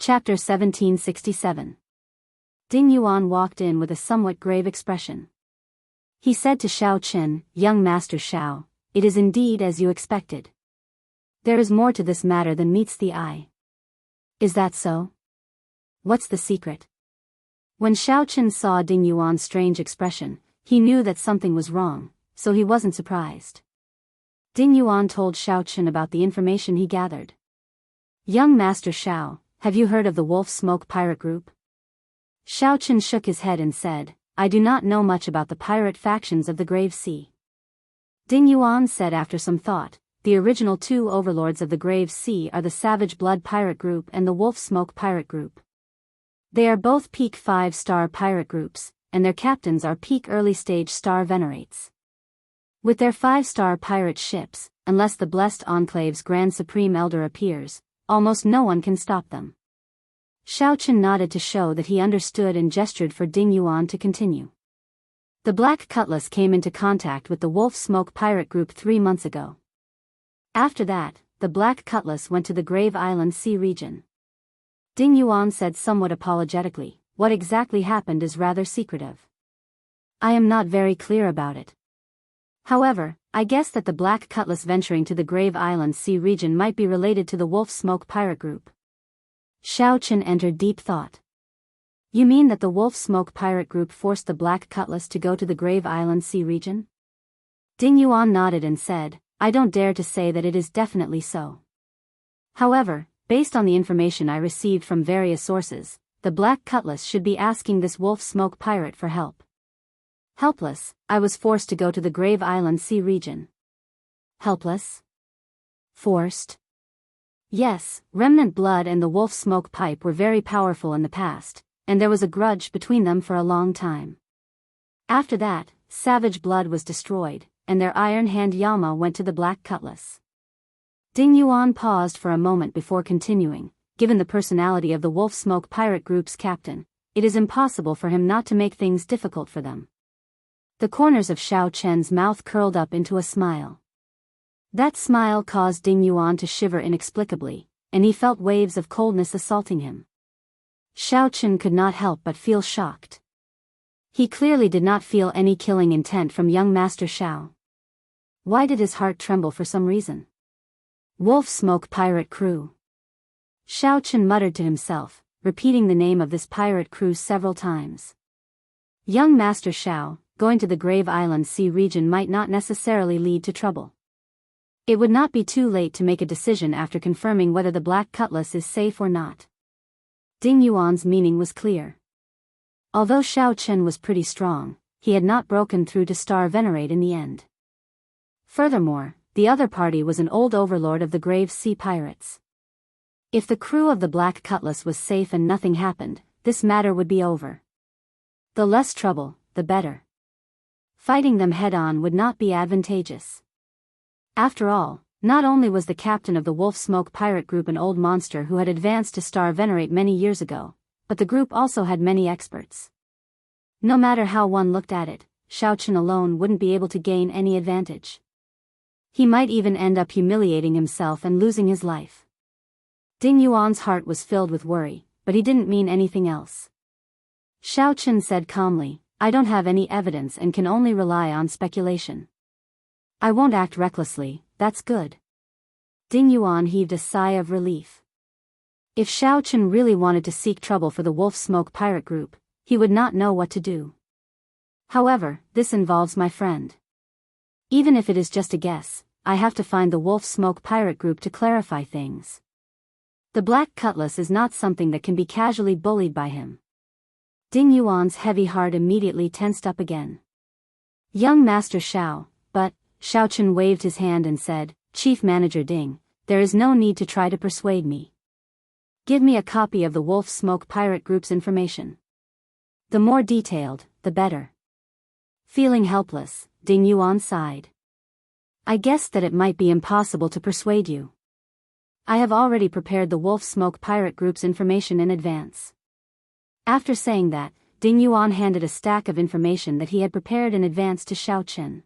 Chapter 1767. Ding Yuan walked in with a somewhat grave expression. He said to Xiao Chen, "Young Master Xiao, it is indeed as you expected. There is more to this matter than meets the eye." "Is that so? What's the secret?" When Xiao Chen saw Ding Yuan's strange expression, he knew that something was wrong, so he wasn't surprised. Ding Yuan told Xiao Chen about the information he gathered. "Young Master Xiao, have you heard of the Wolf Smoke pirate group?" Xiao Chen shook his head and said, "I do not know much about the pirate factions of the Grave Sea." Ding Yuan said after some thought, "The original two overlords of the Grave Sea are the Savage Blood pirate group and the Wolf Smoke pirate group. They are both peak 5-star pirate groups, and their captains are peak early-stage star venerates. With their 5-star pirate ships, unless the Blessed Enclave's Grand Supreme Elder appears, almost no one can stop them." Xiao Chen nodded to show that he understood and gestured for Ding Yuan to continue. "The Black Cutlass came into contact with the Wolf Smoke pirate group 3 months ago. After that, the Black Cutlass went to the Grave Island Sea region." Ding Yuan said somewhat apologetically, "What exactly happened is rather secretive. I am not very clear about it. However, I guess that the Black Cutlass venturing to the Grave Island Sea region might be related to the Wolf Smoke pirate group." Xiao Chen entered deep thought. "You mean that the Wolf Smoke pirate group forced the Black Cutlass to go to the Grave Island Sea region?" Ding Yuan nodded and said, "I don't dare to say that it is definitely so. However, based on the information I received from various sources, the Black Cutlass should be asking this Wolf Smoke pirate for help. Helpless, I was forced to go to the Grave Island Sea region." "Helpless? Forced?" "Yes, Remnant Blood and the Wolf Smoke pipe were very powerful in the past, and there was a grudge between them for a long time. After that, Savage Blood was destroyed, and their Iron Hand Yama went to the Black Cutlass." Ding Yuan paused for a moment before continuing. Given the personality of the Wolf Smoke pirate group's captain, it is impossible for him not to make things difficult for them. The corners of Xiao Chen's mouth curled up into a smile. That smile caused Ding Yuan to shiver inexplicably, and he felt waves of coldness assaulting him. Xiao Chen could not help but feel shocked. He clearly did not feel any killing intent from young Master Xiao. Why did his heart tremble for some reason? Wolf Smoke pirate crew. Xiao Chen muttered to himself, repeating the name of this pirate crew several times. Young Master Xiao, going to the Grave Island Sea region might not necessarily lead to trouble. It would not be too late to make a decision after confirming whether the Black Cutlass is safe or not. Ding Yuan's meaning was clear. Although Xiao Chen was pretty strong, he had not broken through to Star Venerate in the end. Furthermore, the other party was an old overlord of the Grave Sea Pirates. If the crew of the Black Cutlass was safe and nothing happened, this matter would be over. The less trouble, the better. Fighting them head-on would not be advantageous. After all, not only was the captain of the Wolf Smoke pirate group an old monster who had advanced to Star Venerate many years ago, but the group also had many experts. No matter how one looked at it, Xiao Chen alone wouldn't be able to gain any advantage. He might even end up humiliating himself and losing his life. Ding Yuan's heart was filled with worry, but he didn't mean anything else. Xiao Chen said calmly, "I don't have any evidence and can only rely on speculation. I won't act recklessly, that's good." Ding Yuan heaved a sigh of relief. If Xiao Chen really wanted to seek trouble for the Wolf Smoke pirate group, he would not know what to do. "However, this involves my friend. Even if it is just a guess, I have to find the Wolf Smoke pirate group to clarify things. The Black Cutlass is not something that can be casually bullied by him." Ding Yuan's heavy heart immediately tensed up again. "Young Master Xiao, but..." Xiao Chen waved his hand and said, "Chief Manager Ding, there is no need to try to persuade me. Give me a copy of the Wolf Smoke pirate group's information. The more detailed, the better." Feeling helpless, Ding Yuan sighed. "I guessed that it might be impossible to persuade you. I have already prepared the Wolf Smoke pirate group's information in advance." After saying that, Ding Yuan handed a stack of information that he had prepared in advance to Xiao Chen.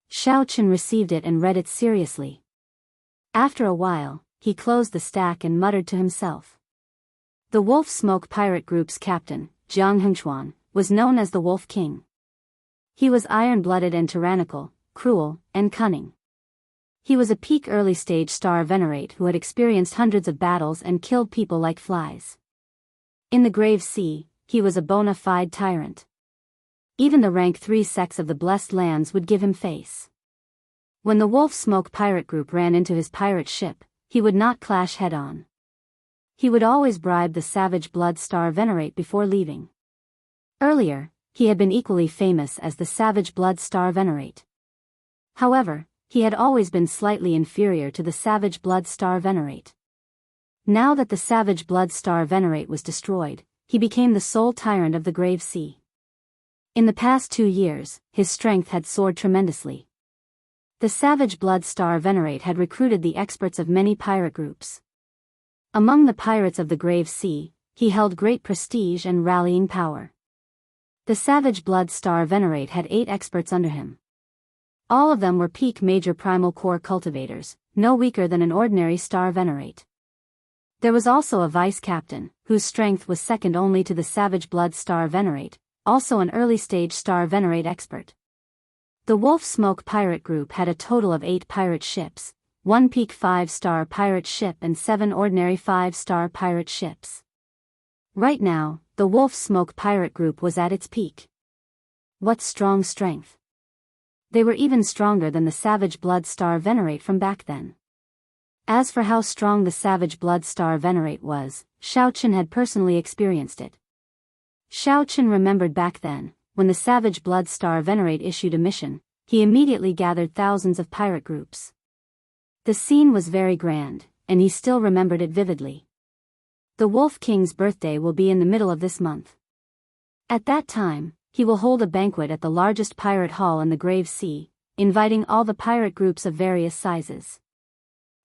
Xiao Chen received it and read it seriously. After a while, he closed the stack and muttered to himself. The Wolf Smoke Pirate Group's captain, Jiang Hengchuan, was known as the Wolf King. He was iron-blooded and tyrannical, cruel, and cunning. He was a peak early-stage star venerate who had experienced hundreds of battles and killed people like flies. In the Grave Sea, he was a bona fide tyrant. Even the rank 3 sects of the Blessed Lands would give him face. When the Wolf Smoke Pirate Group ran into his pirate ship, he would not clash head-on. He would always bribe the Savage Blood Star Venerate before leaving. Earlier, he had been equally famous as the Savage Blood Star Venerate. However, he had always been slightly inferior to the Savage Blood Star Venerate. Now that the Savage Blood Star Venerate was destroyed, he became the sole tyrant of the Grave Sea. In the past 2 years, his strength had soared tremendously. The Savage Blood Star Venerate had recruited the experts of many pirate groups. Among the pirates of the Grave Sea, he held great prestige and rallying power. The Savage Blood Star Venerate had 8 experts under him. All of them were peak major primal core cultivators, no weaker than an ordinary star venerate. There was also a vice captain, whose strength was second only to the Savage Blood Star Venerate, also an early-stage star venerate expert. The Wolf Smoke Pirate Group had a total of 8 pirate ships, 1 peak 5-star pirate ship and 7 ordinary 5-star pirate ships. Right now, the Wolf Smoke Pirate Group was at its peak. What strong strength! They were even stronger than the Savage Blood Star Venerate from back then. As for how strong the Savage Blood Star Venerate was, Xiao Chen had personally experienced it. Xiao Chen remembered back then, when the Savage Blood Star Venerate issued a mission, he immediately gathered thousands of pirate groups. The scene was very grand, and he still remembered it vividly. The Wolf King's birthday will be in the middle of this month. At that time, he will hold a banquet at the largest pirate hall in the Grave Sea, inviting all the pirate groups of various sizes.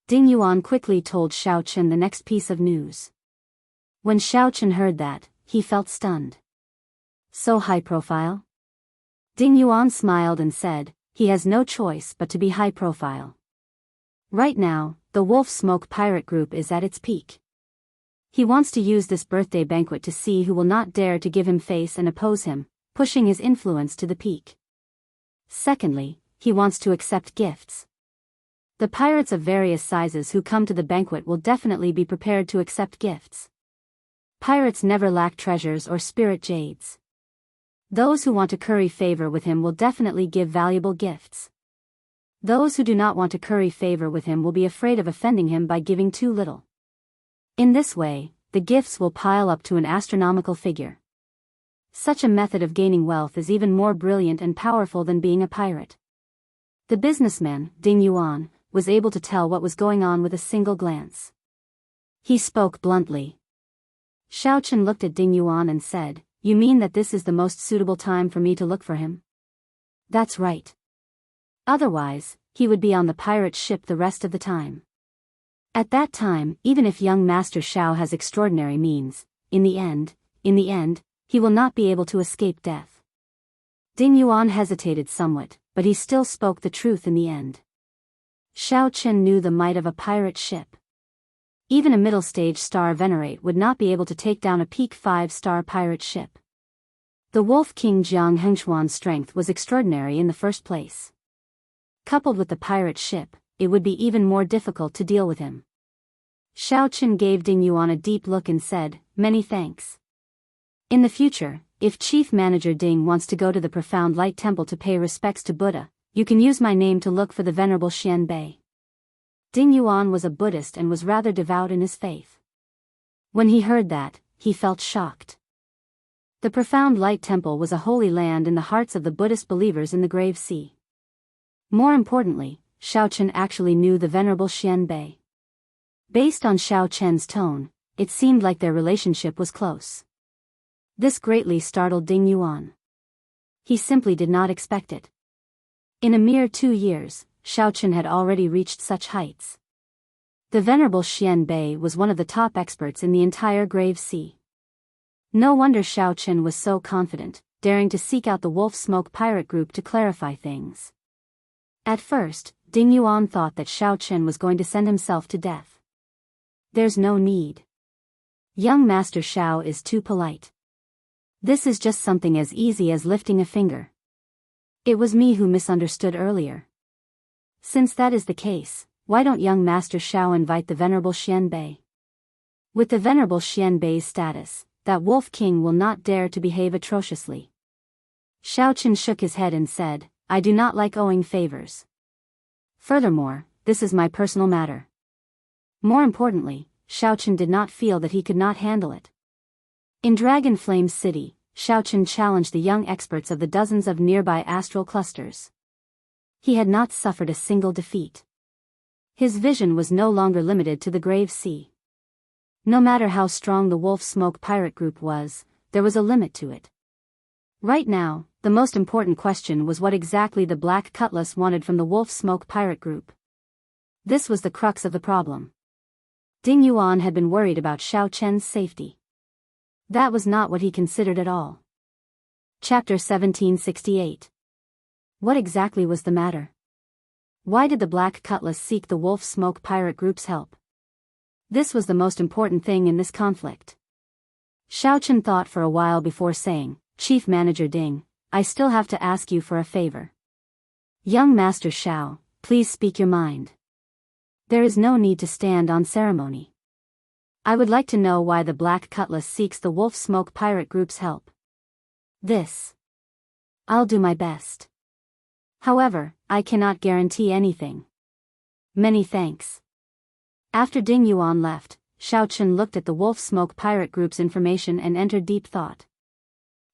Ding Yuan quickly told Xiao Chen the next piece of news. When Xiao Chen heard that, he felt stunned. So high profile? Ding Yuan smiled and said, he has no choice but to be high profile. Right now, the Wolf Smoke Pirate Group is at its peak. He wants to use this birthday banquet to see who will not dare to give him face and oppose him, pushing his influence to the peak. Secondly, he wants to accept gifts. The pirates of various sizes who come to the banquet will definitely be prepared to accept gifts. Pirates never lack treasures or spirit jades. Those who want to curry favor with him will definitely give valuable gifts. Those who do not want to curry favor with him will be afraid of offending him by giving too little. In this way, the gifts will pile up to an astronomical figure. Such a method of gaining wealth is even more brilliant and powerful than being a pirate. The businessman, Ding Yuan, was able to tell what was going on with a single glance. He spoke bluntly. Xiao Chen looked at Ding Yuan and said, "You mean that this is the most suitable time for me to look for him?" "That's right. Otherwise, he would be on the pirate ship the rest of the time. At that time, even if young Master Xiao has extraordinary means, in the end, he will not be able to escape death." Ding Yuan hesitated somewhat, but he still spoke the truth in the end. Xiao Chen knew the might of a pirate ship. Even a middle-stage star venerate would not be able to take down a peak 5-star pirate ship. The Wolf King Jiang Hengchuan's strength was extraordinary in the first place. Coupled with the pirate ship, it would be even more difficult to deal with him. Xiao Chen gave Ding Yuan a deep look and said, "Many thanks. In the future, if Chief Manager Ding wants to go to the Profound Light Temple to pay respects to Buddha, you can use my name to look for the Venerable Xian Bei." Ding Yuan was a Buddhist and was rather devout in his faith. When he heard that, he felt shocked. The Profound Light Temple was a holy land in the hearts of the Buddhist believers in the Grave Sea. More importantly, Xiao Chen actually knew the Venerable Xian Bei. Based on Xiao Chen's tone, it seemed like their relationship was close. This greatly startled Ding Yuan. He simply did not expect it. In a mere 2 years, Xiao Chen had already reached such heights. The Venerable Xian Bei was one of the top experts in the entire Grave Sea. No wonder Xiao Chen was so confident, daring to seek out the Wolf Smoke Pirate Group to clarify things. At first, Ding Yuan thought that Xiao Chen was going to send himself to death. There's no need. Young Master Shao is too polite. This is just something as easy as lifting a finger. It was me who misunderstood earlier. Since that is the case, why don't young Master Shao invite the Venerable Xian Bei? With the Venerable Xian Bei's status, that Wolf King will not dare to behave atrociously. Shao Chen shook his head and said, I do not like owing favors. Furthermore, this is my personal matter. More importantly, Shao Chen did not feel that he could not handle it. In Dragon Flame City, Shao Chen challenged the young experts of the dozens of nearby astral clusters. He had not suffered a single defeat. His vision was no longer limited to the Grave Sea. No matter how strong the Wolf Smoke pirate group was, there was a limit to it. Right now, the most important question was what exactly the Black Cutlass wanted from the Wolf Smoke pirate group. This was the crux of the problem. Ding Yuan had been worried about Shao Chen's safety. That was not what he considered at all. Chapter 1768. What exactly was the matter? Why did the Black Cutlass seek the Wolf Smoke pirate group's help? This was the most important thing in this conflict. Shao Chen thought for a while before saying, Chief Manager Ding, I still have to ask you for a favor. Young Master Shao, please speak your mind. There is no need to stand on ceremony. I would like to know why the Black Cutlass seeks the Wolf Smoke pirate group's help. This. I'll do my best. However, I cannot guarantee anything. Many thanks. After Ding Yuan left, Shao Chen looked at the Wolf Smoke pirate group's information and entered deep thought.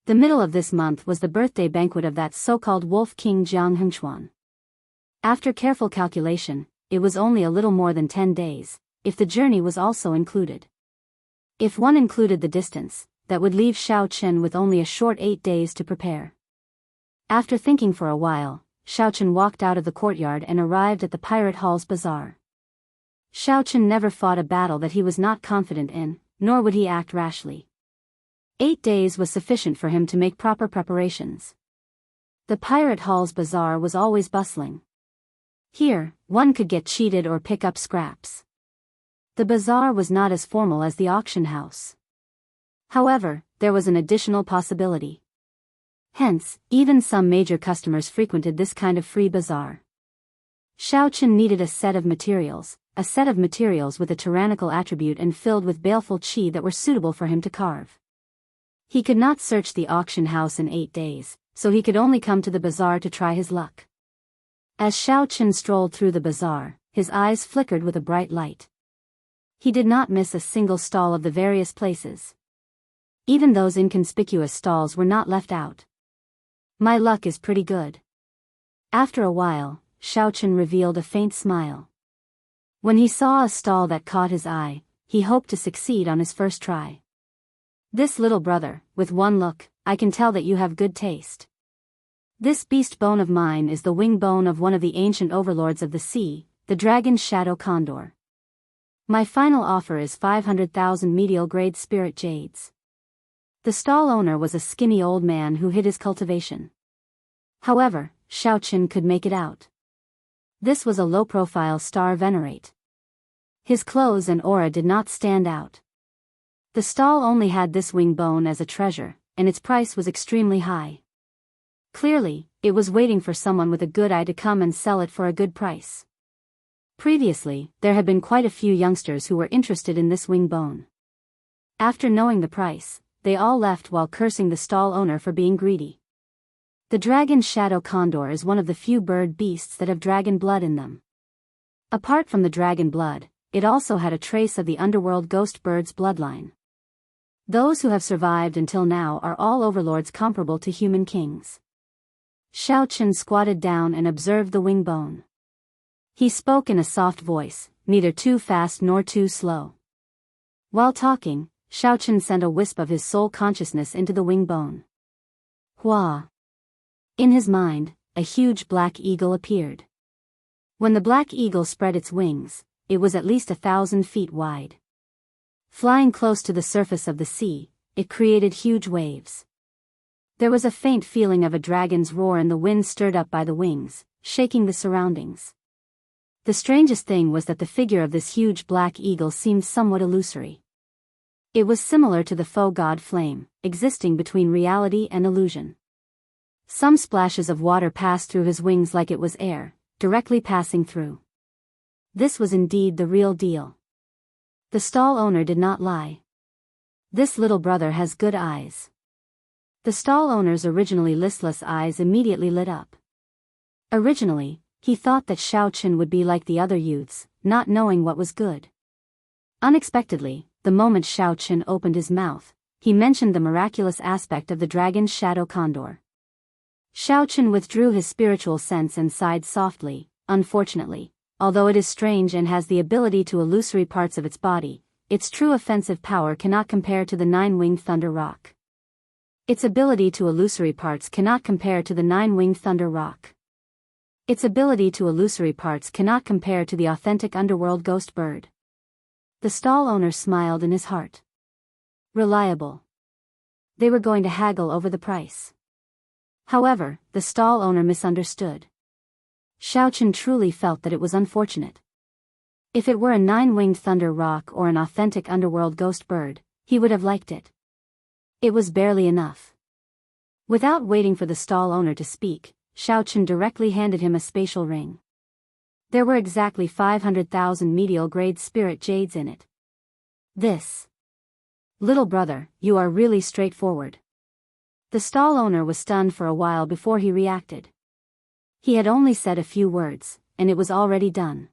The middle of this month was the birthday banquet of that so-called Wolf King Jiang Hengchuan. After careful calculation, it was only a little more than 10 days, if the journey was also included. If one included the distance, that would leave Shao Chen with only a short 8 days to prepare. After thinking for a while, Shao Chen walked out of the courtyard and arrived at the Pirate Hall's bazaar. Shao Chen never fought a battle that he was not confident in, nor would he act rashly. 8 days was sufficient for him to make proper preparations. The Pirate Hall's bazaar was always bustling. Here, one could get cheated or pick up scraps. The bazaar was not as formal as the auction house. However, there was an additional possibility. Hence, even some major customers frequented this kind of free bazaar. Shao Chen needed a set of materials with a tyrannical attribute and filled with baleful qi that were suitable for him to carve. He could not search the auction house in 8 days, so he could only come to the bazaar to try his luck. As Shao Chen strolled through the bazaar, his eyes flickered with a bright light. He did not miss a single stall of the various places. Even those inconspicuous stalls were not left out. My luck is pretty good. After a while, Shao Chen revealed a faint smile. When he saw a stall that caught his eye, he hoped to succeed on his first try. This little brother, with one look, I can tell that you have good taste. This beast bone of mine is the wing bone of one of the ancient overlords of the sea, the dragon shadow condor. My final offer is 500,000 medial grade spirit jades. The stall owner was a skinny old man who hid his cultivation. However, Shao Chen could make it out. This was a low-profile star venerate. His clothes and aura did not stand out. The stall only had this wing bone as a treasure, and its price was extremely high. Clearly, it was waiting for someone with a good eye to come and sell it for a good price. Previously, there had been quite a few youngsters who were interested in this wing bone. After knowing the price, they all left while cursing the stall owner for being greedy. The dragon shadow condor is one of the few bird beasts that have dragon blood in them. Apart from the dragon blood, it also had a trace of the underworld ghost bird's bloodline. Those who have survived until now are all overlords comparable to human kings. Shao Chen squatted down and observed the wing bone. He spoke in a soft voice, neither too fast nor too slow. While talking, Shao Chen sent a wisp of his soul consciousness into the wing bone. Hua! In his mind, a huge black eagle appeared. When the black eagle spread its wings, it was at least 1,000 feet wide. Flying close to the surface of the sea, it created huge waves. There was a faint feeling of a dragon's roar and the wind stirred up by the wings, shaking the surroundings. The strangest thing was that the figure of this huge black eagle seemed somewhat illusory. It was similar to the faux god flame, existing between reality and illusion. Some splashes of water passed through his wings like it was air, directly passing through. This was indeed the real deal. The stall owner did not lie. This little brother has good eyes. The stall owner's originally listless eyes immediately lit up. Originally, he thought that Xiao Qin would be like the other youths, not knowing what was good. Unexpectedly, the moment Xiao Qin opened his mouth, he mentioned the miraculous aspect of the dragon's shadow condor. Xiao Qin withdrew his spiritual sense and sighed softly. Unfortunately, although it is strange and has the ability to illusory parts of its body, its true offensive power cannot compare to the nine-winged thunder roc. Its ability to illusory parts cannot compare to the nine-winged thunder roc. Its ability to illusory parts cannot compare to the authentic underworld ghost bird. The stall owner smiled in his heart. Reliable. They were going to haggle over the price. However, the stall owner misunderstood. Xiao Qin truly felt that it was unfortunate. If it were a nine-winged thunder roc or an authentic underworld ghost bird, he would have liked it. It was barely enough. Without waiting for the stall owner to speak, Xiao Qin directly handed him a spatial ring. There were exactly 500,000 medial-grade spirit jades in it. This. Little brother, you are really straightforward. The stall owner was stunned for a while before he reacted. He had only said a few words, and it was already done.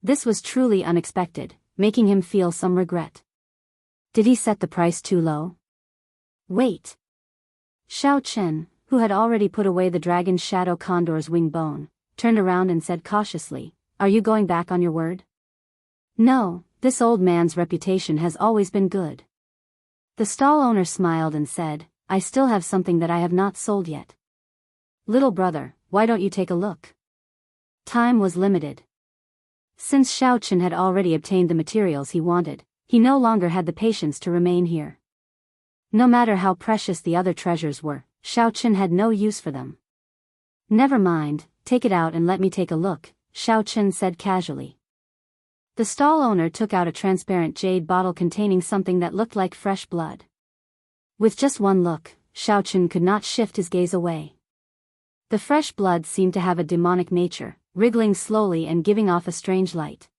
This was truly unexpected, making him feel some regret. Did he set the price too low? Wait. Xiao Qin, who had already put away the dragon's shadow condor's wing bone, turned around and said cautiously, "Are you going back on your word?" "No, this old man's reputation has always been good." The stall owner smiled and said, "I still have something that I have not sold yet. Little brother, why don't you take a look?" Time was limited. Since Xiao Qin had already obtained the materials he wanted, he no longer had the patience to remain here. No matter how precious the other treasures were, Xiao Qin had no use for them. "Never mind, take it out and let me take a look," Xiao Qin said casually. The stall owner took out a transparent jade bottle containing something that looked like fresh blood. With just one look, Xiao Qin could not shift his gaze away. The fresh blood seemed to have a demonic nature, wriggling slowly and giving off a strange light.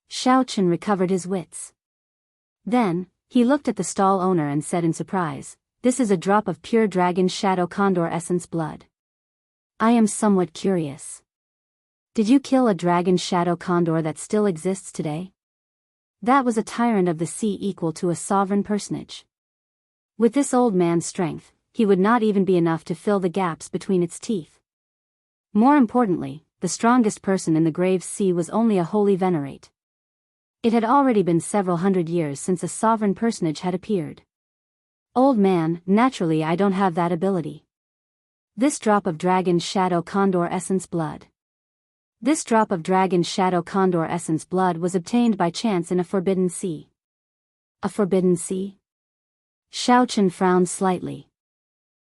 Xiao Qin recovered his wits. Then, he looked at the stall owner and said in surprise, "This is a drop of pure dragon shadow condor essence blood. I am somewhat curious. Did you kill a dragon shadow condor that still exists today?" That was a tyrant of the sea equal to a sovereign personage. With this old man's strength, he would not even be enough to fill the gaps between its teeth. More importantly, the strongest person in the grave sea was only a holy venerate. It had already been several hundred years since a sovereign personage had appeared. "Old man, naturally I don't have that ability. This drop of dragon shadow condor essence blood. This drop of dragon shadow condor essence blood was obtained by chance in a forbidden sea." A forbidden sea? Xiao Qin frowned slightly.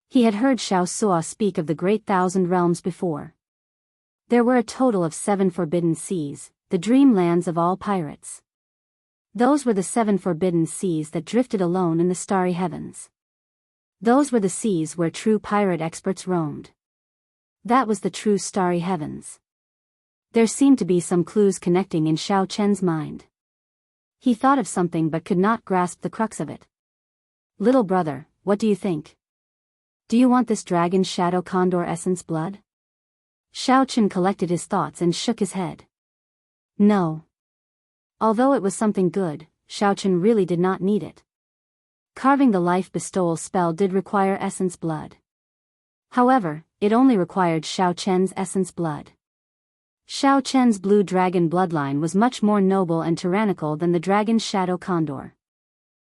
He had heard Xiao Suo speak of the Great Thousand Realms before. There were a total of 7 forbidden seas, the dreamlands of all pirates. Those were the 7 forbidden seas that drifted alone in the starry heavens. Those were the seas where true pirate experts roamed. That was the true starry heavens. There seemed to be some clues connecting in Xiao Qin's mind. He thought of something but could not grasp the crux of it. "Little brother, what do you think? Do you want this dragon shadow condor essence blood?" Xiao Qin collected his thoughts and shook his head. No. Although it was something good, Xiao Qin really did not need it. Carving the life bestowal spell did require essence blood. However, it only required Xiao Qin's essence blood. Xiao Qin's blue dragon bloodline was much more noble and tyrannical than the dragon shadow condor.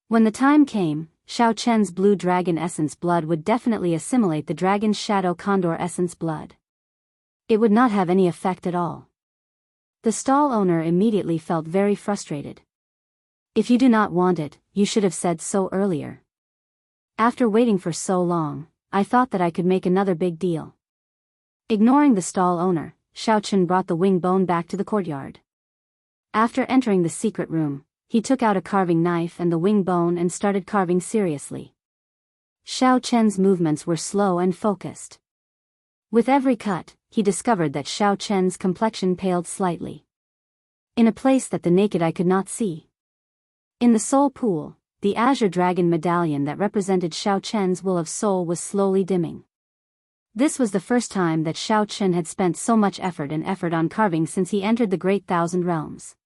When the time came, Xiao Qin's blue dragon essence blood would definitely assimilate the dragon shadow condor essence blood. It would not have any effect at all. The stall owner immediately felt very frustrated. "If you do not want it, you should have said so earlier. After waiting for so long, I thought that I could make another big deal." Ignoring the stall owner, Xiao Qin brought the wing bone back to the courtyard. After entering the secret room, he took out a carving knife and the wing bone and started carving seriously. Xiao Chen's movements were slow and focused. With every cut, he discovered that Xiao Chen's complexion paled slightly, in a place that the naked eye could not see. In the soul pool, the azure dragon medallion that represented Xiao Chen's will of soul was slowly dimming. This was the first time that Xiao Chen had spent so much effort on carving since he entered the Great Thousand Realms.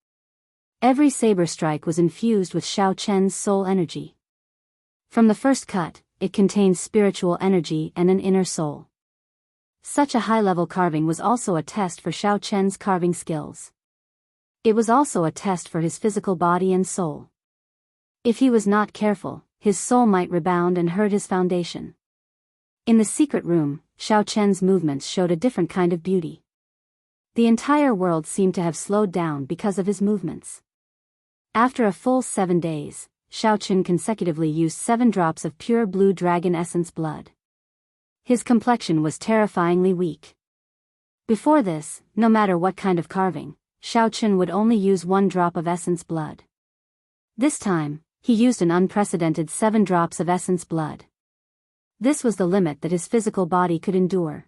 Every saber strike was infused with Xiao Chen's soul energy. From the first cut, it contained spiritual energy and an inner soul. Such a high-level carving was also a test for Xiao Chen's carving skills. It was also a test for his physical body and soul. If he was not careful, his soul might rebound and hurt his foundation. In the secret room, Xiao Chen's movements showed a different kind of beauty. The entire world seemed to have slowed down because of his movements. After a full 7 days, Xiao Chen consecutively used 7 drops of pure blue dragon essence blood. His complexion was terrifyingly weak. Before this, no matter what kind of carving, Xiao Chen would only use 1 drop of essence blood. This time, he used an unprecedented 7 drops of essence blood. This was the limit that his physical body could endure.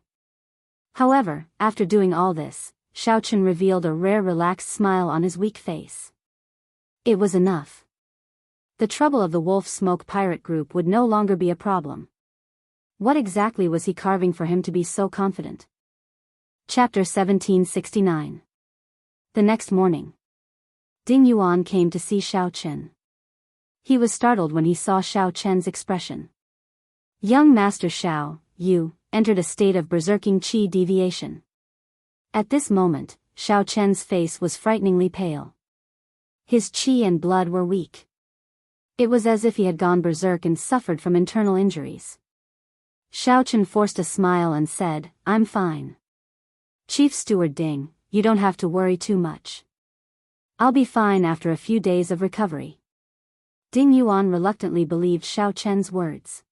However, after doing all this, Xiao Chen revealed a rare relaxed smile on his weak face. It was enough. The trouble of the Wolf Smoke Pirate Group would no longer be a problem. What exactly was he carving for him to be so confident? Chapter 1769. The next morning, Ding Yuan came to see Xiao Chen. He was startled when he saw Xiao Chen's expression. Young Master Xiao, you entered a state of berserking qi deviation. At this moment, Xiao Chen's face was frighteningly pale. His qi and blood were weak. It was as if he had gone berserk and suffered from internal injuries. Xiao Chen forced a smile and said, I'm fine. Chief Steward Ding, you don't have to worry too much. I'll be fine after a few days of recovery. Ding Yuan reluctantly believed Xiao Chen's words.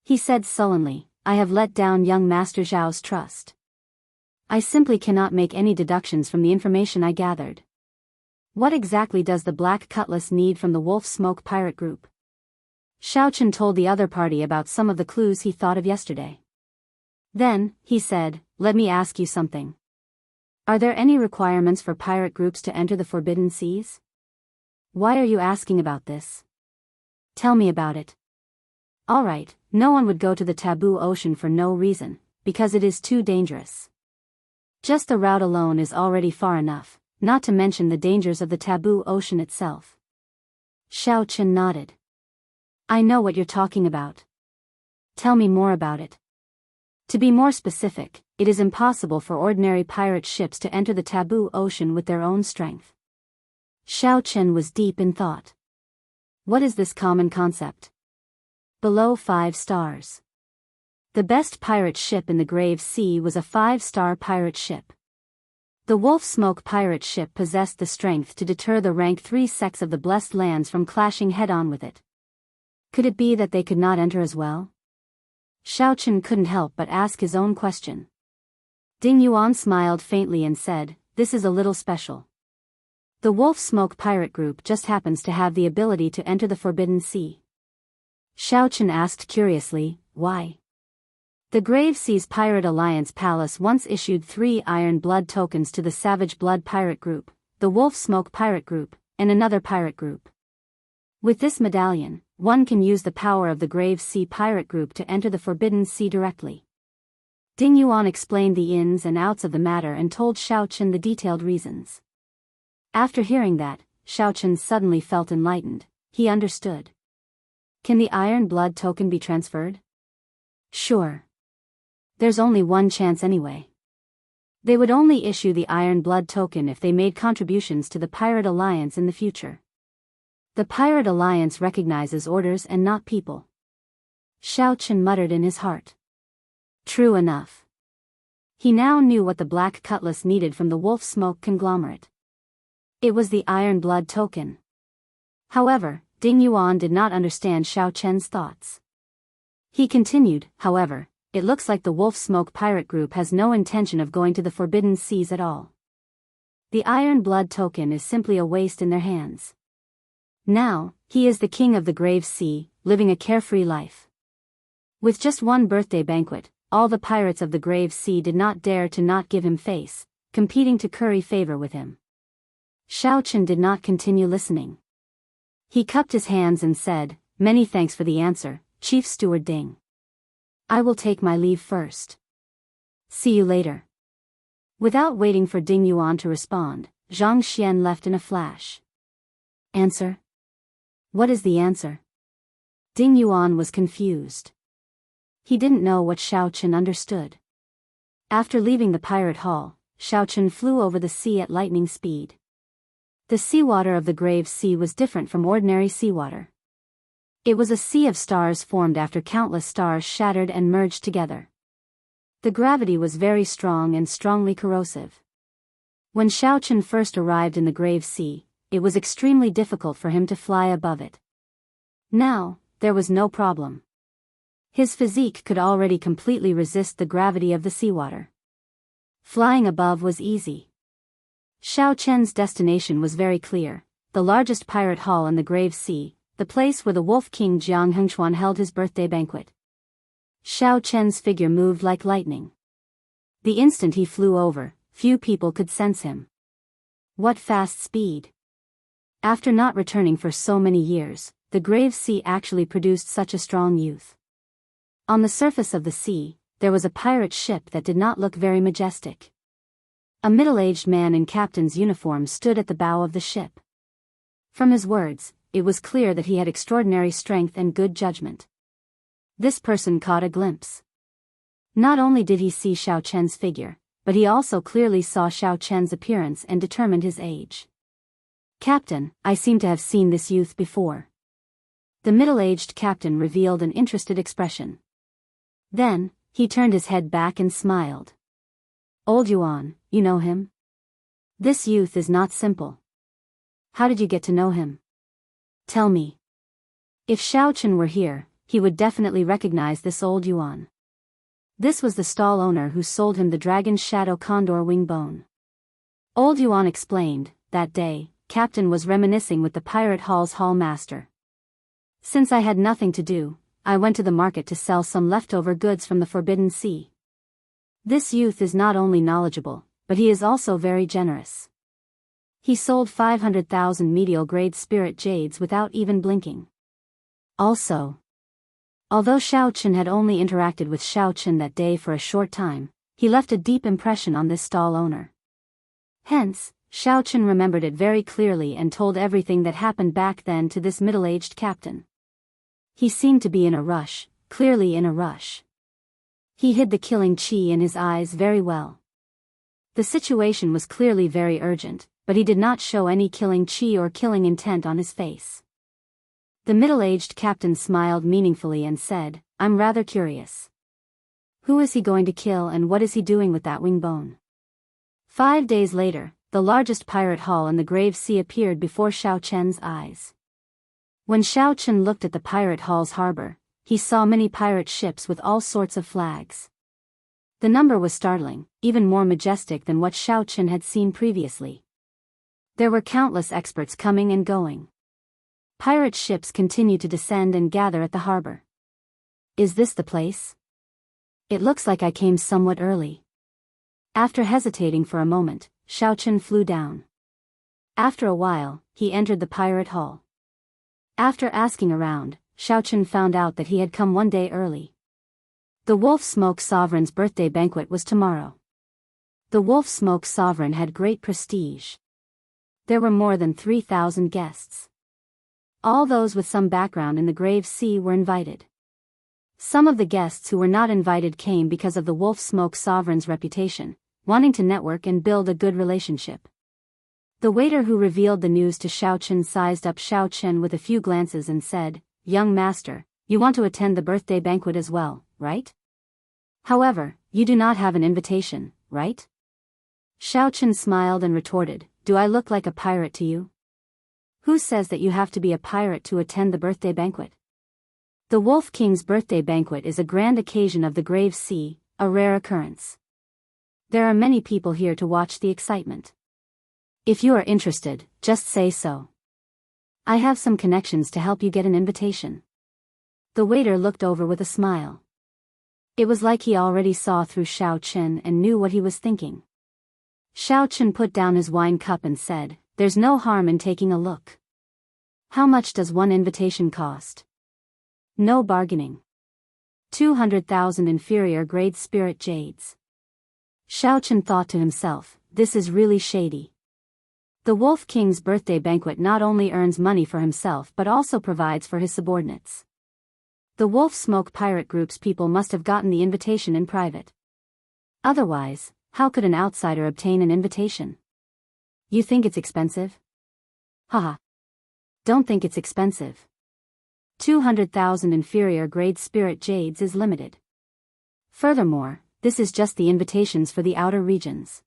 He said sullenly, I have let down young Master Zhao's trust. I simply cannot make any deductions from the information I gathered. What exactly does the Black Cutlass need from the Wolf Smoke Pirate Group? Xiao Chen told the other party about some of the clues he thought of yesterday. Then, he said, let me ask you something. Are there any requirements for pirate groups to enter the Forbidden Seas? Why are you asking about this? Tell me about it. Alright, no one would go to the Taboo Ocean for no reason, because it is too dangerous. Just the route alone is already far enough, not to mention the dangers of the Taboo Ocean itself. Xiao Chen nodded. I know what you're talking about. Tell me more about it. To be more specific, it is impossible for ordinary pirate ships to enter the Taboo Ocean with their own strength. Xiao Chen was deep in thought. What is this common concept? Below 5 stars. The best pirate ship in the Grave Sea was a 5-star pirate ship. The Wolf Smoke pirate ship possessed the strength to deter the rank 3 sects of the Blessed Lands from clashing head-on with it. Could it be that they could not enter as well? Xiao Chen couldn't help but ask his own question. Ding Yuan smiled faintly and said, this is a little special. The Wolf Smoke Pirate Group just happens to have the ability to enter the Forbidden Sea. Xiao Chen asked curiously, why? The Grave Seas Pirate Alliance Palace once issued 3 Iron Blood tokens to the Savage Blood Pirate Group, the Wolf Smoke Pirate Group, and another pirate group. With this medallion, one can use the power of the Grave Sea Pirate Group to enter the Forbidden Sea directly. Ding Yuan explained the ins and outs of the matter and told Xiao Chen the detailed reasons. After hearing that, Xiao Chen suddenly felt enlightened. He understood. Can the Iron Blood token be transferred? Sure. There's only one chance anyway. They would only issue the Iron Blood token if they made contributions to the Pirate Alliance in the future. The Pirate Alliance recognizes orders and not people. Xiao Chen muttered in his heart. True enough. He now knew what the Black Cutlass needed from the Wolf Smoke conglomerate. It was the Iron Blood token. However, Ding Yuan did not understand Xiao Chen's thoughts. He continued, however, it looks like the Wolf Smoke Pirate Group has no intention of going to the Forbidden Seas at all. The Iron Blood token is simply a waste in their hands. Now, he is the king of the Grave Sea, living a carefree life. With just one birthday banquet, all the pirates of the Grave Sea did not dare to not give him face, competing to curry favor with him. Shao Chen did not continue listening. He cupped his hands and said, "Many thanks for the answer, Chief Steward Ding. I will take my leave first. See you later." Without waiting for Ding Yuan to respond, Zhang Xian left in a flash. Answer? What is the answer? Ding Yuan was confused. He didn't know what Shao Chen understood. After leaving the pirate hall, Shao Chen flew over the sea at lightning speed. The seawater of the Grave Sea was different from ordinary seawater. It was a sea of stars formed after countless stars shattered and merged together. The gravity was very strong and strongly corrosive. When Shao Chen first arrived in the Grave Sea, it was extremely difficult for him to fly above it. Now, there was no problem. His physique could already completely resist the gravity of the seawater. Flying above was easy. Shao Chen's destination was very clear: the largest pirate hall in the Grave Sea, the place where the Wolf King Jiang Hengchuan held his birthday banquet. Shao Chen's figure moved like lightning. The instant he flew over, few people could sense him. What fast speed! After not returning for so many years, the Grave Sea actually produced such a strong youth. On the surface of the sea, there was a pirate ship that did not look very majestic. A middle-aged man in captain's uniform stood at the bow of the ship. From his words, it was clear that he had extraordinary strength and good judgment. This person caught a glimpse. Not only did he see Shao Chen's figure, but he also clearly saw Shao Chen's appearance and determined his age. "Captain, I seem to have seen this youth before." The middle-aged captain revealed an interested expression. Then, he turned his head back and smiled. "Old Yuan, you know him? This youth is not simple. How did you get to know him? Tell me." If Shao Chen were here, he would definitely recognize this old Yuan. This was the stall owner who sold him the dragon's shadow condor wing bone. Old Yuan explained, that day, Captain was reminiscing with the pirate hall's hall master. "Since I had nothing to do, I went to the market to sell some leftover goods from the Forbidden Sea. This youth is not only knowledgeable, but he is also very generous. He sold 500,000 medial-grade spirit jades without even blinking. Also, although Shao Chen had only interacted with Shao Chen that day for a short time, he left a deep impression on this stall owner. Hence, Shao Chen remembered it very clearly and told everything that happened back then to this middle-aged captain. He seemed to be in a rush, clearly in a rush. He hid the killing chi in his eyes very well. The situation was clearly very urgent, but he did not show any killing chi or killing intent on his face. The middle-aged captain smiled meaningfully and said, "I'm rather curious. Who is he going to kill and what is he doing with that wing bone?" 5 days later, the largest pirate hall in the Grave Sea appeared before Shao Chen's eyes. When Shao Chen looked at the pirate hall's harbor, he saw many pirate ships with all sorts of flags. The number was startling, even more majestic than what Shao Chen had seen previously. There were countless experts coming and going. Pirate ships continued to descend and gather at the harbor. "Is this the place? It looks like I came somewhat early." After hesitating for a moment, Shao Chen flew down. After a while, he entered the pirate hall. After asking around, Shao Chen found out that he had come one day early. The Wolf Smoke Sovereign's birthday banquet was tomorrow. The Wolf Smoke Sovereign had great prestige. There were more than 3,000 guests. All those with some background in the Grave Sea were invited. Some of the guests who were not invited came because of the Wolf Smoke Sovereign's reputation, wanting to network and build a good relationship. The waiter who revealed the news to Shao Chen sized up Shao Chen with a few glances and said, "Young master, you want to attend the birthday banquet as well, right? However, you do not have an invitation, right?" Shao Chen smiled and retorted, "Do I look like a pirate to you? Who says that you have to be a pirate to attend the birthday banquet? The Wolf King's birthday banquet is a grand occasion of the Grave Sea, a rare occurrence. There are many people here to watch the excitement. If you are interested, just say so." I have some connections to help you get an invitation. The waiter looked over with a smile. It was like he already saw through Xiao Chen and knew what he was thinking. Xiao Chen put down his wine cup and said, "There's no harm in taking a look. How much does one invitation cost?" No bargaining. 200,000 inferior grade spirit jades. Xiao Chen thought to himself, this is really shady. The Wolf King's birthday banquet not only earns money for himself but also provides for his subordinates. The Wolf Smoke Pirate Group's people must have gotten the invitation in private. Otherwise, how could an outsider obtain an invitation? You think it's expensive? Haha. Don't think it's expensive. 200,000 inferior grade spirit jades is limited. Furthermore, this is just the invitations for the outer regions.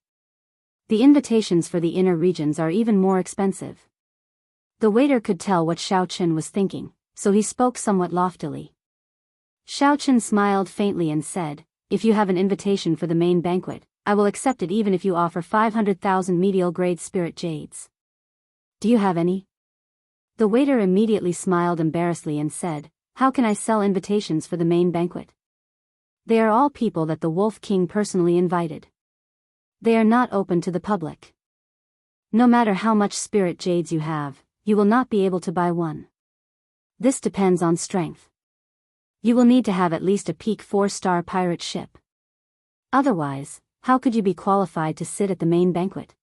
The invitations for the inner regions are even more expensive. The waiter could tell what Xiao Chen was thinking, so he spoke somewhat loftily. Xiao Chen smiled faintly and said, "If you have an invitation for the main banquet, I will accept it even if you offer 500,000 medial grade spirit jades. Do you have any?" The waiter immediately smiled embarrassedly and said, "How can I sell invitations for the main banquet? They are all people that the Wolf King personally invited. They are not open to the public. No matter how much spirit jades you have, you will not be able to buy one. This depends on strength. You will need to have at least a peak 4-star pirate ship. Otherwise, how could you be qualified to sit at the main banquet?"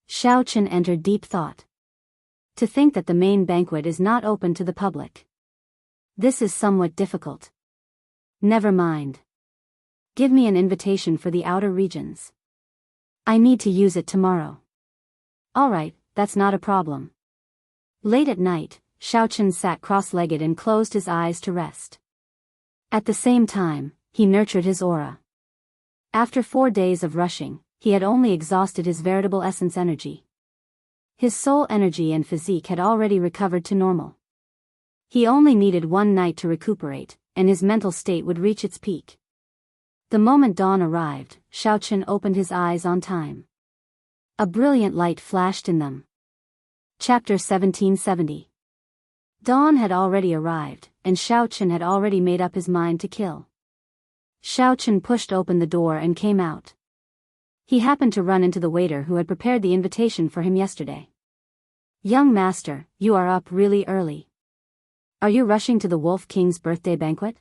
Xiao Chen entered deep thought. To think that the main banquet is not open to the public. This is somewhat difficult. Never mind. Give me an invitation for the outer regions. I need to use it tomorrow. Alright, that's not a problem. Late at night, Xiao Chen sat cross-legged and closed his eyes to rest. At the same time, he nurtured his aura. After 4 days of rushing, he had only exhausted his veritable essence energy. His soul energy and physique had already recovered to normal. He only needed 1 night to recuperate, and his mental state would reach its peak. The moment dawn arrived, Xiao Chen opened his eyes on time. A brilliant light flashed in them. Chapter 1770. Dawn had already arrived, and Xiao Chen had already made up his mind to kill. Xiao Chen pushed open the door and came out. He happened to run into the waiter who had prepared the invitation for him yesterday. "Young master, you are up really early. Are you rushing to the Wolf King's birthday banquet?"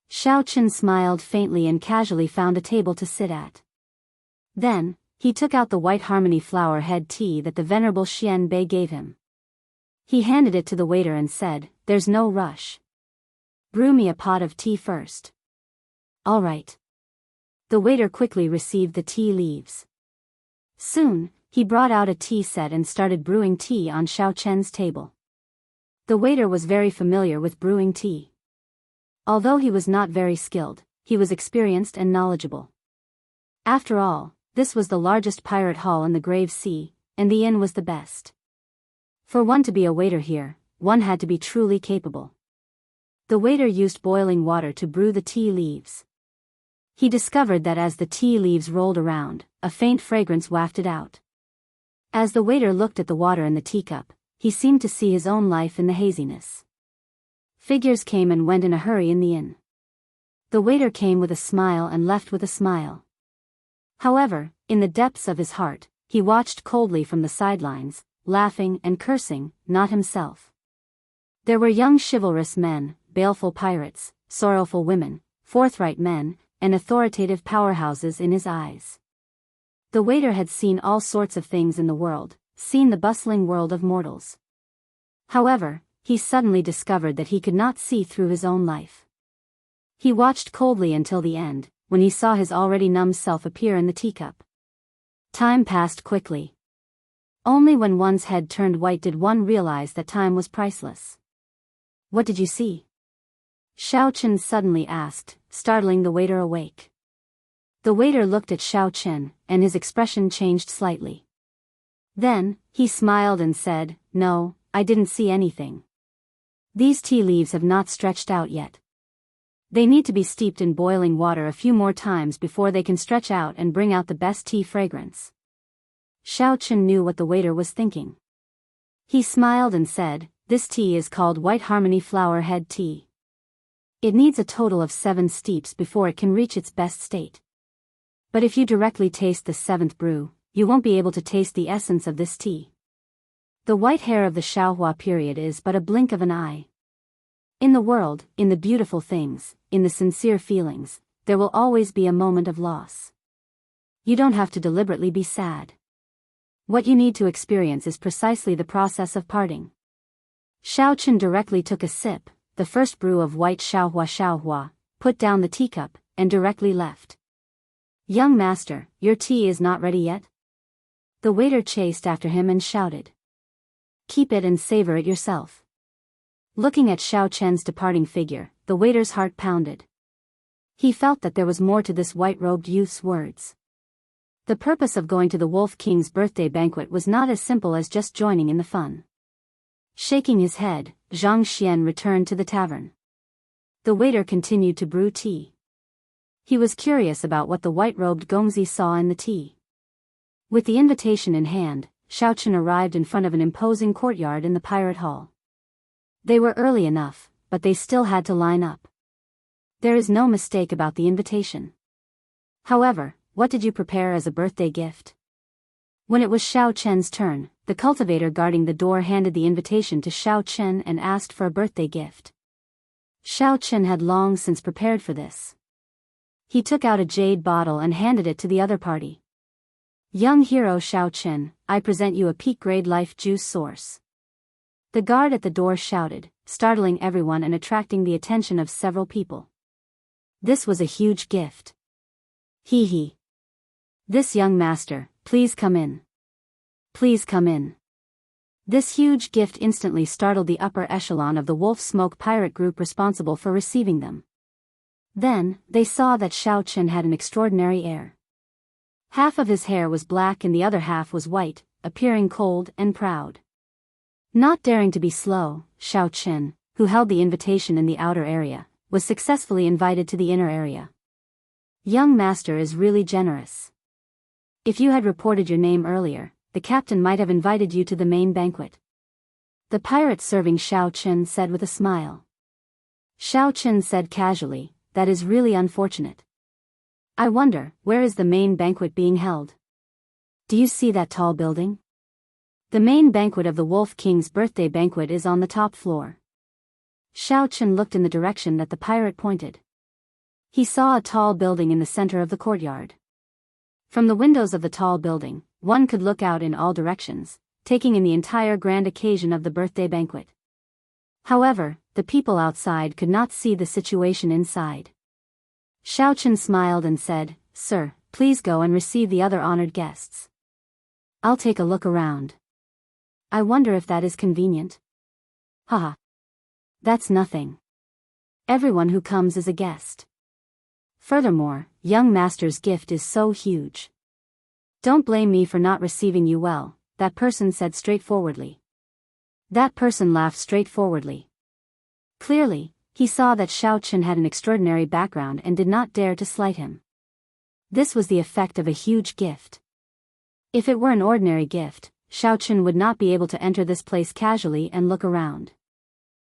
Xiao Chen smiled faintly and casually found a table to sit at. Then, he took out the white harmony flower head tea that the venerable Xian Bei gave him. He handed it to the waiter and said, "There's no rush. Brew me a pot of tea first." "All right." The waiter quickly received the tea leaves. Soon, he brought out a tea set and started brewing tea on Xiao Chen's table. The waiter was very familiar with brewing tea. Although he was not very skilled, he was experienced and knowledgeable. After all, this was the largest pirate hall in the Grave Sea, and the inn was the best. For one to be a waiter here, one had to be truly capable. The waiter used boiling water to brew the tea leaves. He discovered that as the tea leaves rolled around, a faint fragrance wafted out. As the waiter looked at the water in the teacup, he seemed to see his own life in the haziness. Figures came and went in a hurry in the inn. The waiter came with a smile and left with a smile. However, in the depths of his heart, he watched coldly from the sidelines, laughing and cursing, not himself. There were young chivalrous men, baleful pirates, sorrowful women, forthright men, and authoritative powerhouses in his eyes. The waiter had seen all sorts of things in the world, seen the bustling world of mortals. However, he suddenly discovered that he could not see through his own life. He watched coldly until the end, when he saw his already numb self appear in the teacup. Time passed quickly. Only when one's head turned white did one realize that time was priceless. "What did you see?" Xiao Chen suddenly asked, startling the waiter awake. The waiter looked at Xiao Chen, and his expression changed slightly. Then, he smiled and said, "No, I didn't see anything. These tea leaves have not stretched out yet. They need to be steeped in boiling water a few more times before they can stretch out and bring out the best tea fragrance." Xiao Chen knew what the waiter was thinking. He smiled and said, "This tea is called White Harmony Flower Head Tea. It needs a total of 7 steeps before it can reach its best state. But if you directly taste the 7th brew, you won't be able to taste the essence of this tea. The white hair of the Xiaohua period is but a blink of an eye. In the world, in the beautiful things, in the sincere feelings, there will always be a moment of loss. You don't have to deliberately be sad. What you need to experience is precisely the process of parting." Xiao Chen directly took a sip, the first brew of white Xiaohua, put down the teacup, and directly left. "Young master, your tea is not ready yet?" The waiter chased after him and shouted. "Keep it and savor it yourself." Looking at Xiao Chen's departing figure, the waiter's heart pounded. He felt that there was more to this white-robed youth's words. The purpose of going to the Wolf King's birthday banquet was not as simple as just joining in the fun. Shaking his head, Zhang Xian returned to the tavern. The waiter continued to brew tea. He was curious about what the white-robed Gongzi saw in the tea. With the invitation in hand, Xiao Chen arrived in front of an imposing courtyard in the pirate hall. They were early enough, but they still had to line up. There is no mistake about the invitation. However, what did you prepare as a birthday gift? When it was Xiao Chen's turn, the cultivator guarding the door handed the invitation to Xiao Chen and asked for a birthday gift. Xiao Chen had long since prepared for this. He took out a jade bottle and handed it to the other party. "Young hero Xiao Chen, I present you a peak-grade life juice source." The guard at the door shouted, startling everyone and attracting the attention of several people. This was a huge gift. "Hee hee. This young master, please come in. Please come in." This huge gift instantly startled the upper echelon of the Wolf Smoke pirate group responsible for receiving them. Then, they saw that Xiao Chen had an extraordinary air. Half of his hair was black and the other half was white, appearing cold and proud. Not daring to be slow, Xiao Chen, who held the invitation in the outer area, was successfully invited to the inner area. "Young master is really generous. If you had reported your name earlier, the captain might have invited you to the main banquet." The pirate serving Xiao Chen said with a smile. Xiao Chen said casually, "That is really unfortunate. I wonder, where is the main banquet being held? Do you see that tall building? The main banquet of the Wolf King's birthday banquet is on the top floor." Xiao Chen looked in the direction that the pirate pointed. He saw a tall building in the center of the courtyard. From the windows of the tall building, one could look out in all directions, taking in the entire grand occasion of the birthday banquet. However, the people outside could not see the situation inside. Xiao Chen smiled and said, "Sir, please go and receive the other honored guests. I'll take a look around. I wonder if that is convenient." "Haha. That's nothing. Everyone who comes is a guest. Furthermore, young master's gift is so huge. Don't blame me for not receiving you well," that person said straightforwardly. That person laughed straightforwardly. Clearly, he saw that Xiao Chen had an extraordinary background and did not dare to slight him. This was the effect of a huge gift. If it were an ordinary gift, Xiao Chen would not be able to enter this place casually and look around.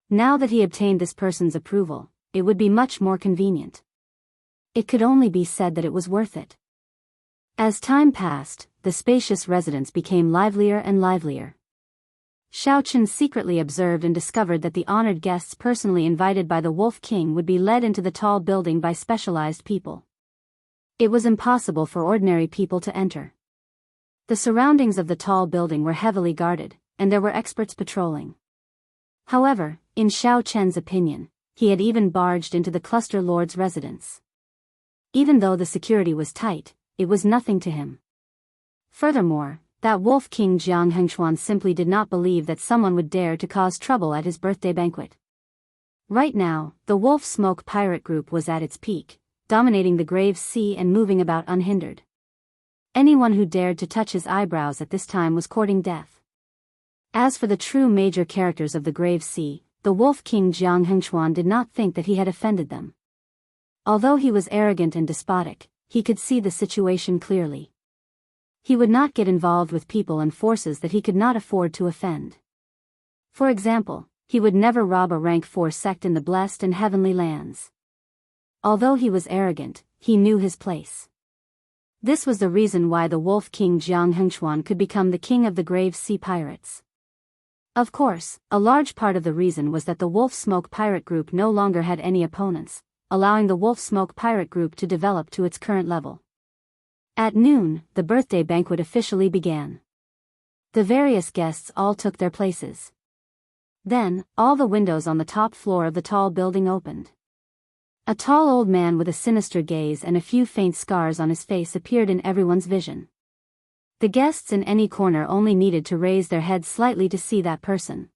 Now that he obtained this person's approval, it would be much more convenient. It could only be said that it was worth it. As time passed, the spacious residence became livelier and livelier. Xiao Chen secretly observed and discovered that the honored guests personally invited by the Wolf King would be led into the tall building by specialized people. It was impossible for ordinary people to enter. The surroundings of the tall building were heavily guarded, and there were experts patrolling. However, in Xiao Chen's opinion, he had even barged into the cluster lord's residence. Even though the security was tight, it was nothing to him. Furthermore, that Wolf King Jiang Hengchuan simply did not believe that someone would dare to cause trouble at his birthday banquet. Right now, the Wolf Smoke pirate group was at its peak, dominating the Grave Sea and moving about unhindered. Anyone who dared to touch his eyebrows at this time was courting death. As for the true major characters of the Grave Sea, the Wolf King Jiang Hengchuan did not think that he had offended them. Although he was arrogant and despotic, he could see the situation clearly. He would not get involved with people and forces that he could not afford to offend. For example, he would never rob a rank 4 sect in the blessed and heavenly lands. Although he was arrogant, he knew his place. This was the reason why the Wolf King Jiang Hengchuan could become the king of the Grave Sea Pirates. Of course, a large part of the reason was that the Wolf Smoke Pirate Group no longer had any opponents, allowing the Wolf Smoke Pirate Group to develop to its current level. At noon, the birthday banquet officially began. The various guests all took their places. Then, all the windows on the top floor of the tall building opened. A tall old man with a sinister gaze and a few faint scars on his face appeared in everyone's vision. The guests in any corner only needed to raise their heads slightly to see that person.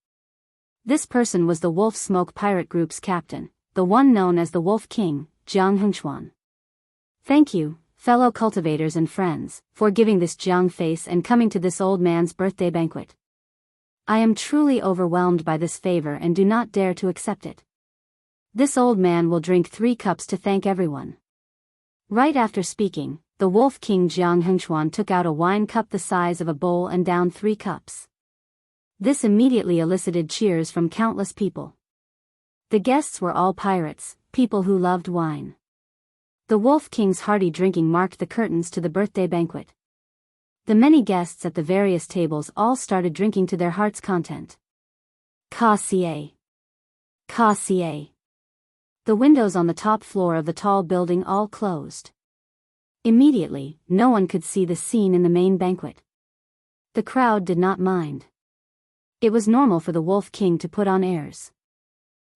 This person was the Wolf Smoke Pirate Group's captain, the one known as the Wolf King, Jiang Hengchuan. Thank you, fellow cultivators and friends, for giving this Jiang face and coming to this old man's birthday banquet. I am truly overwhelmed by this favor and do not dare to accept it. This old man will drink 3 cups to thank everyone. Right after speaking, the Wolf King Jiang Hengchuan took out a wine cup the size of a bowl and downed 3 cups. This immediately elicited cheers from countless people. The guests were all pirates, people who loved wine. The Wolf King's hearty drinking marked the curtains to the birthday banquet. The many guests at the various tables all started drinking to their heart's content. Ka-sie. Ka-sie. The windows on the top floor of the tall building all closed. Immediately, no one could see the scene in the main banquet. The crowd did not mind. It was normal for the Wolf King to put on airs.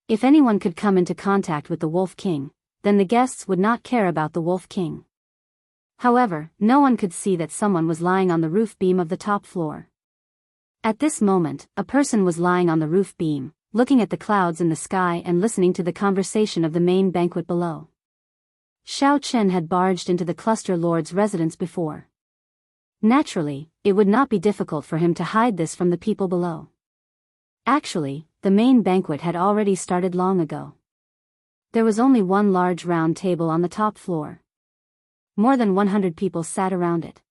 If anyone could come into contact with the Wolf King, then the guests would not care about the Wolf King. However, no one could see that someone was lying on the roof beam of the top floor. At this moment, a person was lying on the roof beam, looking at the clouds in the sky and listening to the conversation of the main banquet below. Xiao Chen had barged into the cluster lord's residence before. Naturally, it would not be difficult for him to hide this from the people below. Actually, the main banquet had already started long ago. There was only one large round table on the top floor. More than 100 people sat around it.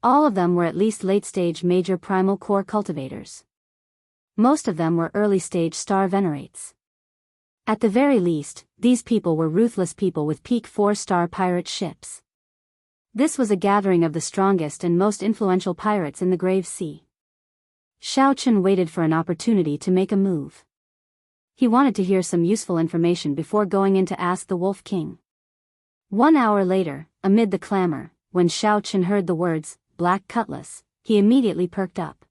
All of them were at least late-stage major primal core cultivators. Most of them were early-stage star venerates. At the very least, these people were ruthless people with peak 4-star pirate ships. This was a gathering of the strongest and most influential pirates in the Grave Sea. Xiao Chen waited for an opportunity to make a move. He wanted to hear some useful information before going in to ask the Wolf King. 1 hour later, amid the clamor, when Xiao Chen heard the words, Black Cutlass, he immediately perked up.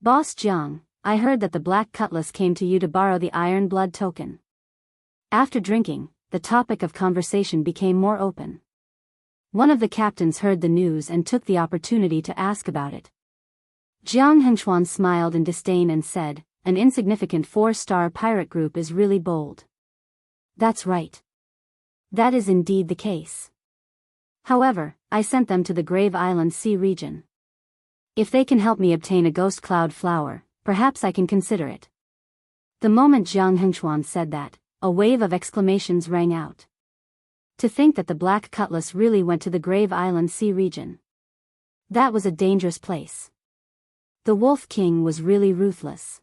Boss Jiang, I heard that the Black Cutlass came to you to borrow the Iron Blood token. After drinking, the topic of conversation became more open. One of the captains heard the news and took the opportunity to ask about it. Jiang Hengchuan smiled in disdain and said, an insignificant 4-star pirate group is really bold. That's right. That is indeed the case. However, I sent them to the Grave Island Sea region. If they can help me obtain a ghost cloud flower, perhaps I can consider it. The moment Jiang Hengchuan said that, a wave of exclamations rang out. To think that the Black Cutlass really went to the Grave Island Sea region. That was a dangerous place. The Wolf King was really ruthless.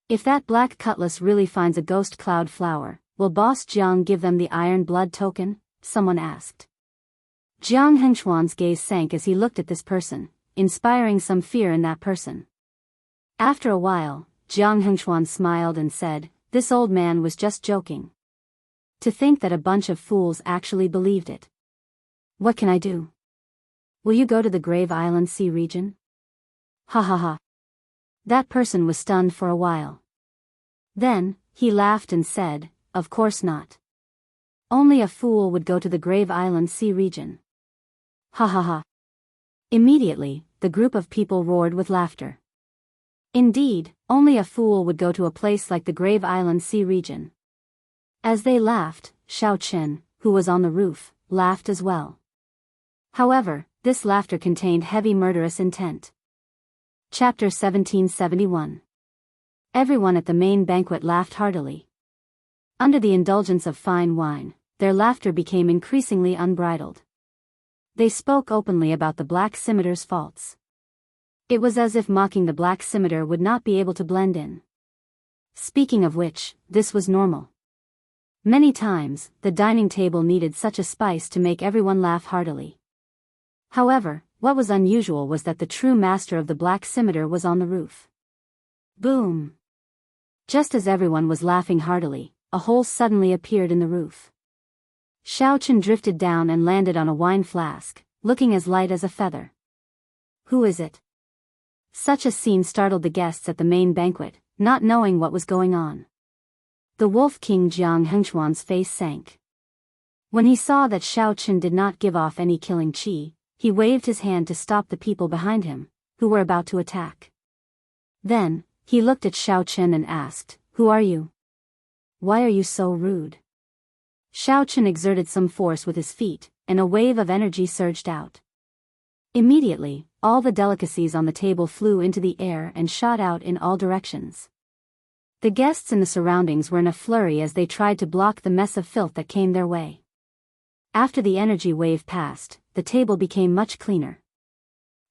If that Black Cutlass really finds a ghost cloud flower, will Boss Jiang give them the Iron Blood token? Someone asked. Jiang Hengchuan's gaze sank as he looked at this person, inspiring some fear in that person. After a while, Jiang Hengchuan smiled and said, this old man was just joking. To think that a bunch of fools actually believed it. What can I do? Will you go to the Grave Island Sea region? Ha ha ha. That person was stunned for a while. Then, he laughed and said, of course not. Only a fool would go to the Grave Island Sea region. Ha ha ha. Immediately, the group of people roared with laughter. Indeed, only a fool would go to a place like the Grave Island Sea region. As they laughed, Xiao Chen, who was on the roof, laughed as well. However, this laughter contained heavy murderous intent. Chapter 1771. Everyone at the main banquet laughed heartily. Under the indulgence of fine wine, their laughter became increasingly unbridled. They spoke openly about the Black Scimitar's faults. It was as if mocking the black scimitar would not be able to blend in. Speaking of which, this was normal. Many times, the dining table needed such a spice to make everyone laugh heartily. However, what was unusual was that the true master of the black scimitar was on the roof. Boom! Just as everyone was laughing heartily, a hole suddenly appeared in the roof. Xiao Chen drifted down and landed on a wine flask, looking as light as a feather. Who is it? Such a scene startled the guests at the main banquet, not knowing what was going on. The Wolf King Jiang Hengchuan's face sank. When he saw that Xiao Chen did not give off any killing qi, he waved his hand to stop the people behind him, who were about to attack. Then, he looked at Xiao Chen and asked, "Who are you? Why are you so rude?" Xiao Chen exerted some force with his feet, and a wave of energy surged out. Immediately, all the delicacies on the table flew into the air and shot out in all directions. The guests in the surroundings were in a flurry as they tried to block the mess of filth that came their way. After the energy wave passed, the table became much cleaner.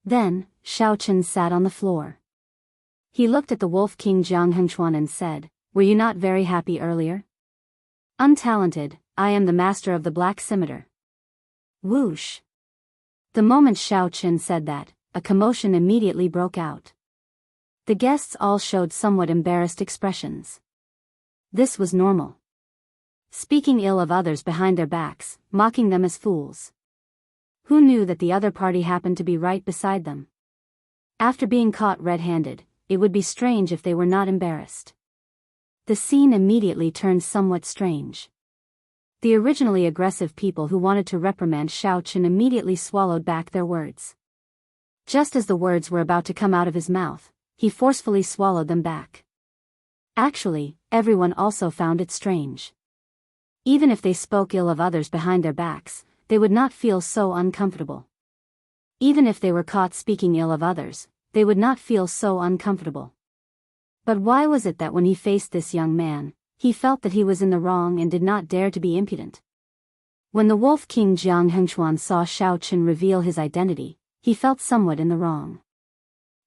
Then, Xiao Chen sat on the floor. He looked at the Wolf King Jiang Hengchuan and said, "Were you not very happy earlier? Untalented, I am the master of the black scimitar." Whoosh! The moment Xiao Chen said that, a commotion immediately broke out. The guests all showed somewhat embarrassed expressions. This was normal. Speaking ill of others behind their backs, mocking them as fools. Who knew that the other party happened to be right beside them? After being caught red-handed, it would be strange if they were not embarrassed. The scene immediately turned somewhat strange. The originally aggressive people who wanted to reprimand Xiao Chen immediately swallowed back their words. Just as the words were about to come out of his mouth, he forcefully swallowed them back. Actually, everyone also found it strange. Even if they spoke ill of others behind their backs, they would not feel so uncomfortable. Even if they were caught speaking ill of others, they would not feel so uncomfortable. But why was it that when he faced this young man, he felt that he was in the wrong and did not dare to be impudent? When the Wolf King Jiang Hengchuan saw Xiao Chen reveal his identity, he felt somewhat in the wrong.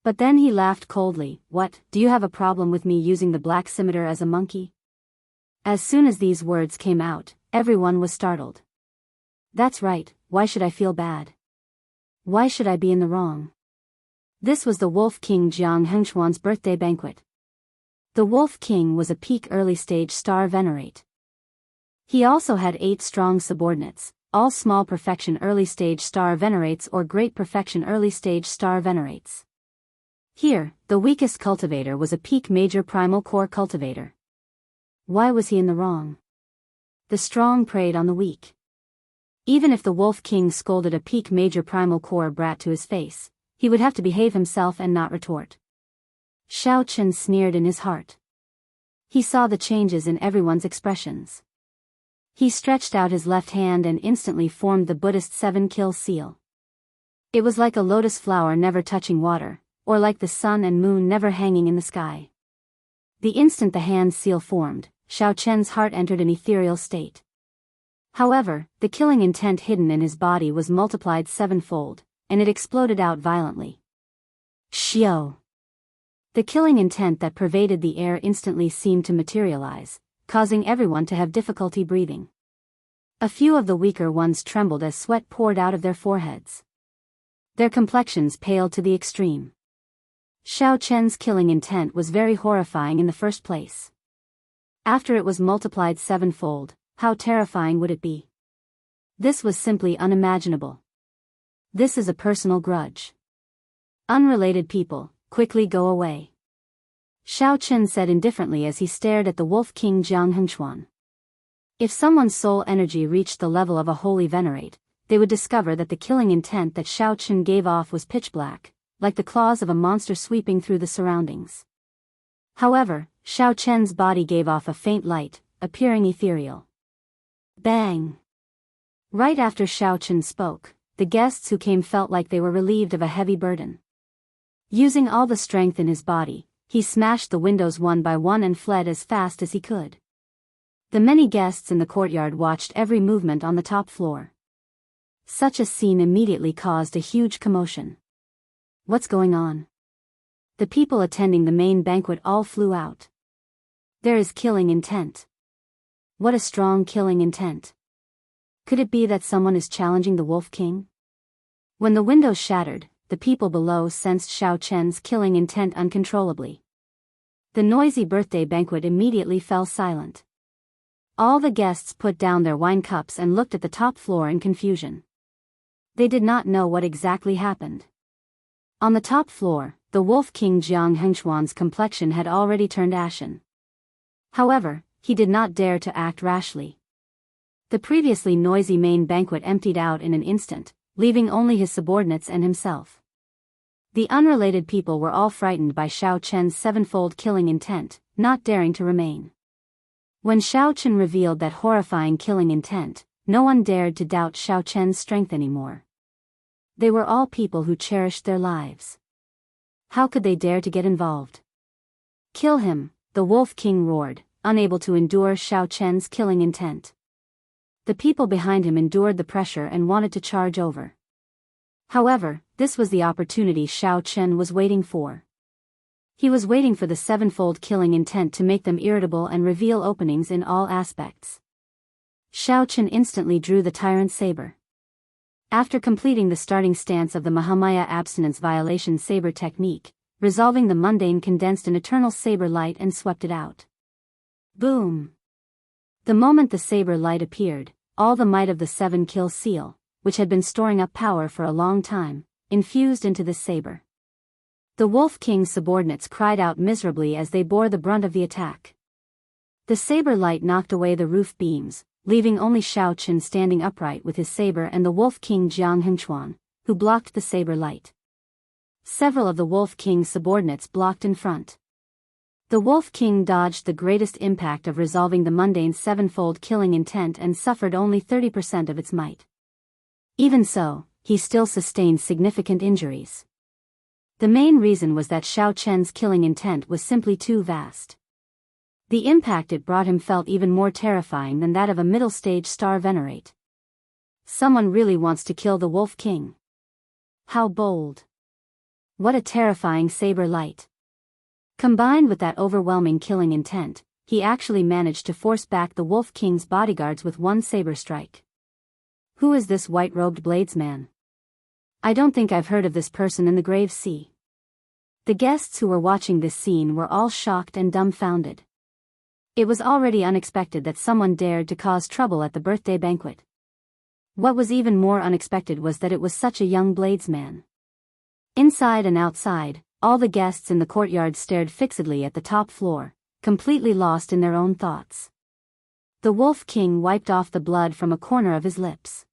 But then he laughed coldly. "What, do you have a problem with me using the black scimitar as a monkey?" As soon as these words came out, everyone was startled. That's right, why should I feel bad? Why should I be in the wrong? This was the Wolf King Jiang Hengchuan's birthday banquet. The Wolf King was a peak early-stage star venerate. He also had 8 strong subordinates, all small perfection early-stage star venerates or great perfection early-stage star venerates. Here, the weakest cultivator was a peak major primal core cultivator. Why was he in the wrong? The strong preyed on the weak. Even if the Wolf King scolded a peak major primal core brat to his face, he would have to behave himself and not retort. Xiao Chen sneered in his heart. He saw the changes in everyone's expressions. He stretched out his left hand and instantly formed the Buddhist 7-kill seal. It was like a lotus flower never touching water, or like the sun and moon never hanging in the sky. The instant the hand seal formed, Xiao Chen's heart entered an ethereal state. However, the killing intent hidden in his body was multiplied 7-fold, and it exploded out violently. Xiao! The killing intent that pervaded the air instantly seemed to materialize, causing everyone to have difficulty breathing. A few of the weaker ones trembled as sweat poured out of their foreheads. Their complexions paled to the extreme. Xiao Chen's killing intent was very horrifying in the first place. After it was multiplied 7-fold, how terrifying would it be? This was simply unimaginable. This is a personal grudge. Unrelated people, quickly go away. Xiao Chen said indifferently as he stared at the Wolf King Jiang Hengchuan. If someone's soul energy reached the level of a holy venerate, they would discover that the killing intent that Xiao Chen gave off was pitch black, like the claws of a monster sweeping through the surroundings. However, Xiao Chen's body gave off a faint light, appearing ethereal. Bang! Right after Xiao Chen spoke, the guests who came felt like they were relieved of a heavy burden. Using all the strength in his body, he smashed the windows one by one and fled as fast as he could. The many guests in the courtyard watched every movement on the top floor. Such a scene immediately caused a huge commotion. What's going on? The people attending the main banquet all flew out. There is killing intent. What a strong killing intent. Could it be that someone is challenging the Wolf King? When the windows shattered, the people below sensed Xiao Chen's killing intent uncontrollably. The noisy birthday banquet immediately fell silent. All the guests put down their wine cups and looked at the top floor in confusion. They did not know what exactly happened. On the top floor, the Wolf King Jiang Hengchuan's complexion had already turned ashen. However, he did not dare to act rashly. The previously noisy main banquet emptied out in an instant, leaving only his subordinates and himself. The unrelated people were all frightened by Xiao Chen's sevenfold killing intent, not daring to remain. When Xiao Chen revealed that horrifying killing intent, no one dared to doubt Xiao Chen's strength anymore. They were all people who cherished their lives. How could they dare to get involved? Kill him, the Wolf King roared, unable to endure Xiao Chen's killing intent. The people behind him endured the pressure and wanted to charge over. However, this was the opportunity Xiao Chen was waiting for. He was waiting for the sevenfold killing intent to make them irritable and reveal openings in all aspects. Xiao Chen instantly drew the tyrant's saber. After completing the starting stance of the Mahamaya abstinence violation saber technique, resolving the mundane condensed an eternal saber light and swept it out. Boom! The moment the saber light appeared, all the might of the seven-kill seal, which had been storing up power for a long time, infused into this saber. The Wolf King's subordinates cried out miserably as they bore the brunt of the attack. The saber light knocked away the roof beams, leaving only Xiao Chen standing upright with his saber and the Wolf King Jiang Hengchuan, who blocked the saber light. Several of the Wolf King's subordinates blocked in front. The Wolf King dodged the greatest impact of resolving the mundane sevenfold killing intent and suffered only 30% of its might. Even so, he still sustained significant injuries. The main reason was that Xiao Chen's killing intent was simply too vast. The impact it brought him felt even more terrifying than that of a middle-stage star venerate. Someone really wants to kill the Wolf King. How bold! What a terrifying saber light! Combined with that overwhelming killing intent, he actually managed to force back the Wolf King's bodyguards with one saber strike. Who is this white-robed bladesman? I don't think I've heard of this person in the grave sea. The guests who were watching this scene were all shocked and dumbfounded. It was already unexpected that someone dared to cause trouble at the birthday banquet. What was even more unexpected was that it was such a young bladesman. Inside and outside, all the guests in the courtyard stared fixedly at the top floor, completely lost in their own thoughts. The Wolf King wiped off the blood from a corner of his lips.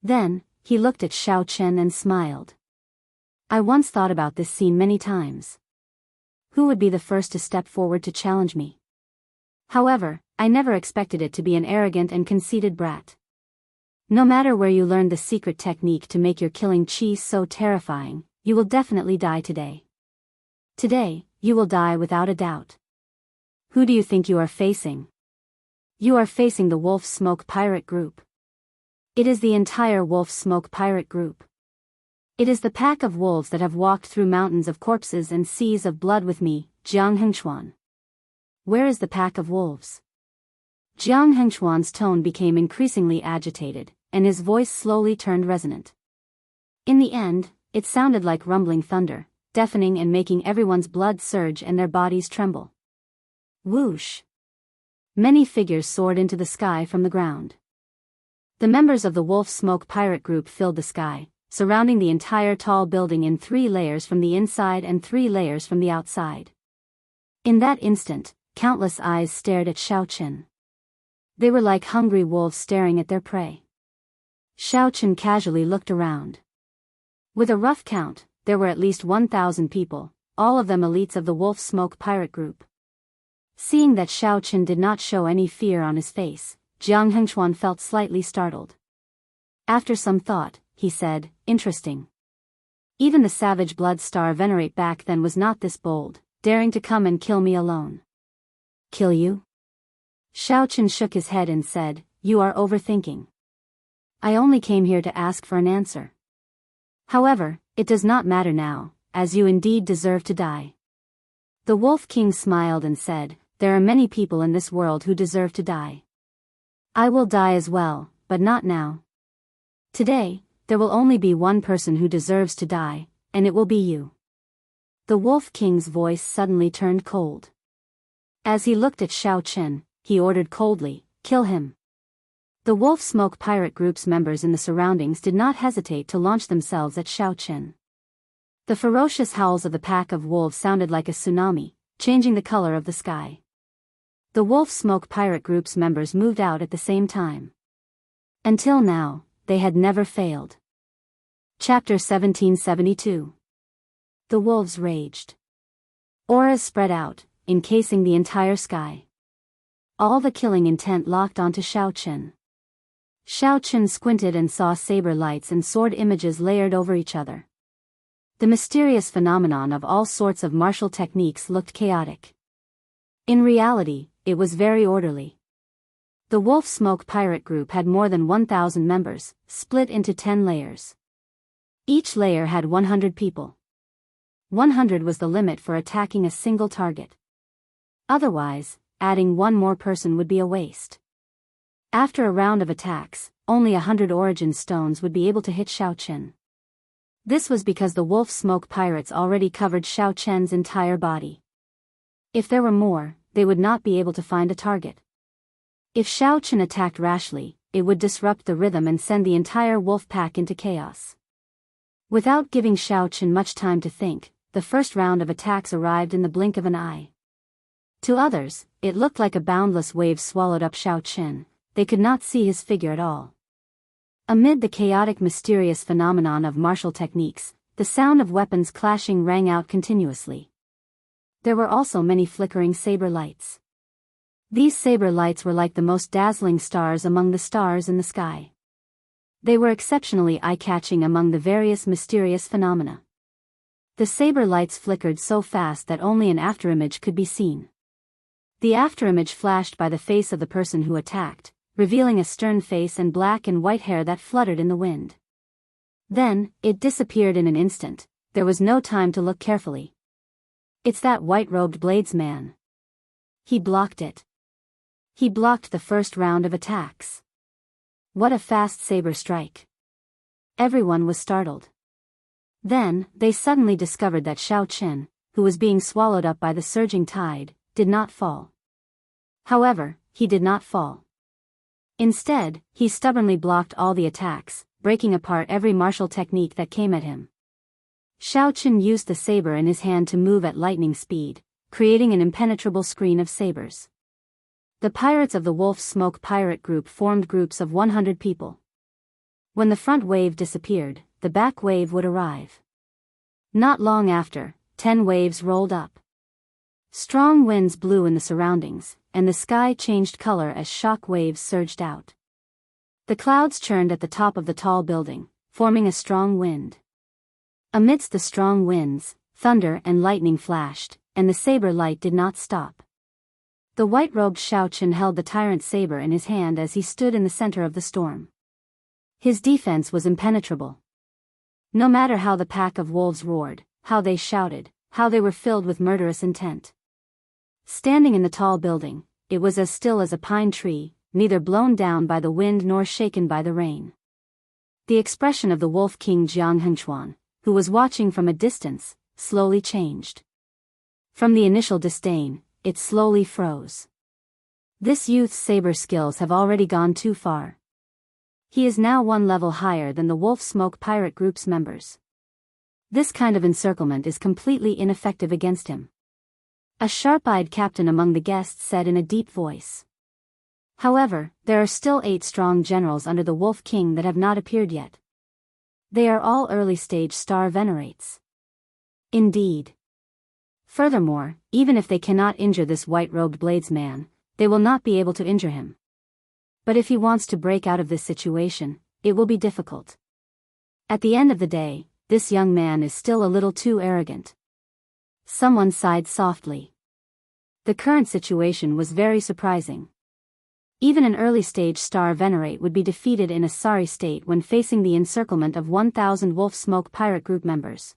Then, he looked at Xiao Chen and smiled. I once thought about this scene many times. Who would be the first to step forward to challenge me? However, I never expected it to be an arrogant and conceited brat. No matter where you learned the secret technique to make your killing chi so terrifying, you will definitely die today. Today, you will die without a doubt. Who do you think you are facing? You are facing the Wolf Smoke Pirate Group. It is the entire Wolf Smoke Pirate Group. It is the pack of wolves that have walked through mountains of corpses and seas of blood with me, Jiang Hengchuan. Where is the pack of wolves? Jiang Hengchuan's tone became increasingly agitated, and his voice slowly turned resonant. In the end, it sounded like rumbling thunder, deafening and making everyone's blood surge and their bodies tremble. Whoosh! Many figures soared into the sky from the ground. The members of the Wolf Smoke Pirate Group filled the sky, surrounding the entire tall building in 3 layers from the inside and 3 layers from the outside. In that instant, countless eyes stared at Xiao Chen. They were like hungry wolves staring at their prey. Xiao Chen casually looked around. With a rough count, there were at least 1,000 people, all of them elites of the Wolf Smoke Pirate Group. Seeing that Xiao Chen did not show any fear on his face, Jiang Hengchuan felt slightly startled. After some thought, he said, interesting. Even the savage blood star venerate back then was not this bold, daring to come and kill me alone. Kill you? Xiao Chen shook his head and said, you are overthinking. I only came here to ask for an answer. However, it does not matter now, as you indeed deserve to die." The Wolf King smiled and said, "There are many people in this world who deserve to die. I will die as well, but not now. Today, there will only be one person who deserves to die, and it will be you." The Wolf King's voice suddenly turned cold. As he looked at Xiao Chen, he ordered coldly, "Kill him." The Wolf Smoke Pirate Group's members in the surroundings did not hesitate to launch themselves at Xiao Chen. The ferocious howls of the pack of wolves sounded like a tsunami, changing the color of the sky. The Wolf Smoke Pirate Group's members moved out at the same time. Until now, they had never failed. Chapter 1772. The wolves raged. Auras spread out, encasing the entire sky. All the killing intent locked onto Xiao Chen. Xiao Chen squinted and saw saber lights and sword images layered over each other. The mysterious phenomenon of all sorts of martial techniques looked chaotic. In reality, it was very orderly. The Wolf Smoke Pirate Group had more than 1,000 members, split into 10 layers. Each layer had 100 people. 100 was the limit for attacking a single target. Otherwise, adding one more person would be a waste. After a round of attacks, only 100 origin stones would be able to hit Xiao Chen. This was because the Wolf Smoke Pirates already covered Xiao Chen's entire body. If there were more, they would not be able to find a target. If Xiao Chen attacked rashly, it would disrupt the rhythm and send the entire wolf pack into chaos. Without giving Xiao Chen much time to think, the first round of attacks arrived in the blink of an eye. To others, it looked like a boundless wave swallowed up Xiao Chen. They could not see his figure at all. Amid the chaotic mysterious phenomenon of martial techniques, the sound of weapons clashing rang out continuously. There were also many flickering saber lights. These saber lights were like the most dazzling stars among the stars in the sky. They were exceptionally eye-catching among the various mysterious phenomena. The saber lights flickered so fast that only an afterimage could be seen. The afterimage flashed by the face of the person who attacked, revealing a stern face and black and white hair that fluttered in the wind. Then, it disappeared in an instant. There was no time to look carefully. "It's that white-robed bladesman." He blocked it. He blocked the first round of attacks. What a fast saber strike. Everyone was startled. Then, they suddenly discovered that Xiao Chen, who was being swallowed up by the surging tide, did not fall. However, he did not fall. Instead, he stubbornly blocked all the attacks, breaking apart every martial technique that came at him. Xiao Chen used the saber in his hand to move at lightning speed, creating an impenetrable screen of sabers. The pirates of the Wolf Smoke Pirate Group formed groups of 100 people. When the front wave disappeared, the back wave would arrive. Not long after, 10 waves rolled up. Strong winds blew in the surroundings, and the sky changed color as shock waves surged out. The clouds churned at the top of the tall building, forming a strong wind. Amidst the strong winds, thunder and lightning flashed, and the saber light did not stop. The white-robed Xiao Chen held the tyrant saber in his hand as he stood in the center of the storm. His defense was impenetrable. No matter how the pack of wolves roared, how they shouted, how they were filled with murderous intent. Standing in the tall building, it was as still as a pine tree, neither blown down by the wind nor shaken by the rain. The expression of the Wolf King Jiang Hengchuan, who was watching from a distance, slowly changed. From the initial disdain, it slowly froze. This youth's saber skills have already gone too far. He is now one level higher than the Wolf Smoke Pirate Group's members. This kind of encirclement is completely ineffective against him. A sharp-eyed captain among the guests said in a deep voice. However, there are still 8 strong generals under the Wolf King that have not appeared yet. They are all early-stage star venerates. Indeed. Furthermore, even if they cannot injure this white-robed bladesman, they will not be able to injure him. But if he wants to break out of this situation, it will be difficult. At the end of the day, this young man is still a little too arrogant. Someone sighed softly. The current situation was very surprising. Even an early-stage star venerate would be defeated in a sorry state when facing the encirclement of 1,000 Wolf Smoke Pirate Group members.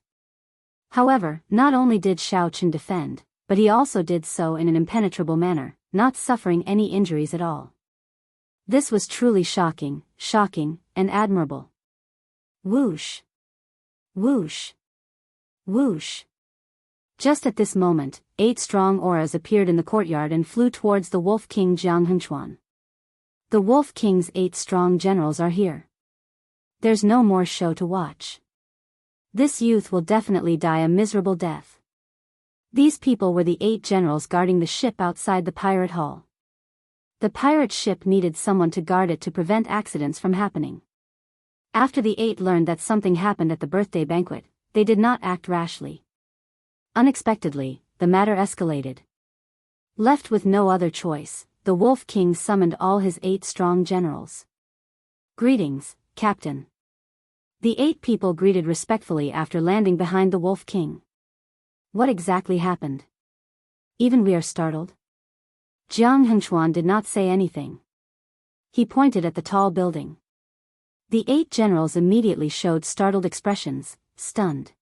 However, not only did Xiao Chen defend, but he also did so in an impenetrable manner, not suffering any injuries at all. This was truly shocking, and admirable. Whoosh! Whoosh! Whoosh! Just at this moment, 8 strong auras appeared in the courtyard and flew towards the Wolf King Jiang Hengchuan. The Wolf King's 8 strong generals are here. There's no more show to watch. This youth will definitely die a miserable death. These people were the 8 generals guarding the ship outside the pirate hull. The pirate ship needed someone to guard it to prevent accidents from happening. After the 8 learned that something happened at the birthday banquet, they did not act rashly. Unexpectedly, the matter escalated. Left with no other choice, the Wolf King summoned all his 8 strong generals. Greetings, Captain. The 8 people greeted respectfully after landing behind the Wolf King. What exactly happened? Even we are startled. Jiang Hengchuan did not say anything. He pointed at the tall building. The 8 generals immediately showed startled expressions, stunned.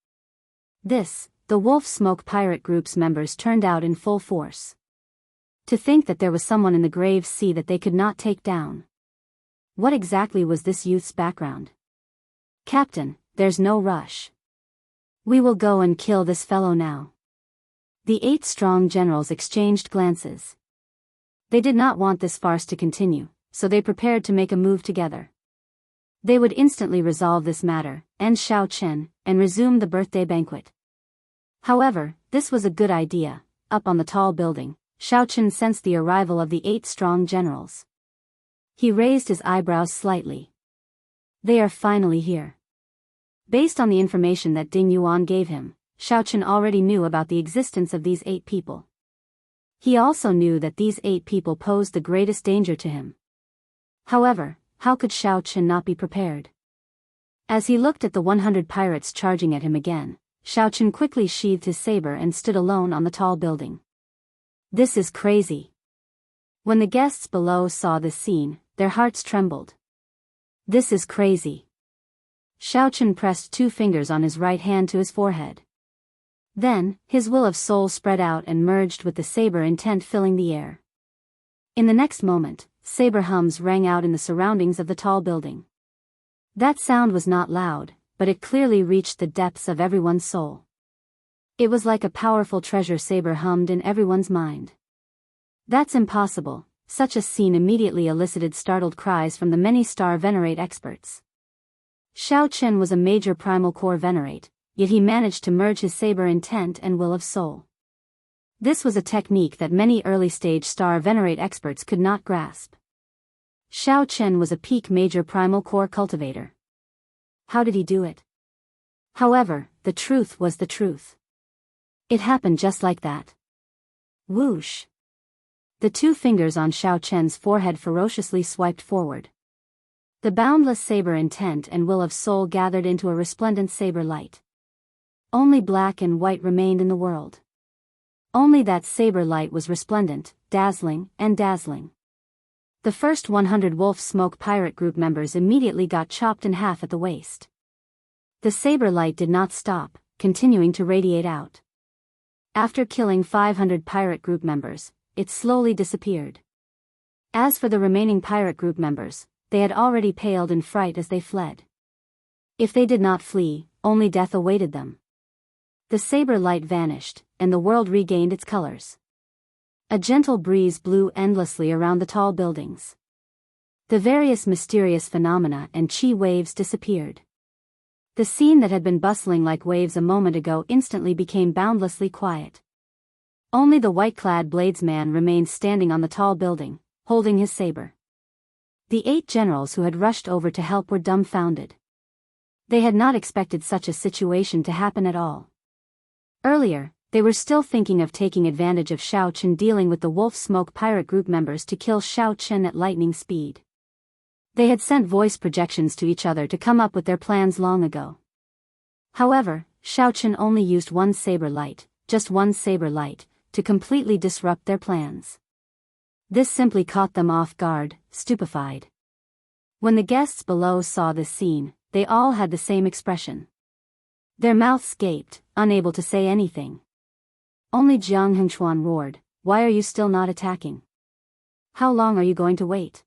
The Wolf Smoke Pirate Group's members turned out in full force. To think that there was someone in the grave sea that they could not take down. What exactly was this youth's background? Captain, there's no rush. We will go and kill this fellow now. The 8 strong generals exchanged glances. They did not want this farce to continue, so they prepared to make a move together. They would instantly resolve this matter, end Xiao Chen, and resume the birthday banquet. However, this was a good idea. Up on the tall building, Xiao Chen sensed the arrival of the 8 strong generals. He raised his eyebrows slightly. They are finally here. Based on the information that Ding Yuan gave him, Xiao Chen already knew about the existence of these 8 people. He also knew that these 8 people posed the greatest danger to him. However, how could Xiao Chen not be prepared? As he looked at the 100 pirates charging at him again, Xiao Chen quickly sheathed his saber and stood alone on the tall building. This is crazy. When the guests below saw this scene, their hearts trembled. This is crazy. Xiao Chen pressed 2 fingers on his right hand to his forehead. Then, his will of soul spread out and merged with the saber intent filling the air. In the next moment, saber hums rang out in the surroundings of the tall building. That sound was not loud, but it clearly reached the depths of everyone's soul. It was like a powerful treasure saber hummed in everyone's mind. That's impossible. Such a scene immediately elicited startled cries from the many star venerate experts. Xiao Chen was a major primal core venerate, yet he managed to merge his saber intent and will of soul. This was a technique that many early-stage star venerate experts could not grasp. Xiao Chen was a peak major primal core cultivator. How did he do it? However, the truth was the truth. It happened just like that. Whoosh! The 2 fingers on Xiao Chen's forehead ferociously swiped forward. The boundless saber intent and will of soul gathered into a resplendent saber light. Only black and white remained in the world. Only that saber light was resplendent, dazzling. The first 100 Wolf Smoke Pirate Group members immediately got chopped in half at the waist. The saber light did not stop, continuing to radiate out. After killing 500 Pirate Group members, it slowly disappeared. As for the remaining Pirate Group members, they had already paled in fright as they fled. If they did not flee, only death awaited them. The saber light vanished, and the world regained its colors. A gentle breeze blew endlessly around the tall buildings. The various mysterious phenomena and chi waves disappeared. The scene that had been bustling like waves a moment ago instantly became boundlessly quiet. Only the white-clad bladesman remained standing on the tall building, holding his saber. The 8 generals who had rushed over to help were dumbfounded. They had not expected such a situation to happen at all. Earlier, they were still thinking of taking advantage of Xiao Chen dealing with the Wolf Smoke Pirate Group members to kill Xiao Chen at lightning speed. They had sent voice projections to each other to come up with their plans long ago. However, Xiao Chen only used one saber light, just one saber light, to completely disrupt their plans. This simply caught them off guard, stupefied. When the guests below saw this scene, they all had the same expression. Their mouths gaped, unable to say anything. Only Jiang Hengchuan roared, "Why are you still not attacking? How long are you going to wait?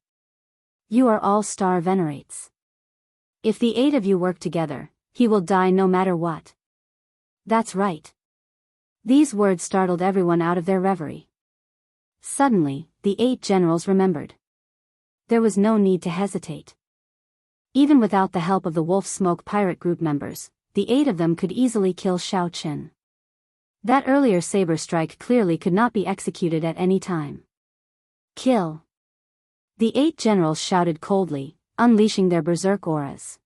You are all star venerates. If the 8 of you work together, he will die no matter what." That's right. These words startled everyone out of their reverie. Suddenly, the 8 generals remembered. There was no need to hesitate. Even without the help of the Wolf Smoke pirate group members, the 8 of them could easily kill Xiao Qin. That earlier saber strike clearly could not be executed at any time. Kill! The 8 generals shouted coldly, unleashing their berserk auras.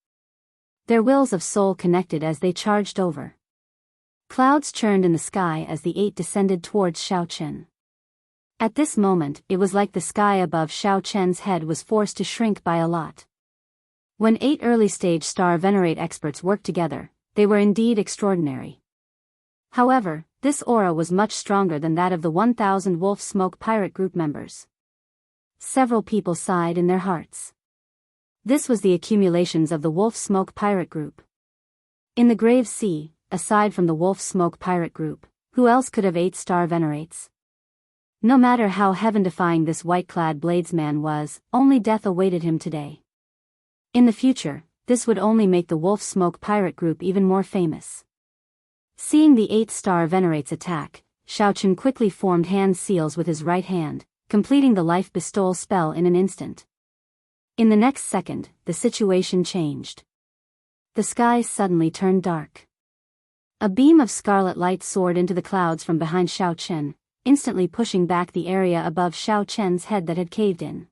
Their wills of soul connected as they charged over. Clouds churned in the sky as the 8 descended towards Xiao Qin. At this moment, it was like the sky above Xiao Qin's head was forced to shrink by a lot. When 8 early-stage star venerate experts worked together, they were indeed extraordinary. However, this aura was much stronger than that of the 1,000 Wolf Smoke pirate group members. Several people sighed in their hearts. This was the accumulations of the Wolf Smoke pirate group. In the Grave Sea, aside from the Wolf Smoke pirate group, who else could have 8 star venerates? No matter how heaven-defying this white-clad bladesman was, only death awaited him today. In the future, this would only make the Wolf Smoke pirate group even more famous. Seeing the 8 star venerates attack, Xiao Qin quickly formed hand seals with his right hand, completing the life bestowal spell in an instant. In the next second, the situation changed. The sky suddenly turned dark. A beam of scarlet light soared into the clouds from behind Xiao Qin, instantly pushing back the area above Xiao Qin's head that had caved in.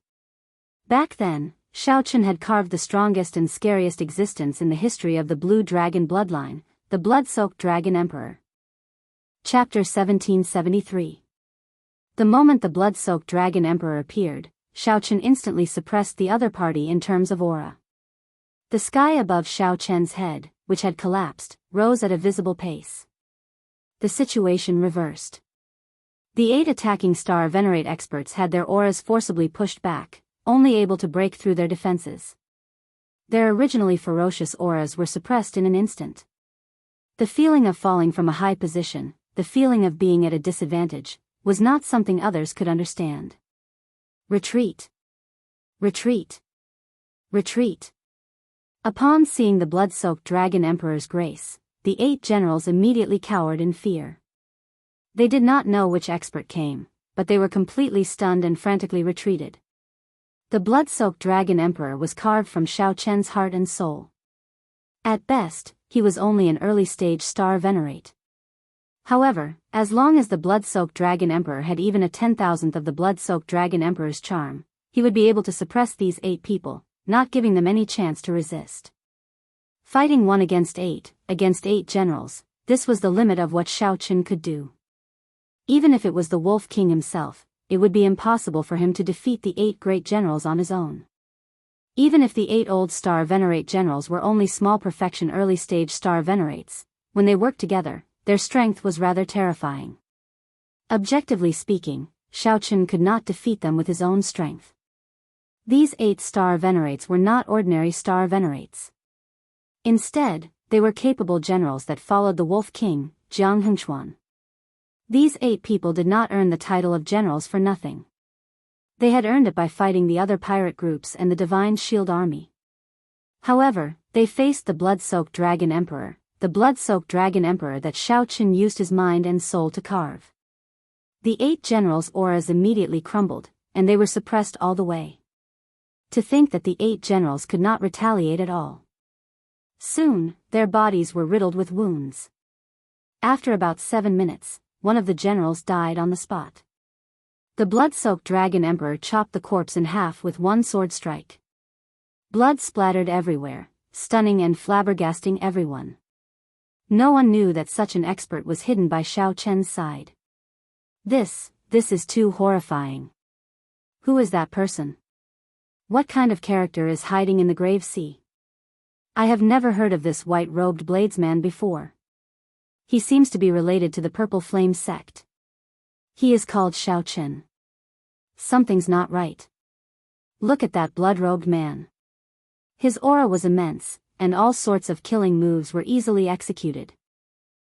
Back then, Xiao Qin had carved the strongest and scariest existence in the history of the Blue Dragon bloodline, the Blood-Soaked Dragon Emperor. Chapter 1773. The moment the Blood-Soaked Dragon Emperor appeared, Xiao Qin instantly suppressed the other party in terms of aura. The sky above Xiao Qin's head, which had collapsed, rose at a visible pace. The situation reversed. The 8 attacking star venerate experts had their auras forcibly pushed back, only able to break through their defenses. Their originally ferocious auras were suppressed in an instant. The feeling of falling from a high position, the feeling of being at a disadvantage, was not something others could understand. Retreat! Retreat! Retreat! Upon seeing the blood-soaked Dragon Emperor's grace, the 8 generals immediately cowered in fear. They did not know which expert came, but they were completely stunned and frantically retreated. The blood-soaked Dragon Emperor was carved from Xiao Qin's heart and soul. At best, he was only an early-stage star venerate. However, as long as the blood-soaked Dragon Emperor had even a 10,000th of the blood-soaked Dragon Emperor's charm, he would be able to suppress these 8 people, not giving them any chance to resist. Fighting 1 against 8 generals, this was the limit of what Xiao Qin could do. Even if it was the Wolf King himself, it would be impossible for him to defeat the 8 great generals on his own. Even if the 8 old star venerate generals were only small perfection early-stage star venerates, when they worked together, their strength was rather terrifying. Objectively speaking, Xiao Qin could not defeat them with his own strength. These 8 star venerates were not ordinary star venerates. Instead, they were capable generals that followed the Wolf King, Jiang Hengchuan. These 8 people did not earn the title of generals for nothing. They had earned it by fighting the other pirate groups and the Divine Shield Army. However, they faced the blood-soaked Dragon Emperor, the blood-soaked Dragon Emperor that Xiao Qin used his mind and soul to carve. The 8 generals' auras immediately crumbled, and they were suppressed all the way. To think that the 8 generals could not retaliate at all. Soon, their bodies were riddled with wounds. After about 7 minutes, one of the generals died on the spot. The blood-soaked Dragon Emperor chopped the corpse in half with one sword strike. Blood splattered everywhere, stunning and flabbergasting everyone. No one knew that such an expert was hidden by Xiao Qin's side. This is too horrifying. Who is that person? What kind of character is hiding in the Grave Sea? I have never heard of this white-robed bladesman before. He seems to be related to the Purple Flame sect. He is called Xiao Qin. Something's not right. Look at that blood-robed man. His aura was immense, and all sorts of killing moves were easily executed.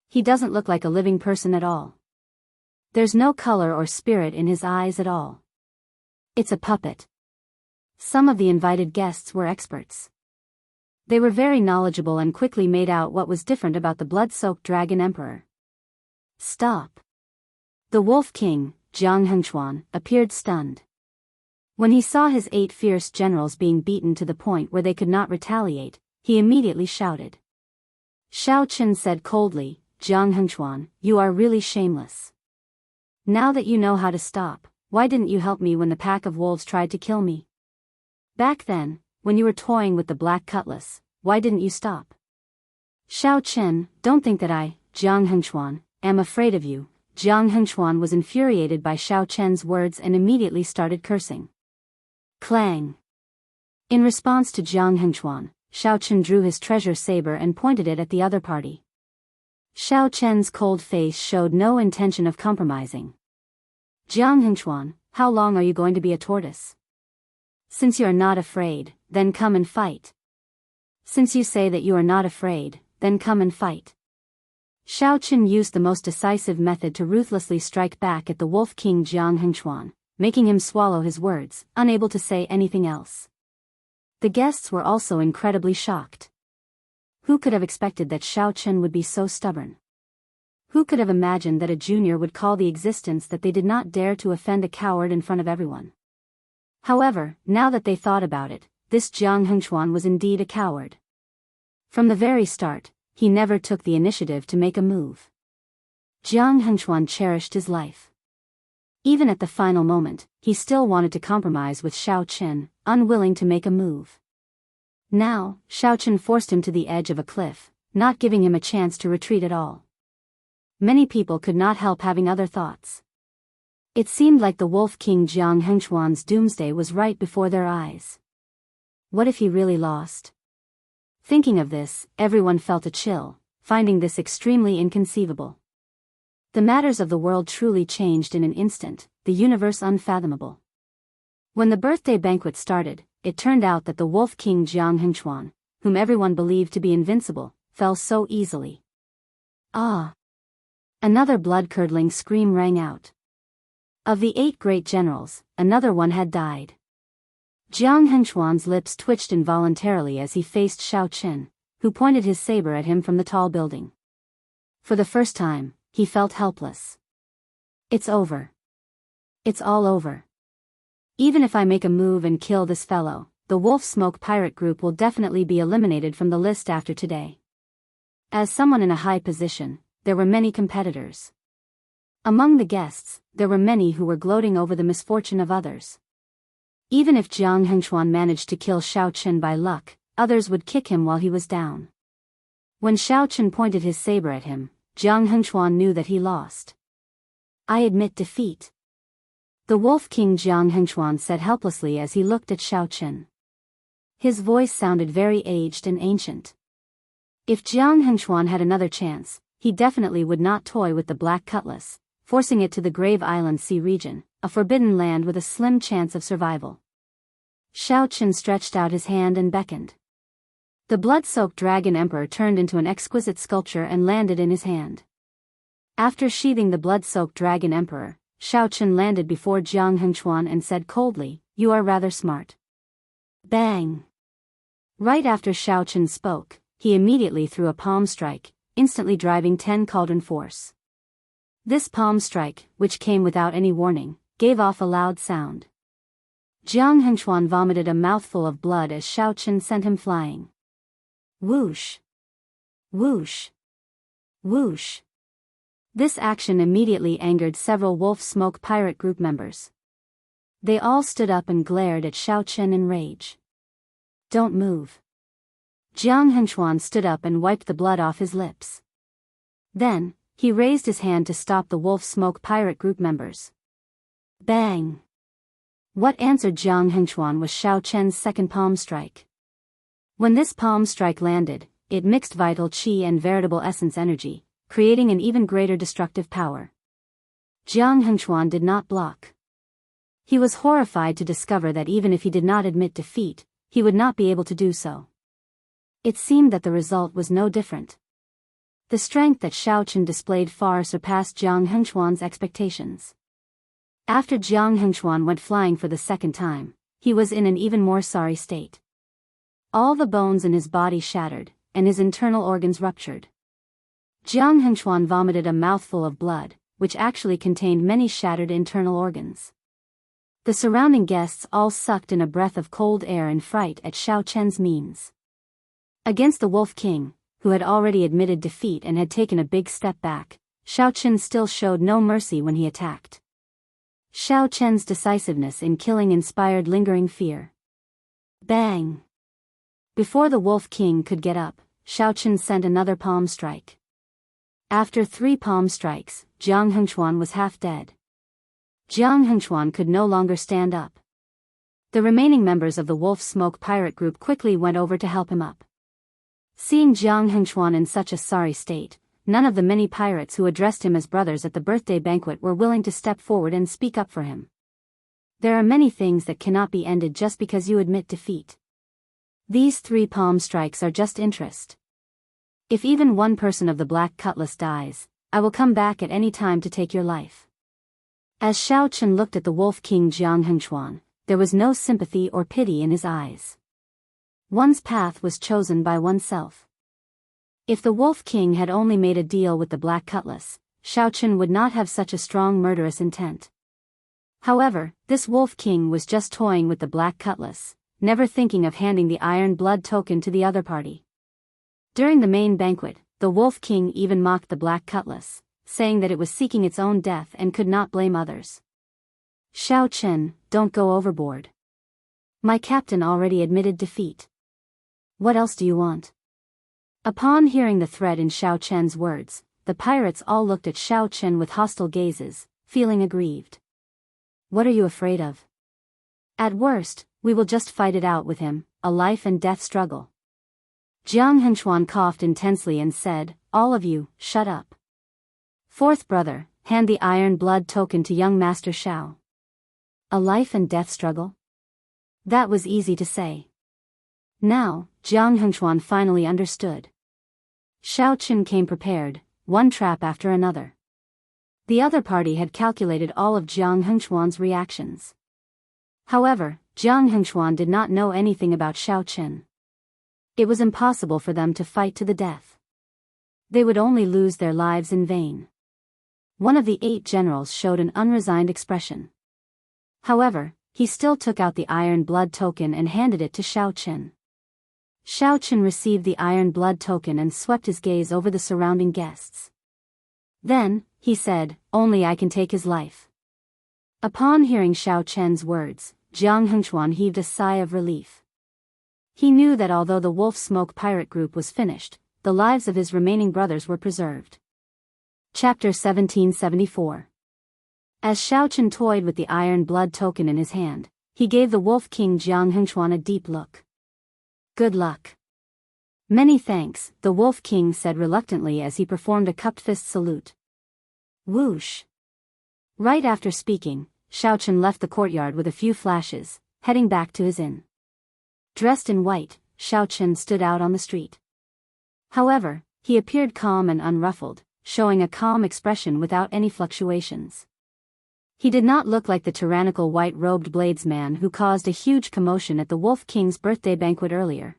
He doesn't look like a living person at all. There's no color or spirit in his eyes at all. It's a puppet. Some of the invited guests were experts. They were very knowledgeable and quickly made out what was different about the blood-soaked dragon emperor. Stop. The Wolf King, Jiang Hengchuan, appeared stunned. When he saw his 8 fierce generals being beaten to the point where they could not retaliate, he immediately shouted. Shao Qin said coldly, Jiang Hengchuan, you are really shameless. Now that you know how to stop, why didn't you help me when the pack of wolves tried to kill me? Back then, when you were toying with the black cutlass, why didn't you stop? Shao Qin, don't think that I, Jiang Hengchuan, am afraid of you. Jiang Hengchuan was infuriated by Shao Qin's words and immediately started cursing. Clang! In response to Jiang Hengchuan, Shao Qin drew his treasure saber and pointed it at the other party. Shao Qin's cold face showed no intention of compromising. Jiang Hengchuan, how long are you going to be a tortoise? Since you are not afraid, then come and fight. Since you say that you are not afraid, then come and fight. Shao Qin used the most decisive method to ruthlessly strike back at the Wolf King Jiang Hengchuan, making him swallow his words, unable to say anything else. The guests were also incredibly shocked. Who could have expected that Shao Qin would be so stubborn? Who could have imagined that a junior would call the existence that they did not dare to offend a coward in front of everyone? However, now that they thought about it, this Jiang Hengchuan was indeed a coward. From the very start, he never took the initiative to make a move. Jiang Hengchuan cherished his life. Even at the final moment, he still wanted to compromise with Shao Qin, unwilling to make a move. Now, Shao Qin forced him to the edge of a cliff, not giving him a chance to retreat at all. Many people could not help having other thoughts. It seemed like the Wolf King Jiang Hengchuan's doomsday was right before their eyes. What if he really lost? Thinking of this, everyone felt a chill, finding this extremely inconceivable. The matters of the world truly changed in an instant, the universe unfathomable. When the birthday banquet started, it turned out that the Wolf King Jiang Hengchuan, whom everyone believed to be invincible, fell so easily. Ah! Another blood-curdling scream rang out. Of the 8 great generals, another one had died. Jiang Hengchuan's lips twitched involuntarily as he faced Shao Qin, who pointed his saber at him from the tall building. For the first time, he felt helpless. It's over. It's all over. Even if I make a move and kill this fellow, the Wolf Smoke pirate group will definitely be eliminated from the list after today. As someone in a high position, there were many competitors. Among the guests, there were many who were gloating over the misfortune of others. Even if Jiang Hengchuan managed to kill Shao Qin by luck, others would kick him while he was down. When Shao Qin pointed his saber at him, Jiang Hengchuan knew that he lost. I admit defeat. The Wolf King Jiang Hengchuan said helplessly as he looked at Shao Qin. His voice sounded very aged and ancient. If Jiang Hengchuan had another chance, he definitely would not toy with the Black Cutlass, forcing it to the Grave Island Sea region, a forbidden land with a slim chance of survival. Shao Qin stretched out his hand and beckoned. The blood-soaked dragon emperor turned into an exquisite sculpture and landed in his hand. After sheathing the blood-soaked dragon emperor, Shao Qin landed before Jiang Hengchuan and said coldly, "You are rather smart." Bang! Right after Shao Qin spoke, he immediately threw a palm strike, instantly driving 10 cauldron force. This palm strike, which came without any warning, gave off a loud sound. Jiang Hengchuan vomited a mouthful of blood as Shao Qin sent him flying. Whoosh! Whoosh! Whoosh! This action immediately angered several Wolf Smoke pirate group members. They all stood up and glared at Shao Qin in rage. Don't move. Jiang Hengchuan stood up and wiped the blood off his lips. Then, he raised his hand to stop the Wolf Smoke pirate group members. Bang! What answered Jiang Hengchuan was Shao Qin's second palm strike. When this palm strike landed, it mixed vital qi and veritable essence energy, creating an even greater destructive power. Jiang Hengchuan did not block. He was horrified to discover that even if he did not admit defeat, he would not be able to do so. It seemed that the result was no different. The strength that Xiao Chen displayed far surpassed Jiang Hengchuan's expectations. After Jiang Hengchuan went flying for the second time, he was in an even more sorry state. All the bones in his body shattered, and his internal organs ruptured. Jiang Hengchuan vomited a mouthful of blood, which actually contained many shattered internal organs. The surrounding guests all sucked in a breath of cold air in fright at Xiao Chen's means. Against the Wolf King, who had already admitted defeat and had taken a big step back, Xiao Chen still showed no mercy when he attacked. Xiao Chen's decisiveness in killing inspired lingering fear. Bang! Before the Wolf King could get up, Xiao Chen sent another palm strike. After 3 palm strikes, Jiang Hengchuan was half dead. Jiang Hengchuan could no longer stand up. The remaining members of the Wolf Smoke pirate group quickly went over to help him up. Seeing Jiang Hengchuan in such a sorry state, none of the many pirates who addressed him as brothers at the birthday banquet were willing to step forward and speak up for him. There are many things that cannot be ended just because you admit defeat. These 3 palm strikes are just interest. If even one person of the Black Cutlass dies, I will come back at any time to take your life. As Xiao Chen looked at the Wolf King Jiang Hengchuan, there was no sympathy or pity in his eyes. One's path was chosen by oneself. If the Wolf King had only made a deal with the Black Cutlass, Xiao Chen would not have such a strong murderous intent. However, this Wolf King was just toying with the Black Cutlass, never thinking of handing the Iron Blood token to the other party. During the main banquet, the Wolf King even mocked the Black Cutlass, saying that it was seeking its own death and could not blame others. Xiao Chen, don't go overboard. My captain already admitted defeat. What else do you want? Upon hearing the threat in Xiao Chen's words, the pirates all looked at Xiao Chen with hostile gazes, feeling aggrieved. What are you afraid of? At worst, we will just fight it out with him, a life and death struggle. Jiang Hengchuan coughed intensely and said, all of you, shut up. 4th brother, hand the Iron Blood token to young Master Xiao. A life and death struggle? That was easy to say. Now, Jiang Hengchuan finally understood. Xiao Chen came prepared, one trap after another. The other party had calculated all of Jiang Hengchuan's reactions. However, Jiang Hengchuan did not know anything about Xiao Chen. It was impossible for them to fight to the death. They would only lose their lives in vain. One of the 8 generals showed an unresigned expression. However, he still took out the Iron Blood token and handed it to Xiao Chen. Xiao Chen received the Iron Blood token and swept his gaze over the surrounding guests. Then, he said, only I can take his life. Upon hearing Xiao Chen's words, Jiang Hengchuan heaved a sigh of relief. He knew that although the Wolf Smoke pirate group was finished, the lives of his remaining brothers were preserved. Chapter 1774. As Xiao Chen toyed with the Iron Blood token in his hand, he gave the Wolf King Jiang Hengchuan a deep look. Good luck. Many thanks, the Wolf King said reluctantly as he performed a cupped fist salute. Whoosh. Right after speaking, Xiao Chen left the courtyard with a few flashes, heading back to his inn. Dressed in white, Xiao Chen stood out on the street. However, he appeared calm and unruffled, showing a calm expression without any fluctuations. He did not look like the tyrannical white-robed bladesman who caused a huge commotion at the Wolf King's birthday banquet earlier.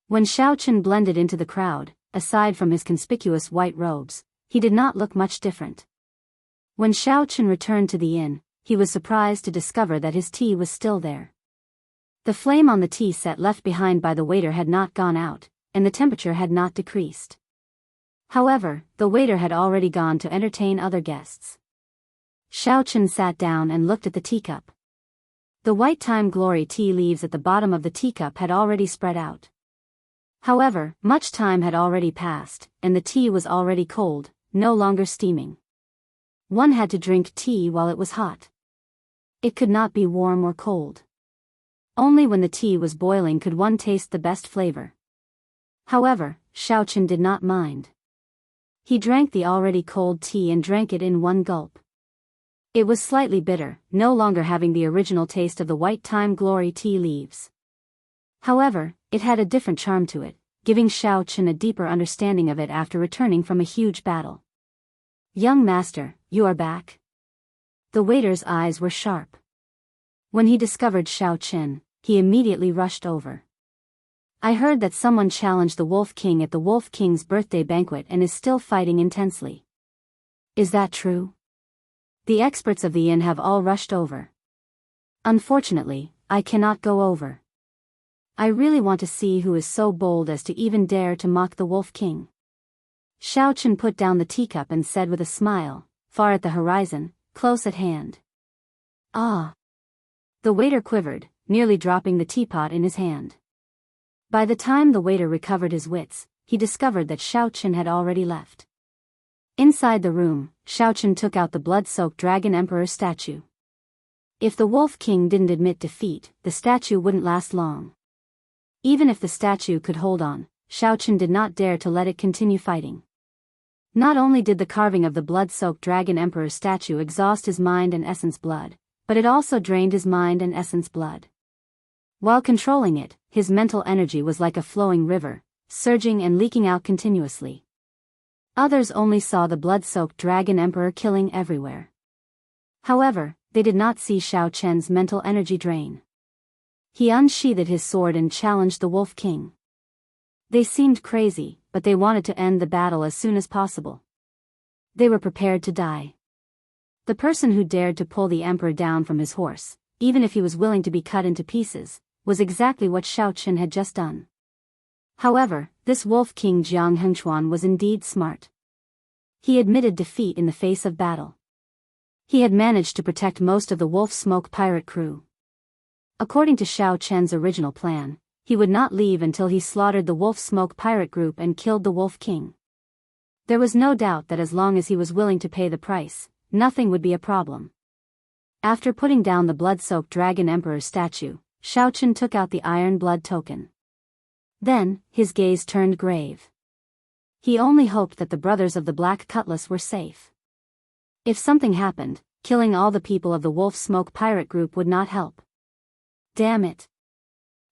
When Xiao Chen blended into the crowd, aside from his conspicuous white robes, he did not look much different. When Xiao Chen returned to the inn, he was surprised to discover that his tea was still there. The flame on the tea set left behind by the waiter had not gone out, and the temperature had not decreased. However, the waiter had already gone to entertain other guests. Xiao Chen sat down and looked at the teacup. The white thyme glory tea leaves at the bottom of the teacup had already spread out. However, much time had already passed, and the tea was already cold, no longer steaming. One had to drink tea while it was hot. It could not be warm or cold. Only when the tea was boiling could one taste the best flavor. However, Xiao Chen did not mind. He drank the already cold tea and drank it in one gulp. It was slightly bitter, no longer having the original taste of the white thyme glory tea leaves. However, it had a different charm to it, giving Xiao Chen a deeper understanding of it after returning from a huge battle. "Young master, you are back?" The waiter's eyes were sharp. When he discovered Xiao Chen, he immediately rushed over. "I heard that someone challenged the Wolf King at the Wolf King's birthday banquet and is still fighting intensely. Is that true? The experts of the inn have all rushed over. Unfortunately, I cannot go over. I really want to see who is so bold as to even dare to mock the Wolf King." Xiao Chen put down the teacup and said with a smile, "Far at the horizon, close at hand." "Ah." The waiter quivered, nearly dropping the teapot in his hand. By the time the waiter recovered his wits, he discovered that Xiao Chen had already left. Inside the room, Xiao Chen took out the blood-soaked Dragon Emperor statue. If the Wolf King didn't admit defeat, the statue wouldn't last long. Even if the statue could hold on, Xiao Chen did not dare to let it continue fighting. Not only did the carving of the blood-soaked Dragon Emperor statue exhaust his mind and essence blood, but it also drained his mind and essence blood. While controlling it, his mental energy was like a flowing river, surging and leaking out continuously. Others only saw the blood-soaked Dragon Emperor killing everywhere. However, they did not see Xiao Chen's mental energy drain. He unsheathed his sword and challenged the Wolf King. They seemed crazy, but they wanted to end the battle as soon as possible. They were prepared to die. The person who dared to pull the emperor down from his horse, even if he was willing to be cut into pieces, was exactly what Xiao Chen had just done. However, this Wolf King Jiang Hengchuan was indeed smart. He admitted defeat in the face of battle. He had managed to protect most of the Wolf Smoke pirate crew. According to Xiao Chen's original plan, he would not leave until he slaughtered the Wolf Smoke pirate group and killed the Wolf King. There was no doubt that as long as he was willing to pay the price, nothing would be a problem. After putting down the blood-soaked Dragon Emperor statue, Xiao Chen took out the Iron Blood token. Then, his gaze turned grave. He only hoped that the brothers of the Black Cutlass were safe. If something happened, killing all the people of the Wolf Smoke pirate group would not help. Damn it.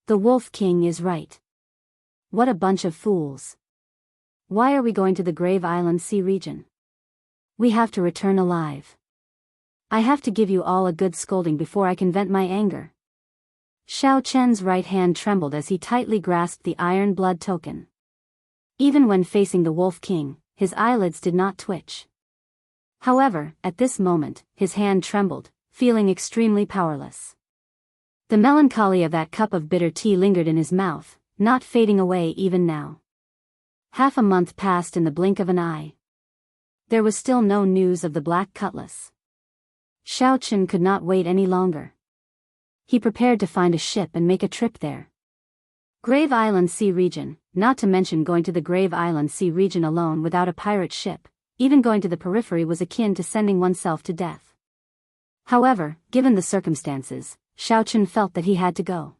The Wolf King is right. What a bunch of fools. Why are we going to the Grave Island Sea region? We have to return alive. I have to give you all a good scolding before I can vent my anger. Xiao Chen's right hand trembled as he tightly grasped the Iron Blood token. Even when facing the Wolf King, his eyelids did not twitch. However, at this moment, his hand trembled, feeling extremely powerless. The melancholy of that cup of bitter tea lingered in his mouth, not fading away even now. Half a month passed in the blink of an eye. There was still no news of the Black Cutlass. Xiao Chen could not wait any longer. He prepared to find a ship and make a trip there. Grave Island Sea region, not to mention going to the Grave Island Sea region alone without a pirate ship, even going to the periphery was akin to sending oneself to death. However, given the circumstances, Xiao Chen felt that he had to go.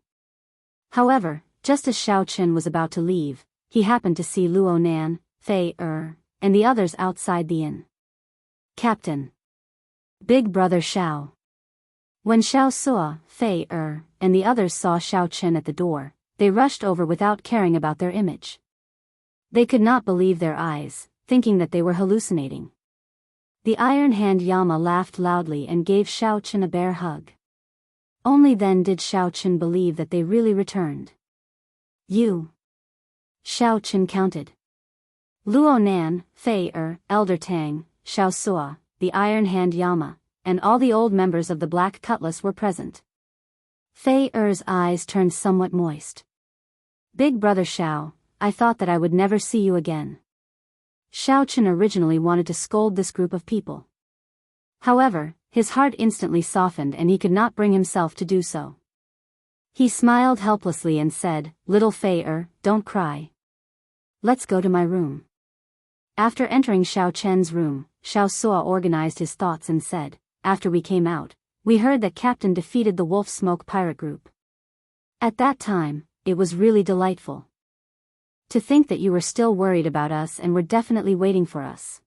However, just as Xiao Chen was about to leave, he happened to see Luo Nan, Fei and the others outside the inn. "Captain. Big brother Xiao." When Xiao Suo, Fei and the others saw Xiao Chen at the door, they rushed over without caring about their image. They could not believe their eyes, thinking that they were hallucinating. The Iron Hand Yama laughed loudly and gave Xiao Chen a bear hug. Only then did Xiao Chen believe that they really returned. "You." Xiao Chen counted. Luo Nan, Fei Elder Tang, Xiao Suo, the Iron Hand Yama, and all the old members of the Black Cutlass were present. Fei eyes turned somewhat moist. "Big brother Xiao, I thought that I would never see you again." Xiao Chen originally wanted to scold this group of people. However, his heart instantly softened and he could not bring himself to do so. He smiled helplessly and said, "Little Fei don't cry. Let's go to my room." After entering Xiao Chen's room, Xiao Suo organized his thoughts and said, "After we came out, we heard that Captain defeated the Wolf Smoke pirate group. At that time, it was really delightful. To think that you were still worried about us and were definitely waiting for us.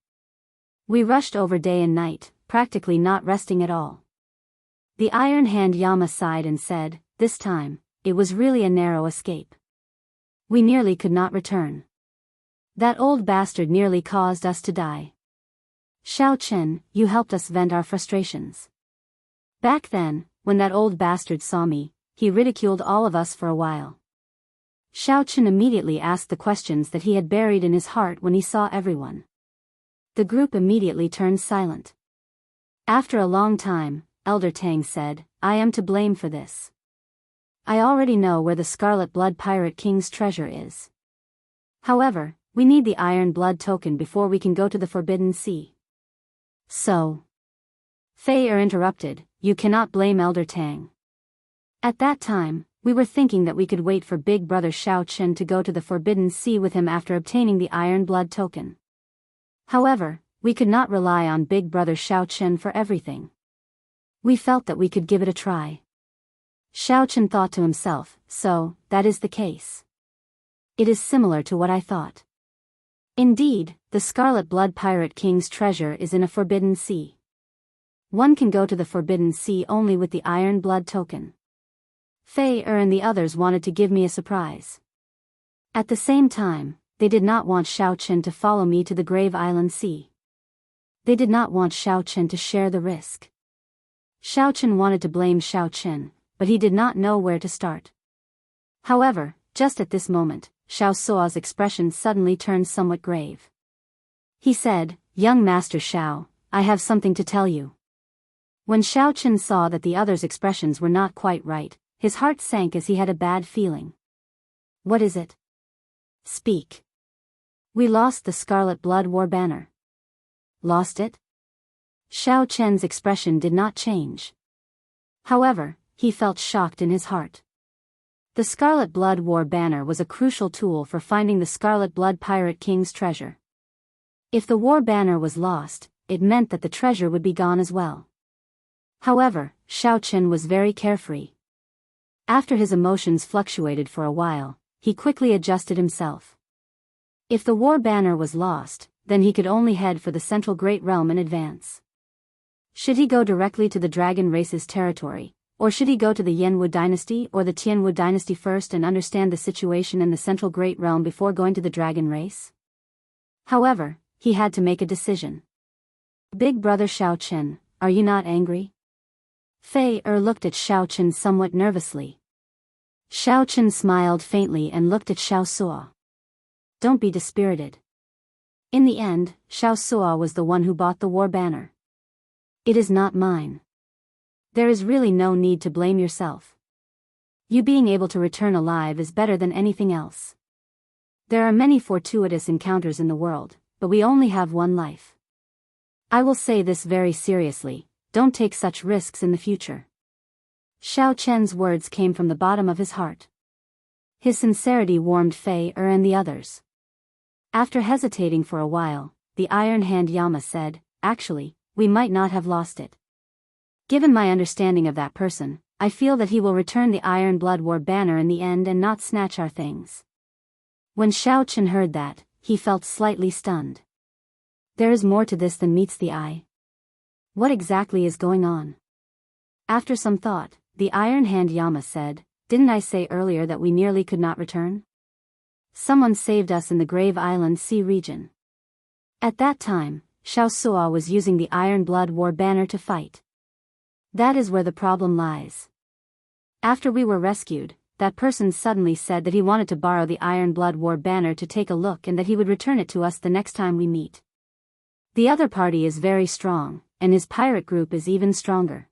We rushed over day and night, practically not resting at all." The Iron Hand Yama sighed and said, "This time, it was really a narrow escape. We nearly could not return. That old bastard nearly caused us to die. Xiao Chen, you helped us vent our frustrations. Back then, when that old bastard saw me, he ridiculed all of us for a while. Xiao Chen immediately asked the questions that he had buried in his heart when he saw everyone. The group immediately turned silent. After a long time, Elder Tang said, I am to blame for this. I already know where the Scarlet Blood Pirate King's treasure is. However, we need the Iron Blood token before we can go to the Forbidden Sea. So. Fei interrupted, you cannot blame Elder Tang. At that time, we were thinking that we could wait for Big Brother Xiao Chen to go to the Forbidden Sea with him after obtaining the Iron Blood token. However, we could not rely on Big Brother Xiao Chen for everything. We felt that we could give it a try. Xiao Chen thought to himself, so, that is the case. It is similar to what I thought. Indeed, the Scarlet Blood Pirate King's treasure is in a Forbidden Sea. One can go to the Forbidden Sea only with the Iron Blood token. Fei and the others wanted to give me a surprise. At the same time, they did not want Xiao Chen to follow me to the Grave Island Sea. They did not want Xiao Chen to share the risk. Xiao Chen wanted to blame Xiao Chen, but he did not know where to start. However, just at this moment, Xiao Suo's expression suddenly turned somewhat grave. He said, Young Master Xiao, I have something to tell you. When Xiao Chen saw that the others' expressions were not quite right, his heart sank as he had a bad feeling. What is it? Speak. We lost the Scarlet Blood War banner. Lost it? Xiao Chen's expression did not change. However, he felt shocked in his heart. The Scarlet Blood War banner was a crucial tool for finding the Scarlet Blood Pirate King's treasure. If the war banner was lost, it meant that the treasure would be gone as well. However, Xiao Chen was very carefree. After his emotions fluctuated for a while, he quickly adjusted himself. If the war banner was lost, then he could only head for the Central Great Realm in advance. Should he go directly to the dragon race's territory, or should he go to the Yanwu dynasty or the Tianwu dynasty first and understand the situation in the Central Great Realm before going to the dragon race? However, he had to make a decision. Big Brother Xiao Chen, are you not angry? Fei looked at Xiao Chen somewhat nervously. Xiao Chen smiled faintly and looked at Xiao Suo. Don't be dispirited. In the end, Xiao Suo was the one who bought the war banner. It is not mine. There is really no need to blame yourself. You being able to return alive is better than anything else. There are many fortuitous encounters in the world, but we only have one life. I will say this very seriously, don't take such risks in the future. Xiao Chen's words came from the bottom of his heart. His sincerity warmed Fei and the others. After hesitating for a while, the Iron Hand Yama said, actually, we might not have lost it. Given my understanding of that person, I feel that he will return the Iron Blood War banner in the end and not snatch our things. When Xiao Chen heard that, he felt slightly stunned. There is more to this than meets the eye. What exactly is going on? After some thought, the Iron Hand Yama said, didn't I say earlier that we nearly could not return? Someone saved us in the Grave Island Sea region. At that time, Xiao Suo was using the Iron Blood War banner to fight. That is where the problem lies. After we were rescued, that person suddenly said that he wanted to borrow the Iron Blood War banner to take a look and that he would return it to us the next time we meet. The other party is very strong, and his pirate group is even stronger.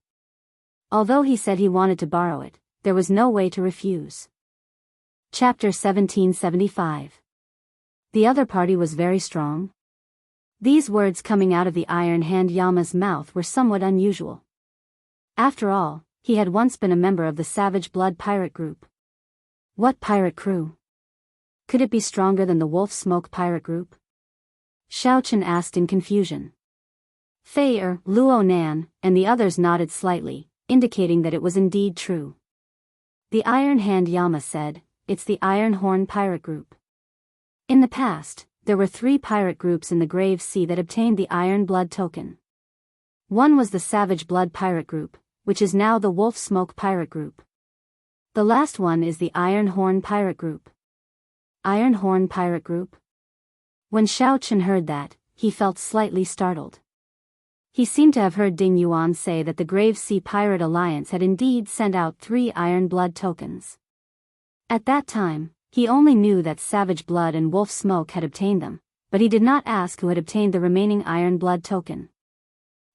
Although he said he wanted to borrow it, there was no way to refuse. Chapter 1775. The other party was very strong? These words coming out of the Iron Hand Yama's mouth were somewhat unusual. After all, he had once been a member of the Savage Blood Pirate Group. What pirate crew? Could it be stronger than the Wolf Smoke Pirate Group? Xiao Chen asked in confusion. Fei Luo Nan, and the others nodded slightly, indicating that it was indeed true. The Iron Hand Yama said, it's the Iron Horn Pirate Group. In the past, there were 3 pirate groups in the Grave Sea that obtained the Iron Blood token. One was the Savage Blood Pirate Group, which is now the Wolf Smoke Pirate Group. The last one is the Iron Horn Pirate Group. Iron Horn Pirate Group? When Xiao Chen heard that, he felt slightly startled. He seemed to have heard Ding Yuan say that the Grave Sea Pirate Alliance had indeed sent out 3 Iron Blood tokens. At that time, he only knew that Savage Blood and Wolf Smoke had obtained them, but he did not ask who had obtained the remaining Iron Blood token.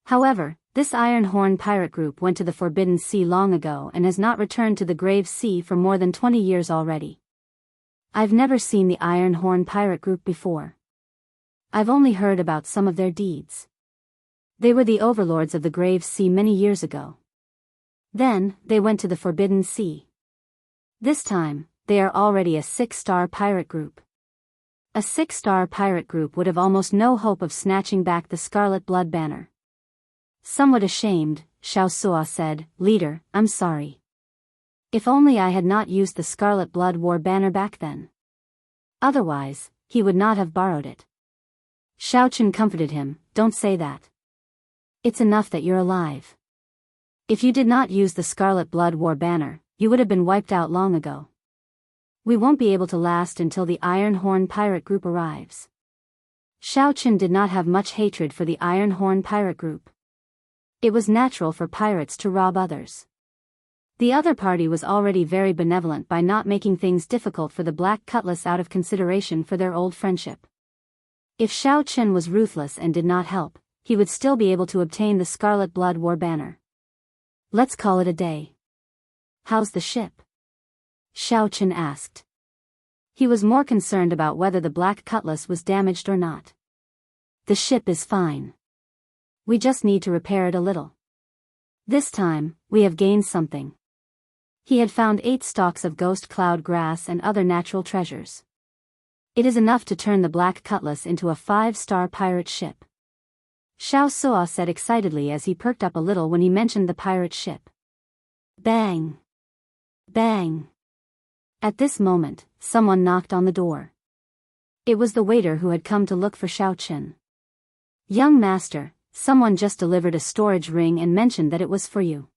However, this Iron Horn Pirate Group went to the Forbidden Sea long ago and has not returned to the Grave Sea for more than 20 years already. I've never seen the Iron Horn Pirate Group before. I've only heard about some of their deeds. They were the overlords of the Grave Sea many years ago. Then, they went to the Forbidden Sea. This time, they are already a 6-star pirate group. A 6-star pirate group would have almost no hope of snatching back the Scarlet Blood banner. Somewhat ashamed, Xiao Suo said, "Leader, I'm sorry. If only I had not used the Scarlet Blood War banner back then. Otherwise, he would not have borrowed it." Xiao Chen comforted him, "Don't say that. It's enough that you're alive. If you did not use the Scarlet Blood War banner, you would have been wiped out long ago. We won't be able to last until the Iron Horn Pirate Group arrives." Xiao Chen did not have much hatred for the Iron Horn Pirate Group. It was natural for pirates to rob others. The other party was already very benevolent by not making things difficult for the Black Cutlass out of consideration for their old friendship. If Xiao Chen was ruthless and did not help, he would still be able to obtain the Scarlet Blood War banner. "Let's call it a day. How's the ship?" Xiao Chen asked. He was more concerned about whether the Black Cutlass was damaged or not. "The ship is fine. We just need to repair it a little. This time, we have gained something." He had found 8 stalks of ghost cloud grass and other natural treasures. It is enough to turn the Black Cutlass into a 5-star pirate ship. Xiao Suo said excitedly as he perked up a little when he mentioned the pirate ship. Bang! Bang! At this moment, someone knocked on the door. It was the waiter who had come to look for Xiao Chen. "Young master, someone just delivered a storage ring and mentioned that it was for you.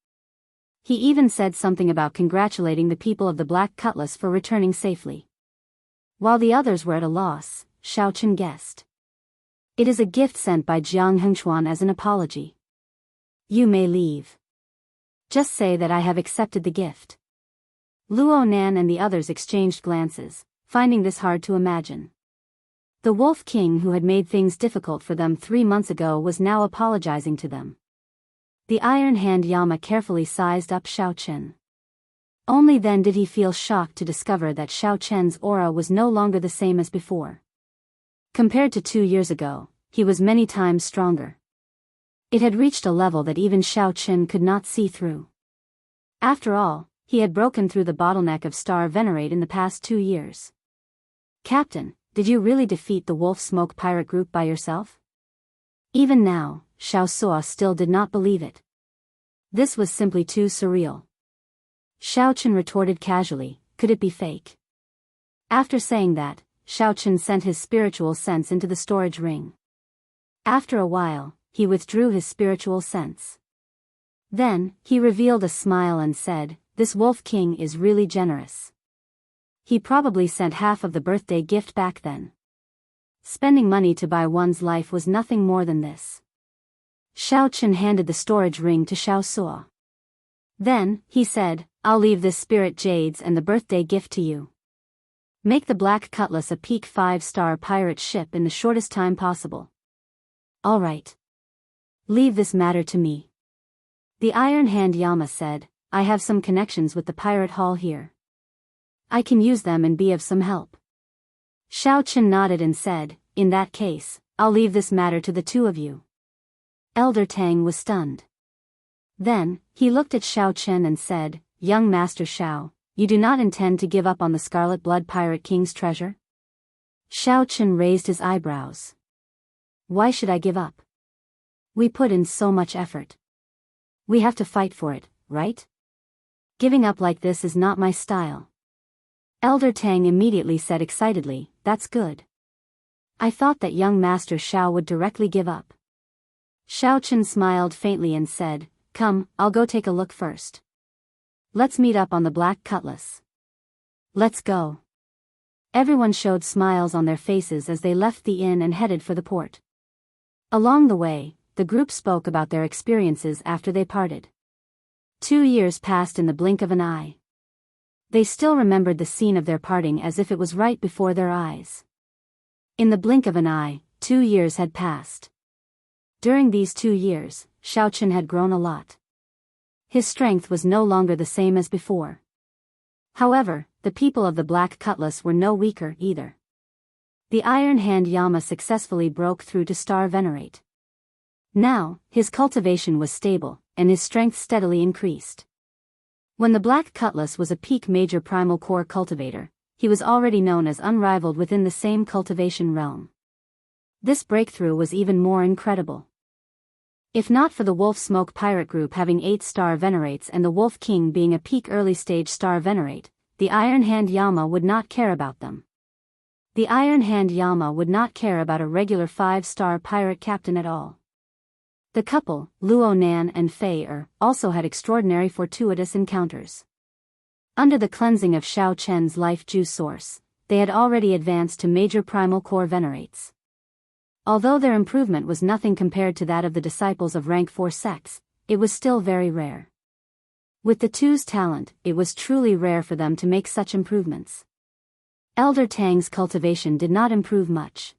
He even said something about congratulating the people of the Black Cutlass for returning safely." While the others were at a loss, Xiao Chen guessed. "It is a gift sent by Jiang Hengchuan as an apology. You may leave. Just say that I have accepted the gift." Luo Nan and the others exchanged glances, finding this hard to imagine. The Wolf King who had made things difficult for them 3 months ago was now apologizing to them. The Iron Hand Yama carefully sized up Xiao Chen. Only then did he feel shocked to discover that Xiao Chen's aura was no longer the same as before. Compared to 2 years ago, he was many times stronger. It had reached a level that even Xiao Chen could not see through. After all, he had broken through the bottleneck of Star Venerate in the past 2 years. "Captain, did you really defeat the Wolf Smoke Pirate Group by yourself?" Even now, Xiao Suo still did not believe it. This was simply too surreal. Xiao Chen retorted casually, "Could it be fake?" After saying that, Xiao Chen sent his spiritual sense into the storage ring. After a while, he withdrew his spiritual sense. Then, he revealed a smile and said, "This Wolf King is really generous. He probably sent half of the birthday gift back then. Spending money to buy one's life was nothing more than this." Xiao Chen handed the storage ring to Xiao Suo. Then, he said, "I'll leave this spirit jades and the birthday gift to you. Make the Black Cutlass a peak 5-star pirate ship in the shortest time possible." "All right. Leave this matter to me." The Iron Hand Yama said, "I have some connections with the pirate hall here. I can use them and be of some help." Xiao Chen nodded and said, "In that case, I'll leave this matter to the 2 of you." Elder Tang was stunned. Then, he looked at Xiao Chen and said, "Young Master Xiao, you do not intend to give up on the Scarlet Blood Pirate King's treasure?" Xiao Chen raised his eyebrows. "Why should I give up? We put in so much effort. We have to fight for it, right? Giving up like this is not my style." Elder Tang immediately said excitedly, "That's good. I thought that young Master Xiao would directly give up." Xiao Chen smiled faintly and said, "Come, I'll go take a look first. Let's meet up on the Black Cutlass." "Let's go." Everyone showed smiles on their faces as they left the inn and headed for the port. Along the way, the group spoke about their experiences after they parted. 2 years passed in the blink of an eye. They still remembered the scene of their parting as if it was right before their eyes. In the blink of an eye, 2 years had passed. During these 2 years, Xiaochen had grown a lot. His strength was no longer the same as before. However, the people of the Black Cutlass were no weaker either. The Iron Hand Yama successfully broke through to Star Venerate. Now, his cultivation was stable, and his strength steadily increased. When the Black Cutlass was a peak major primal core cultivator, he was already known as unrivaled within the same cultivation realm. This breakthrough was even more incredible. If not for the Wolf Smoke Pirate Group having 8 Star Venerates and the Wolf King being a peak early stage Star Venerate, the Iron Hand Yama would not care about them. The Iron Hand Yama would not care about a regular 5-star pirate captain at all. The couple, Luo Nan and Fei also had extraordinary fortuitous encounters. Under the cleansing of Xiao Chen's life juice source, they had already advanced to major primal core venerates. Although their improvement was nothing compared to that of the disciples of rank 4 sects, it was still very rare. With the two's talent, it was truly rare for them to make such improvements. Elder Tang's cultivation did not improve much.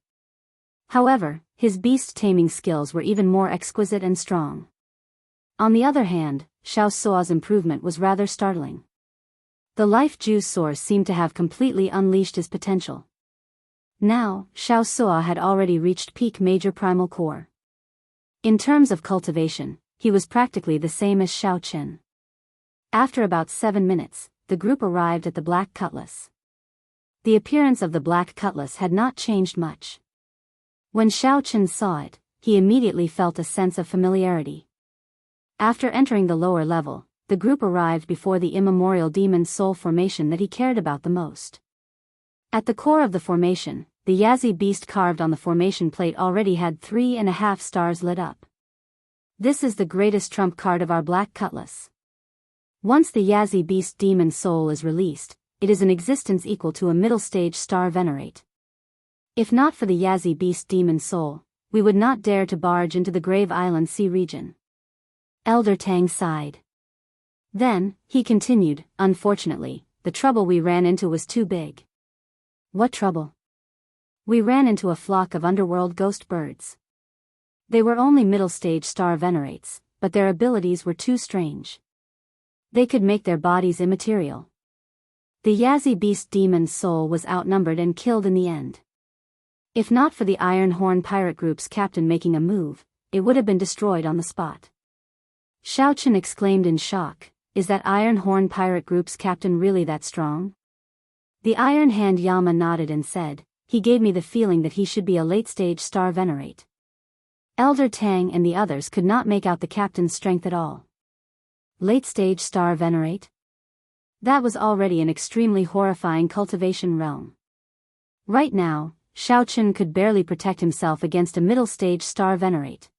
However, his beast-taming skills were even more exquisite and strong. On the other hand, Xiao Sua's improvement was rather startling. The life juice source seemed to have completely unleashed his potential. Now, Xiao Sua had already reached peak major primal core. In terms of cultivation, he was practically the same as Xiao Chen. After about 7 minutes, the group arrived at the Black Cutlass. The appearance of the Black Cutlass had not changed much. When Xiao Chen saw it, he immediately felt a sense of familiarity. After entering the lower level, the group arrived before the immemorial demon soul formation that he cared about the most. At the core of the formation, the Yazi beast carved on the formation plate already had 3.5 stars lit up. This is the greatest trump card of our Black Cutlass. Once the Yazi beast demon soul is released, it is an existence equal to a middle stage star venerate. If not for the Yazi beast demon soul, we would not dare to barge into the Grave Island Sea region. Elder Tang sighed. Then, he continued, unfortunately, the trouble we ran into was too big. What trouble? We ran into a flock of underworld ghost birds. They were only middle stage star venerates, but their abilities were too strange. They could make their bodies immaterial. The Yazi beast demon's soul was outnumbered and killed in the end. If not for the Iron Horn Pirate Group's captain making a move, it would have been destroyed on the spot. Xiao Chen exclaimed in shock, is that Iron Horn Pirate Group's captain really that strong? The Iron Hand Yama nodded and said, he gave me the feeling that he should be a late-stage star venerate. Elder Tang and the others could not make out the captain's strength at all. Late-stage star venerate? That was already an extremely horrifying cultivation realm. Right now, Xiao Chen could barely protect himself against a middle-stage star venerate.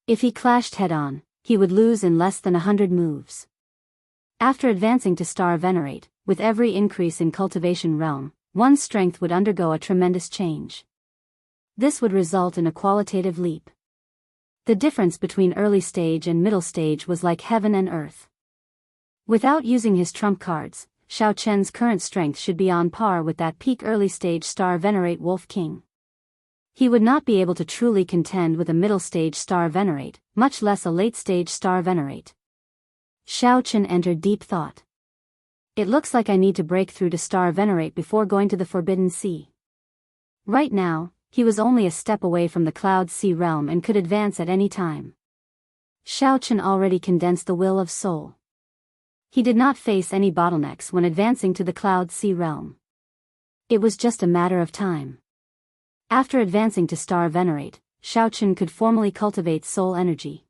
If he clashed head-on, he would lose in less than 100 moves. After advancing to star venerate, with every increase in cultivation realm, one's strength would undergo a tremendous change. This would result in a qualitative leap. The difference between early stage and middle stage was like heaven and earth. Without using his trump cards, Xiao Chen's current strength should be on par with that peak early stage star venerate Wolf King. He would not be able to truly contend with a middle stage star venerate, much less a late stage star venerate. Xiao Chen entered deep thought. It looks like I need to break through to star venerate before going to the Forbidden Sea. Right now, he was only a step away from the Cloud Sea realm and could advance at any time. Xiao Chen already condensed the will of soul. He did not face any bottlenecks when advancing to the Cloud Sea realm. It was just a matter of time. After advancing to Star Venerate, Xiao Chen could formally cultivate soul energy.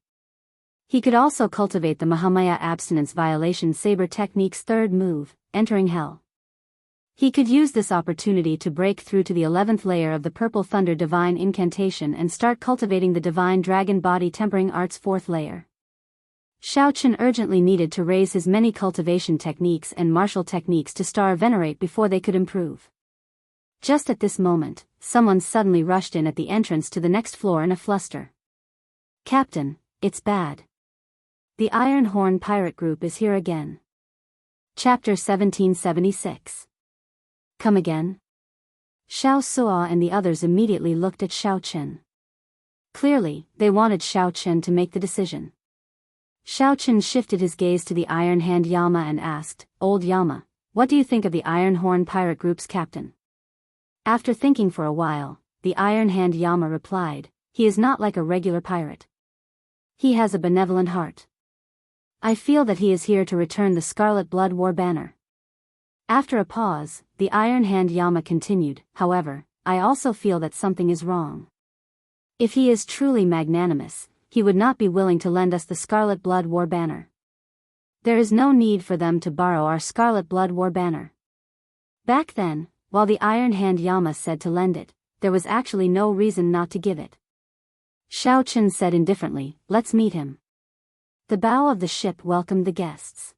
He could also cultivate the Mahamaya Abstinence Violation Saber Technique's third move, Entering Hell. He could use this opportunity to break through to the 11th layer of the Purple Thunder Divine Incantation and start cultivating the Divine Dragon Body Tempering Art's 4th layer. Xiao Chen urgently needed to raise his many cultivation techniques and martial techniques to Star Venerate before they could improve. Just at this moment, someone suddenly rushed in at the entrance to the next floor in a fluster. "Captain, it's bad. The Iron Horn pirate group is here again." Chapter 1776. Come again? Xiao Suo and the others immediately looked at Xiao Qin. Clearly, they wanted Xiao Qin to make the decision. Xiao Qin shifted his gaze to the Iron Hand Yama and asked, "Old Yama, what do you think of the Iron Horn pirate group's captain?" After thinking for a while, the Iron Hand Yama replied, "He is not like a regular pirate. He has a benevolent heart. I feel that he is here to return the Scarlet Blood War banner." After a pause, the Iron Hand Yama continued, "However, I also feel that something is wrong. If he is truly magnanimous, he would not be willing to lend us the Scarlet Blood War banner. There is no need for them to borrow our Scarlet Blood War banner." Back then, while the Iron Hand Yama said to lend it, there was actually no reason not to give it. Xiao Qin said indifferently, "Let's meet him." The bow of the ship welcomed the guests.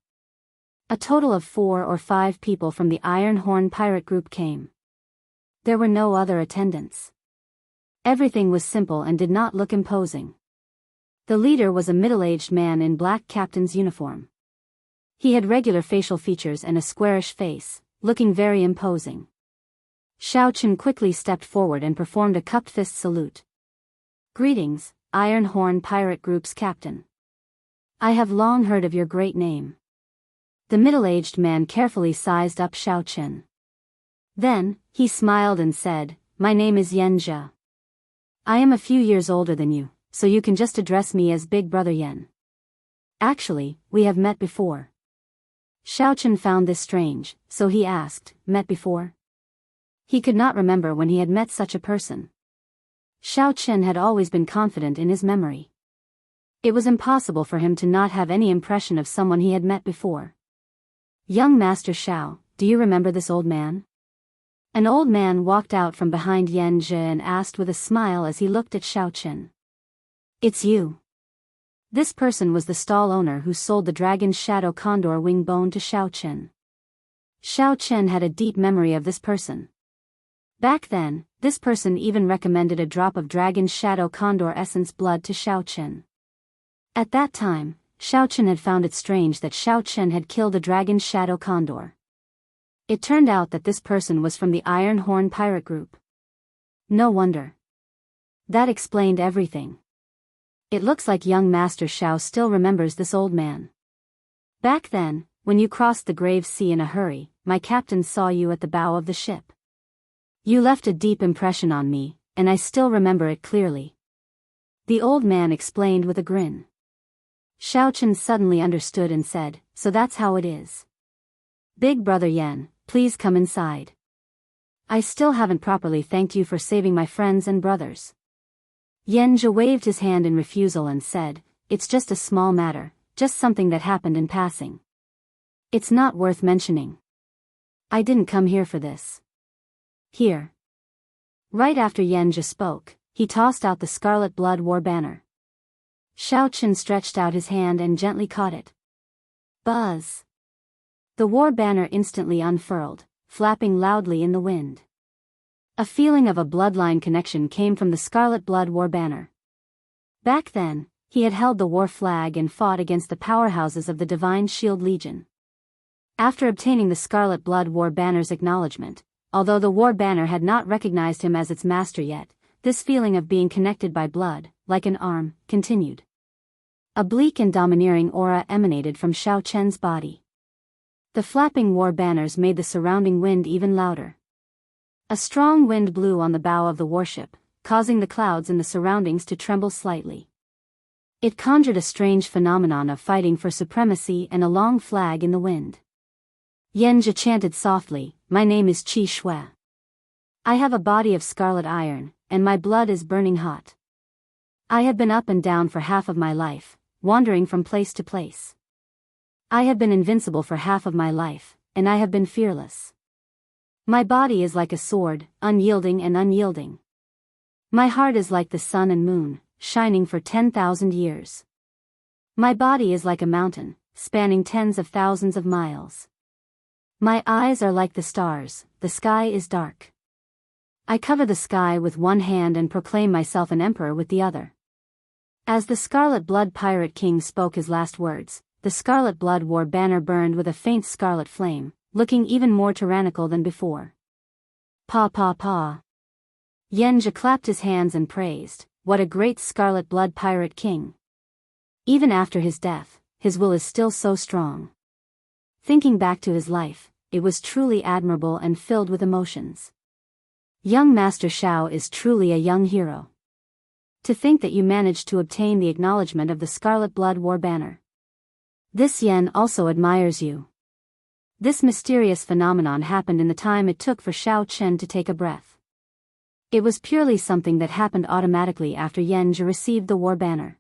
A total of 4 or 5 people from the Iron Horn pirate group came. There were no other attendants. Everything was simple and did not look imposing. The leader was a middle-aged man in black captain's uniform. He had regular facial features and a squarish face, looking very imposing. Xiao Qin quickly stepped forward and performed a cupped fist salute. "Greetings, Iron Horn pirate group's captain. I have long heard of your great name." The middle-aged man carefully sized up Xiao Qin. Then, he smiled and said, "My name is Yen Zhe. I am a few years older than you, so you can just address me as Big Brother Yen. Actually, we have met before." Xiao Qin found this strange, so he asked, "Met before?" He could not remember when he had met such a person. Xiao Qin had always been confident in his memory. It was impossible for him to not have any impression of someone he had met before. "Young Master Xiao, do you remember this old man?" An old man walked out from behind Yen Zhe and asked with a smile as he looked at Xiao Qin. "It's you." This person was the stall owner who sold the dragon's shadow condor wing bone to Xiao Qin. Xiao Qin had a deep memory of this person. Back then, this person even recommended a drop of dragon's shadow condor essence blood to Xiao Qin. At that time, Xiao Qin had found it strange that Xiao Qin had killed a dragon's shadow condor. It turned out that this person was from the Iron Horn pirate group. No wonder. That explained everything. It looks like young Master Xiao still remembers this old man. "Back then, when you crossed the grave sea in a hurry, my captain saw you at the bow of the ship. You left a deep impression on me, and I still remember it clearly." The old man explained with a grin. Xiao Qin suddenly understood and said, "So that's how it is. Big Brother Yen, please come inside. I still haven't properly thanked you for saving my friends and brothers." Yen Zhe waved his hand in refusal and said, "It's just a small matter, just something that happened in passing. It's not worth mentioning. I didn't come here for this. Here." Right after Yen Zhe spoke, he tossed out the Scarlet Blood War banner. Xiao Qin stretched out his hand and gently caught it. Buzz! The war banner instantly unfurled, flapping loudly in the wind. A feeling of a bloodline connection came from the Scarlet Blood War banner. Back then, he had held the war flag and fought against the powerhouses of the Divine Shield Legion. After obtaining the Scarlet Blood War banner's acknowledgement, although the war banner had not recognized him as its master yet, this feeling of being connected by blood, like an arm, continued. A bleak and domineering aura emanated from Xiao Qin's body. The flapping war banners made the surrounding wind even louder. A strong wind blew on the bow of the warship, causing the clouds in the surroundings to tremble slightly. It conjured a strange phenomenon of fighting for supremacy and a long flag in the wind. Yen Zhe chanted softly, "My name is Qi Shui. I have a body of scarlet iron, and my blood is burning hot. I have been up and down for half of my life, wandering from place to place. I have been invincible for half of my life, and I have been fearless. My body is like a sword, unyielding and unyielding. My heart is like the sun and moon, shining for 10,000 years. My body is like a mountain, spanning tens of thousands of miles. My eyes are like the stars, the sky is dark. I cover the sky with one hand and proclaim myself an emperor with the other." As the Scarlet Blood Pirate King spoke his last words, the Scarlet Blood War banner burned with a faint scarlet flame, looking even more tyrannical than before. "Pa pa pa." Yenja clapped his hands and praised, "What a great Scarlet Blood Pirate King. Even after his death, his will is still so strong." Thinking back to his life, it was truly admirable and filled with emotions. Young Master Shao is truly a young hero. To think that you managed to obtain the acknowledgement of the Scarlet Blood War banner. This Yen also admires you. This mysterious phenomenon happened in the time it took for Shao Chen to take a breath. It was purely something that happened automatically after Yenja received the war banner.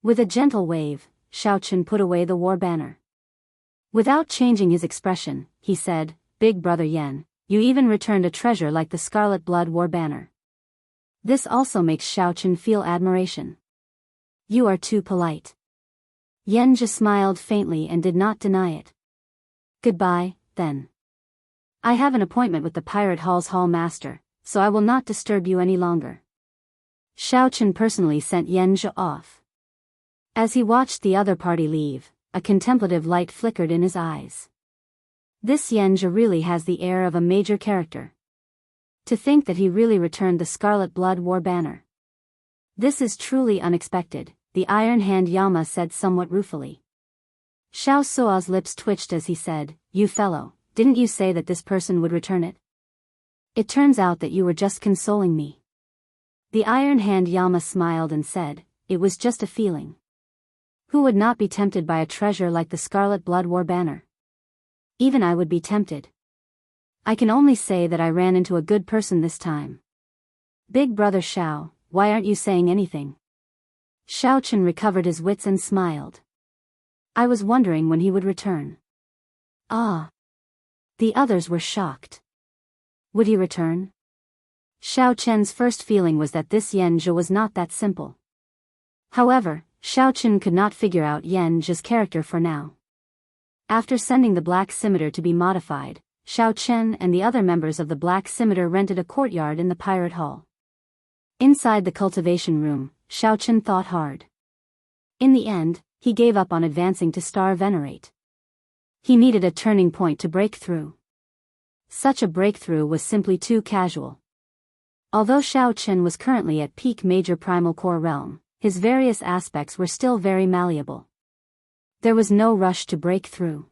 With a gentle wave, Shao Chen put away the war banner. Without changing his expression, he said, "Big brother Yen, you even returned a treasure like the Scarlet Blood War banner. This also makes Shao Chen feel admiration. You are too polite." Yenja smiled faintly and did not deny it. "Goodbye, then. I have an appointment with the Pirate Hall's Hall Master, so I will not disturb you any longer." Shao Chen personally sent Yenja off. As he watched the other party leave, a contemplative light flickered in his eyes. This Yenja really has the air of a major character. To think that he really returned the Scarlet Blood War banner. This is truly unexpected, the Iron Hand Yama said somewhat ruefully. Shao Sua's lips twitched as he said, "You fellow, didn't you say that this person would return it? It turns out that you were just consoling me." The Iron Hand Yama smiled and said, "It was just a feeling. Who would not be tempted by a treasure like the Scarlet Blood War banner? Even I would be tempted. I can only say that I ran into a good person this time." "Big brother Shao, why aren't you saying anything?" Shao Chen recovered his wits and smiled. "I was wondering when he would return." "Ah." The others were shocked. Would he return? Shao Chen's first feeling was that this Yenja was not that simple. However, Shao Chen could not figure out Yenja's character for now. After sending the Black Scimitar to be modified, Shao Chen and the other members of the Black Scimitar rented a courtyard in the Pirate Hall. Inside the cultivation room, Shao Chen thought hard. In the end, he gave up on advancing to Star Venerate. He needed a turning point to break through. Such a breakthrough was simply too casual. Although Shao Chen was currently at peak Major Primal Core realm, his various aspects were still very malleable. There was no rush to break through.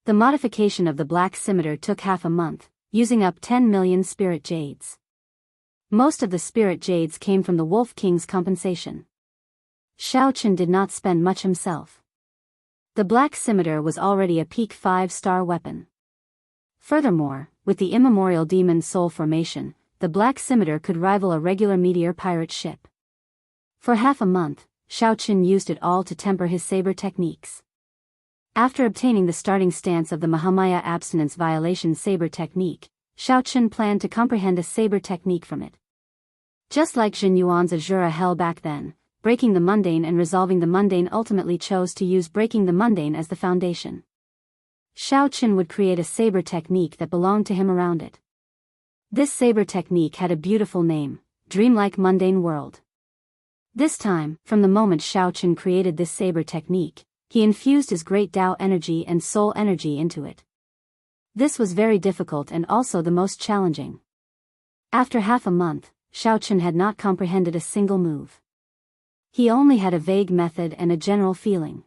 The modification of the Black Scimitar took half a month, using up 10 million spirit jades. Most of the spirit jades came from the Wolf King's compensation. Shao Chen did not spend much himself. The Black Scimitar was already a peak 5-star weapon. Furthermore, with the immemorial demon soul formation, the Black Scimitar could rival a regular meteor pirate ship. For half a month, Shao Chen used it all to temper his saber techniques. After obtaining the starting stance of the Mahamaya abstinence violation saber technique, Shao Chen planned to comprehend a saber technique from it. Just like Jin Yuan's Azura Hell back then, breaking the mundane and resolving the mundane ultimately chose to use breaking the mundane as the foundation. Shao Chen would create a saber technique that belonged to him around it. This saber technique had a beautiful name, Dreamlike Mundane World. This time, from the moment Shao Chen created this saber technique, he infused his great Tao energy and soul energy into it. This was very difficult and also the most challenging. After half a month, Shao Chen had not comprehended a single move. He only had a vague method and a general feeling.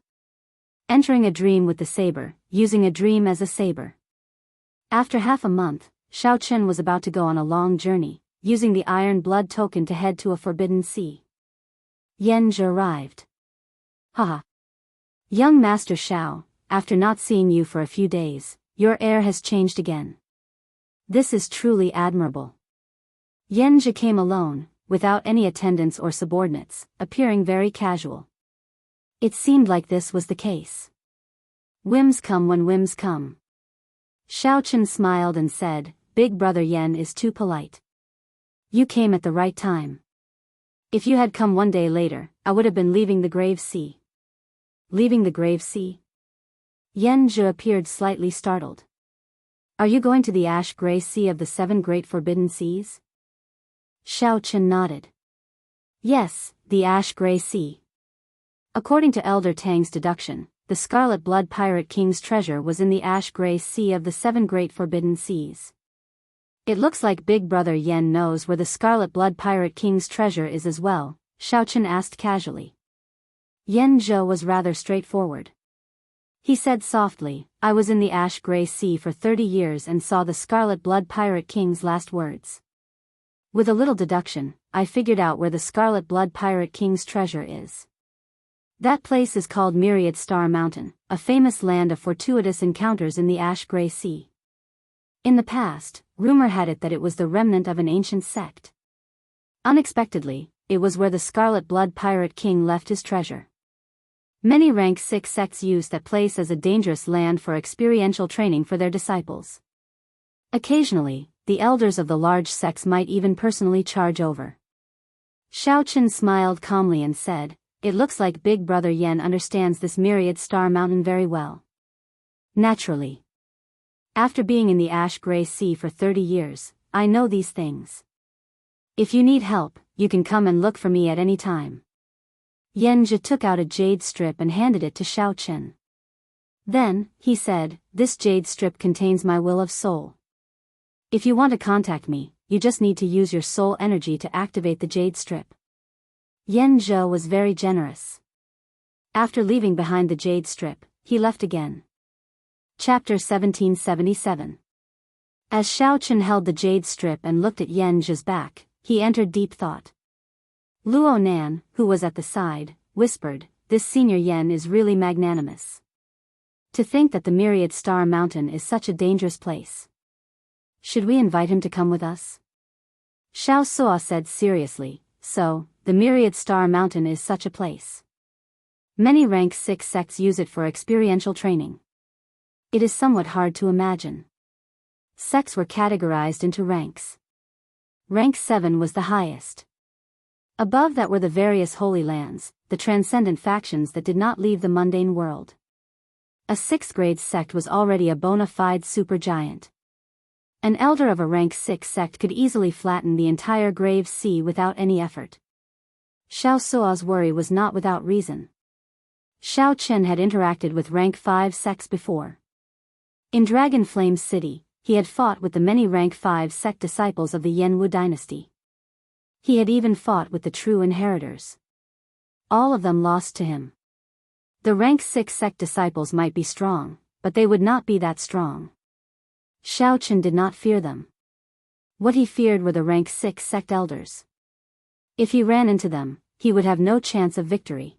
Entering a dream with the saber, using a dream as a saber. After half a month, Shao Chen was about to go on a long journey, using the Iron Blood token to head to a forbidden sea. Yenja arrived. Haha. Young Master Shao, after not seeing you for a few days, your air has changed again. This is truly admirable. Yenja came alone, without any attendants or subordinates, appearing very casual. It seemed like this was the case. Whims come when whims come. Shao Chen smiled and said, "Big brother Yen is too polite. You came at the right time. If you had come one day later, I would have been leaving the Grave Sea." Leaving the Grave Sea? Yenja appeared slightly startled. Are you going to the ash-gray sea of the 7 great forbidden seas? Xiao Chen nodded. Yes, the ash-gray sea. According to Elder Tang's deduction, the Scarlet Blood Pirate King's treasure was in the ash-gray sea of the 7 great forbidden seas. It looks like Big Brother Yen knows where the Scarlet Blood Pirate King's treasure is as well, Xiao Chen asked casually. Yen Zhou was rather straightforward. He said softly, I was in the ash-gray sea for 30 years and saw the Scarlet Blood Pirate King's last words. With a little deduction, I figured out where the Scarlet Blood Pirate King's treasure is. That place is called Myriad Star Mountain, a famous land of fortuitous encounters in the ash-gray sea. In the past, rumor had it that it was the remnant of an ancient sect. Unexpectedly, it was where the Scarlet Blood Pirate King left his treasure. Many rank 6 sects use that place as a dangerous land for experiential training for their disciples. Occasionally, the elders of the large sects might even personally charge over. Xiao Chen smiled calmly and said, It looks like Big Brother Yen understands this Myriad Star Mountain very well. Naturally. After being in the ash-gray sea for 30 years, I know these things. If you need help, you can come and look for me at any time. Yen Zhe took out a jade strip and handed it to Xiao Chen. Then, he said, this jade strip contains my will of soul. If you want to contact me, you just need to use your soul energy to activate the jade strip. Yen Zhe was very generous. After leaving behind the jade strip, he left again. Chapter 1777. As Xiao Chen held the jade strip and looked at Yen Zhe's back, he entered deep thought. Luo Nan, who was at the side, whispered, This Senior Yen is really magnanimous. To think that the Myriad Star Mountain is such a dangerous place. Should we invite him to come with us? Xiao Suo said seriously, So, the Myriad Star Mountain is such a place. Many rank 6 sects use it for experiential training. It is somewhat hard to imagine. Sects were categorized into ranks. Rank 7 was the highest. Above that were the various holy lands, the transcendent factions that did not leave the mundane world. A 6th grade sect was already a bona fide supergiant. An elder of a rank 6 sect could easily flatten the entire grave sea without any effort. Xiao Suo's worry was not without reason. Xiao Chen had interacted with rank 5 sects before. In Dragon Flame City, he had fought with the many rank 5 sect disciples of the Yanwu dynasty. He had even fought with the true inheritors. All of them lost to him. The rank 6 sect disciples might be strong, but they would not be that strong. Xiao Chen did not fear them. What he feared were the rank 6 sect elders. If he ran into them, he would have no chance of victory.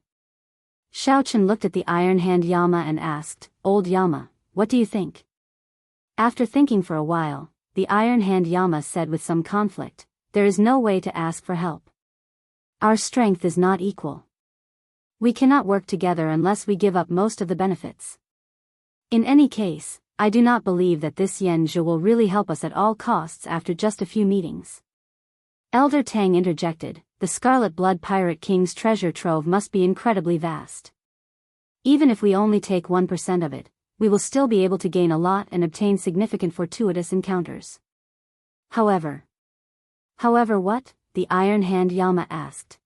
Xiao Chen looked at the Iron Hand Yama and asked, Old Yama, what do you think? After thinking for a while, the Iron Hand Yama said with some conflict, There is no way to ask for help. Our strength is not equal. We cannot work together unless we give up most of the benefits. In any case, I do not believe that this Yen Zhe will really help us at all costs after just a few meetings. Elder Tang interjected, The Scarlet Blood Pirate King's treasure trove must be incredibly vast. Even if we only take 1% of it, we will still be able to gain a lot and obtain significant fortuitous encounters. However what? The Iron Hand Yama asked.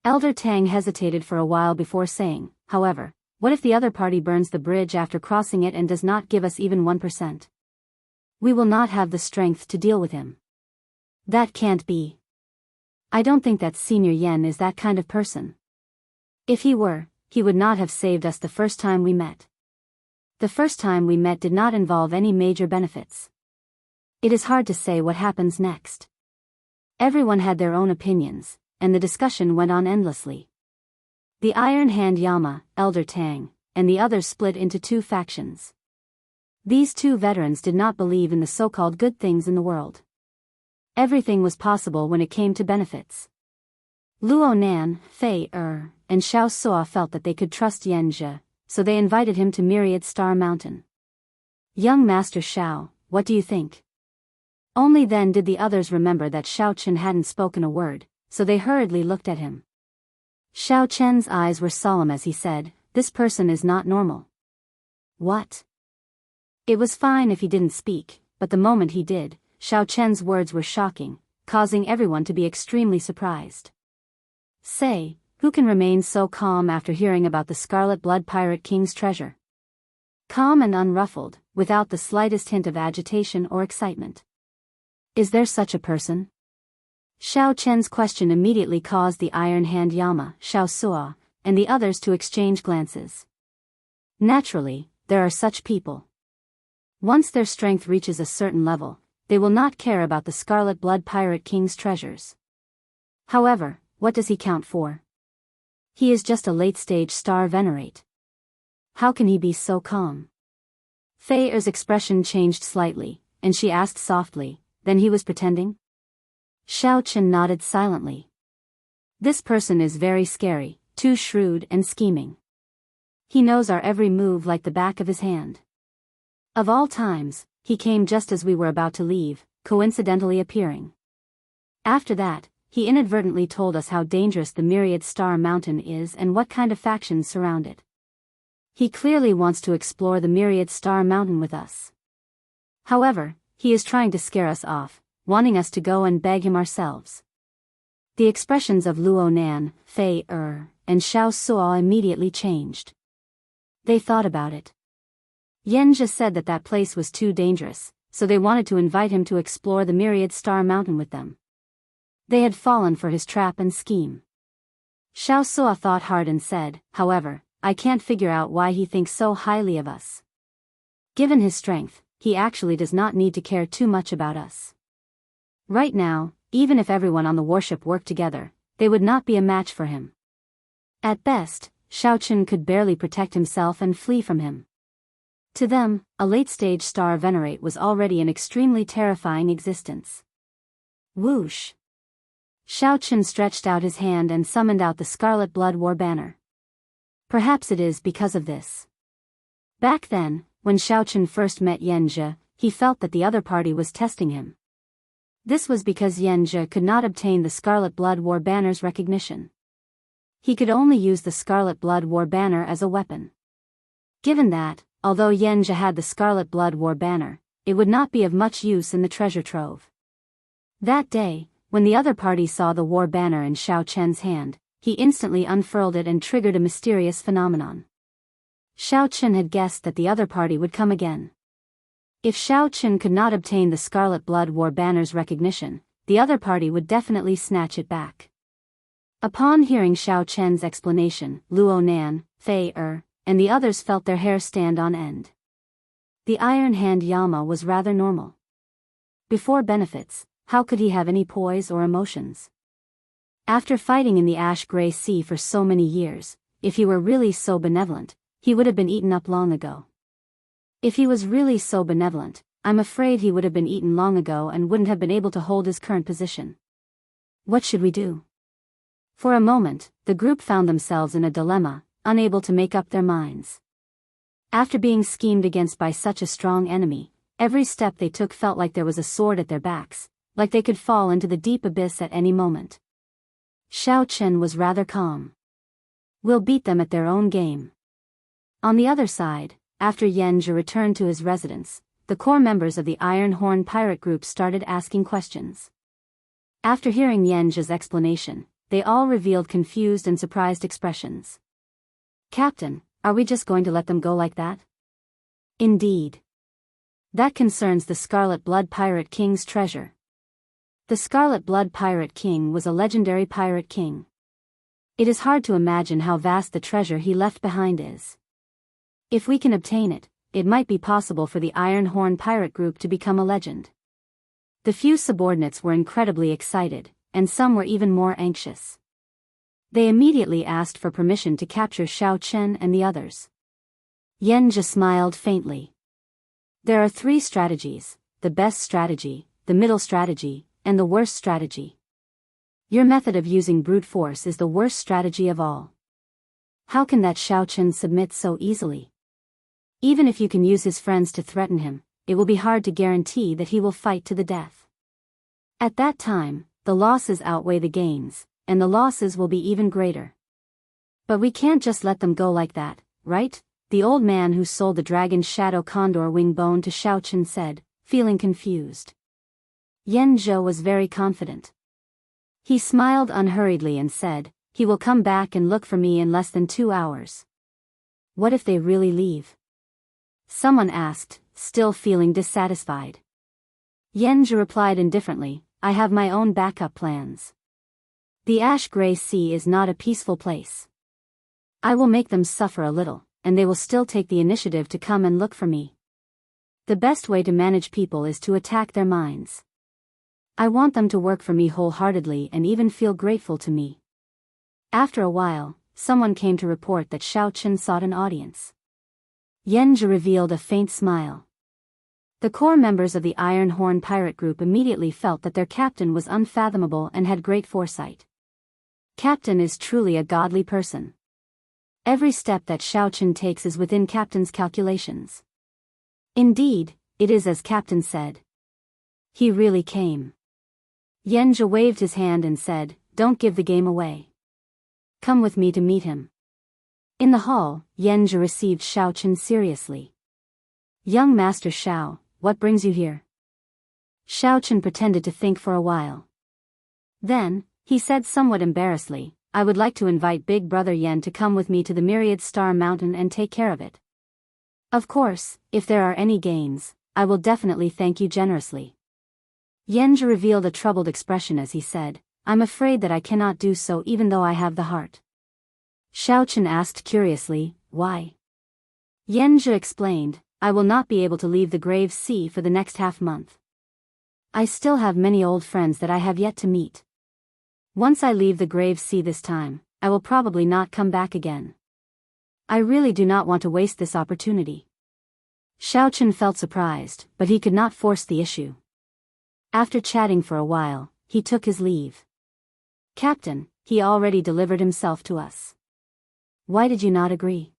Elder Tang hesitated for a while before saying, However, what if the other party burns the bridge after crossing it and does not give us even 1%? We will not have the strength to deal with him. That can't be. I don't think that Senior Yen is that kind of person. If he were, he would not have saved us the first time we met. The first time we met did not involve any major benefits. It is hard to say what happens next. Everyone had their own opinions, and the discussion went on endlessly. The Iron Hand Yama, Elder Tang, and the others split into 2 factions. These 2 veterans did not believe in the so-called good things in the world. Everything was possible when it came to benefits. Luo Nan, Fei and Xiao Suo felt that they could trust Yen Zhe, so they invited him to Myriad Star Mountain. Young Master Xiao, what do you think? Only then did the others remember that Xiao Chen hadn't spoken a word, so they hurriedly looked at him. Xiao Chen's eyes were solemn as he said, This person is not normal. What? It was fine if he didn't speak, but the moment he did, Xiao Chen's words were shocking, causing everyone to be extremely surprised. Say, who can remain so calm after hearing about the Scarlet Blood Pirate King's treasure? Calm and unruffled, without the slightest hint of agitation or excitement. Is there such a person? Xiao Chen's question immediately caused the Iron Hand Yama, Xiao Suo, and the others to exchange glances. Naturally, there are such people. Once their strength reaches a certain level, they will not care about the Scarlet Blood Pirate King's treasures. However, what does he count for? He is just a late-stage star venerate. How can he be so calm? Fei Er's expression changed slightly, and she asked softly, then he was pretending? Xiao Chen nodded silently. This person is very scary, too shrewd and scheming. He knows our every move like the back of his hand. Of all times, he came just as we were about to leave, coincidentally appearing. After that, he inadvertently told us how dangerous the Myriad Star Mountain is and what kind of factions surround it. He clearly wants to explore the Myriad Star Mountain with us. However, he is trying to scare us off, wanting us to go and beg him ourselves. The expressions of Luo Nan, Fei Er, and Xiao Suo immediately changed. They thought about it. Yanjia said that that place was too dangerous, so they wanted to invite him to explore the Myriad Star Mountain with them. They had fallen for his trap and scheme. Xiao Suo thought hard and said, however, I can't figure out why he thinks so highly of us. Given his strength, he actually does not need to care too much about us. Right now, even if everyone on the warship worked together, they would not be a match for him. At best, Xiao Chen could barely protect himself and flee from him. To them, a late-stage star venerate was already an extremely terrifying existence. Whoosh! Xiao Chen stretched out his hand and summoned out the Scarlet Blood War banner. Perhaps it is because of this. Back then, when Xiao Chen first met Yanjia, he felt that the other party was testing him. This was because Yanjia could not obtain the Scarlet Blood War banner's recognition. He could only use the Scarlet Blood War banner as a weapon. Given that, although Yanjia had the Scarlet Blood War banner, it would not be of much use in the treasure trove. That day, when the other party saw the war banner in Xiao Chen's hand, he instantly unfurled it and triggered a mysterious phenomenon. Xiao Chen had guessed that the other party would come again. If Xiao Chen could not obtain the Scarlet Blood War banner's recognition, the other party would definitely snatch it back. Upon hearing Xiao Chen's explanation, Luo Nan, Fei Er, and the others felt their hair stand on end. The Iron Hand Yama was rather normal. Before benefits, how could he have any poise or emotions? After fighting in the ash-gray sea for so many years, if he were really so benevolent, he would have been eaten up long ago. If he was really so benevolent, I'm afraid he would have been eaten long ago and wouldn't have been able to hold his current position. What should we do? For a moment, the group found themselves in a dilemma, unable to make up their minds. After being schemed against by such a strong enemy, every step they took felt like there was a sword at their backs, like they could fall into the deep abyss at any moment. Xiao Chen was rather calm. We'll beat them at their own game. On the other side, after Yanjia returned to his residence, the core members of the Iron Horn pirate group started asking questions. After hearing Yanjia's explanation, they all revealed confused and surprised expressions. Captain, are we just going to let them go like that? Indeed. That concerns the Scarlet Blood Pirate King's treasure. The Scarlet Blood Pirate King was a legendary pirate king. It is hard to imagine how vast the treasure he left behind is. If we can obtain it, it might be possible for the Iron Horn pirate group to become a legend. The few subordinates were incredibly excited, and some were even more anxious. They immediately asked for permission to capture Xiao Chen and the others. Yanjia smiled faintly. There are 3 strategies: the best strategy, the middle strategy, and the worst strategy. Your method of using brute force is the worst strategy of all. How can that Xiao Chen submit so easily? Even if you can use his friends to threaten him, it will be hard to guarantee that he will fight to the death. At that time, the losses outweigh the gains, and the losses will be even greater. But we can't just let them go like that, right? the old man who sold the dragon's shadow condor wing bone to Xiaochen said, feeling confused. Yan Zhe was very confident. He smiled unhurriedly and said, he will come back and look for me in less than 2 hours. What if they really leave? Someone asked, still feeling dissatisfied. Yan Zhe replied indifferently, I have my own backup plans. The ash-gray sea is not a peaceful place. I will make them suffer a little, and they will still take the initiative to come and look for me. The best way to manage people is to attack their minds. I want them to work for me wholeheartedly and even feel grateful to me. After a while, someone came to report that Xiaochen sought an audience. Yan Zhe revealed a faint smile. The core members of the Iron Horn pirate group immediately felt that their captain was unfathomable and had great foresight. Captain is truly a godly person. Every step that Xiaochen takes is within Captain's calculations. Indeed, it is as Captain said. He really came. Yan Zhe waved his hand and said, don't give the game away. Come with me to meet him. In the hall, Yan Zhe received Xiaochen seriously. Young Master Xiao, what brings you here? Xiaochen pretended to think for a while. Then, he said somewhat embarrassedly, I would like to invite Big Brother Yan to come with me to the Myriad Star Mountain and take care of it. Of course, if there are any gains, I will definitely thank you generously. Yan Zhe revealed a troubled expression as he said, I'm afraid that I cannot do so even though I have the heart. Xiaochen asked curiously, why? Yan Zhe explained, I will not be able to leave the Grave Sea for the next half-month. I still have many old friends that I have yet to meet. Once I leave the Grave Sea this time, I will probably not come back again. I really do not want to waste this opportunity. Xiaochen felt surprised, but he could not force the issue. After chatting for a while, he took his leave. Captain, he already delivered himself to us. Why did you not agree?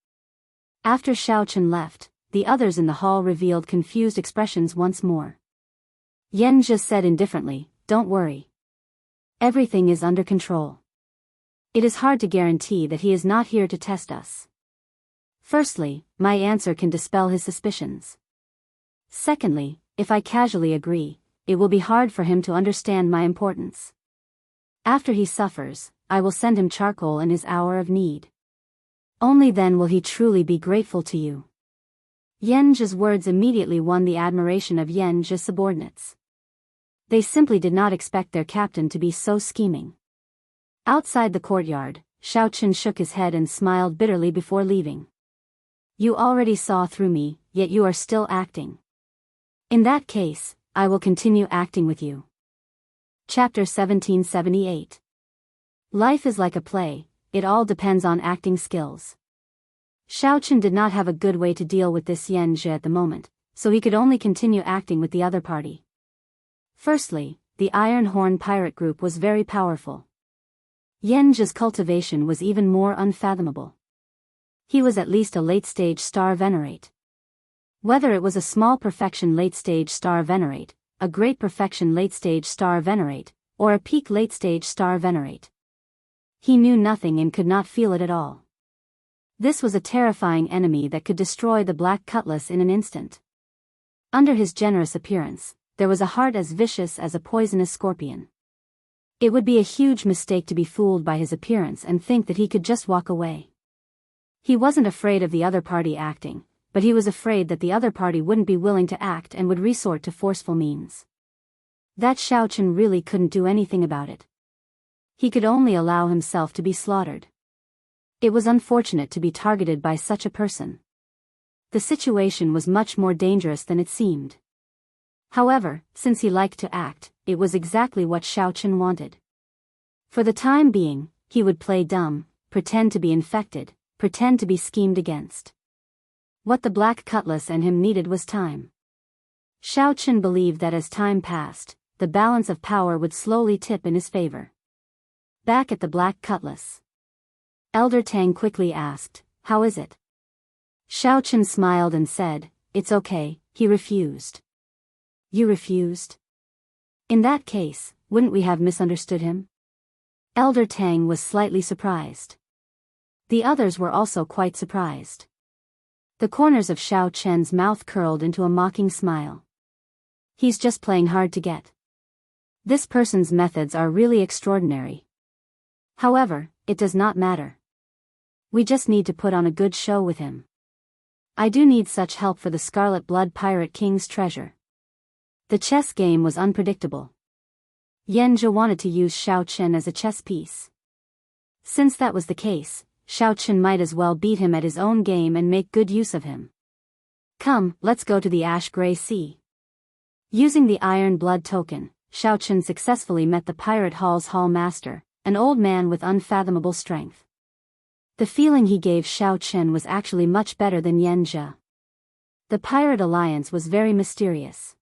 After Xiaochen left, the others in the hall revealed confused expressions once more. Yan Zhe said indifferently, don't worry. Everything is under control. It is hard to guarantee that he is not here to test us. Firstly, my answer can dispel his suspicions. Secondly, if I casually agree, it will be hard for him to understand my importance. After he suffers, I will send him charcoal in his hour of need. Only then will he truly be grateful to you. Yan Zhe's words immediately won the admiration of Yan Zhe's subordinates. They simply did not expect their captain to be so scheming. Outside the courtyard, Xiaochen shook his head and smiled bitterly before leaving. You already saw through me, yet you are still acting. In that case, I will continue acting with you. Chapter 1778. Life is like a play, it all depends on acting skills. Xiaochen did not have a good way to deal with this Yan Zhe at the moment, so he could only continue acting with the other party. Firstly, the Iron Horn pirate group was very powerful. Yan Zhe's cultivation was even more unfathomable. He was at least a late-stage star venerate. Whether it was a small perfection late-stage star venerate, a great perfection late-stage star venerate, or a peak late-stage star venerate, he knew nothing and could not feel it at all. This was a terrifying enemy that could destroy the Black Cutlass in an instant. Under his generous appearance, there was a heart as vicious as a poisonous scorpion. It would be a huge mistake to be fooled by his appearance and think that he could just walk away. He wasn't afraid of the other party acting, but he was afraid that the other party wouldn't be willing to act and would resort to forceful means. That Xiaochen really couldn't do anything about it. He could only allow himself to be slaughtered. It was unfortunate to be targeted by such a person. The situation was much more dangerous than it seemed. However, since he liked to act, it was exactly what Xiaochen wanted. For the time being, he would play dumb, pretend to be infected, pretend to be schemed against. What the Black Cutlass and him needed was time. Xiaochen believed that as time passed, the balance of power would slowly tip in his favor. Back at the Black Cutlass, Elder Tang quickly asked, how is it? Xiaochen smiled and said, it's okay, he refused. You refused? In that case, wouldn't we have misunderstood him? Elder Tang was slightly surprised. The others were also quite surprised. The corners of Xiao Chen's mouth curled into a mocking smile. He's just playing hard to get. This person's methods are really extraordinary. However, it does not matter. We just need to put on a good show with him. I do need such help for the Scarlet Blood Pirate King's treasure. The chess game was unpredictable. Yanjia wanted to use Xiao Chen as a chess piece. Since that was the case, Xiao Chen might as well beat him at his own game and make good use of him. Come, let's go to the Ash-Gray Sea. Using the Iron Blood token, Xiao Chen successfully met the Pirate Hall's Hall Master, an old man with unfathomable strength. The feeling he gave Xiao Chen was actually much better than Yanjia. The Pirate Alliance was very mysterious.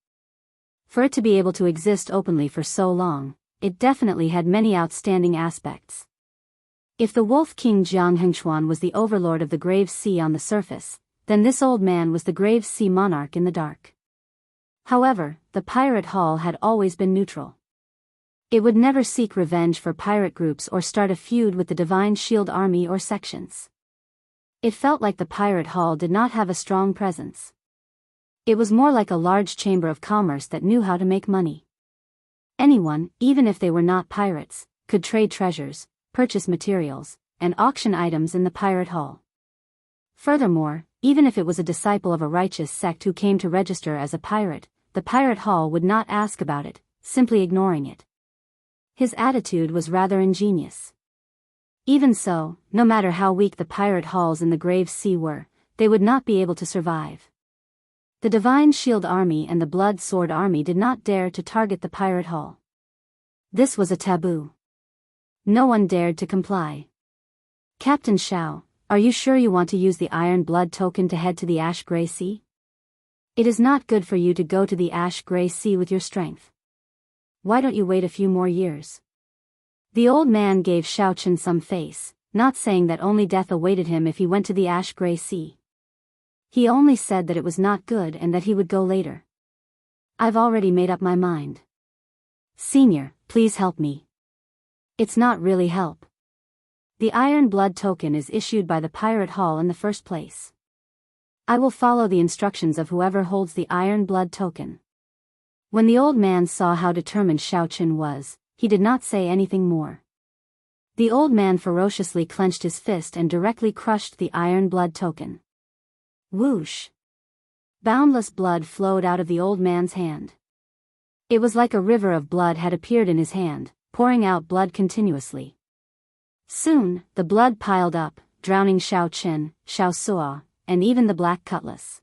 For it to be able to exist openly for so long, it definitely had many outstanding aspects. If the Wolf King Jiang Hengchuan was the overlord of the Grave Sea on the surface, then this old man was the Grave Sea monarch in the dark. However, the Pirate Hall had always been neutral. It would never seek revenge for pirate groups or start a feud with the Divine Shield Army or sections. It felt like the Pirate Hall did not have a strong presence. It was more like a large chamber of commerce that knew how to make money. Anyone, even if they were not pirates, could trade treasures, purchase materials, and auction items in the Pirate Hall. Furthermore, even if it was a disciple of a righteous sect who came to register as a pirate, the Pirate Hall would not ask about it, simply ignoring it. His attitude was rather ingenious. Even so, no matter how weak the pirate halls in the Grave Sea were, they would not be able to survive. The Divine Shield Army and the Blood Sword Army did not dare to target the Pirate Hall. This was a taboo. No one dared to comply. Captain Xiao, are you sure you want to use the Iron Blood token to head to the Ash-Gray Sea? It is not good for you to go to the Ash-Gray Sea with your strength. Why don't you wait a few more years? The old man gave Xiao Chen some face, not saying that only death awaited him if he went to the Ash-Gray Sea. He only said that it was not good and that he would go later. I've already made up my mind. Senior, please help me. It's not really help. The Iron Blood token is issued by the Pirate Hall in the first place. I will follow the instructions of whoever holds the Iron Blood token. When the old man saw how determined Xiao Chen was, he did not say anything more. The old man ferociously clenched his fist and directly crushed the Iron Blood token. Whoosh! Boundless blood flowed out of the old man's hand. It was like a river of blood had appeared in his hand, pouring out blood continuously. Soon, the blood piled up, drowning Xiao Chen, Xiao Sua, and even the Black Cutlass.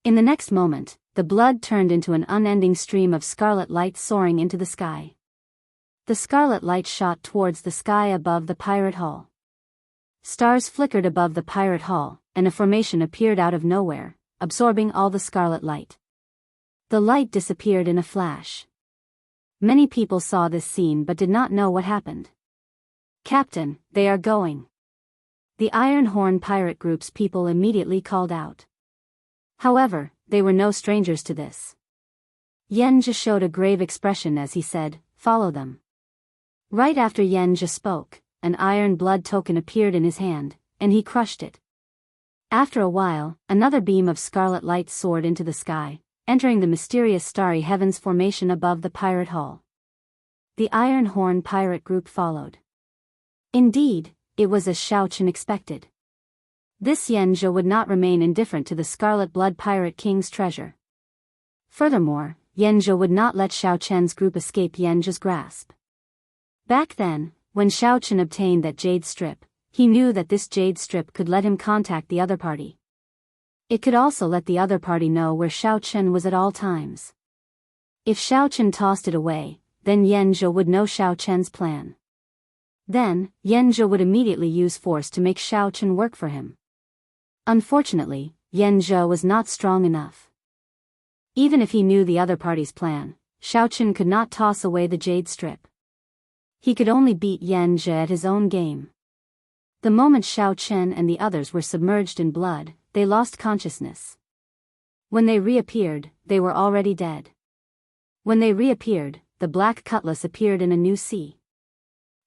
In the next moment, the blood turned into an unending stream of scarlet light soaring into the sky. The scarlet light shot towards the sky above the Pirate Hall. Stars flickered above the Pirate Hall, and a formation appeared out of nowhere, absorbing all the scarlet light. The light disappeared in a flash. Many people saw this scene but did not know what happened. Captain, they are going. The Iron Horn Pirate Group's people immediately called out. However, they were no strangers to this. Yanjia showed a grave expression as he said, "Follow them." Right after Yanjia spoke, an Iron Blood token appeared in his hand, and he crushed it. After a while, another beam of scarlet light soared into the sky, entering the mysterious starry heavens formation above the Pirate Hall. The Iron Horn Pirate Group followed. Indeed, it was as Xiao Chen expected. This Yanjia would not remain indifferent to the Scarlet Blood Pirate King's treasure. Furthermore, Yanjia would not let Xiao Chen's group escape Yanjia's grasp. Back then, when Xiao Chen obtained that jade strip, he knew that this jade strip could let him contact the other party. It could also let the other party know where Xiao Chen was at all times. If Xiao Chen tossed it away, then Yanjia would know Xiao Chen's plan. Then, Yanjia would immediately use force to make Xiao Chen work for him. Unfortunately, Yanjia was not strong enough. Even if he knew the other party's plan, Xiao Chen could not toss away the jade strip. He could only beat Yanjia at his own game. The moment Xiao Chen and the others were submerged in blood, they lost consciousness. When they reappeared, they were already dead. When they reappeared, the Black Cutlass appeared in a new sea.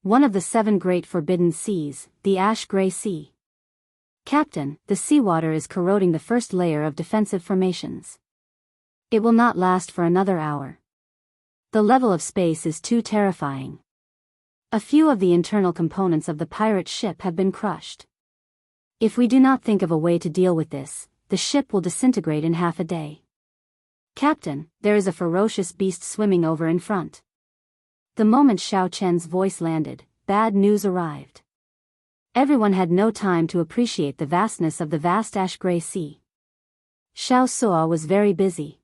One of the 7 great forbidden seas, the Ash-Gray Sea. Captain, the seawater is corroding the first layer of defensive formations. It will not last for another hour. The level of space is too terrifying. A few of the internal components of the pirate ship have been crushed. If we do not think of a way to deal with this, the ship will disintegrate in half a day. Captain, there is a ferocious beast swimming over in front. The moment Xiao Chen's voice landed, bad news arrived. Everyone had no time to appreciate the vastness of the vast ash-gray sea. Xiao Suo was very busy.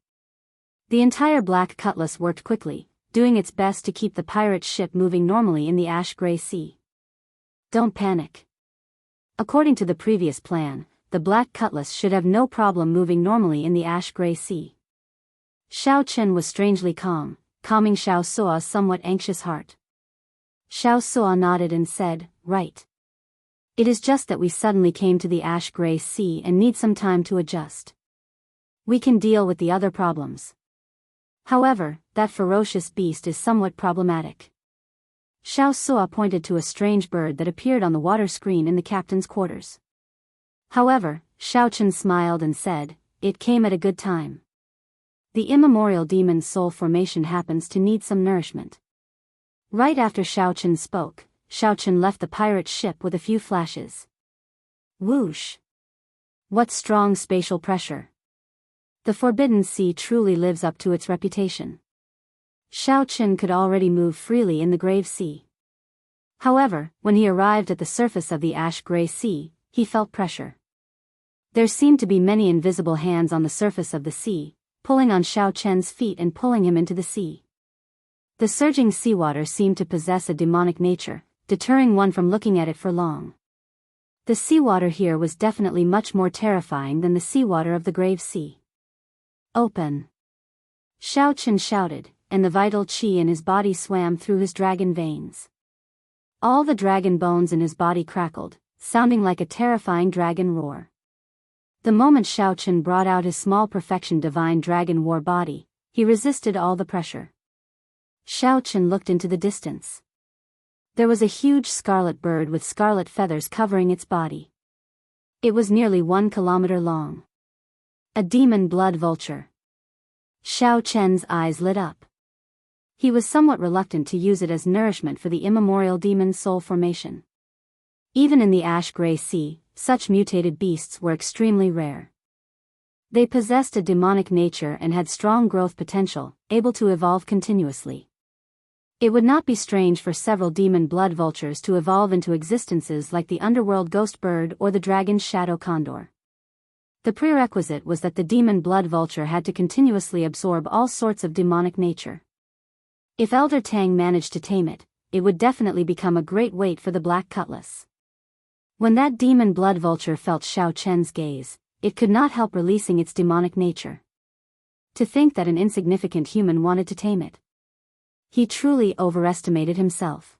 The entire Black Cutlass worked quickly, doing its best to keep the pirate ship moving normally in the ash-gray sea. Don't panic. According to the previous plan, the Black Cutlass should have no problem moving normally in the ash-gray sea. Xiao Chen was strangely calm, calming Xiao Suo's somewhat anxious heart. Xiao Suo nodded and said, "Right. It is just that we suddenly came to the ash-gray sea and need some time to adjust. We can deal with the other problems. However, that ferocious beast is somewhat problematic." Xiao Suo pointed to a strange bird that appeared on the water screen in the captain's quarters. However, Xiao Chen smiled and said, "It came at a good time. The immemorial demon soul formation happens to need some nourishment." Right after Xiao Chen spoke, Xiao Chen left the pirate ship with a few flashes. Whoosh! What strong spatial pressure! The Forbidden Sea truly lives up to its reputation. Xiao Chen could already move freely in the Grave Sea. However, when he arrived at the surface of the ash-gray sea, he felt pressure. There seemed to be many invisible hands on the surface of the sea, pulling on Xiao Chen's feet and pulling him into the sea. The surging seawater seemed to possess a demonic nature, deterring one from looking at it for long. The seawater here was definitely much more terrifying than the seawater of the Grave Sea. "Open!" Xiao Chen shouted, and the vital qi in his body swam through his dragon veins. All the dragon bones in his body crackled, sounding like a terrifying dragon roar. The moment Xiao Chen brought out his small perfection divine dragon war body, he resisted all the pressure. Xiao Chen looked into the distance. There was a huge scarlet bird with scarlet feathers covering its body. It was nearly 1 kilometer long. A demon blood vulture. Xiao Chen's eyes lit up. He was somewhat reluctant to use it as nourishment for the immemorial demon soul formation. Even in the ash-gray sea, such mutated beasts were extremely rare. They possessed a demonic nature and had strong growth potential, able to evolve continuously. It would not be strange for several demon blood vultures to evolve into existences like the underworld ghost bird or the dragon's shadow condor. The prerequisite was that the demon blood vulture had to continuously absorb all sorts of demonic nature. If Elder Tang managed to tame it, it would definitely become a great weight for the Black Cutlass. When that demon blood vulture felt Xiao Chen's gaze, it could not help releasing its demonic nature. To think that an insignificant human wanted to tame it. He truly overestimated himself.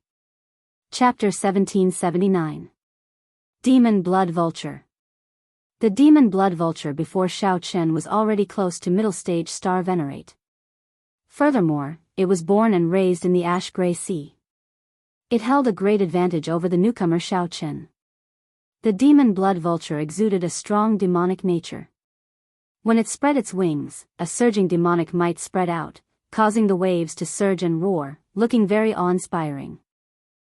Chapter 1779. Demon Blood Vulture. The demon blood vulture before Xiao Chen was already close to middle stage star venerate. Furthermore, it was born and raised in the ash-gray sea. It held a great advantage over the newcomer Xiao Chen. The demon blood vulture exuded a strong demonic nature. When it spread its wings, a surging demonic might spread out, causing the waves to surge and roar, looking very awe-inspiring.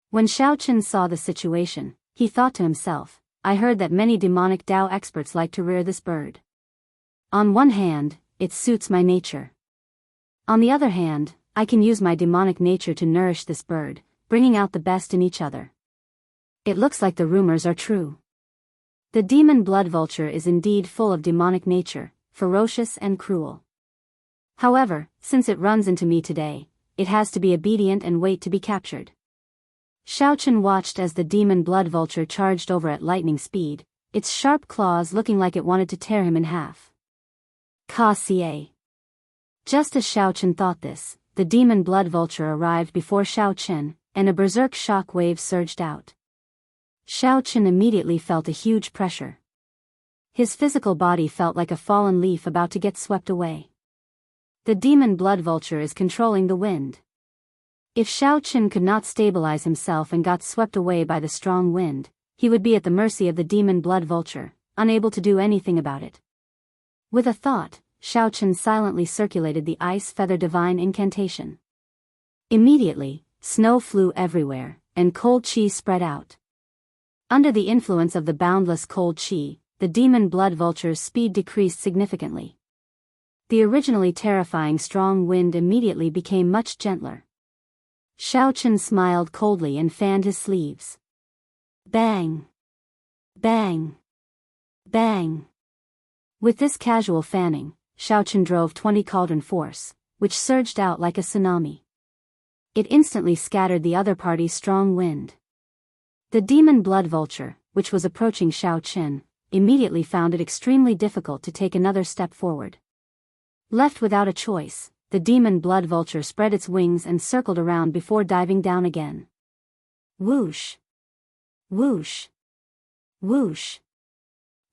When Xiao Chen saw the situation, he thought to himself, "I heard that many demonic Dao experts like to rear this bird. On one hand, it suits my nature. On the other hand, I can use my demonic nature to nourish this bird, bringing out the best in each other. It looks like the rumors are true. The demon blood vulture is indeed full of demonic nature, ferocious and cruel. However, since it runs into me today, it has to be obedient and wait to be captured." Xiao Chen watched as the demon blood vulture charged over at lightning speed, its sharp claws looking like it wanted to tear him in half. Ka-ca. Just as Xiao Chen thought this, the demon blood vulture arrived before Xiao Chen, and a berserk shock wave surged out. Xiao Chen immediately felt a huge pressure. His physical body felt like a fallen leaf about to get swept away. The demon blood vulture is controlling the wind. If Xiao Chen could not stabilize himself and got swept away by the strong wind, he would be at the mercy of the demon blood vulture, unable to do anything about it. With a thought, Shao Chen silently circulated the ice feather divine incantation. Immediately, snow flew everywhere, and cold chi spread out. Under the influence of the boundless cold chi, the demon blood vulture's speed decreased significantly. The originally terrifying strong wind immediately became much gentler. Shao Chen smiled coldly and fanned his sleeves. Bang! Bang! Bang! With this casual fanning, Shao Chen drove 20 cauldron force, which surged out like a tsunami. It instantly scattered the other party's strong wind. The demon blood vulture, which was approaching Shao Chen, immediately found it extremely difficult to take another step forward. Left without a choice, the demon blood vulture spread its wings and circled around before diving down again. Whoosh! Whoosh! Whoosh!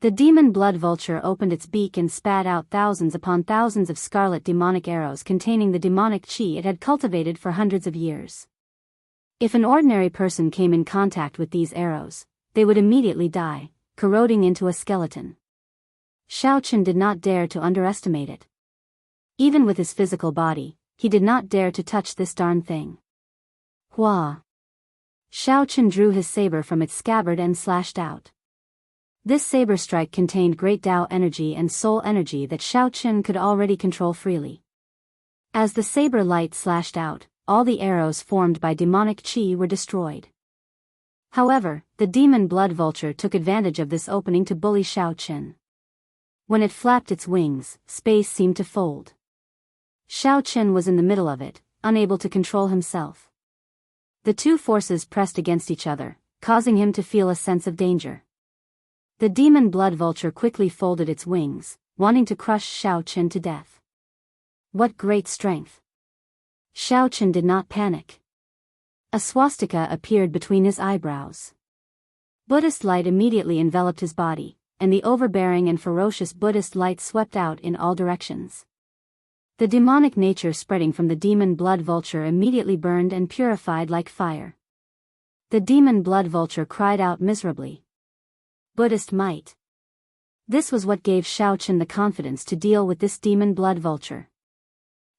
The demon blood vulture opened its beak and spat out thousands upon thousands of scarlet demonic arrows containing the demonic chi it had cultivated for hundreds of years. If an ordinary person came in contact with these arrows, they would immediately die, corroding into a skeleton. Shao Chen did not dare to underestimate it. Even with his physical body, he did not dare to touch this darn thing. Hua! Shao Chen drew his saber from its scabbard and slashed out. This saber strike contained great Tao energy and soul energy that Shao Chen could already control freely. As the saber light slashed out, all the arrows formed by demonic chi were destroyed. However, the demon blood vulture took advantage of this opening to bully Shao Chen. When it flapped its wings, space seemed to fold. Shao Chen was in the middle of it, unable to control himself. The two forces pressed against each other, causing him to feel a sense of danger. The demon blood vulture quickly folded its wings, wanting to crush Shao Chen to death. What great strength! Shao Chen did not panic. A swastika appeared between his eyebrows. Buddhist light immediately enveloped his body, and the overbearing and ferocious Buddhist light swept out in all directions. The demonic nature spreading from the demon blood vulture immediately burned and purified like fire. The demon blood vulture cried out miserably. Buddhist might. This was what gave Shao Chen the confidence to deal with this demon blood vulture.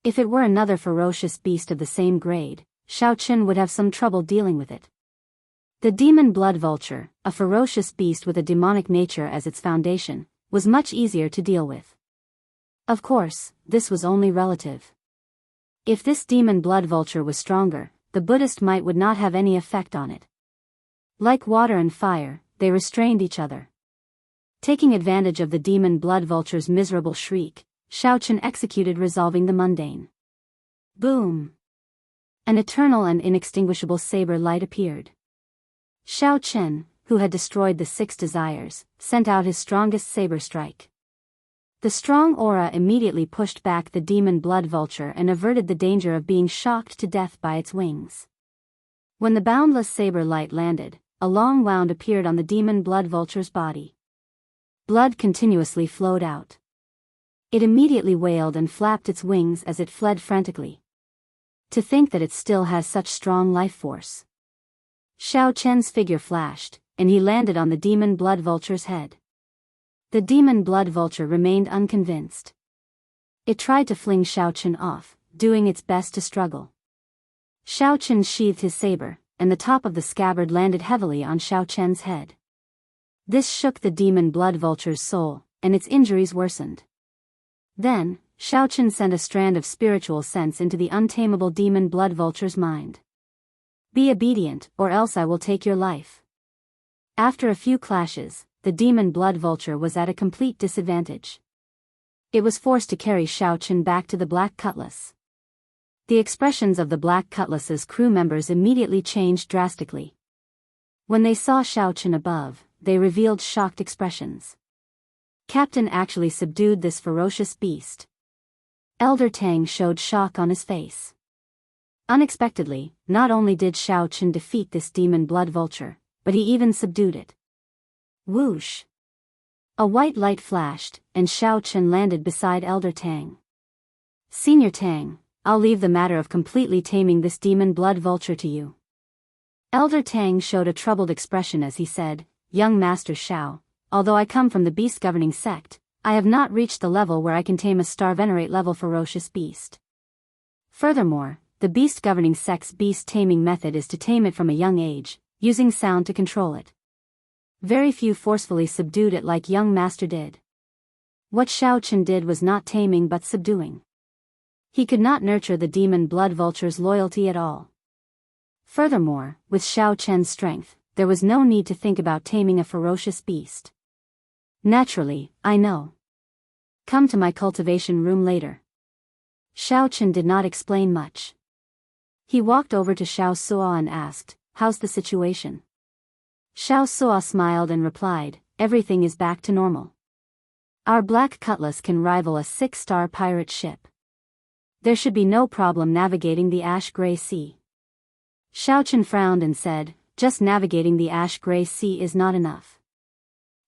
If it were another ferocious beast of the same grade, Shao Chen would have some trouble dealing with it. The demon blood vulture, a ferocious beast with a demonic nature as its foundation, was much easier to deal with. Of course, this was only relative. If this demon blood vulture was stronger, the Buddhist might would not have any effect on it. Like water and fire, they restrained each other. Taking advantage of the demon blood vulture's miserable shriek, Shao Chen executed resolving the mundane. Boom! An eternal and inextinguishable saber light appeared. Shao Chen, who had destroyed the 6 desires, sent out his strongest saber strike. The strong aura immediately pushed back the demon blood vulture and averted the danger of being shocked to death by its wings. When the boundless saber light landed, a long wound appeared on the demon blood vulture's body. Blood continuously flowed out. It immediately wailed and flapped its wings as it fled frantically. To think that it still has such strong life force. Shao Chen's figure flashed, and he landed on the demon blood vulture's head. The demon blood vulture remained unconvinced. It tried to fling Shao Chen off, doing its best to struggle. Shao Chen sheathed his saber, and the top of the scabbard landed heavily on Shao Chen's head. This shook the demon blood vulture's soul, and its injuries worsened. Then, Shao Chen sent a strand of spiritual sense into the untamable demon blood vulture's mind. Be obedient, or else I will take your life. After a few clashes, the demon blood vulture was at a complete disadvantage. It was forced to carry Shao Chen back to the Black Cutlass. The expressions of the Black Cutlass's crew members immediately changed drastically. When they saw Shao Chen above, they revealed shocked expressions. Captain actually subdued this ferocious beast. Elder Tang showed shock on his face. Unexpectedly, not only did Shao Chen defeat this demon blood vulture, but he even subdued it. Whoosh! A white light flashed, and Shao Chen landed beside Elder Tang. Senior Tang, I'll leave the matter of completely taming this demon blood vulture to you. Elder Tang showed a troubled expression as he said, young Master Shao, although I come from the beast-governing sect, I have not reached the level where I can tame a star-venerate-level ferocious beast. Furthermore, the beast-governing sect's beast-taming method is to tame it from a young age, using sound to control it. Very few forcefully subdued it like young Master did. What Shao Chen did was not taming but subduing. He could not nurture the demon blood vulture's loyalty at all. Furthermore, with Shao Chen's strength, there was no need to think about taming a ferocious beast. Naturally, I know. Come to my cultivation room later. Shao Chen did not explain much. He walked over to Xiao Suo and asked, "How's the situation?" Xiao Suo smiled and replied, "Everything is back to normal. Our Black Cutlass can rival a 6-star pirate ship. There should be no problem navigating the ash-gray sea." Shao Chen frowned and said, "Just navigating the ash-gray sea is not enough.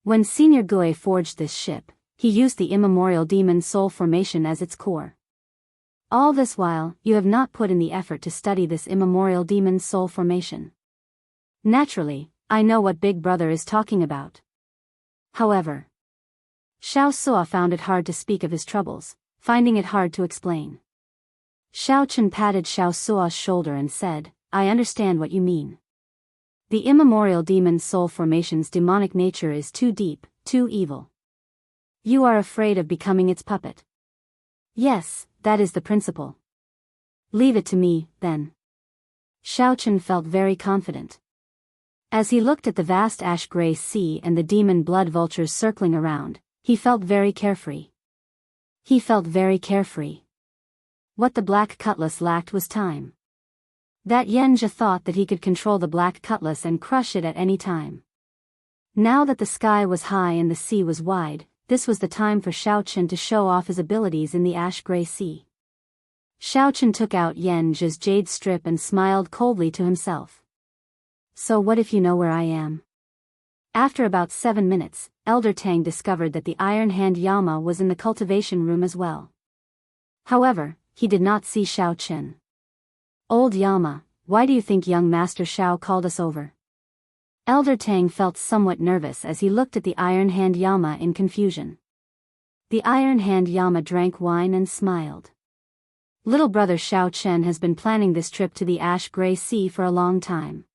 When Senior Gui forged this ship, he used the immemorial demon soul formation as its core. All this while, you have not put in the effort to study this immemorial demon soul formation. Naturally, I know what Big Brother is talking about." However, Xiao Suo found it hard to speak of his troubles, finding it hard to explain. Shao Chen patted Xiao Suo's shoulder and said, "I understand what you mean. The immemorial demon soul formation's demonic nature is too deep, too evil. You are afraid of becoming its puppet." "Yes, that is the principle." "Leave it to me, then." Shao Chen felt very confident. As he looked at the vast ash-gray sea and the demon blood vultures circling around, he felt very carefree. He felt very carefree. What the Black Cutlass lacked was time. That Yanjia thought that he could control the Black Cutlass and crush it at any time. Now that the sky was high and the sea was wide, this was the time for Shao Chen to show off his abilities in the ash-gray sea. Shao Chen took out Yanjia's jade strip and smiled coldly to himself. "So what if you know where I am?" After about 7 minutes, Elder Tang discovered that the Iron Hand Yama was in the cultivation room as well. However, he did not see Shao Chen. "Old Yama, why do you think young Master Shao called us over?" Elder Tang felt somewhat nervous as he looked at the Iron Hand Yama in confusion. The Iron Hand Yama drank wine and smiled. "Little brother Shao Chen has been planning this trip to the ash-gray sea for a long time.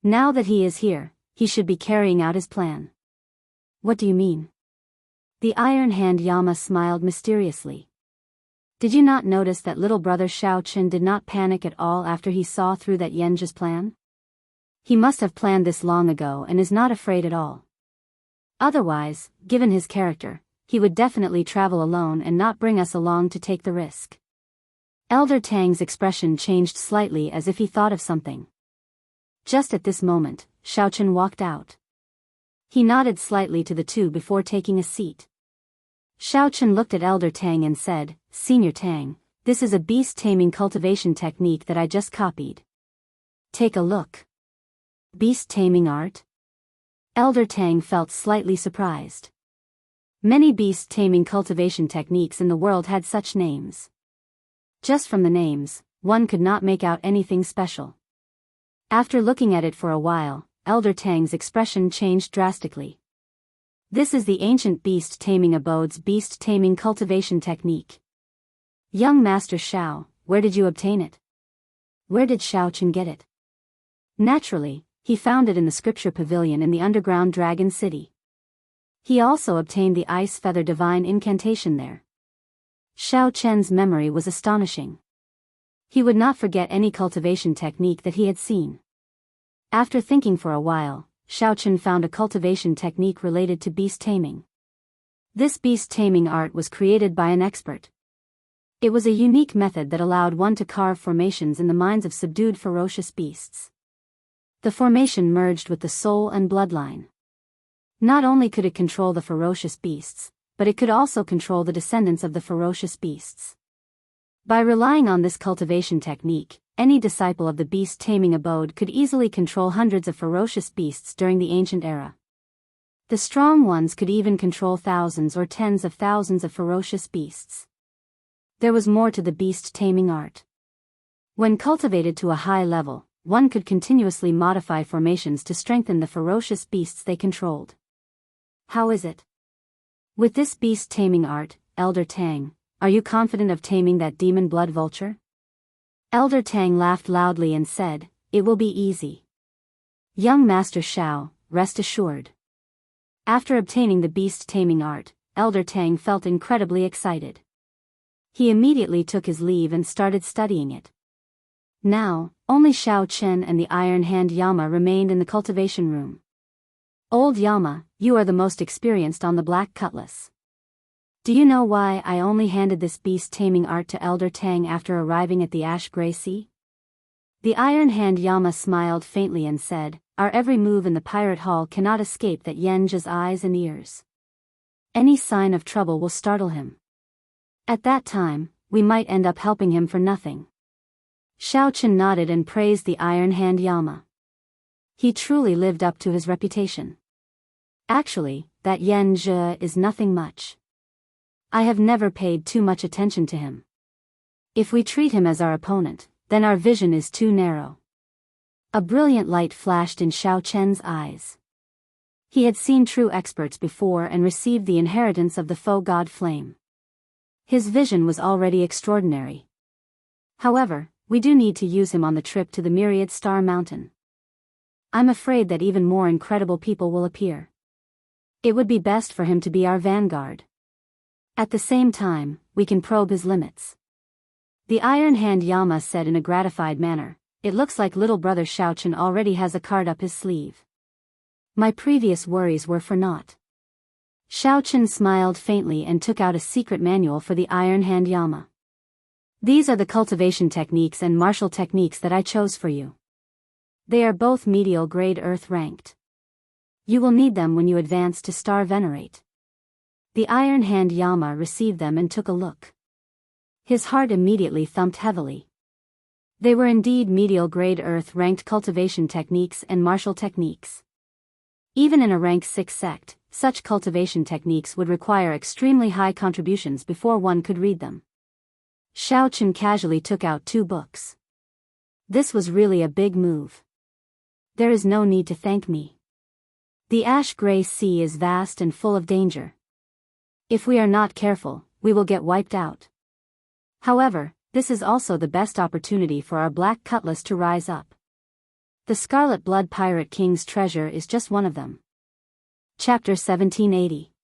Now that he is here, he should be carrying out his plan." "What do you mean?" The Iron Hand Yama smiled mysteriously. "Did you not notice that little brother Shao Chen did not panic at all after he saw through that Yanjia's plan? He must have planned this long ago and is not afraid at all. Otherwise, given his character, he would definitely travel alone and not bring us along to take the risk." Elder Tang's expression changed slightly as if he thought of something. Just at this moment, Shao Chen walked out. He nodded slightly to the two before taking a seat. Shao Chen looked at Elder Tang and said, "Senior Tang, this is a beast-taming cultivation technique that I just copied. Take a look." "Beast-taming art?" Elder Tang felt slightly surprised. Many beast-taming cultivation techniques in the world had such names. Just from the names, one could not make out anything special. After looking at it for a while, Elder Tang's expression changed drastically. "This is the ancient beast-taming abode's beast-taming cultivation technique. Young Master Shao, where did you obtain it?" Where did Shao Chen get it? Naturally, he found it in the scripture pavilion in the underground Dragon City. He also obtained the Ice Feather Divine Incantation there. Shao Chen's memory was astonishing. He would not forget any cultivation technique that he had seen. After thinking for a while, Shao Chen found a cultivation technique related to beast taming. This beast taming art was created by an expert. It was a unique method that allowed one to carve formations in the minds of subdued ferocious beasts. The formation merged with the soul and bloodline. Not only could it control the ferocious beasts, but it could also control the descendants of the ferocious beasts. By relying on this cultivation technique, any disciple of the beast-taming abode could easily control hundreds of ferocious beasts during the ancient era. The strong ones could even control thousands or tens of thousands of ferocious beasts. There was more to the beast-taming art. When cultivated to a high level, one could continuously modify formations to strengthen the ferocious beasts they controlled. How is it? With this beast-taming art, Elder Tang, are you confident of taming that demon blood vulture? Elder Tang laughed loudly and said, "It will be easy. Young Master Shao, rest assured." After obtaining the beast-taming art, Elder Tang felt incredibly excited. He immediately took his leave and started studying it. Now, only Shao Chen and the Iron Hand Yama remained in the cultivation room. "Old Yama, you are the most experienced on the Black Cutlass. Do you know why I only handed this beast-taming art to Elder Tang after arriving at the Ash Gray Sea?" The Iron Hand Yama smiled faintly and said, "Our every move in the pirate hall cannot escape that Yenja's eyes and ears. Any sign of trouble will startle him. At that time, we might end up helping him for nothing." Shao Chen nodded and praised the Iron Hand Yama. He truly lived up to his reputation. "Actually, that Yenja is nothing much. I have never paid too much attention to him. If we treat him as our opponent, then our vision is too narrow." A brilliant light flashed in Shao Chen's eyes. He had seen true experts before and received the inheritance of the foe god flame. His vision was already extraordinary. However, we do need to use him on the trip to the Myriad Star Mountain. I'm afraid that even more incredible people will appear. It would be best for him to be our vanguard. At the same time, we can probe his limits. The Iron Hand Yama said in a gratified manner, "It looks like little brother Shao Chen already has a card up his sleeve. My previous worries were for naught." Shao Chen smiled faintly and took out a secret manual for the Iron Hand Yama. "These are the cultivation techniques and martial techniques that I chose for you. They are both medial grade earth ranked. You will need them when you advance to Star Venerate." The Iron Hand Yama received them and took a look. His heart immediately thumped heavily. They were indeed medial grade earth ranked cultivation techniques and martial techniques. Even in a rank 6 sect, such cultivation techniques would require extremely high contributions before one could read them. Shao Chen casually took out 2 books. This was really a big move. "There is no need to thank me. The Ash Gray Sea is vast and full of danger. If we are not careful, we will get wiped out. However, this is also the best opportunity for our Black Cutlass to rise up. The Scarlet Blood Pirate King's treasure is just one of them." Chapter 1780.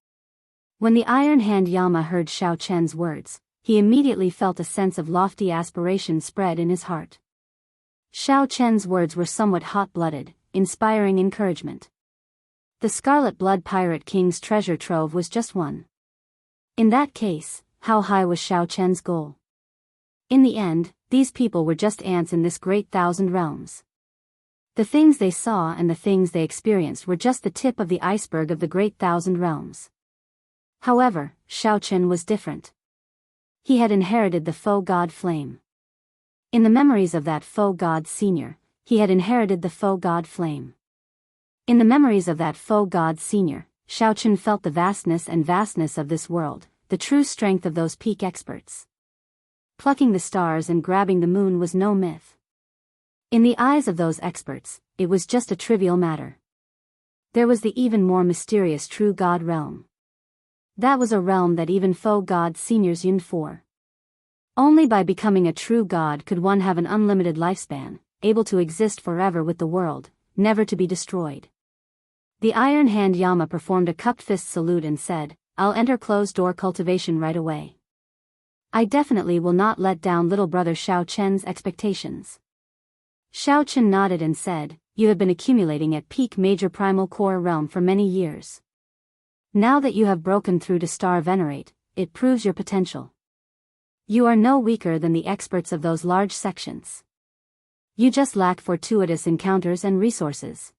When the Iron Hand Yama heard Shao Chen's words, he immediately felt a sense of lofty aspiration spread in his heart. Shao Chen's words were somewhat hot-blooded, inspiring encouragement. The Scarlet Blood Pirate King's treasure trove was just one. In that case, how high was Shao Chen's goal? In the end, these people were just ants in this great 1,000 realms. The things they saw and the things they experienced were just the tip of the iceberg of the great 1,000 realms. However, Shao Chen was different. He had inherited the foe god flame. In the memories of that foe god senior, he had inherited the foe god flame. In the memories of that foe god senior, Shao Chen felt the vastness of this world, the true strength of those peak experts. Plucking the stars and grabbing the moon was no myth. In the eyes of those experts, it was just a trivial matter. There was the even more mysterious true god realm. That was a realm that even foe god seniors yearned for. Only by becoming a true god could one have an unlimited lifespan, able to exist forever with the world, never to be destroyed. The Iron Hand Yama performed a cupped fist salute and said, "I'll enter closed-door cultivation right away. I definitely will not let down little brother Shao Chen's expectations." Shao Chen nodded and said, "You have been accumulating at peak major primal core realm for many years. Now that you have broken through to Star Venerate, it proves your potential. You are no weaker than the experts of those large sections. You just lack fortuitous encounters and resources.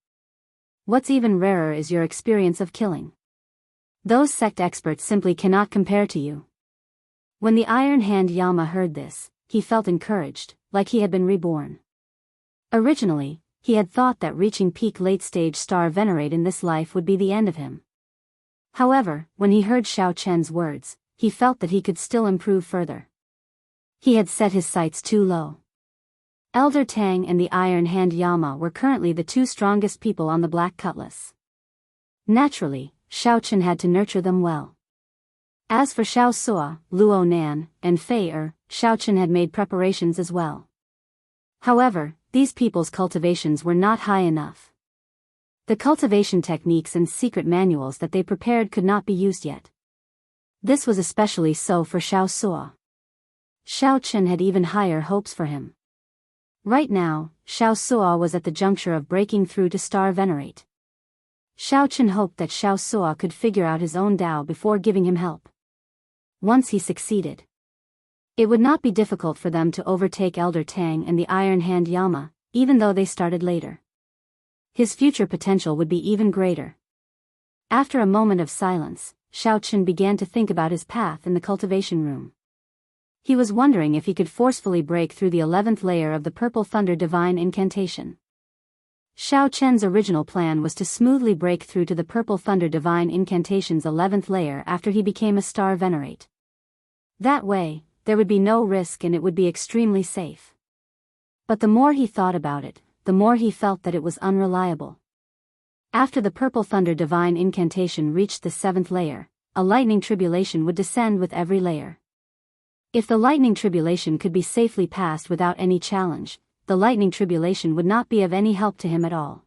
What's even rarer is your experience of killing. Those sect experts simply cannot compare to you." When the Iron Hand Yama heard this, he felt encouraged, like he had been reborn. Originally, he had thought that reaching peak late-stage Star Venerate in this life would be the end of him. However, when he heard Shao Chen's words, he felt that he could still improve further. He had set his sights too low. Elder Tang and the Iron Hand Yama were currently the two strongest people on the Black Cutlass. Naturally, Xiao Chen had to nurture them well. As for Xiao Suo, Luo Nan, and Fei Xiao Chen had made preparations as well. However, these people's cultivations were not high enough. The cultivation techniques and secret manuals that they prepared could not be used yet. This was especially so for Xiao Suo. Xiao Chen had even higher hopes for him. Right now, Xiao Suo was at the juncture of breaking through to Star Venerate. Xiao Chen hoped that Xiao Suo could figure out his own Tao before giving him help. Once he succeeded, it would not be difficult for them to overtake Elder Tang and the Iron Hand Yama, even though they started later. His future potential would be even greater. After a moment of silence, Xiao Chen began to think about his path in the cultivation room. He was wondering if he could forcefully break through the 11th layer of the Purple Thunder Divine Incantation. Xiao Chen's original plan was to smoothly break through to the Purple Thunder Divine Incantation's 11th layer after he became a Star Venerate. That way, there would be no risk and it would be extremely safe. But the more he thought about it, the more he felt that it was unreliable. After the Purple Thunder Divine Incantation reached the 7th layer, a lightning tribulation would descend with every layer. If the lightning tribulation could be safely passed without any challenge, the lightning tribulation would not be of any help to him at all.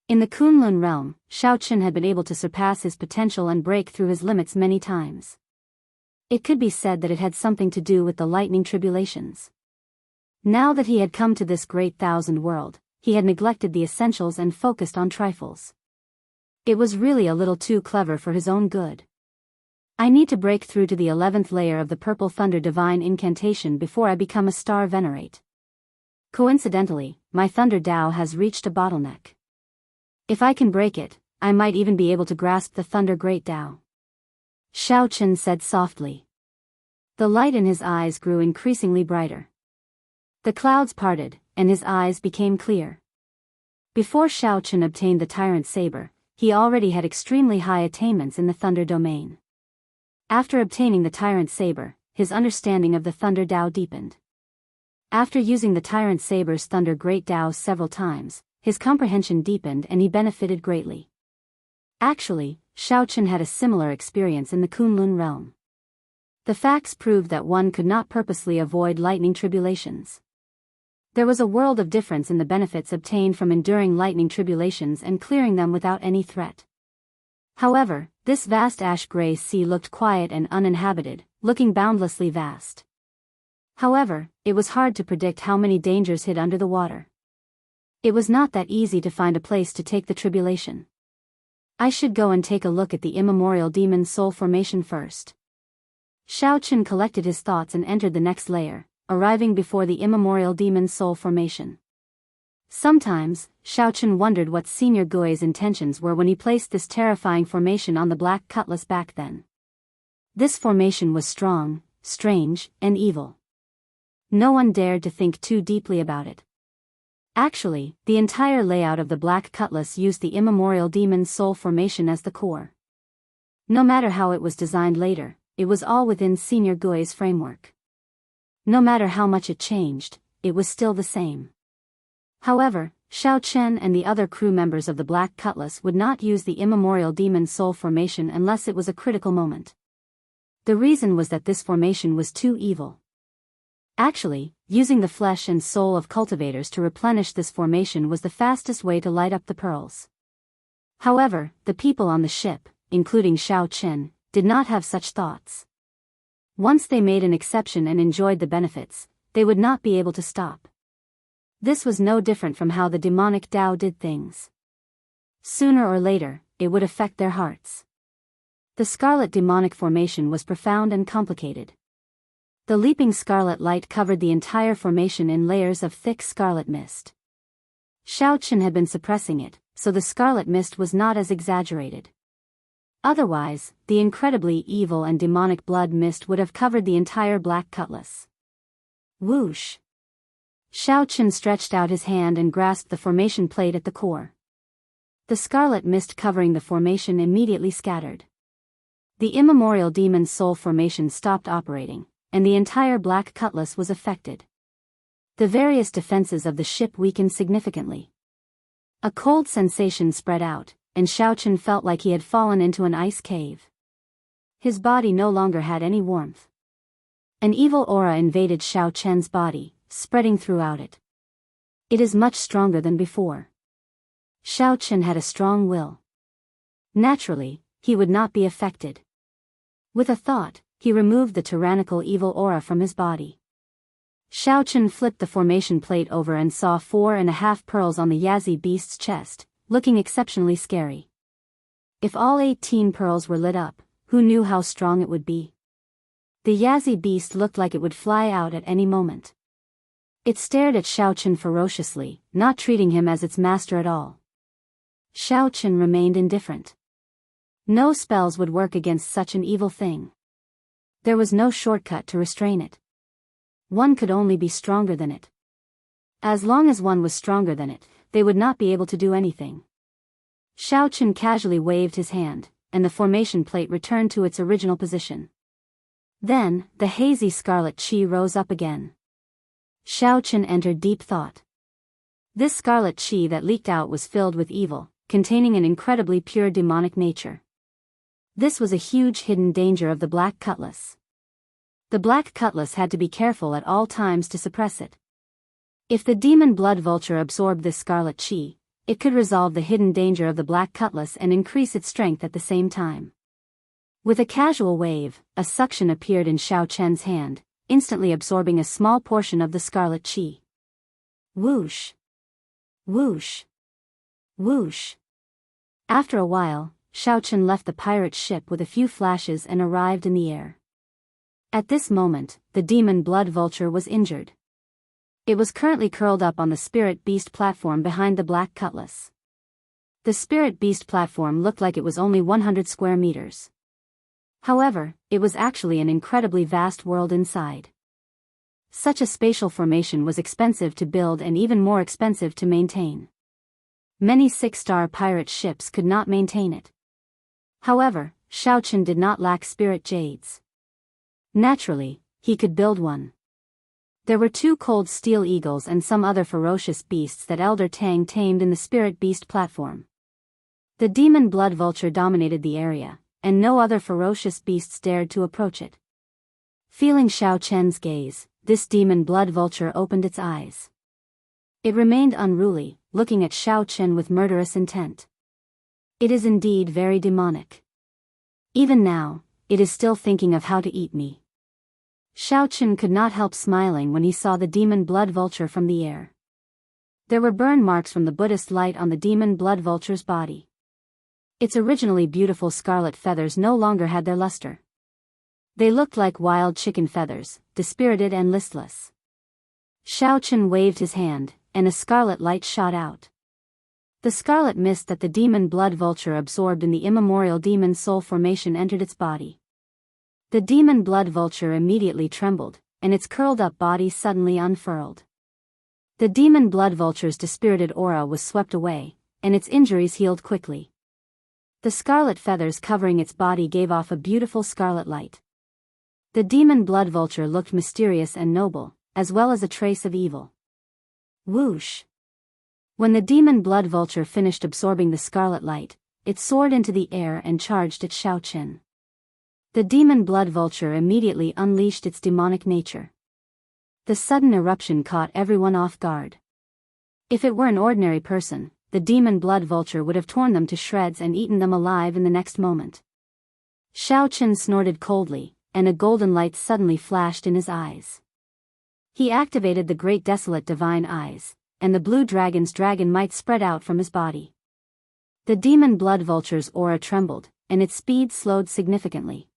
In the Kunlun realm, Xiao Chen had been able to surpass his potential and break through his limits many times. It could be said that it had something to do with the lightning tribulations. Now that he had come to this great thousand world, he had neglected the essentials and focused on trifles. It was really a little too clever for his own good. I need to break through to the 11th layer of the Purple Thunder Divine Incantation before I become a Star Venerate. Coincidentally, my Thunder Tao has reached a bottleneck. If I can break it, I might even be able to grasp the Thunder Great Tao. Xiao Chen said softly. The light in his eyes grew increasingly brighter. The clouds parted, and his eyes became clear. Before Xiao Chen obtained the Tyrant Saber, he already had extremely high attainments in the Thunder domain. After obtaining the Tyrant Saber, his understanding of the Thunder Tao deepened. After using the Tyrant Saber's Thunder Great Tao several times, his comprehension deepened and he benefited greatly. Actually, Xiao Chen had a similar experience in the Kunlun realm. The facts proved that one could not purposely avoid lightning tribulations. There was a world of difference in the benefits obtained from enduring lightning tribulations and clearing them without any threat. However, this vast ash-gray sea looked quiet and uninhabited, looking boundlessly vast. However, it was hard to predict how many dangers hid under the water. It was not that easy to find a place to take the tribulation. I should go and take a look at the immemorial demon soul formation first. Xiao Chen collected his thoughts and entered the next layer, arriving before the immemorial demon soul formation. Sometimes, Xiao Chen wondered what Senior Gui's intentions were when he placed this terrifying formation on the Black Cutlass back then. This formation was strong, strange, and evil. No one dared to think too deeply about it. Actually, the entire layout of the Black Cutlass used the immemorial demon soul formation as the core. No matter how it was designed later, it was all within Senior Gui's framework. No matter how much it changed, it was still the same. However, Xiao Chen and the other crew members of the Black Cutlass would not use the immemorial demon soul formation unless it was a critical moment. The reason was that this formation was too evil. Actually, using the flesh and soul of cultivators to replenish this formation was the fastest way to light up the pearls. However, the people on the ship, including Xiao Chen, did not have such thoughts. Once they made an exception and enjoyed the benefits, they would not be able to stop. This was no different from how the demonic Tao did things. Sooner or later, it would affect their hearts. The scarlet demonic formation was profound and complicated. The leaping scarlet light covered the entire formation in layers of thick scarlet mist. Xiao Chen had been suppressing it, so the scarlet mist was not as exaggerated. Otherwise, the incredibly evil and demonic blood mist would have covered the entire Black Cutlass. Whoosh! Xiao Chen stretched out his hand and grasped the formation plate at the core. The scarlet mist covering the formation immediately scattered. The immemorial demon soul formation stopped operating, and the entire Black Cutlass was affected. The various defenses of the ship weakened significantly. A cold sensation spread out, and Xiao Chen felt like he had fallen into an ice cave. His body no longer had any warmth. An evil aura invaded Xiao Chen's body, spreading throughout it. It is much stronger than before. Xiao Chen had a strong will. Naturally, he would not be affected. With a thought, he removed the tyrannical evil aura from his body. Xiao Chen flipped the formation plate over and saw 4.5 pearls on the Yazi beast's chest, looking exceptionally scary. If all 18 pearls were lit up, who knew how strong it would be? The Yazi beast looked like it would fly out at any moment. It stared at Xiao Chen ferociously, not treating him as its master at all. Xiao Chen remained indifferent. No spells would work against such an evil thing. There was no shortcut to restrain it. One could only be stronger than it. As long as one was stronger than it, they would not be able to do anything. Xiao Chen casually waved his hand, and the formation plate returned to its original position. Then, the hazy scarlet chi rose up again. Xiao Chen entered deep thought. This scarlet chi that leaked out was filled with evil, containing an incredibly pure demonic nature. This was a huge hidden danger of the Black Cutlass. The Black Cutlass had to be careful at all times to suppress it. If the demon blood vulture absorbed this scarlet chi, it could resolve the hidden danger of the Black Cutlass and increase its strength at the same time. With a casual wave, a suction appeared in Xiao Chen's hand, instantly absorbing a small portion of the scarlet chi. Whoosh! Whoosh! Whoosh! After a while, Xiao Chen left the pirate ship with a few flashes and arrived in the air. At this moment, the demon blood vulture was injured. It was currently curled up on the spirit beast platform behind the Black Cutlass. The spirit beast platform looked like it was only 100 square meters. However, it was actually an incredibly vast world inside. Such a spatial formation was expensive to build and even more expensive to maintain. Many 6-star pirate ships could not maintain it. However, Xiao Chen did not lack spirit jades. Naturally, he could build one. There were 2 cold steel eagles and some other ferocious beasts that Elder Tang tamed in the spirit beast platform. The demon blood vulture dominated the area, and no other ferocious beasts dared to approach it. Feeling Xiao Chen's gaze, this demon blood vulture opened its eyes. It remained unruly, looking at Xiao Chen with murderous intent. It is indeed very demonic. Even now, it is still thinking of how to eat me. Xiao Chen could not help smiling when he saw the demon blood vulture from the air. There were burn marks from the Buddhist light on the demon blood vulture's body. Its originally beautiful scarlet feathers no longer had their luster. They looked like wild chicken feathers, dispirited and listless. Xiao Chen waved his hand, and a scarlet light shot out. The scarlet mist that the demon blood vulture absorbed in the immemorial demon soul formation entered its body. The demon blood vulture immediately trembled, and its curled-up body suddenly unfurled. The demon blood vulture's dispirited aura was swept away, and its injuries healed quickly. The scarlet feathers covering its body gave off a beautiful scarlet light. The demon blood vulture looked mysterious and noble, as well as a trace of evil. Whoosh! When the demon blood vulture finished absorbing the scarlet light, it soared into the air and charged at Xiao Chen. The demon blood vulture immediately unleashed its demonic nature. The sudden eruption caught everyone off guard. If it were an ordinary person, the demon blood vulture would have torn them to shreds and eaten them alive in the next moment. Xiao Chen snorted coldly, and a golden light suddenly flashed in his eyes. He activated the great desolate divine eyes, and the blue dragon's dragon might spread out from his body. The demon blood vulture's aura trembled, and its speed slowed significantly.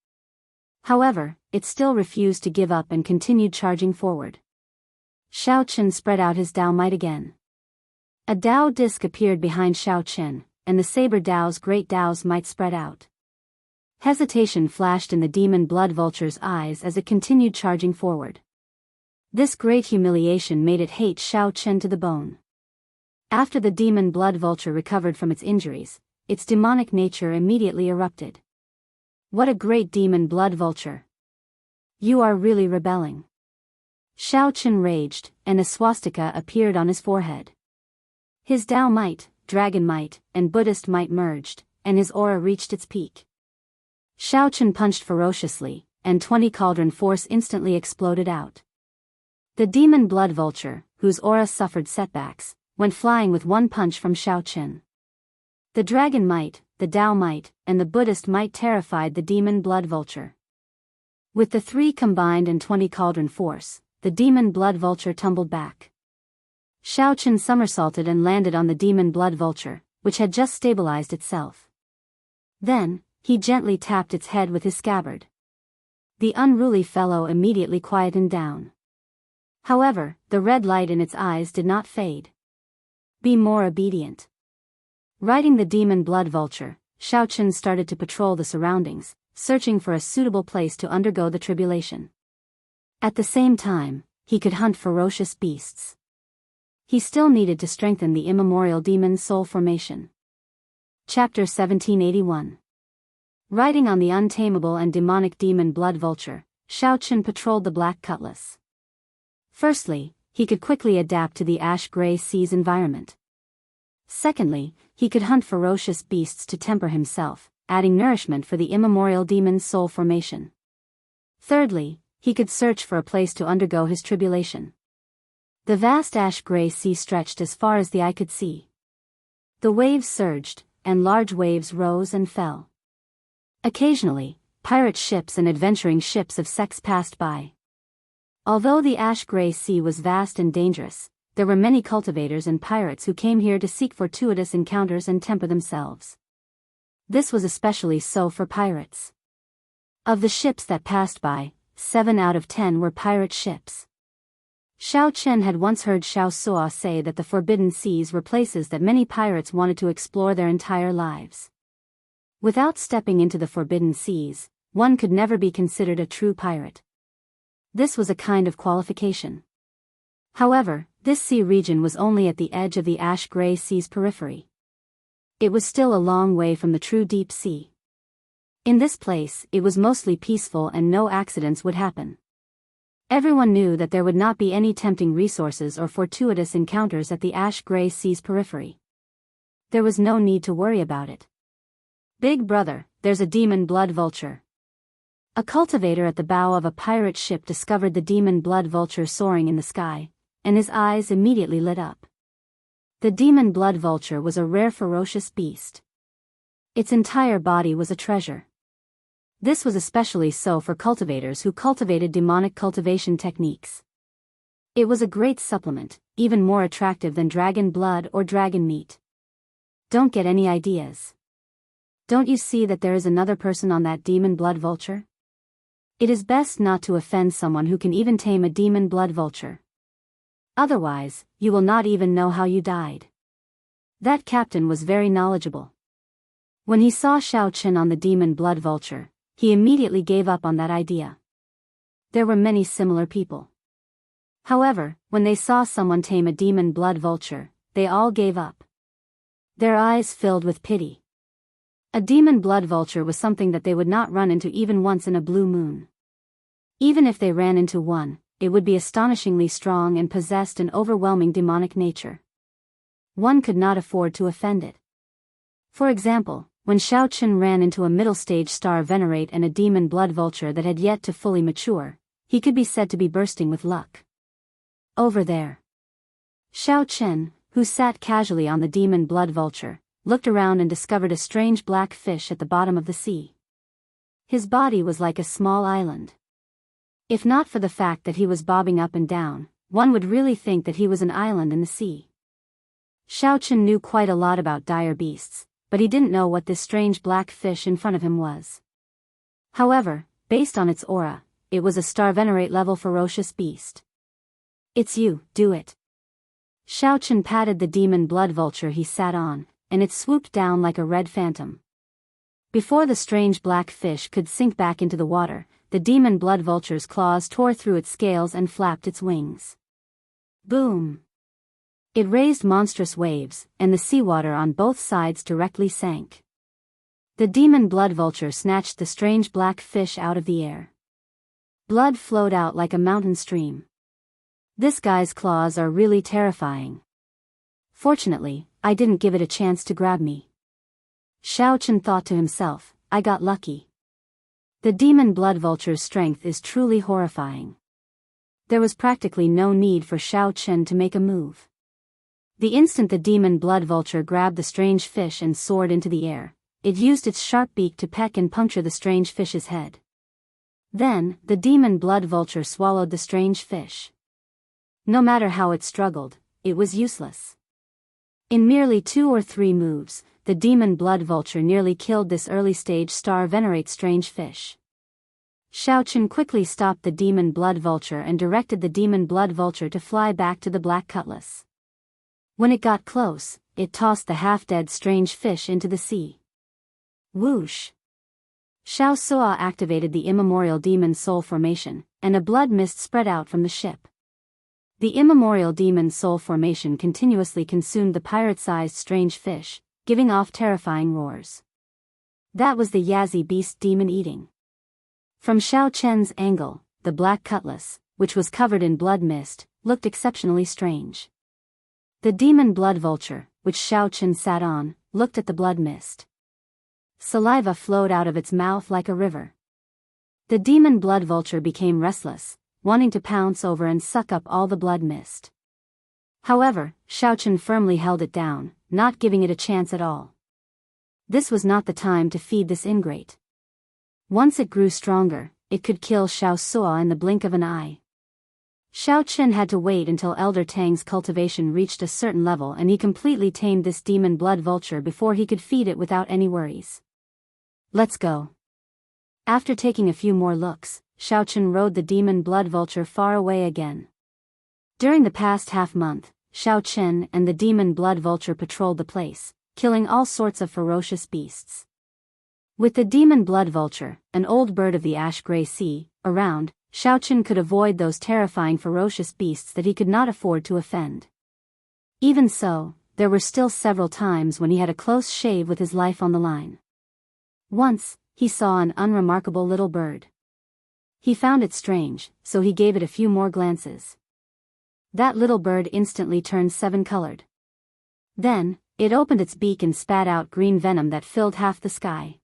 However, it still refused to give up and continued charging forward. Xiao Chen spread out his Dao might again. A Dao disc appeared behind Xiao Chen, and the saber Dao's great Dao's might spread out. Hesitation flashed in the demon blood vulture's eyes as it continued charging forward. This great humiliation made it hate Xiao Chen to the bone. After the demon blood vulture recovered from its injuries, its demonic nature immediately erupted. What a great demon blood vulture! You are really rebelling. Shao Chen raged, and a swastika appeared on his forehead. His Tao might, dragon might, and Buddhist might merged, and his aura reached its peak. Shao Chen punched ferociously, and 20 cauldron force instantly exploded out. The demon blood vulture, whose aura suffered setbacks, went flying with one punch from Shao Chen. The dragon might, the Tao might, and the Buddhist might terrified the demon blood vulture. With the 3 combined and 20 cauldron force, the demon blood vulture tumbled back. Shao Chen somersaulted and landed on the demon blood vulture, which had just stabilized itself. Then, he gently tapped its head with his scabbard. The unruly fellow immediately quietened down. However, the red light in its eyes did not fade. Be more obedient. Riding the demon blood vulture, Shao Chen started to patrol the surroundings, searching for a suitable place to undergo the tribulation. At the same time, he could hunt ferocious beasts. He still needed to strengthen the immemorial demon soul formation. Chapter 1781. Riding on the untamable and demonic demon blood vulture, Shao Chen patrolled the Black Cutlass. Firstly, he could quickly adapt to the ash-gray sea's environment. Secondly, he could hunt ferocious beasts to temper himself, adding nourishment for the immemorial demon soul formation. Thirdly, he could search for a place to undergo his tribulation. The vast ash-gray sea stretched as far as the eye could see. The waves surged, and large waves rose and fell. Occasionally, pirate ships and adventuring ships of sex passed by. Although the ash-gray sea was vast and dangerous, there were many cultivators and pirates who came here to seek fortuitous encounters and temper themselves. This was especially so for pirates. Of the ships that passed by, 7 out of 10 were pirate ships. Shao Chen had once heard Xiao Suo say that the Forbidden Seas were places that many pirates wanted to explore their entire lives. Without stepping into the Forbidden Seas, one could never be considered a true pirate. This was a kind of qualification. However, this sea region was only at the edge of the ash-gray sea's periphery. It was still a long way from the true deep sea. In this place, it was mostly peaceful and no accidents would happen. Everyone knew that there would not be any tempting resources or fortuitous encounters at the ash-gray sea's periphery. There was no need to worry about it. Big brother, there's a demon blood vulture. A cultivator at the bow of a pirate ship discovered the demon blood vulture soaring in the sky, and his eyes immediately lit up. The demon blood vulture was a rare ferocious beast. Its entire body was a treasure. This was especially so for cultivators who cultivated demonic cultivation techniques. It was a great supplement, even more attractive than dragon blood or dragon meat. Don't get any ideas. Don't you see that there is another person on that demon blood vulture? It is best not to offend someone who can even tame a demon blood vulture. Otherwise, you will not even know how you died. That captain was very knowledgeable. When he saw Shao Chen on the demon blood vulture, he immediately gave up on that idea. There were many similar people. However, when they saw someone tame a demon blood vulture, they all gave up. Their eyes filled with pity. A demon blood vulture was something that they would not run into even once in a blue moon. Even if they ran into one, it would be astonishingly strong and possessed an overwhelming demonic nature. One could not afford to offend it. For example, when Shao Chen ran into a middle-stage star venerate and a demon blood vulture that had yet to fully mature, he could be said to be bursting with luck. Over there. Shao Chen, who sat casually on the demon blood vulture, looked around and discovered a strange black fish at the bottom of the sea. His body was like a small island. If not for the fact that he was bobbing up and down, one would really think that he was an island in the sea. Shao Chen knew quite a lot about dire beasts, but he didn't know what this strange black fish in front of him was. However, based on its aura, it was a star venerate level ferocious beast. It's you, do it. Shao Chen patted the demon blood vulture he sat on, and it swooped down like a red phantom. Before the strange black fish could sink back into the water, the demon blood vulture's claws tore through its scales and flapped its wings. Boom! It raised monstrous waves, and the seawater on both sides directly sank. The demon blood vulture snatched the strange black fish out of the air. Blood flowed out like a mountain stream. This guy's claws are really terrifying. Fortunately, I didn't give it a chance to grab me. Xiao Chen thought to himself, I got lucky. The demon blood vulture's strength is truly horrifying. There was practically no need for Xiao Chen to make a move. The instant the demon blood vulture grabbed the strange fish and soared into the air, it used its sharp beak to peck and puncture the strange fish's head. Then, the demon blood vulture swallowed the strange fish. No matter how it struggled, it was useless. In merely 2 or 3 moves, the demon blood vulture nearly killed this early-stage star venerate strange fish. Xiao Chen quickly stopped the demon blood vulture and directed the demon blood vulture to fly back to the black cutlass. When it got close, it tossed the half-dead strange fish into the sea. Whoosh! Xiao Suo activated the immemorial demon soul formation, and a blood mist spread out from the ship. The immemorial demon soul formation continuously consumed the pirate-sized strange fish, giving off terrifying roars. That was the Yazi beast demon eating. From Xiao Chen's angle, the black cutlass, which was covered in blood mist, looked exceptionally strange. The demon blood vulture, which Xiao Chen sat on, looked at the blood mist. Saliva flowed out of its mouth like a river. The demon blood vulture became restless, wanting to pounce over and suck up all the blood mist. However, Xiao Chen firmly held it down, not giving it a chance at all. This was not the time to feed this ingrate. Once it grew stronger, it could kill Xiao Suo in the blink of an eye. Xiao Chen had to wait until Elder Tang's cultivation reached a certain level and he completely tamed this demon blood vulture before he could feed it without any worries. Let's go. After taking a few more looks, Xiao Chen rode the demon blood vulture far away again. During the past half-month, Xiao Chen and the demon blood vulture patrolled the place, killing all sorts of ferocious beasts. With the demon blood vulture, an old bird of the ash-gray sea, around, Xiao Chen could avoid those terrifying ferocious beasts that he could not afford to offend. Even so, there were still several times when he had a close shave with his life on the line. Once, he saw an unremarkable little bird. He found it strange, so he gave it a few more glances. That little bird instantly turned 7-colored. Then, it opened its beak and spat out green venom that filled half the sky.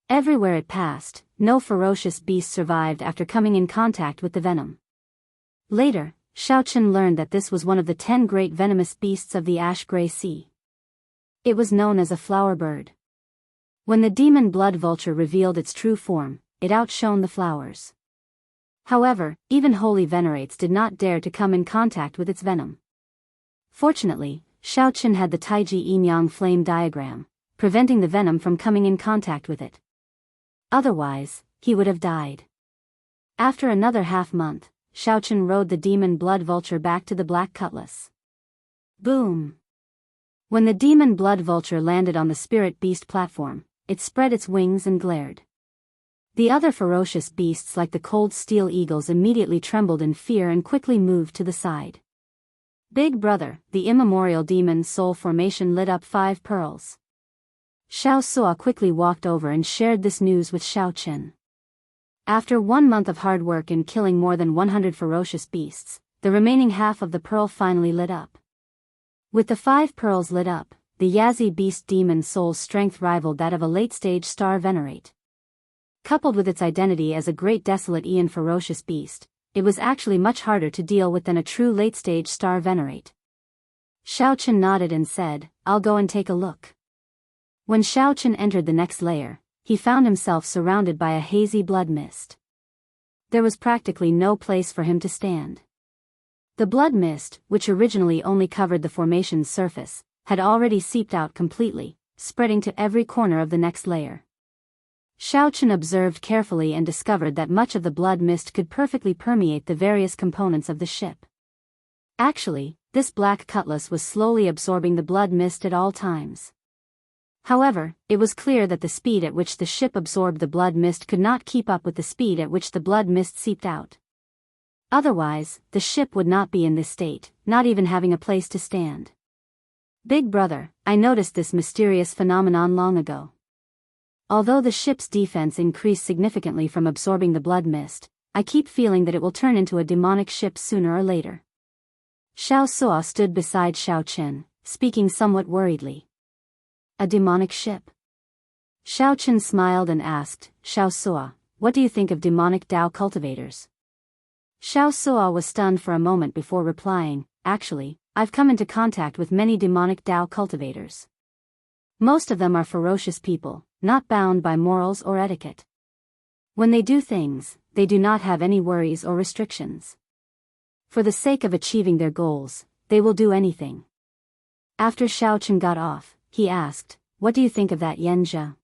Everywhere it passed, no ferocious beast survived after coming in contact with the venom. Later, Xiao Chen learned that this was one of the 10 great venomous beasts of the ash-gray sea. It was known as a flower bird. When the demon blood vulture revealed its true form, it outshone the flowers. However, even holy venerates did not dare to come in contact with its venom. Fortunately, Xiao Chen had the Taiji yin-yang flame diagram, preventing the venom from coming in contact with it. Otherwise, he would have died. After another half-month, Xiao Chen rode the demon blood vulture back to the black cutlass. Boom! When the demon blood vulture landed on the spirit beast platform, it spread its wings and glared. The other ferocious beasts like the cold steel eagles immediately trembled in fear and quickly moved to the side. Big brother, the immemorial demon soul formation lit up 5 pearls. Xiao Suo quickly walked over and shared this news with Xiao Chen. After 1 month of hard work in killing more than 100 ferocious beasts, the remaining half of the pearl finally lit up. With the 5 pearls lit up, the Yazi beast demon soul's strength rivaled that of a late-stage star venerate. Coupled with its identity as a great desolate Aeon ferocious beast, it was actually much harder to deal with than a true late-stage star venerate. Xiao Chen nodded and said, "I'll go and take a look." When Xiao Chen entered the next layer, he found himself surrounded by a hazy blood mist. There was practically no place for him to stand. The blood mist, which originally only covered the formation's surface, had already seeped out completely, spreading to every corner of the next layer. Xiao Chen observed carefully and discovered that much of the blood mist could perfectly permeate the various components of the ship. Actually, this black cutlass was slowly absorbing the blood mist at all times. However, it was clear that the speed at which the ship absorbed the blood mist could not keep up with the speed at which the blood mist seeped out. Otherwise, the ship would not be in this state, not even having a place to stand. Big brother, I noticed this mysterious phenomenon long ago. Although the ship's defense increased significantly from absorbing the blood mist, I keep feeling that it will turn into a demonic ship sooner or later. Xiao Suo stood beside Xiao Chen, speaking somewhat worriedly. A demonic ship? Xiao Chen smiled and asked, Xiao Suo, what do you think of demonic Dao cultivators? Xiao Suo was stunned for a moment before replying, actually, I've come into contact with many demonic Dao cultivators. Most of them are ferocious people, not bound by morals or etiquette. When they do things, they do not have any worries or restrictions. For the sake of achieving their goals, they will do anything. After Xiao Chen got off, he asked, what do you think of that Yanjia?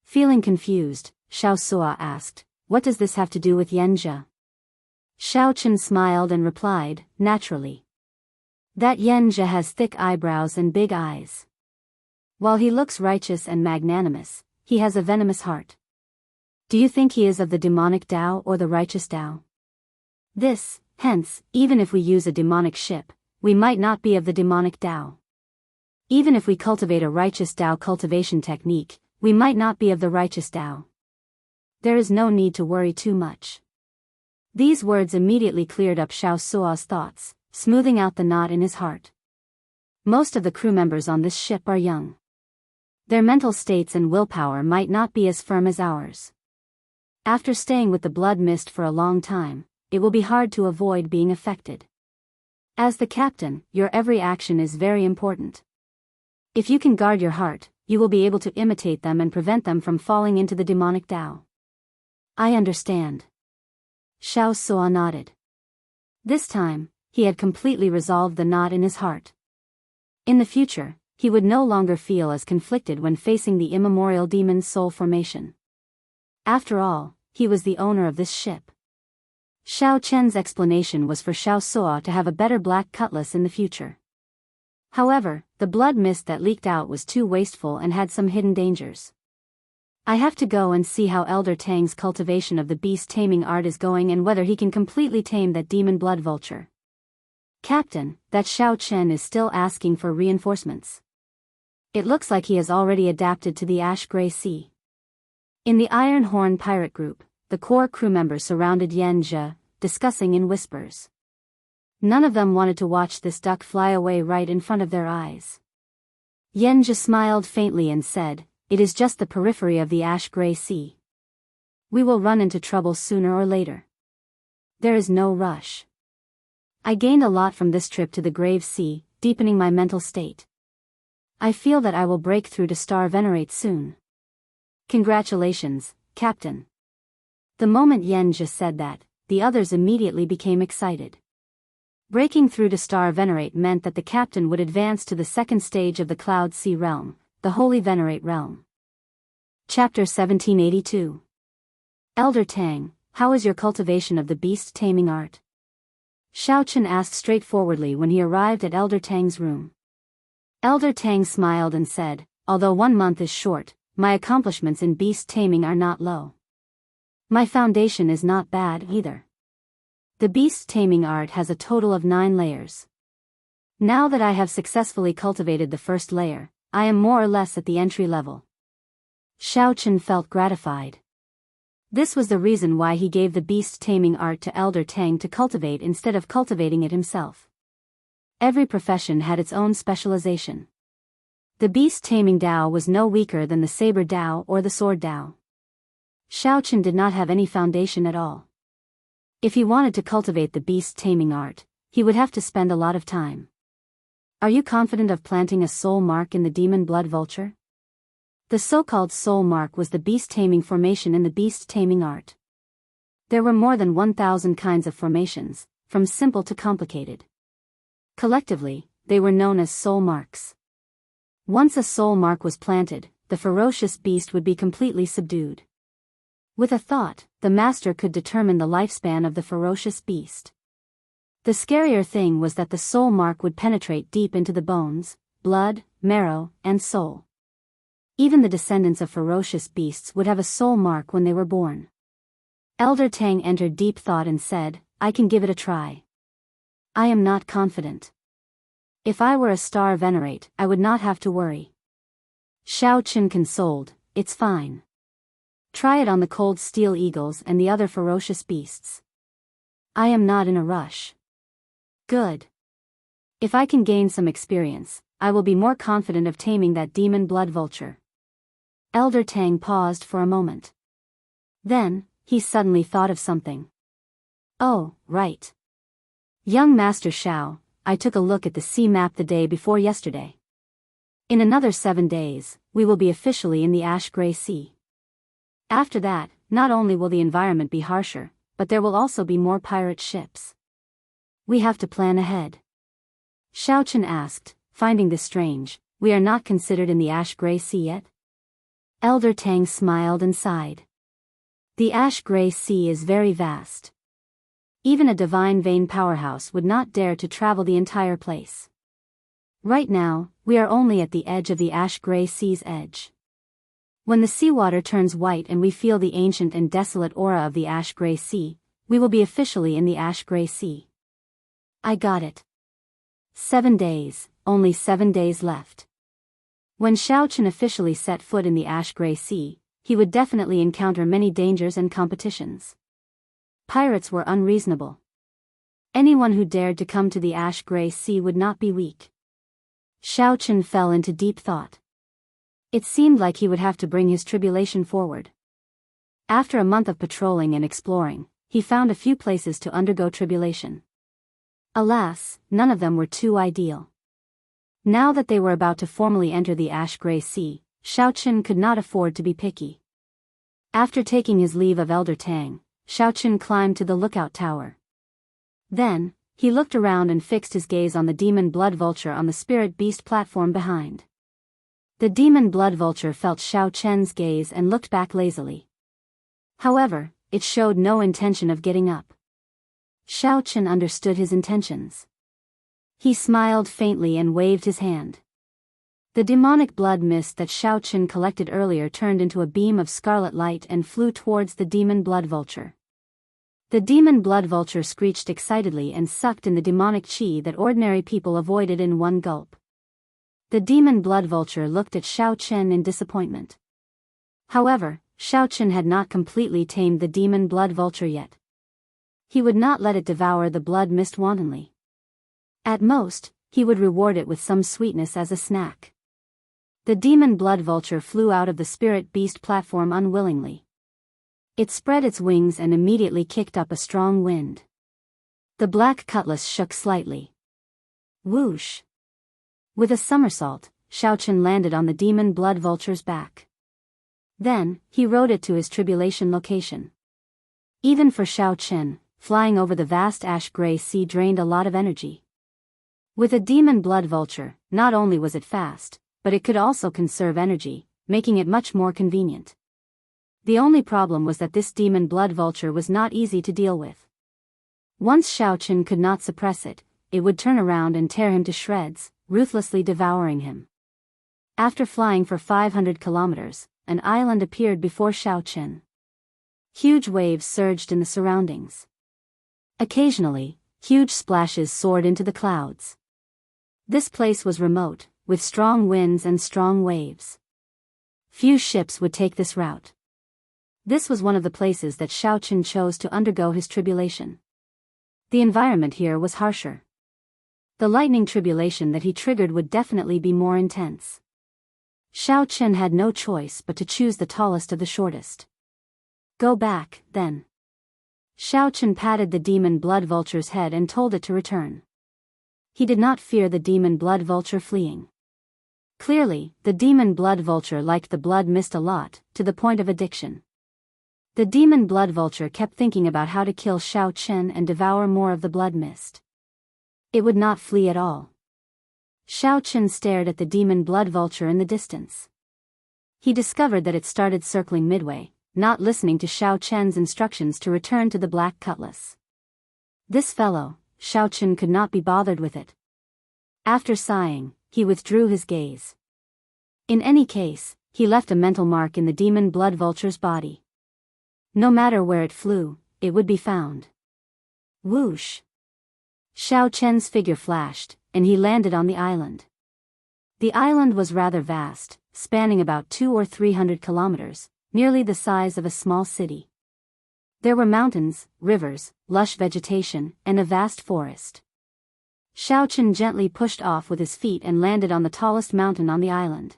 Feeling confused, Xiao Suo asked, what does this have to do with Yanjia? Xiao Chen smiled and replied, naturally. That Yanjia has thick eyebrows and big eyes. While he looks righteous and magnanimous, he has a venomous heart. Do you think he is of the demonic Dao or the righteous Dao? Hence, even if we use a demonic ship, we might not be of the demonic Dao. Even if we cultivate a righteous Dao cultivation technique, we might not be of the righteous Dao. There is no need to worry too much. These words immediately cleared up Xiao Suo's thoughts, smoothing out the knot in his heart. Most of the crew members on this ship are young. Their mental states and willpower might not be as firm as ours. After staying with the blood mist for a long time, it will be hard to avoid being affected. As the captain, your every action is very important. If you can guard your heart, you will be able to imitate them and prevent them from falling into the demonic Dao. I understand. Xiao Suo nodded. This time, he had completely resolved the knot in his heart. In the future, he would no longer feel as conflicted when facing the immemorial demon's soul formation. After all, he was the owner of this ship. Xiao Chen's explanation was for Xiao Suo to have a better black cutlass in the future. However, the blood mist that leaked out was too wasteful and had some hidden dangers. I have to go and see how Elder Tang's cultivation of the beast taming art is going and whether he can completely tame that demon blood vulture. Captain, that Xiao Chen is still asking for reinforcements. It looks like he has already adapted to the ash-gray sea. In the Iron Horn pirate group, the core crew members surrounded Yanjia, discussing in whispers. None of them wanted to watch this duck fly away right in front of their eyes. Yanjia smiled faintly and said, it is just the periphery of the ash-gray sea. We will run into trouble sooner or later. There is no rush. I gained a lot from this trip to the Grave Sea, deepening my mental state. I feel that I will break through to Star Venerate soon. Congratulations, Captain. The moment Yanjia said that, the others immediately became excited. Breaking through to Star Venerate meant that the captain would advance to the second stage of the Cloud Sea realm, the Holy Venerate realm. Chapter 1782. Elder Tang, how is your cultivation of the beast taming art? Xiao Chen asked straightforwardly when he arrived at Elder Tang's room. Elder Tang smiled and said, although 1 month is short, my accomplishments in beast taming are not low. My foundation is not bad either. The beast taming art has a total of 9 layers. Now that I have successfully cultivated the first layer, I am more or less at the entry level. Xiao Chen felt gratified. This was the reason why he gave the beast taming art to Elder Tang to cultivate instead of cultivating it himself. Every profession had its own specialization. The beast taming Dao was no weaker than the saber Dao or the sword Dao. Xiao Chen did not have any foundation at all. If he wanted to cultivate the beast taming art, he would have to spend a lot of time. Are you confident of planting a soul mark in the demon blood vulture? The so-called soul mark was the beast taming formation in the beast taming art. There were more than 1,000 kinds of formations, from simple to complicated. Collectively, they were known as soul marks. Once a soul mark was planted, the ferocious beast would be completely subdued. With a thought, the master could determine the lifespan of the ferocious beast. The scarier thing was that the soul mark would penetrate deep into the bones, blood, marrow, and soul. Even the descendants of ferocious beasts would have a soul mark when they were born. Elder Tang entered deep thought and said, I can give it a try. I am not confident. If I were a Star Venerate, I would not have to worry. Xiao Chen consoled, it's fine. Try it on the cold steel eagles and the other ferocious beasts. I am not in a rush. Good. If I can gain some experience, I will be more confident of taming that demon blood vulture. Elder Tang paused for a moment. Then, he suddenly thought of something. Oh, right. Young Master Xiao, I took a look at the sea map the day before yesterday. In another 7 days, we will be officially in the ash-gray sea. After that, not only will the environment be harsher, but there will also be more pirate ships. We have to plan ahead. Xiao Chen asked, finding this strange. We are not considered in the ash-gray sea yet? Elder Tang smiled and sighed. The ash-gray sea is very vast. Even a divine vein powerhouse would not dare to travel the entire place. Right now, we are only at the edge of the ash-gray sea's edge. When the seawater turns white and we feel the ancient and desolate aura of the ash-gray sea, we will be officially in the ash-gray sea. I got it. 7 days, only 7 days left. When Xiao Chen officially set foot in the ash-gray sea, he would definitely encounter many dangers and competitions. Pirates were unreasonable. Anyone who dared to come to the ash-gray sea would not be weak. Xiao Chen fell into deep thought. It seemed like he would have to bring his tribulation forward. After a month of patrolling and exploring, he found a few places to undergo tribulation. Alas, none of them were too ideal. Now that they were about to formally enter the ash-gray sea, Xiao Chen could not afford to be picky. After taking his leave of Elder Tang, Xiao Chen climbed to the lookout tower. Then, he looked around and fixed his gaze on the demon blood vulture on the spirit beast platform behind. The demon blood vulture felt Xiao Chen's gaze and looked back lazily. However, it showed no intention of getting up. Xiao Chen understood his intentions. He smiled faintly and waved his hand. The demonic blood mist that Xiao Chen collected earlier turned into a beam of scarlet light and flew towards the demon blood vulture. The demon blood vulture screeched excitedly and sucked in the demonic qi that ordinary people avoided in one gulp. The demon blood vulture looked at Xiao Chen in disappointment. However, Xiao Chen had not completely tamed the demon blood vulture yet. He would not let it devour the blood mist wantonly. At most, he would reward it with some sweetness as a snack. The demon blood vulture flew out of the spirit beast platform unwillingly. It spread its wings and immediately kicked up a strong wind. The black cutlass shook slightly. Whoosh! With a somersault, Xiao Chen landed on the demon blood vulture's back. Then, he rode it to his tribulation location. Even for Xiao Chen, flying over the vast ash-gray sea drained a lot of energy. With a demon blood vulture, not only was it fast, but it could also conserve energy, making it much more convenient. The only problem was that this demon blood vulture was not easy to deal with. Once Xiao Chen could not suppress it, it would turn around and tear him to shreds, ruthlessly devouring him. After flying for 500 kilometers, an island appeared before Xiao Chen. Huge waves surged in the surroundings. Occasionally, huge splashes soared into the clouds. This place was remote, with strong winds and strong waves. Few ships would take this route. This was one of the places that Xiao Chen chose to undergo his tribulation. The environment here was harsher. The lightning tribulation that he triggered would definitely be more intense. Xiao Chen had no choice but to choose the tallest of the shortest. Go back, then. Xiao Chen patted the demon blood vulture's head and told it to return. He did not fear the demon blood vulture fleeing. Clearly, the demon blood vulture liked the blood mist a lot, to the point of addiction. The demon blood vulture kept thinking about how to kill Xiao Chen and devour more of the blood mist. It would not flee at all. Xiao Chen stared at the demon blood vulture in the distance. He discovered that it started circling midway, not listening to Xiao Chen's instructions to return to the black cutlass. This fellow, Xiao Chen could not be bothered with it. After sighing, he withdrew his gaze. In any case, he left a mental mark in the demon blood vulture's body. No matter where it flew, it would be found. Whoosh! Xiao Chen's figure flashed, and he landed on the island. The island was rather vast, spanning about 200 or 300 kilometers, nearly the size of a small city. There were mountains, rivers, lush vegetation, and a vast forest. Xiao Chen gently pushed off with his feet and landed on the tallest mountain on the island.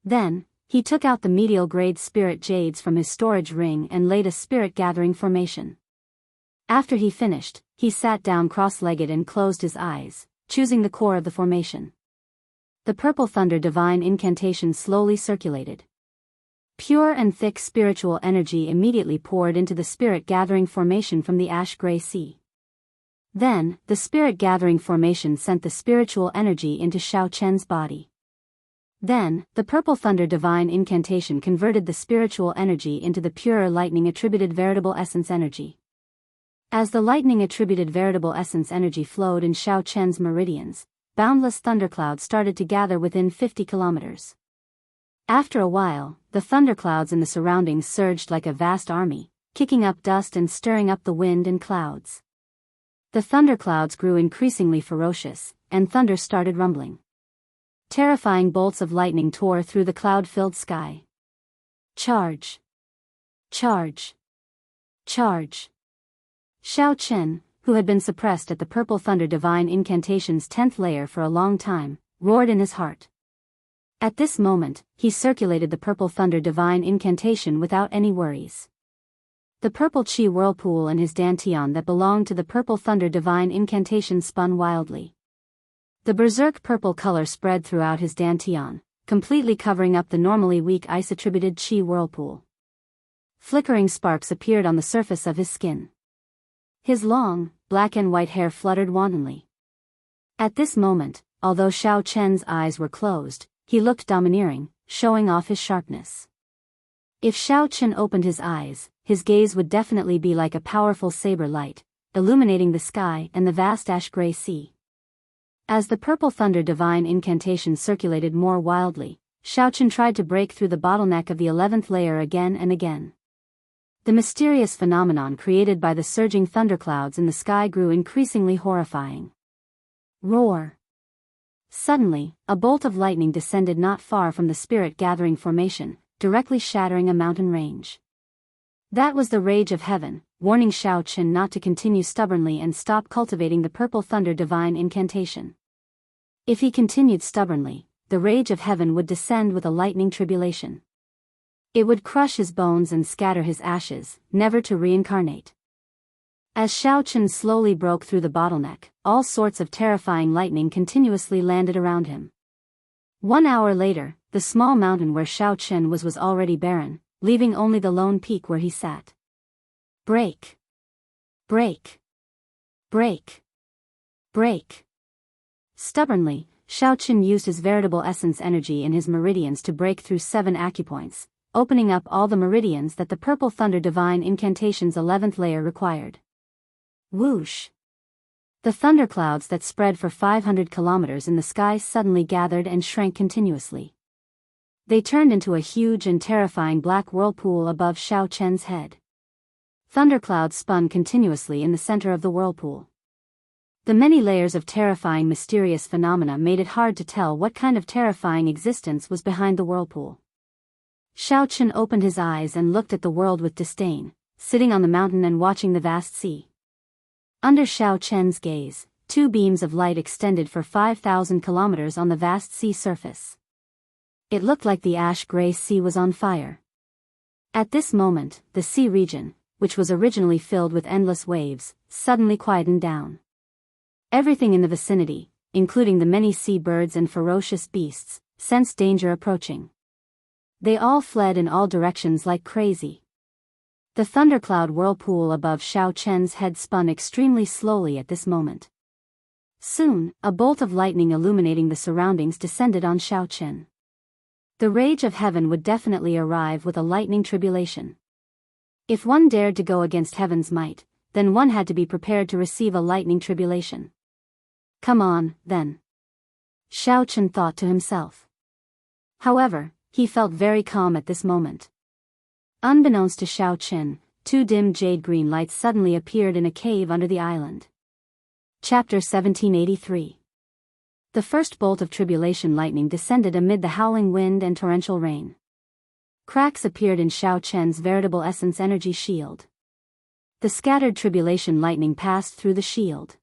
Then, he took out the medial-grade spirit jades from his storage ring and laid a spirit-gathering formation. After he finished, he sat down cross-legged and closed his eyes, choosing the core of the formation. The purple thunder divine incantation slowly circulated. Pure and thick spiritual energy immediately poured into the spirit-gathering formation from the ash-gray sea. Then, the spirit-gathering formation sent the spiritual energy into Xiao Chen's body. Then, the purple thunder divine incantation converted the spiritual energy into the pure lightning attributed veritable essence energy. As the lightning attributed veritable essence energy flowed in Xiao Chen's meridians, boundless thunderclouds started to gather within 50 kilometers. After a while, the thunderclouds in the surroundings surged like a vast army, kicking up dust and stirring up the wind and clouds. The thunderclouds grew increasingly ferocious, and thunder started rumbling. Terrifying bolts of lightning tore through the cloud-filled sky. Charge! Charge! Charge! Xiao Chen, who had been suppressed at the purple thunder divine incantation's 10th layer for a long time, roared in his heart. At this moment, he circulated the purple thunder divine incantation without any worries. The purple chi whirlpool in his dantian that belonged to the purple thunder divine incantation spun wildly. The berserk purple color spread throughout his dantian, completely covering up the normally weak ice-attributed chi whirlpool. Flickering sparks appeared on the surface of his skin. His long, black and white hair fluttered wantonly. At this moment, although Xiao Chen's eyes were closed, he looked domineering, showing off his sharpness. If Xiao Chen opened his eyes, his gaze would definitely be like a powerful saber light, illuminating the sky and the vast ash-gray sea. As the purple thunder divine incantation circulated more wildly, Xiao Chen tried to break through the bottleneck of the 11th layer again and again. The mysterious phenomenon created by the surging thunderclouds in the sky grew increasingly horrifying. Roar! Suddenly, a bolt of lightning descended not far from the spirit-gathering formation, directly shattering a mountain range. That was the rage of heaven, warning Xiao Chen not to continue stubbornly and stop cultivating the purple thunder divine incantation. If he continued stubbornly, the rage of heaven would descend with a lightning tribulation. It would crush his bones and scatter his ashes, never to reincarnate. As Xiao Chen slowly broke through the bottleneck, all sorts of terrifying lightning continuously landed around him. 1 hour later, the small mountain where Xiao Chen was already barren, leaving only the lone peak where he sat. Break! Break! Break! Break! Stubbornly, Xiao Chen used his veritable essence energy in his meridians to break through 7 acupoints, opening up all the meridians that the purple thunder divine incantation's 11th layer required. Whoosh! The thunderclouds that spread for 500 kilometers in the sky suddenly gathered and shrank continuously. They turned into a huge and terrifying black whirlpool above Xiao Chen's head. Thunderclouds spun continuously in the center of the whirlpool. The many layers of terrifying mysterious phenomena made it hard to tell what kind of terrifying existence was behind the whirlpool. Xiao Chen opened his eyes and looked at the world with disdain, sitting on the mountain and watching the vast sea. Under Xiao Chen's gaze, 2 beams of light extended for 5,000 kilometers on the vast sea surface. It looked like the ash-gray sea was on fire. At this moment, the sea region, which was originally filled with endless waves, suddenly quietened down. Everything in the vicinity, including the many sea birds and ferocious beasts, sensed danger approaching. They all fled in all directions like crazy. The thundercloud whirlpool above Xiao Chen's head spun extremely slowly at this moment. Soon, a bolt of lightning illuminating the surroundings descended on Xiao Chen. The rage of heaven would definitely arrive with a lightning tribulation. If one dared to go against heaven's might, then one had to be prepared to receive a lightning tribulation. Come on, then. Xiao Chen thought to himself. However, he felt very calm at this moment. Unbeknownst to Xiao Chen, 2 dim jade-green lights suddenly appeared in a cave under the island. Chapter 1783. The first bolt of tribulation lightning descended amid the howling wind and torrential rain. Cracks appeared in Xiao Chen's veritable essence energy shield. The scattered tribulation lightning passed through the shield.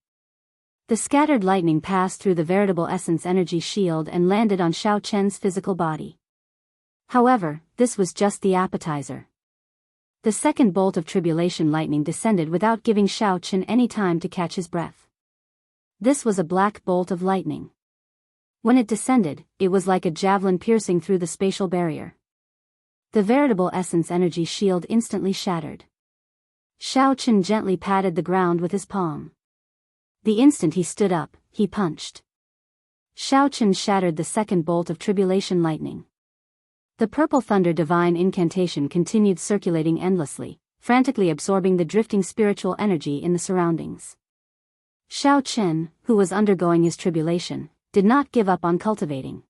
The scattered lightning passed through the veritable essence energy shield and landed on Xiao Chen's physical body. However, this was just the appetizer. The second bolt of tribulation lightning descended without giving Xiao Chen any time to catch his breath. This was a black bolt of lightning. When it descended, it was like a javelin piercing through the spatial barrier. The veritable essence energy shield instantly shattered. Xiao Chen gently patted the ground with his palm. The instant he stood up, he punched. Xiao Chen shattered the second bolt of tribulation lightning. The purple thunder divine incantation continued circulating endlessly, frantically absorbing the drifting spiritual energy in the surroundings. Xiao Chen, who was undergoing his tribulation, did not give up on cultivating.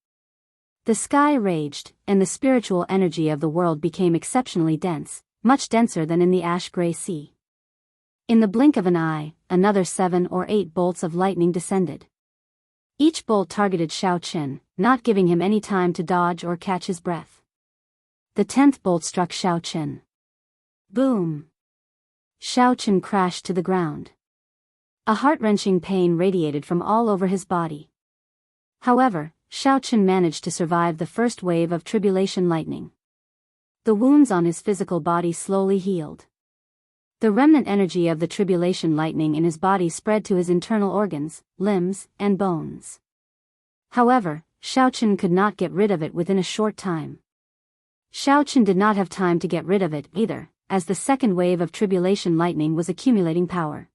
The sky raged, and the spiritual energy of the world became exceptionally dense, much denser than in the ash-gray sea. In the blink of an eye, another 7 or 8 bolts of lightning descended. Each bolt targeted Xiao Chen, not giving him any time to dodge or catch his breath. The 10th bolt struck Xiao Chen. Boom! Xiao Chen crashed to the ground. A heart-wrenching pain radiated from all over his body. However, Xiao Chen managed to survive the first wave of tribulation lightning. The wounds on his physical body slowly healed. The remnant energy of the tribulation lightning in his body spread to his internal organs, limbs, and bones. However, Xiao Chen could not get rid of it within a short time. Xiao Chen did not have time to get rid of it either, as the second wave of tribulation lightning was accumulating power.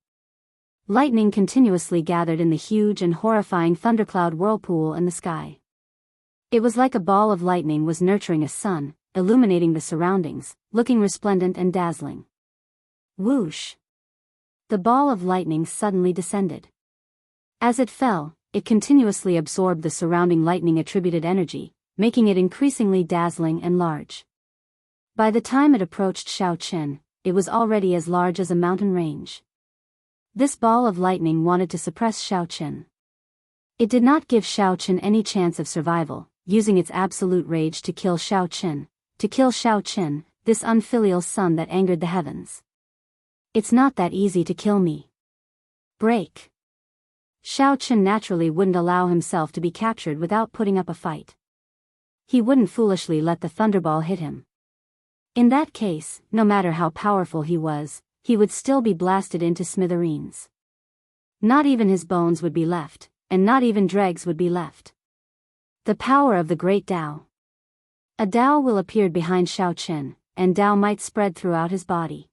Lightning continuously gathered in the huge and horrifying thundercloud whirlpool in the sky. It was like a ball of lightning was nurturing a sun, illuminating the surroundings, looking resplendent and dazzling. Whoosh! The ball of lightning suddenly descended. As it fell, it continuously absorbed the surrounding lightning-attributed energy, making it increasingly dazzling and large. By the time it approached Xiao Chen, it was already as large as a mountain range. This ball of lightning wanted to suppress Xiao Chen. It did not give Xiao Chen any chance of survival, using its absolute rage to kill Xiao Chen. To kill Xiao Chen, this unfilial son that angered the heavens. It's not that easy to kill me. Break. Xiao Chen naturally wouldn't allow himself to be captured without putting up a fight. He wouldn't foolishly let the thunderball hit him. In that case, no matter how powerful he was, he would still be blasted into smithereens. Not even his bones would be left, and not even dregs would be left. The power of the great Tao. A Tao will appear behind Xiao Chen, and Tao might spread throughout his body.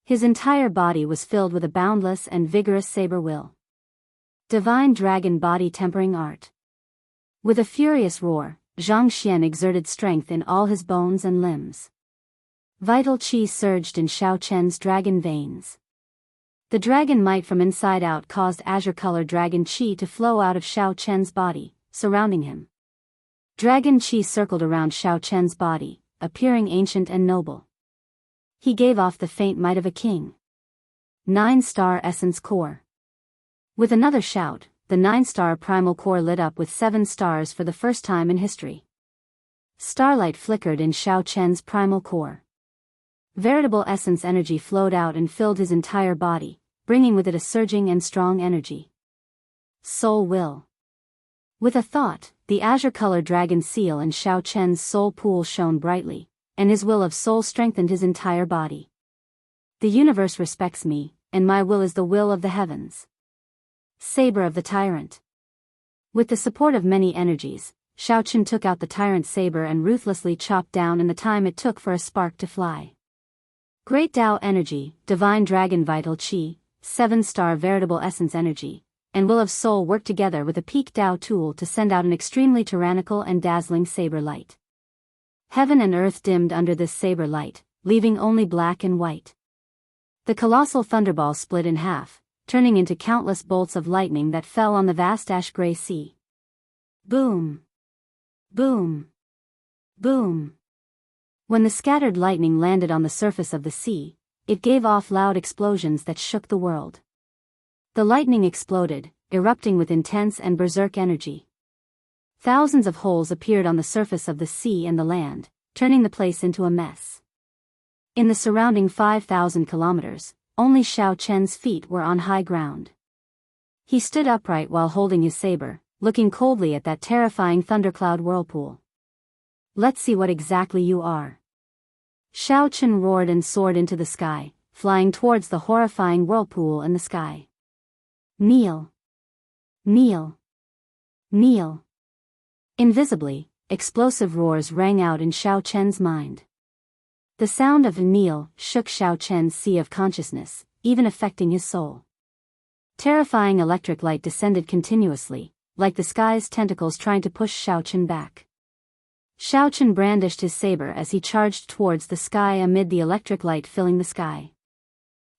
His entire body was filled with a boundless and vigorous saber will. Divine dragon body tempering art. With a furious roar, Zhang Xian exerted strength in all his bones and limbs. Vital qi surged in Xiao Chen's dragon veins. The dragon might from inside out caused azure-colored dragon qi to flow out of Xiao Chen's body, surrounding him. Dragon qi circled around Xiao Chen's body, appearing ancient and noble. He gave off the faint might of a king. 9-star essence core. With another shout, the 9-star primal core lit up with 7 stars for the first time in history. Starlight flickered in Xiao Chen's primal core. Veritable essence energy flowed out and filled his entire body, bringing with it a surging and strong energy. Soul will. With a thought, the azure-colored dragon seal in Xiao Chen's soul pool shone brightly, and his will of soul strengthened his entire body. The universe respects me, and my will is the will of the heavens. Saber of the tyrant. With the support of many energies, Xiao Chen took out the tyrant saber and ruthlessly chopped down in the time it took for a spark to fly. Great Tao energy, divine dragon vital qi, 7-star veritable essence energy, and will of soul worked together with a peak Tao tool to send out an extremely tyrannical and dazzling saber light. Heaven and earth dimmed under this saber light, leaving only black and white. The colossal thunderball split in half, turning into countless bolts of lightning that fell on the vast ash-gray sea. Boom! Boom! Boom! When the scattered lightning landed on the surface of the sea, it gave off loud explosions that shook the world. The lightning exploded, erupting with intense and berserk energy. Thousands of holes appeared on the surface of the sea and the land, turning the place into a mess. In the surrounding 5,000 kilometers, only Xiao Chen's feet were on high ground. He stood upright while holding his saber, looking coldly at that terrifying thundercloud whirlpool. "Let's see what exactly you are." Shao Chen roared and soared into the sky, flying towards the horrifying whirlpool in the sky. "Kneel! Kneel! Kneel!" Invisibly, explosive roars rang out in Shao Chen's mind. The sound of kneel shook Shao Chen's sea of consciousness, even affecting his soul. Terrifying electric light descended continuously, like the sky's tentacles trying to push Shao Chen back. Shao Chen brandished his saber as he charged towards the sky amid the electric light filling the sky.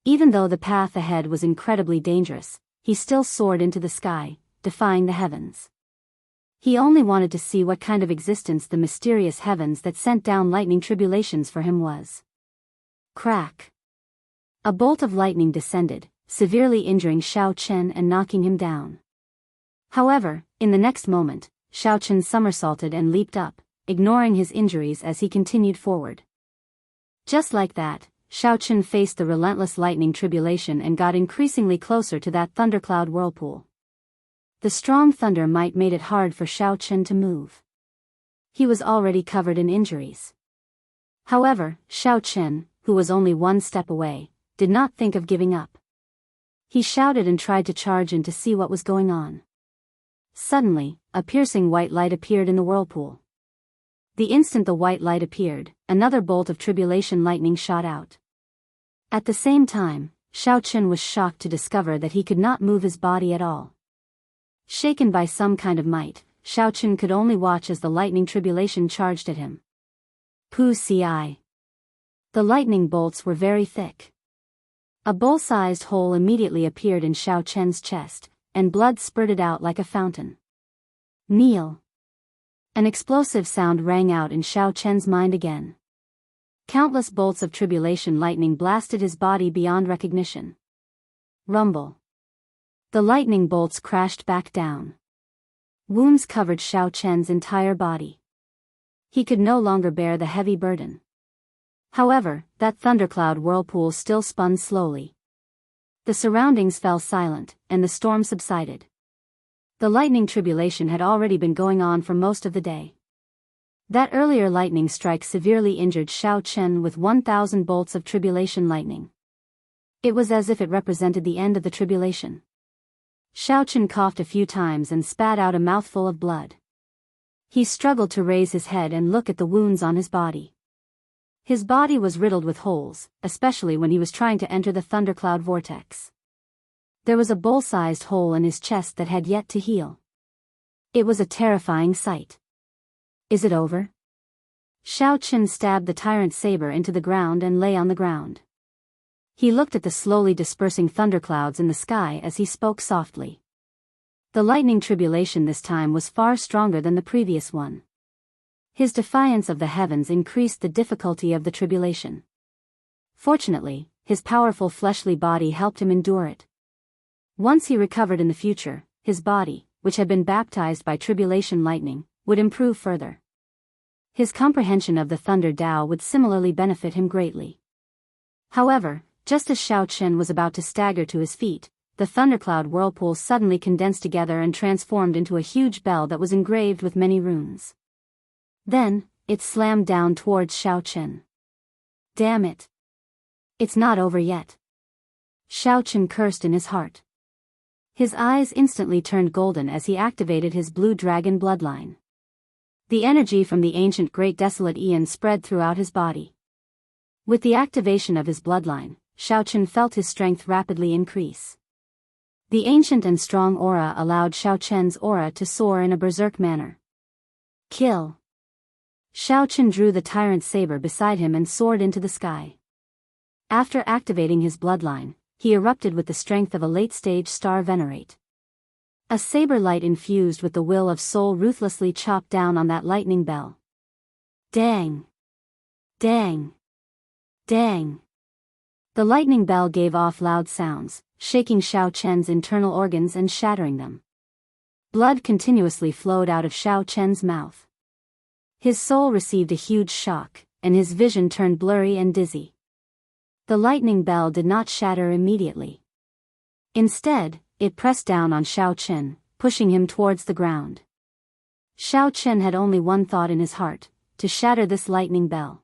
Even though the path ahead was incredibly dangerous, he still soared into the sky, defying the heavens. He only wanted to see what kind of existence the mysterious heavens that sent down lightning tribulations for him was. Crack! A bolt of lightning descended, severely injuring Shao Chen and knocking him down. However, in the next moment, Shao Chen somersaulted and leaped up, ignoring his injuries as he continued forward. Just like that, Shao Chen faced the relentless lightning tribulation and got increasingly closer to that thundercloud whirlpool. The strong thunder might made it hard for Shao Chen to move. He was already covered in injuries. However, Shao Chen, who was only one step away, did not think of giving up. He shouted and tried to charge in to see what was going on. Suddenly, a piercing white light appeared in the whirlpool. The instant the white light appeared, another bolt of tribulation lightning shot out. At the same time, Shao Chen was shocked to discover that he could not move his body at all. Shaken by some kind of might, Shao Chen could only watch as the lightning tribulation charged at him. Pu-ci. The lightning bolts were very thick. A bowl-sized hole immediately appeared in Shao Chen's chest, and blood spurted out like a fountain. Kneel! An explosive sound rang out in Shao Chen's mind again. Countless bolts of tribulation lightning blasted his body beyond recognition. Rumble. The lightning bolts crashed back down. Wounds covered Shao Chen's entire body. He could no longer bear the heavy burden. However, that thundercloud whirlpool still spun slowly. The surroundings fell silent, and the storm subsided. The lightning tribulation had already been going on for most of the day. That earlier lightning strike severely injured Shao Chen with 1,000 bolts of tribulation lightning. It was as if it represented the end of the tribulation. Shao Chen coughed a few times and spat out a mouthful of blood. He struggled to raise his head and look at the wounds on his body. His body was riddled with holes, especially when he was trying to enter the thundercloud vortex. There was a bowl-sized hole in his chest that had yet to heal. It was a terrifying sight. Is it over? Shao Chen stabbed the tyrant's saber into the ground and lay on the ground. He looked at the slowly dispersing thunderclouds in the sky as he spoke softly. The lightning tribulation this time was far stronger than the previous one. His defiance of the heavens increased the difficulty of the tribulation. Fortunately, his powerful fleshly body helped him endure it. Once he recovered in the future, his body, which had been baptized by tribulation lightning, would improve further. His comprehension of the Thunder Tao would similarly benefit him greatly. However, just as Shao Chen was about to stagger to his feet, the thundercloud whirlpool suddenly condensed together and transformed into a huge bell that was engraved with many runes. Then, it slammed down towards Shao Chen. Damn it! It's not over yet. Shao Chen cursed in his heart. His eyes instantly turned golden as he activated his blue dragon bloodline. The energy from the ancient great desolate Aeon spread throughout his body. With the activation of his bloodline, Shao Chen felt his strength rapidly increase. The ancient and strong aura allowed Shao Chen's aura to soar in a berserk manner. Kill! Shao Chen drew the tyrant's saber beside him and soared into the sky. After activating his bloodline, he erupted with the strength of a late-stage star venerate. A saber light infused with the will of soul ruthlessly chopped down on that lightning bell. Dang! Dang! Dang! The lightning bell gave off loud sounds, shaking Shao Chen's internal organs and shattering them. Blood continuously flowed out of Shao Chen's mouth. His soul received a huge shock, and his vision turned blurry and dizzy. The lightning bell did not shatter immediately. Instead, it pressed down on Xiao Chen, pushing him towards the ground. Xiao Chen had only one thought in his heart: to shatter this lightning bell.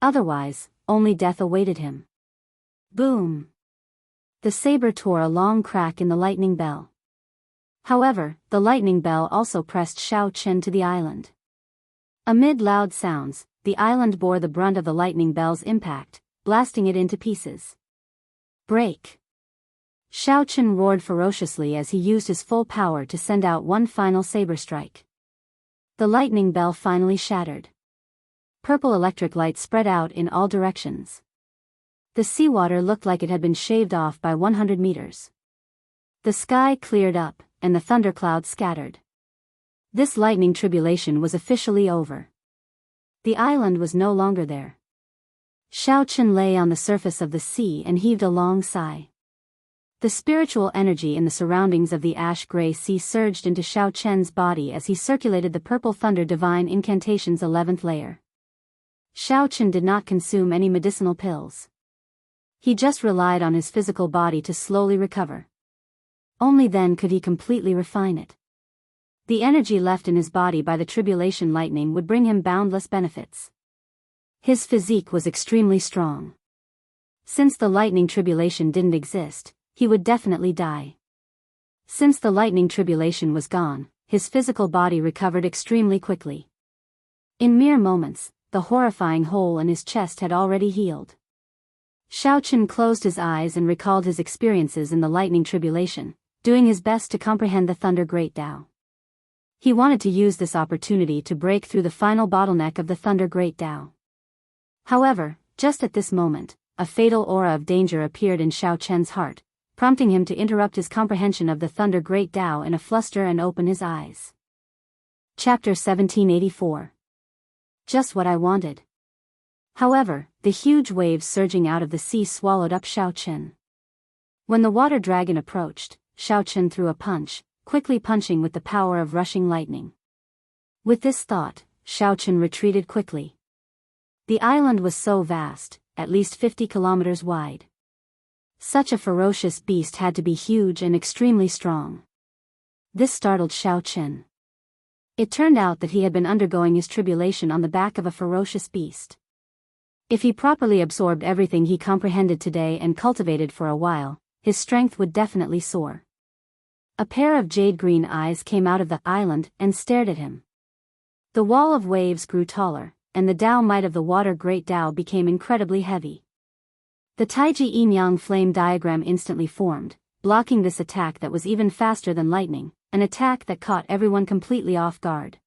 Otherwise, only death awaited him. Boom! The saber tore a long crack in the lightning bell. However, the lightning bell also pressed Xiao Chen to the island. Amid loud sounds, the island bore the brunt of the lightning bell's impact, blasting it into pieces. Break! Xiao Chen roared ferociously as he used his full power to send out one final saber strike. The lightning bell finally shattered. Purple electric light spread out in all directions. The seawater looked like it had been shaved off by 100 meters. The sky cleared up, and the thunderclouds scattered. This lightning tribulation was officially over. The island was no longer there. Xiao Chen lay on the surface of the sea and heaved a long sigh. The spiritual energy in the surroundings of the ash-gray sea surged into Xiao Chen's body as he circulated the purple thunder divine incantation's 11th layer. Xiao Chen did not consume any medicinal pills. He just relied on his physical body to slowly recover. Only then could he completely refine it. The energy left in his body by the tribulation lightning would bring him boundless benefits. His physique was extremely strong. Since the lightning tribulation didn't exist, he would definitely die. Since the lightning tribulation was gone, his physical body recovered extremely quickly. In mere moments, the horrifying hole in his chest had already healed. Xiao Chen closed his eyes and recalled his experiences in the lightning tribulation, doing his best to comprehend the Thunder Great Tao. He wanted to use this opportunity to break through the final bottleneck of the Thunder Great Tao. However, just at this moment, a fatal aura of danger appeared in Xiao Chen's heart, prompting him to interrupt his comprehension of the Thunder Great Tao in a fluster and open his eyes. Chapter 1784. Just what I wanted. However, the huge waves surging out of the sea swallowed up Xiao Chen. When the water dragon approached, Xiao Chen threw a punch, quickly punching with the power of rushing lightning. With this thought, Xiao Chen retreated quickly. The island was so vast, at least 50 kilometers wide. Such a ferocious beast had to be huge and extremely strong. This startled Xiao Chen. It turned out that he had been undergoing his tribulation on the back of a ferocious beast. If he properly absorbed everything he comprehended today and cultivated for a while, his strength would definitely soar. A pair of jade-green eyes came out of the island and stared at him. The wall of waves grew taller, and the Tao might of the water Great Tao became incredibly heavy. The Taiji Yin-Yang flame diagram instantly formed, blocking this attack that was even faster than lightning, an attack that caught everyone completely off guard.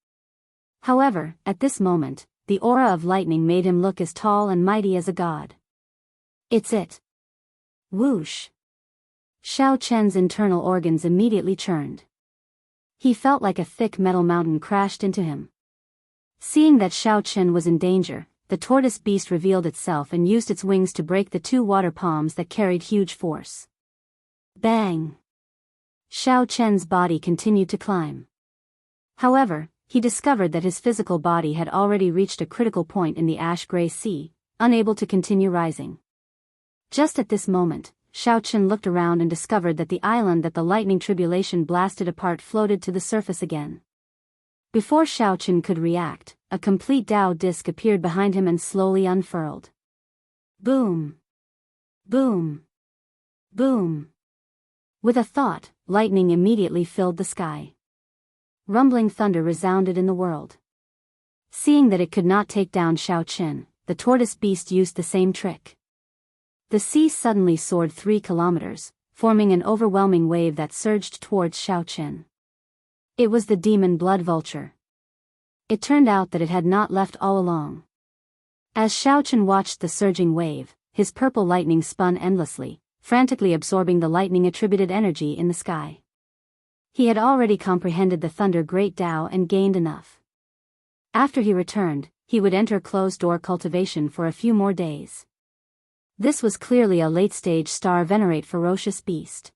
However, at this moment, the aura of lightning made him look as tall and mighty as a god. It's it. Whoosh. Xiao Chen's internal organs immediately churned. He felt like a thick metal mountain crashed into him. Seeing that Xiao Chen was in danger, the tortoise beast revealed itself and used its wings to break the two water palms that carried huge force. Bang! Xiao Chen's body continued to climb. However, he discovered that his physical body had already reached a critical point in the ash-gray sea, unable to continue rising. Just at this moment, Xiao Chen looked around and discovered that the island that the lightning tribulation blasted apart floated to the surface again. Before Xiao Chen could react, a complete Tao disc appeared behind him and slowly unfurled. Boom! Boom! Boom! With a thought, lightning immediately filled the sky. Rumbling thunder resounded in the world. Seeing that it could not take down Xiao Chen, the tortoise beast used the same trick. The sea suddenly soared 3 kilometers, forming an overwhelming wave that surged towards Xiao Chen. It was the demon blood vulture. It turned out that it had not left all along. As Xiao Chen watched the surging wave, his purple lightning spun endlessly, frantically absorbing the lightning-attributed energy in the sky. He had already comprehended the Thunder Great Tao and gained enough. After he returned, he would enter closed-door cultivation for a few more days. This was clearly a late-stage star venerate ferocious beast.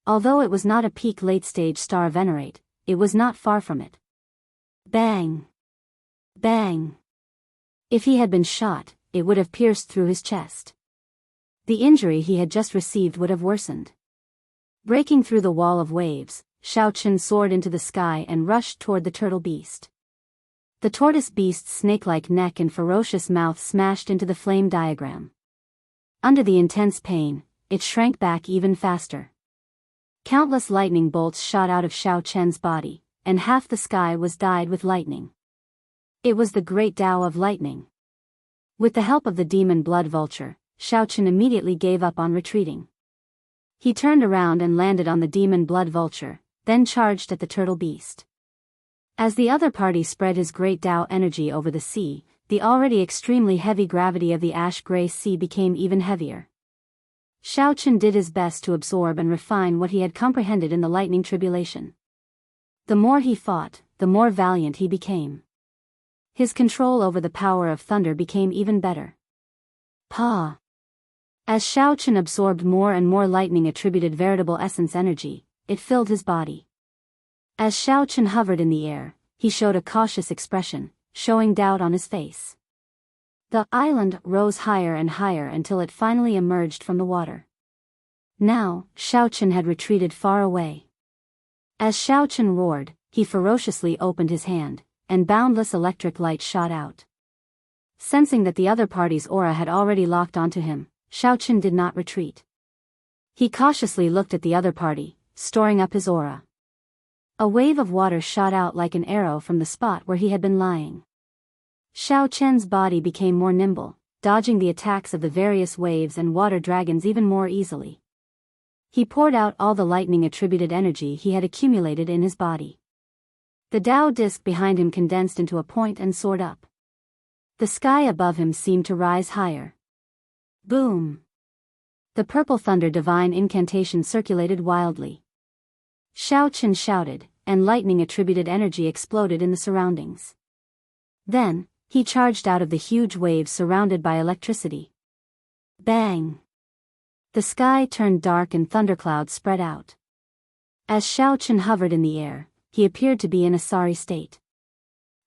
Although it was not a peak late-stage star venerate, it was not far from it. Bang! Bang! If he had been shot, it would have pierced through his chest. The injury he had just received would have worsened. Breaking through the wall of waves, Xiao Chen soared into the sky and rushed toward the turtle beast. The tortoise beast's snake-like neck and ferocious mouth smashed into the flame diagram. Under the intense pain, it shrank back even faster. Countless lightning bolts shot out of Xiao Chen's body, and half the sky was dyed with lightning. It was the great Tao of lightning. With the help of the demon blood vulture, Xiao Chen immediately gave up on retreating. He turned around and landed on the demon blood vulture, then charged at the turtle beast. As the other party spread his great Tao energy over the sea, the already extremely heavy gravity of the ash-gray sea became even heavier. Xiao Chen did his best to absorb and refine what he had comprehended in the lightning tribulation. The more he fought, the more valiant he became. His control over the power of thunder became even better. Pa! As Xiao Chen absorbed more and more lightning-attributed veritable essence energy, it filled his body. As Xiao Chen hovered in the air, he showed a cautious expression, showing doubt on his face. The island rose higher and higher until it finally emerged from the water. Now, Xiao Chen had retreated far away. As Xiao Chen roared, he ferociously opened his hand, and boundless electric light shot out. Sensing that the other party's aura had already locked onto him, Xiao Chen did not retreat. He cautiously looked at the other party, storing up his aura. A wave of water shot out like an arrow from the spot where he had been lying. Xiao Chen's body became more nimble, dodging the attacks of the various waves and water dragons even more easily. He poured out all the lightning-attributed energy he had accumulated in his body. The Tao disc behind him condensed into a point and soared up. The sky above him seemed to rise higher. Boom! The purple thunder divine incantation circulated wildly. Xiao Chen shouted, and lightning-attributed energy exploded in the surroundings. Then, he charged out of the huge waves surrounded by electricity. Bang! The sky turned dark and thunderclouds spread out. As Xiao Chen hovered in the air, he appeared to be in a sorry state.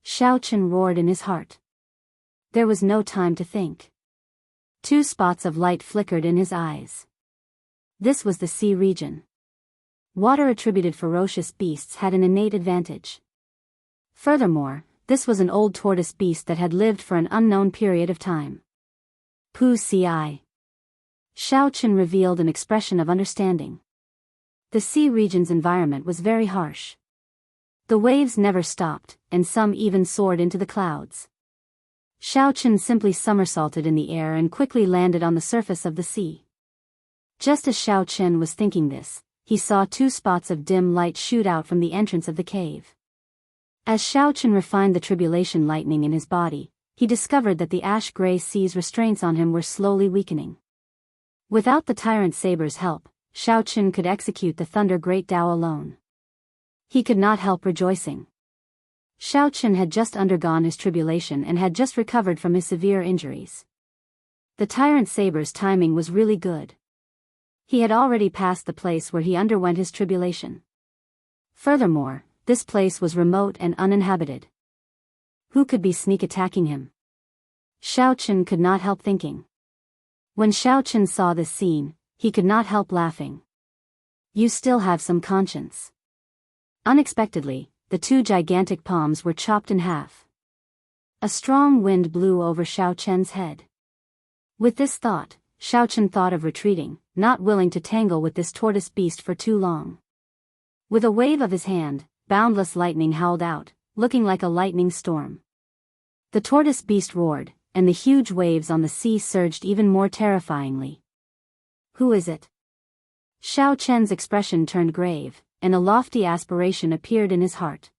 Xiao Chen roared in his heart. There was no time to think. 2 spots of light flickered in his eyes. This was the sea region. Water-attributed ferocious beasts had an innate advantage. Furthermore, this was an old tortoise beast that had lived for an unknown period of time. Pu Ci. Xiao Chen revealed an expression of understanding. The sea region's environment was very harsh. The waves never stopped, and some even soared into the clouds. Xiao Chen simply somersaulted in the air and quickly landed on the surface of the sea. Just as Xiao Chen was thinking this, he saw 2 spots of dim light shoot out from the entrance of the cave. As Xiao Chen refined the tribulation lightning in his body, he discovered that the ash-gray sea's restraints on him were slowly weakening. Without the tyrant saber's help, Xiao Chen could execute the Thunder Great Tao alone. He could not help rejoicing. Xiao Chen had just undergone his tribulation and had just recovered from his severe injuries. The tyrant saber's timing was really good. He had already passed the place where he underwent his tribulation. Furthermore, this place was remote and uninhabited. Who could be sneak attacking him? Xiao Chen could not help thinking. When Xiao Chen saw this scene, he could not help laughing. You still have some conscience. Unexpectedly, the 2 gigantic palms were chopped in half. A strong wind blew over Xiao Chen's head. With this thought, Xiao Chen thought of retreating, not willing to tangle with this tortoise beast for too long. With a wave of his hand, boundless lightning howled out, looking like a lightning storm. The tortoise beast roared, and the huge waves on the sea surged even more terrifyingly. Who is it? Xiao Chen's expression turned grave, and a lofty aspiration appeared in his heart.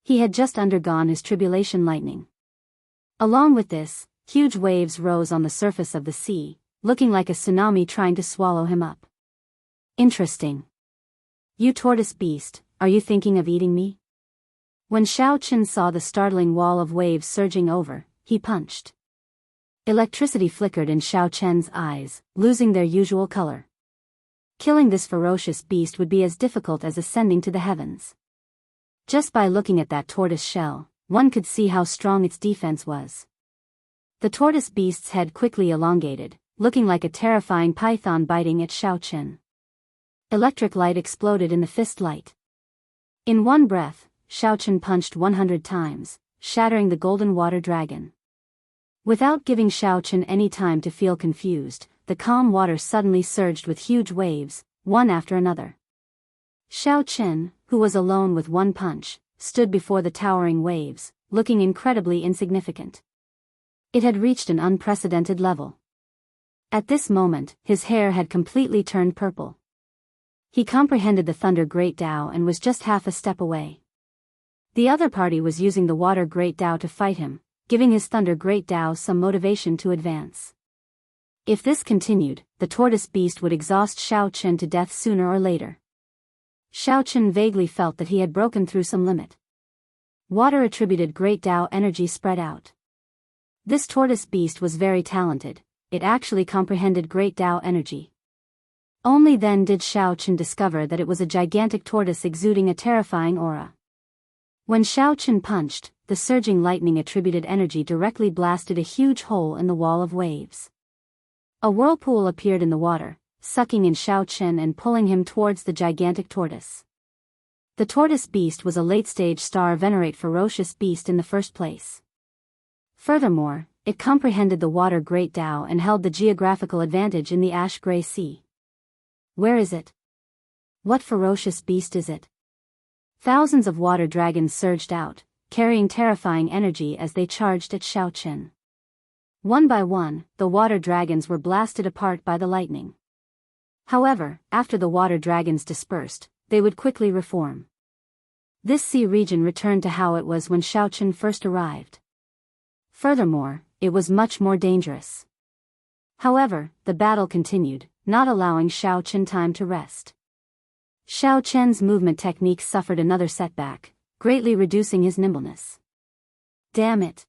He had just undergone his tribulation lightning. Along with this, huge waves rose on the surface of the sea, looking like a tsunami trying to swallow him up. Interesting. You tortoise beast, are you thinking of eating me? When Xiao Chen saw the startling wall of waves surging over, he punched. Electricity flickered in Xiao Chen's eyes, losing their usual color. Killing this ferocious beast would be as difficult as ascending to the heavens. Just by looking at that tortoise shell, one could see how strong its defense was. The tortoise beast's head quickly elongated, looking like a terrifying python biting at Xiao Chen. Electric light exploded in the fist light. In one breath, Xiao Chen punched 100 times, shattering the golden water dragon. Without giving Xiao Chen any time to feel confused, the calm water suddenly surged with huge waves, one after another. Xiao Chen, who was alone with one punch, stood before the towering waves, looking incredibly insignificant. It had reached an unprecedented level. At this moment, his hair had completely turned purple. He comprehended the Thunder Great Tao and was just half a step away. The other party was using the Water Great Tao to fight him, giving his Thunder Great Tao some motivation to advance. If this continued, the tortoise beast would exhaust Xiao Chen to death sooner or later. Xiao Chen vaguely felt that he had broken through some limit. Water attributed Great Tao energy spread out. This tortoise beast was very talented, it actually comprehended Great Tao energy. Only then did Xiao Chen discover that it was a gigantic tortoise exuding a terrifying aura. When Xiao Chen punched, the surging lightning attributed energy directly blasted a huge hole in the wall of waves. A whirlpool appeared in the water, sucking in Xiao Chen and pulling him towards the gigantic tortoise. The tortoise beast was a late-stage star venerate ferocious beast in the first place. Furthermore, it comprehended the Water Great Tao and held the geographical advantage in the ash-gray sea. Where is it? What ferocious beast is it? Thousands of water dragons surged out, carrying terrifying energy as they charged at Xiao Chen. One by one, the water dragons were blasted apart by the lightning. However, after the water dragons dispersed, they would quickly reform. This sea region returned to how it was when Xiao Chen first arrived. Furthermore, it was much more dangerous. However, the battle continued, not allowing Xiao Chen time to rest. Xiao Chen's movement technique suffered another setback, greatly reducing his nimbleness. Damn it!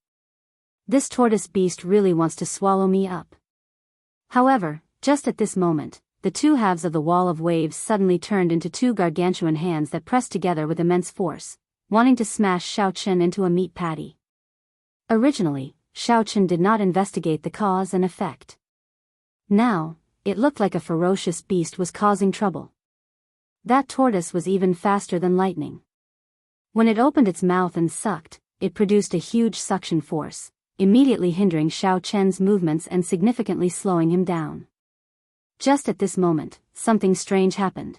This tortoise beast really wants to swallow me up. However, just at this moment, the two halves of the wall of waves suddenly turned into two gargantuan hands that pressed together with immense force, wanting to smash Xiao Chen into a meat patty. Originally, Xiao Chen did not investigate the cause and effect. Now, it looked like a ferocious beast was causing trouble. That tortoise was even faster than lightning. When it opened its mouth and sucked, it produced a huge suction force, immediately hindering Xiao Chen's movements and significantly slowing him down. Just at this moment, something strange happened.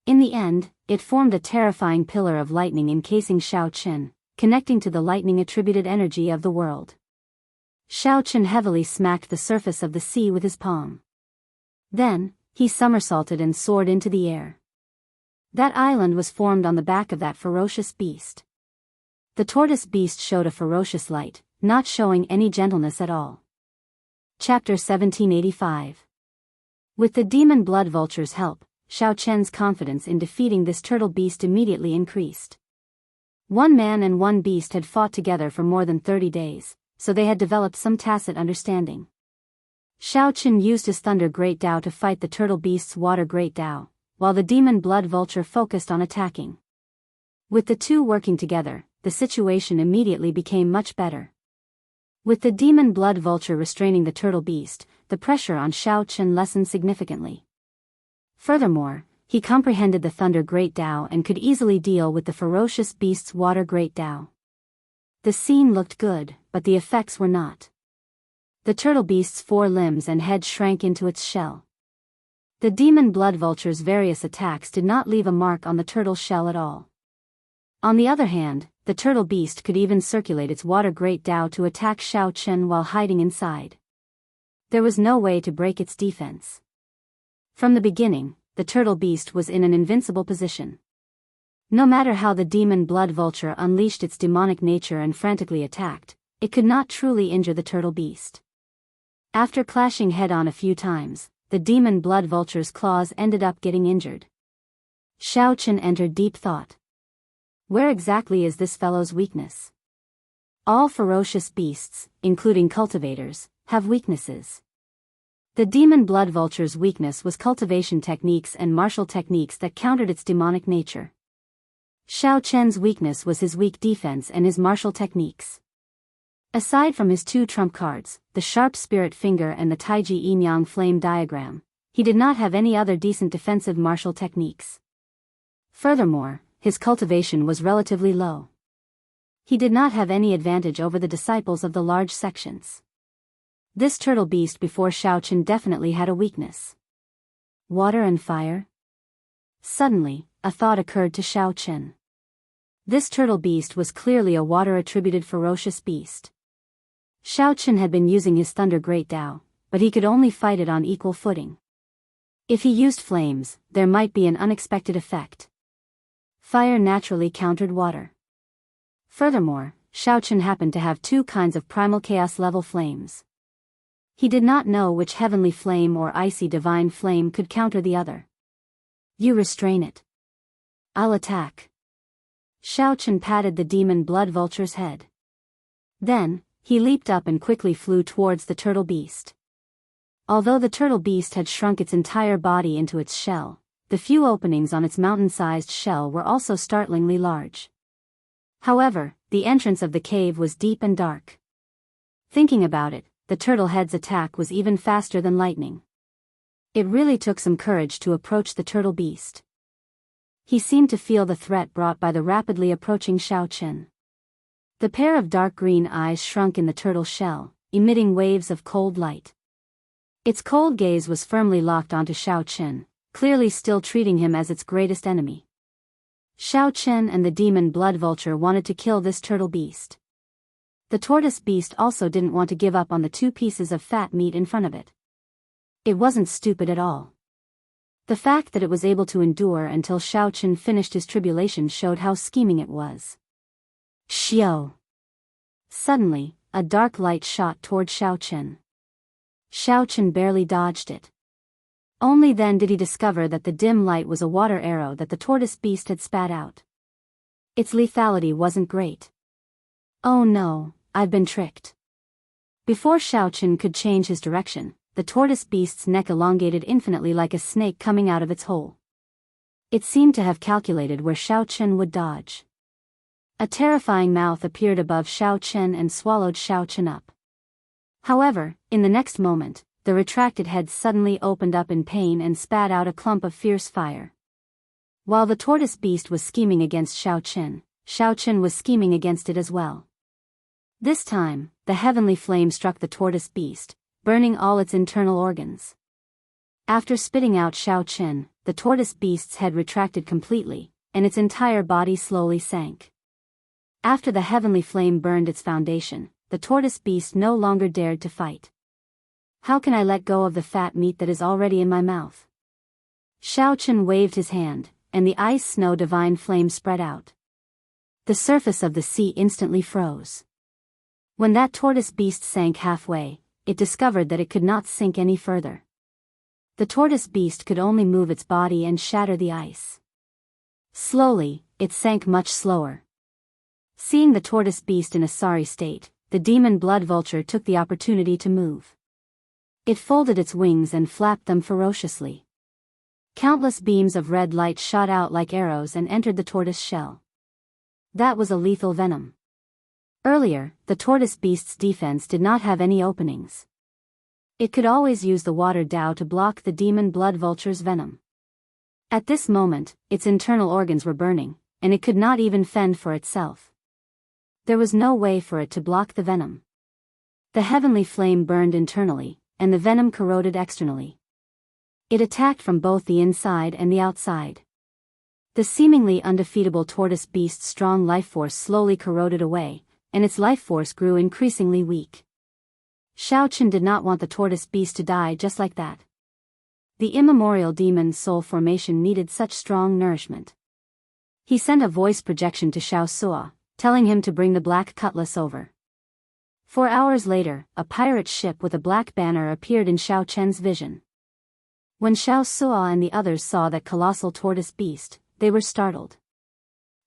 In the end, it formed a terrifying pillar of lightning encasing Xiao Chen, connecting to the lightning-attributed energy of the world. Xiao Chen heavily smacked the surface of the sea with his palm. Then, he somersaulted and soared into the air. That island was formed on the back of that ferocious beast. The tortoise beast showed a ferocious light, not showing any gentleness at all. Chapter 1785. With the demon blood vulture's help, Xiao Chen's confidence in defeating this turtle beast immediately increased. One man and one beast had fought together for more than 30 days, so they had developed some tacit understanding. Xiao Chen used his Thunder Great Tao to fight the turtle beast's Water Great Tao, while the demon blood vulture focused on attacking. With the two working together, the situation immediately became much better. With the demon blood vulture restraining the turtle beast, the pressure on Xiao Chen lessened significantly. Furthermore, he comprehended the Thunder Great Tao and could easily deal with the ferocious beast's Water Great Tao. The scene looked good, but the effects were not. The turtle beast's 4 limbs and head shrank into its shell. The demon blood vulture's various attacks did not leave a mark on the turtle's shell at all. On the other hand, the turtle beast could even circulate its Water Great Tao to attack Xiao Chen while hiding inside. There was no way to break its defense. From the beginning, the turtle beast was in an invincible position. No matter how the demon blood vulture unleashed its demonic nature and frantically attacked, it could not truly injure the turtle beast. After clashing head-on a few times, the demon blood vulture's claws ended up getting injured. Xiao Chen entered deep thought. Where exactly is this fellow's weakness? All ferocious beasts, including cultivators, have weaknesses. The demon blood vulture's weakness was cultivation techniques and martial techniques that countered its demonic nature. Xiao Chen's weakness was his weak defense and his martial techniques. Aside from his 2 trump cards, the sharp spirit finger and the Taiji Yin-Yang flame diagram, He did not have any other decent defensive martial techniques. Furthermore, his cultivation was relatively low. He did not have any advantage over the disciples of the large sections. This turtle beast before Shao Chen definitely had a weakness. Water and fire? Suddenly, a thought occurred to Shao Chen. This turtle beast was clearly a water-attributed ferocious beast. Shao Chen had been using his Thunder Great Dao, but he could only fight it on equal footing. If he used flames, there might be an unexpected effect. Fire naturally countered water. Furthermore, Shao Chen happened to have two kinds of primal chaos-level flames. He did not know which heavenly flame or icy divine flame could counter the other. You restrain it. I'll attack. Shao Chen patted the demon blood vulture's head. Then, he leaped up and quickly flew towards the turtle beast. Although the turtle beast had shrunk its entire body into its shell, the few openings on its mountain-sized shell were also startlingly large. However, the entrance of the cave was deep and dark. Thinking about it, the turtle head's attack was even faster than lightning. It really took some courage to approach the turtle beast. He seemed to feel the threat brought by the rapidly approaching Shao Chen. The pair of dark green eyes shrunk in the turtle shell, emitting waves of cold light. Its cold gaze was firmly locked onto Shao Chen, clearly still treating him as its greatest enemy. Shao Chen and the demon blood vulture wanted to kill this turtle beast. The tortoise beast also didn't want to give up on the two pieces of fat meat in front of it. It wasn't stupid at all. The fact that it was able to endure until Shao Chen finished his tribulation showed how scheming it was. Xiao! Suddenly, a dark light shot toward Shao Chen. Shao Chen barely dodged it. Only then did he discover that the dim light was a water arrow that the tortoise beast had spat out. Its lethality wasn't great. Oh no, I've been tricked. Before Shao Chen could change his direction, the tortoise beast's neck elongated infinitely like a snake coming out of its hole. It seemed to have calculated where Shao Chen would dodge. A terrifying mouth appeared above Shao Chen and swallowed Shao Chen up. However, in the next moment, the retracted head suddenly opened up in pain and spat out a clump of fierce fire. While the tortoise beast was scheming against Shao Chen was scheming against it as well. This time, the heavenly flame struck the tortoise beast, burning all its internal organs. After spitting out Shao Chen, the tortoise beast's head retracted completely, and its entire body slowly sank. After the heavenly flame burned its foundation, the tortoise beast no longer dared to fight. How can I let go of the fat meat that is already in my mouth? Shao Chen waved his hand, and the ice snow divine flame spread out. The surface of the sea instantly froze. When that tortoise beast sank halfway, it discovered that it could not sink any further. The tortoise beast could only move its body and shatter the ice. Slowly, it sank much slower. Seeing the tortoise beast in a sorry state, the demon blood vulture took the opportunity to move. It folded its wings and flapped them ferociously. Countless beams of red light shot out like arrows and entered the tortoise shell. That was a lethal venom. Earlier, the tortoise beast's defense did not have any openings. It could always use the water Dao to block the demon blood vulture's venom. At this moment, its internal organs were burning, and it could not even fend for itself. There was no way for it to block the venom. The heavenly flame burned internally, and the venom corroded externally. It attacked from both the inside and the outside. The seemingly undefeatable tortoise beast's strong life force slowly corroded away, and its life force grew increasingly weak. Shao Chen did not want the tortoise beast to die just like that. The immemorial demon's soul formation needed such strong nourishment. He sent a voice projection to Xiao Suo, telling him to bring the black cutlass over. 4 hours later, a pirate ship with a black banner appeared in Shao Chen's vision. When Xiao Suo and the others saw that colossal tortoise beast, they were startled.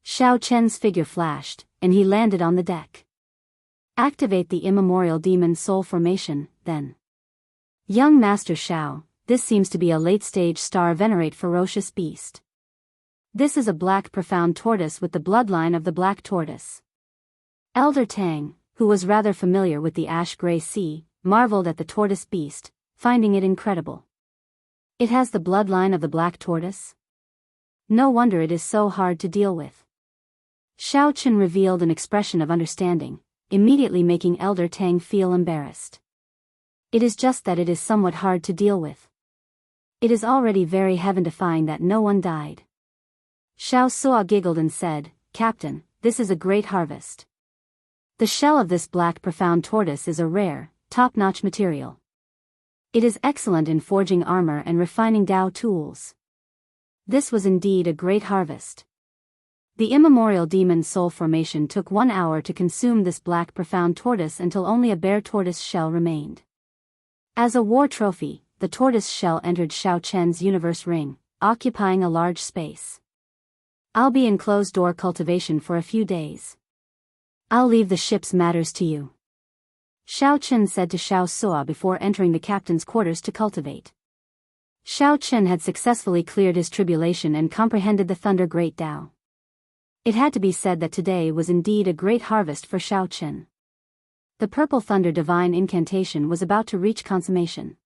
Shao Chen's figure flashed, and he landed on the deck. Activate the immemorial demon soul formation, then. Young Master Xiao, this seems to be a late-stage star venerate ferocious beast. This is a black profound tortoise with the bloodline of the black tortoise. Elder Tang, who was rather familiar with the ash-gray sea, marveled at the tortoise beast, finding it incredible. It has the bloodline of the black tortoise? No wonder it is so hard to deal with. Xiao Chen revealed an expression of understanding, immediately making Elder Tang feel embarrassed. It is just that it is somewhat hard to deal with. It is already very heaven-defying that no one died. Xiao Suo giggled and said, Captain, this is a great harvest. The shell of this black profound tortoise is a rare, top-notch material. It is excellent in forging armor and refining Dao tools. This was indeed a great harvest. The immemorial demon soul formation took 1 hour to consume this black profound tortoise until only a bare tortoise shell remained. As a war trophy, the tortoise shell entered Xiao Chen's universe ring, occupying a large space. I'll be in closed-door cultivation for a few days. I'll leave the ship's matters to you. Xiao Chen said to Xiao Suo before entering the captain's quarters to cultivate. Xiao Chen had successfully cleared his tribulation and comprehended the Thunder Great Tao. It had to be said that today was indeed a great harvest for Xiao Chen. The Purple Thunder Divine Incantation was about to reach consummation.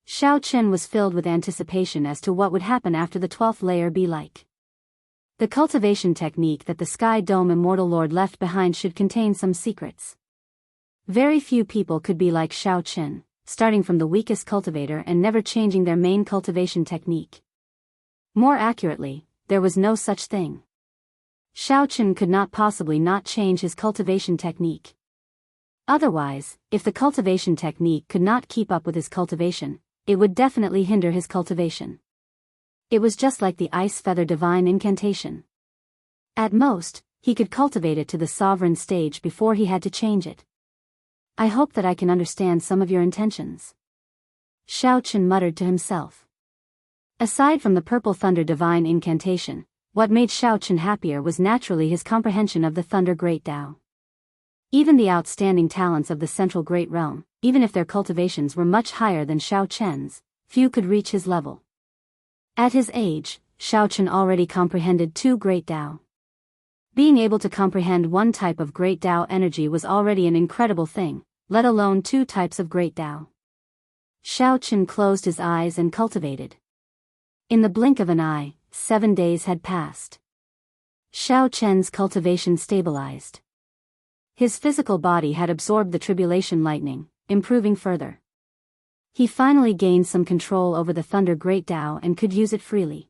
Xiao Chen was filled with anticipation as to what would happen after the 12th layer be like. The cultivation technique that the Sky Dome Immortal Lord left behind should contain some secrets. Very few people could be like Xiao Chen, starting from the weakest cultivator and never changing their main cultivation technique. More accurately, there was no such thing. Xiao Chen could not possibly not change his cultivation technique. Otherwise, if the cultivation technique could not keep up with his cultivation, it would definitely hinder his cultivation. It was just like the Ice Feather Divine Incantation. At most, he could cultivate it to the sovereign stage before he had to change it. I hope that I can understand some of your intentions. Xiao Chen muttered to himself. Aside from the Purple Thunder Divine Incantation, what made Xiao Chen happier was naturally his comprehension of the Thunder Great Tao. Even the outstanding talents of the Central Great Realm, even if their cultivations were much higher than Xiao Chen's, few could reach his level. At his age, Xiao Chen already comprehended 2 Great Tao. Being able to comprehend one type of Great Tao energy was already an incredible thing, let alone 2 types of Great Tao. Xiao Chen closed his eyes and cultivated. In the blink of an eye, 7 days had passed. Xiao Chen's cultivation stabilized. His physical body had absorbed the tribulation lightning, improving further. He finally gained some control over the Thunder Great Tao and could use it freely.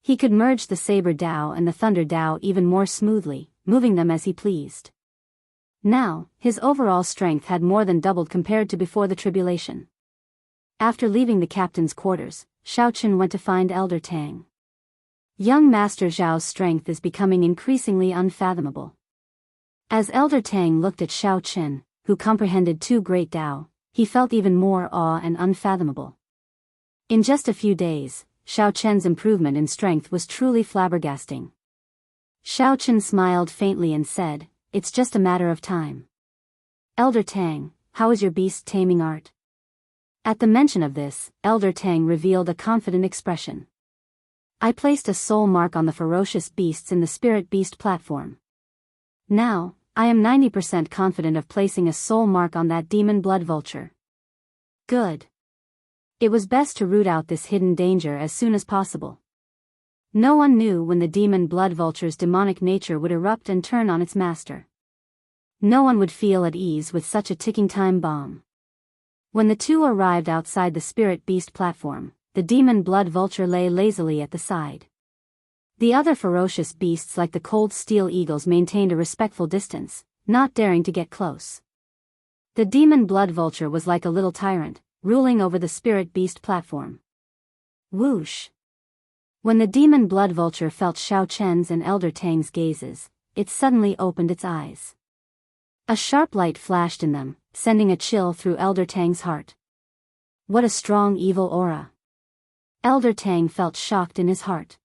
He could merge the Saber Tao and the Thunder Tao even more smoothly, moving them as he pleased. Now, his overall strength had more than doubled compared to before the tribulation. After leaving the captain's quarters, Xiao Chen went to find Elder Tang. Young Master Zhao's strength is becoming increasingly unfathomable. As Elder Tang looked at Xiao Chen, who comprehended 2 Great Tao, he felt even more awe and unfathomable. In just a few days, Xiao Chen's improvement in strength was truly flabbergasting. Xiao Chen smiled faintly and said, "It's just a matter of time." Elder Tang, how is your beast taming art? At the mention of this, Elder Tang revealed a confident expression. I placed a soul mark on the ferocious beasts in the Spirit Beast platform. Now, I am 90% confident of placing a soul mark on that demon blood vulture. Good. It was best to root out this hidden danger as soon as possible. No one knew when the demon blood vulture's demonic nature would erupt and turn on its master. No one would feel at ease with such a ticking time bomb. When the two arrived outside the Spirit Beast platform, the demon blood vulture lay lazily at the side. The other ferocious beasts like the cold steel eagles maintained a respectful distance, not daring to get close. The demon blood vulture was like a little tyrant, ruling over the Spirit Beast platform. Whoosh! When the demon blood vulture felt Xiao Chen's and Elder Tang's gazes, it suddenly opened its eyes. A sharp light flashed in them, sending a chill through Elder Tang's heart. What a strong evil aura! Elder Tang felt shocked in his heart.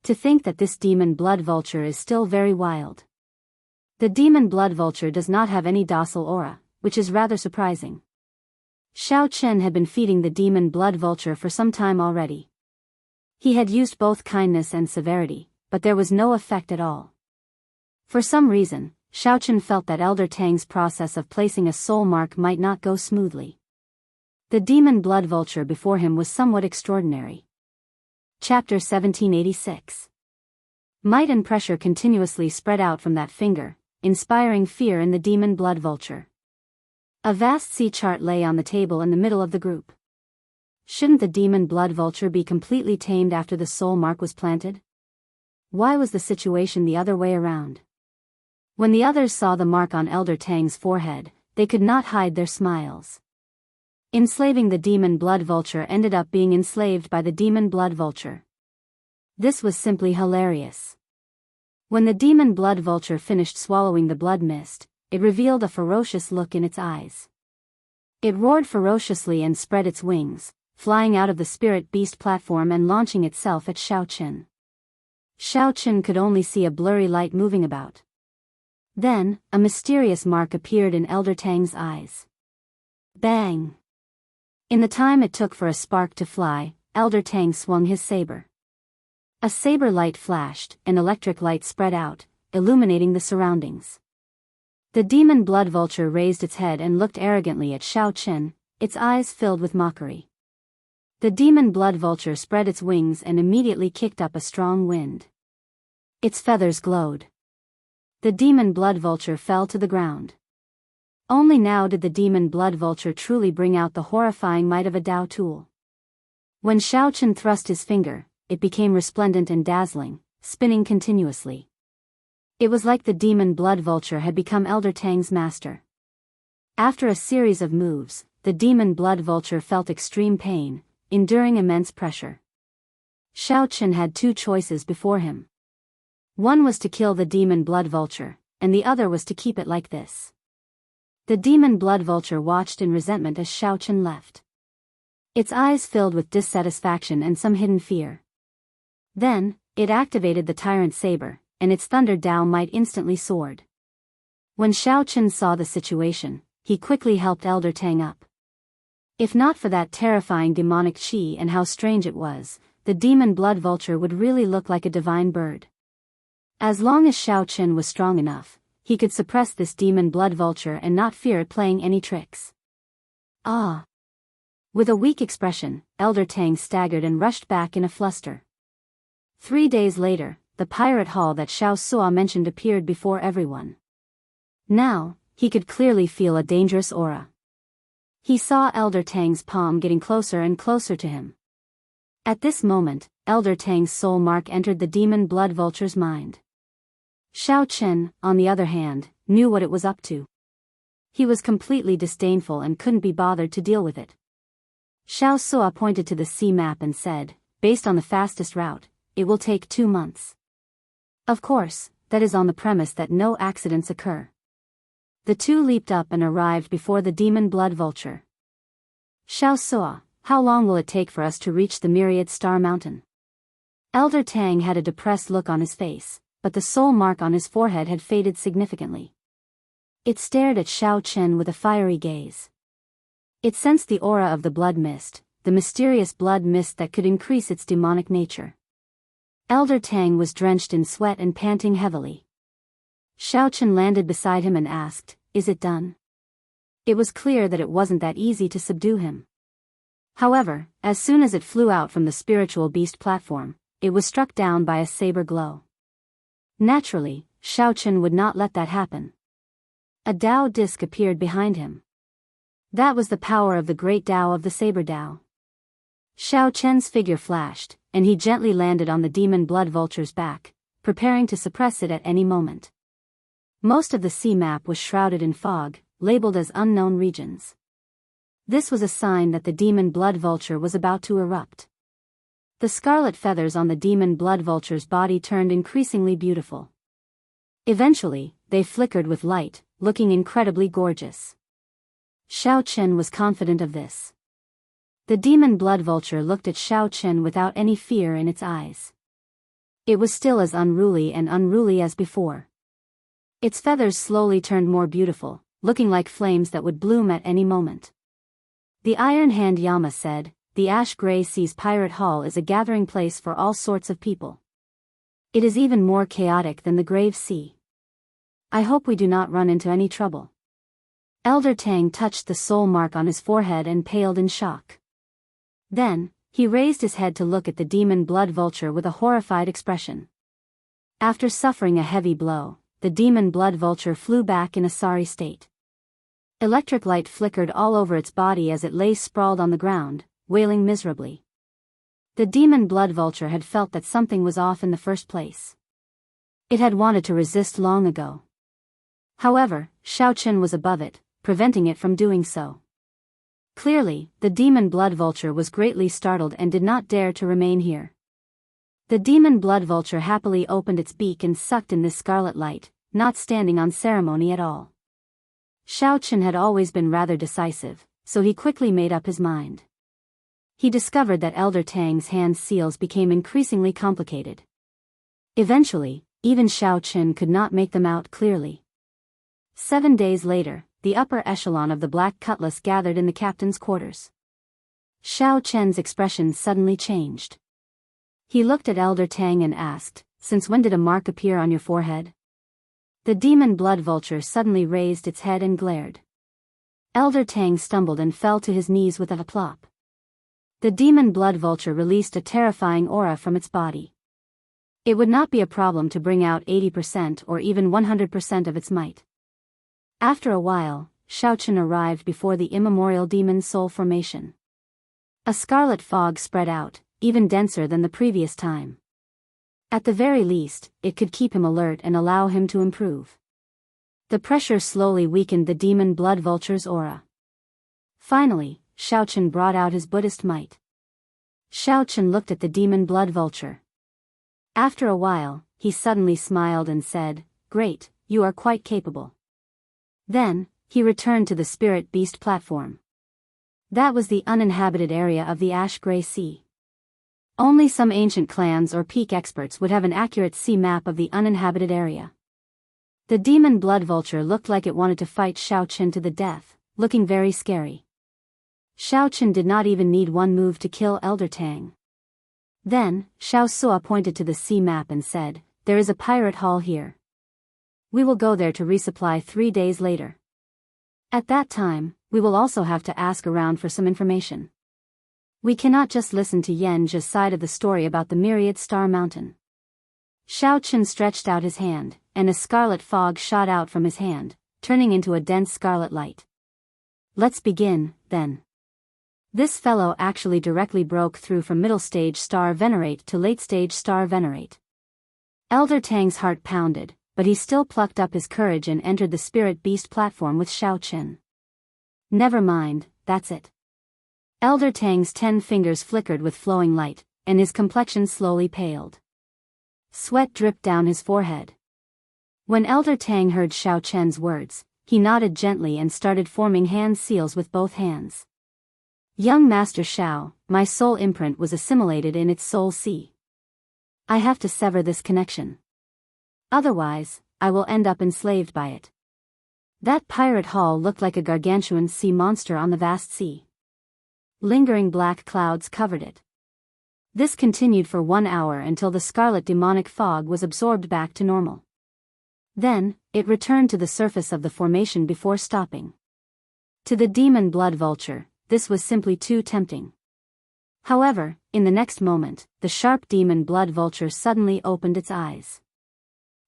To think that this demon blood vulture is still very wild. The demon blood vulture does not have any docile aura, which is rather surprising. Xiao Chen had been feeding the demon blood vulture for some time already. He had used both kindness and severity, but there was no effect at all. For some reason, Xiao Chen felt that Elder Tang's process of placing a soul mark might not go smoothly. The demon blood vulture before him was somewhat extraordinary. Chapter 1786. Might and pressure continuously spread out from that finger, inspiring fear in the demon blood vulture. A vast sea chart lay on the table in the middle of the group. Shouldn't the demon blood vulture be completely tamed after the soul mark was planted? Why was the situation the other way around? When the others saw the mark on Elder Tang's forehead, they could not hide their smiles. Enslaving the demon blood vulture ended up being enslaved by the demon blood vulture. This was simply hilarious. When the demon blood vulture finished swallowing the blood mist, it revealed a ferocious look in its eyes. It roared ferociously and spread its wings, flying out of the spirit beast platform and launching itself at Xiao Qin. Xiao Qin could only see a blurry light moving about. Then, a mysterious mark appeared in Elder Tang's eyes. Bang! In the time it took for a spark to fly, Elder Tang swung his saber. A saber light flashed, and electric light spread out, illuminating the surroundings. The demon blood vulture raised its head and looked arrogantly at Xiao Qin, its eyes filled with mockery. The demon blood vulture spread its wings and immediately kicked up a strong wind. Its feathers glowed. The demon blood vulture fell to the ground. Only now did the demon blood vulture truly bring out the horrifying might of a Dao tool. When Xiao Qin thrust his finger, it became resplendent and dazzling, spinning continuously. It was like the demon blood vulture had become Elder Tang's master. After a series of moves, the demon blood vulture felt extreme pain, enduring immense pressure. Xiao Qin had two choices before him. One was to kill the demon blood vulture, and the other was to keep it like this. The demon blood vulture watched in resentment as Xiao Qin left. Its eyes filled with dissatisfaction and some hidden fear. Then, it activated the tyrant saber, and its thunder Dao might instantly soared. When Xiao Qin saw the situation, he quickly helped Elder Tang up. If not for that terrifying demonic chi and how strange it was, the demon blood vulture would really look like a divine bird. As long as Xiao Qin was strong enough, he could suppress this demon blood vulture and not fear it playing any tricks. Ah! With a weak expression, Elder Tang staggered and rushed back in a fluster. 3 days later, the pirate hall that Xiao Sua mentioned appeared before everyone. Now, he could clearly feel a dangerous aura. He saw Elder Tang's palm getting closer and closer to him. At this moment, Elder Tang's soul mark entered the demon blood vulture's mind. Xiao Qin, on the other hand, knew what it was up to. He was completely disdainful and couldn't be bothered to deal with it. Xiao Sua pointed to the sea map and said, based on the fastest route, it will take 2 months. Of course, that is on the premise that no accidents occur. The two leaped up and arrived before the demon blood vulture. Xiao Sua, how long will it take for us to reach the myriad star mountain? Elder Tang had a depressed look on his face, but the soul mark on his forehead had faded significantly. It stared at Xiao Qin with a fiery gaze. It sensed the aura of the blood mist, the mysterious blood mist that could increase its demonic nature. Elder Tang was drenched in sweat and panting heavily. Xiao Qin landed beside him and asked, "Is it done?" It was clear that it wasn't that easy to subdue him. However, as soon as it flew out from the spiritual beast platform, it was struck down by a saber glow. Naturally, Xiao Qin would not let that happen. A Dao disc appeared behind him. That was the power of the great Dao of the Saber Dao. Xiao Qin's figure flashed, and he gently landed on the demon blood vulture's back, preparing to suppress it at any moment. Most of the sea map was shrouded in fog, labeled as unknown regions. This was a sign that the demon blood vulture was about to erupt. The scarlet feathers on the demon blood vulture's body turned increasingly beautiful. Eventually, they flickered with light, looking incredibly gorgeous. Xiao Qin was confident of this. The demon blood vulture looked at Xiao Qin without any fear in its eyes. It was still as unruly as before. Its feathers slowly turned more beautiful, looking like flames that would bloom at any moment. The Iron Hand Yama said, "The Ash Gray Sea's Pirate Hall is a gathering place for all sorts of people. It is even more chaotic than the Grave Sea. I hope we do not run into any trouble." Elder Tang touched the soul mark on his forehead and paled in shock. Then, he raised his head to look at the demon blood vulture with a horrified expression. After suffering a heavy blow, the demon blood vulture flew back in a sorry state. Electric light flickered all over its body as it lay sprawled on the ground, wailing miserably. The demon blood vulture had felt that something was off in the first place. It had wanted to resist long ago. However, Xiao Chen was above it, preventing it from doing so. Clearly, the demon blood vulture was greatly startled and did not dare to remain here. The demon blood vulture happily opened its beak and sucked in this scarlet light, not standing on ceremony at all. Xiao Chen had always been rather decisive, so he quickly made up his mind. He discovered that Elder Tang's hand seals became increasingly complicated. Eventually, even Xiao Chen could not make them out clearly. 7 days later, the upper echelon of the Black Cutlass gathered in the captain's quarters. Xiao Chen's expression suddenly changed. He looked at Elder Tang and asked, "Since when did a mark appear on your forehead?" The demon blood vulture suddenly raised its head and glared. Elder Tang stumbled and fell to his knees with a plop. The demon blood vulture released a terrifying aura from its body. It would not be a problem to bring out 80% or even 100% of its might. After a while, Xiao Chen arrived before the immemorial demon soul formation. A scarlet fog spread out, even denser than the previous time. At the very least, it could keep him alert and allow him to improve. The pressure slowly weakened the demon blood vulture's aura. Finally, Xiao Chen brought out his Buddhist might. Xiao Chen looked at the demon blood vulture. After a while, he suddenly smiled and said, "Great, you are quite capable." Then, he returned to the spirit beast platform. That was the uninhabited area of the ash-gray sea. Only some ancient clans or peak experts would have an accurate sea map of the uninhabited area. The demon blood vulture looked like it wanted to fight Xiao Chen to the death, looking very scary. Xiao Chen did not even need one move to kill Elder Tang. Then, Xiao Sua pointed to the sea map and said, "There is a pirate hall here. We will go there to resupply 3 days later. At that time, we will also have to ask around for some information. We cannot just listen to Yen's side of the story about the myriad star mountain." Xiao Chen stretched out his hand, and a scarlet fog shot out from his hand, turning into a dense scarlet light. "Let's begin, then." This fellow actually directly broke through from middle stage star venerate to late stage star venerate. Elder Tang's heart pounded, but he still plucked up his courage and entered the spirit beast platform with Xiao Chen. "Never mind, that's it." Elder Tang's 10 fingers flickered with flowing light, and his complexion slowly paled. Sweat dripped down his forehead. When Elder Tang heard Xiao Chen's words, he nodded gently and started forming hand seals with both hands. "Young Master Xiao, my soul imprint was assimilated in its soul sea. I have to sever this connection. Otherwise, I will end up enslaved by it." That pirate hall looked like a gargantuan sea monster on the vast sea. Lingering black clouds covered it. This continued for 1 hour until the scarlet demonic fog was absorbed back to normal. Then, it returned to the surface of the formation before stopping. To the demon blood vulture, this was simply too tempting. However, in the next moment, the sharp demon blood vulture suddenly opened its eyes.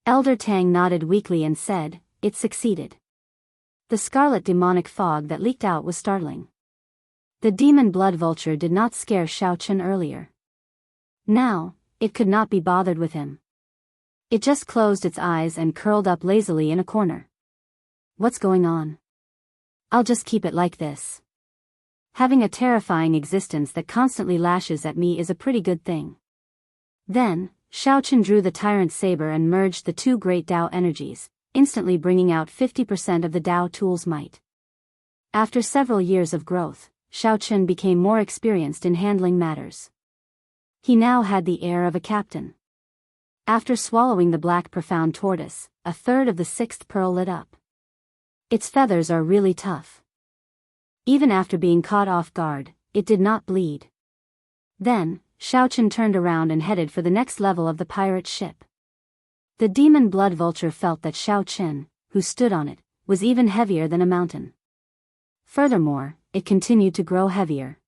Elder Tang nodded weakly and said, "It succeeded." The scarlet demonic fog that leaked out was startling. The demon blood vulture did not scare Xiao Chen earlier. Now, it could not be bothered with him. It just closed its eyes and curled up lazily in a corner. "What's going on? I'll just keep it like this. Having a terrifying existence that constantly lashes at me is a pretty good thing." Then, Xiao Chen drew the tyrant saber and merged the 2 great Dao energies, instantly bringing out 50% of the Dao tool's might. After several years of growth, Xiao Chen became more experienced in handling matters. He now had the air of a captain. After swallowing the black profound tortoise, a third of the 6th pearl lit up. Its feathers are really tough. Even after being caught off guard, it did not bleed. Then, Xiao Chen turned around and headed for the next level of the pirate ship. The demon blood vulture felt that Xiao Chen, who stood on it, was even heavier than a mountain. Furthermore, it continued to grow heavier.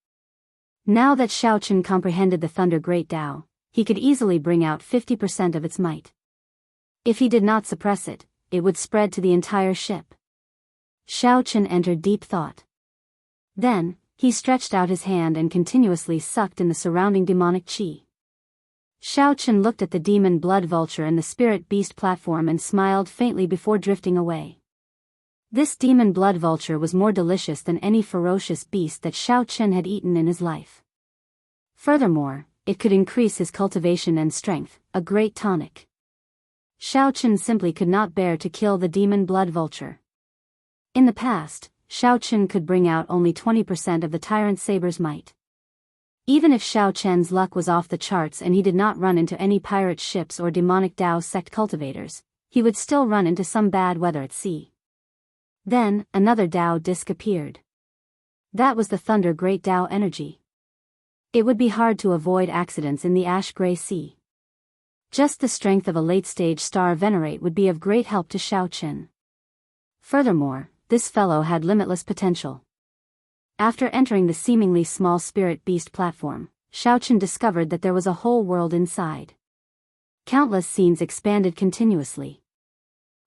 Now that Xiaochen comprehended the Thunder Great Tao, he could easily bring out 50% of its might. If he did not suppress it, it would spread to the entire ship. Xiaochen entered deep thought. Then, he stretched out his hand and continuously sucked in the surrounding demonic qi. Xiaochen looked at the demon blood vulture and the spirit beast platform and smiled faintly before drifting away. This demon blood vulture was more delicious than any ferocious beast that Xiaochen had eaten in his life. Furthermore, it could increase his cultivation and strength, a great tonic. Xiaochen simply could not bear to kill the demon blood vulture. In the past, Xiaochen could bring out only 20% of the tyrant saber's might. Even if Xiaochen's luck was off the charts and he did not run into any pirate ships or demonic Tao sect cultivators, he would still run into some bad weather at sea. Then, another Tao disk appeared. That was the Thunder Great Tao energy. It would be hard to avoid accidents in the ash-gray sea. Just the strength of a late-stage star venerate would be of great help to Xiaochen. Furthermore, this fellow had limitless potential. After entering the seemingly small spirit beast platform, Xiaochen discovered that there was a whole world inside. Countless scenes expanded continuously.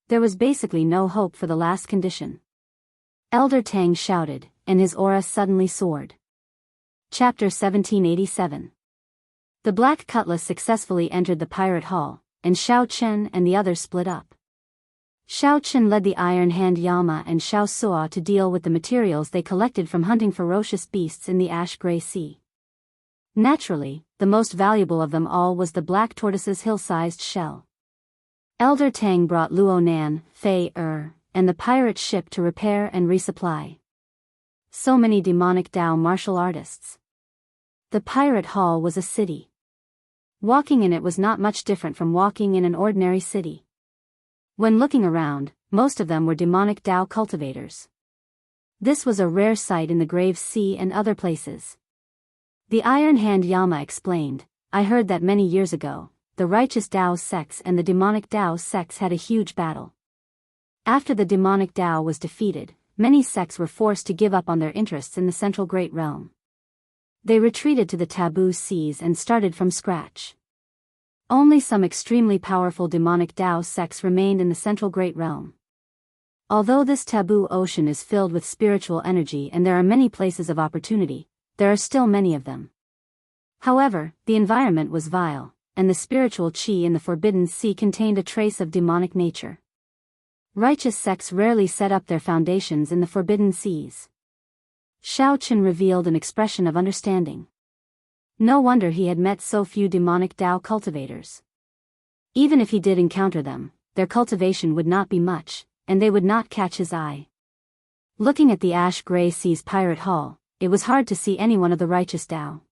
There was basically no hope for the last condition. Elder Tang shouted, and his aura suddenly soared. Chapter 1787. The Black Cutlass successfully entered the pirate hall, and Xiaochen and the others split up. Xiaochen led the Iron Hand Yama and Xiao Suo to deal with the materials they collected from hunting ferocious beasts in the ash-gray sea. Naturally, the most valuable of them all was the black tortoise's hill-sized shell. Elder Tang brought Luo Nan, Fei and the pirate ship to repair and resupply. So many demonic Tao martial artists. The pirate hall was a city. Walking in it was not much different from walking in an ordinary city. When looking around, most of them were demonic Tao cultivators. This was a rare sight in the Grave Sea and other places. The Iron Hand Yama explained, I heard that many years ago, the righteous Tao sects and the demonic Tao sects had a huge battle. After the demonic Tao was defeated, many sects were forced to give up on their interests in the Central Great Realm. They retreated to the taboo seas and started from scratch. Only some extremely powerful demonic Tao sects remained in the Central Great Realm. Although this taboo ocean is filled with spiritual energy and there are many places of opportunity, there are still many of them. However, the environment was vile, and the spiritual qi in the Forbidden Sea contained a trace of demonic nature. Righteous sects rarely set up their foundations in the Forbidden Seas. Xiaochen revealed an expression of understanding. No wonder he had met so few demonic Tao cultivators. Even if he did encounter them, their cultivation would not be much, and they would not catch his eye. Looking at the ash-gray sea's pirate hall, it was hard to see anyone of the righteous Tao.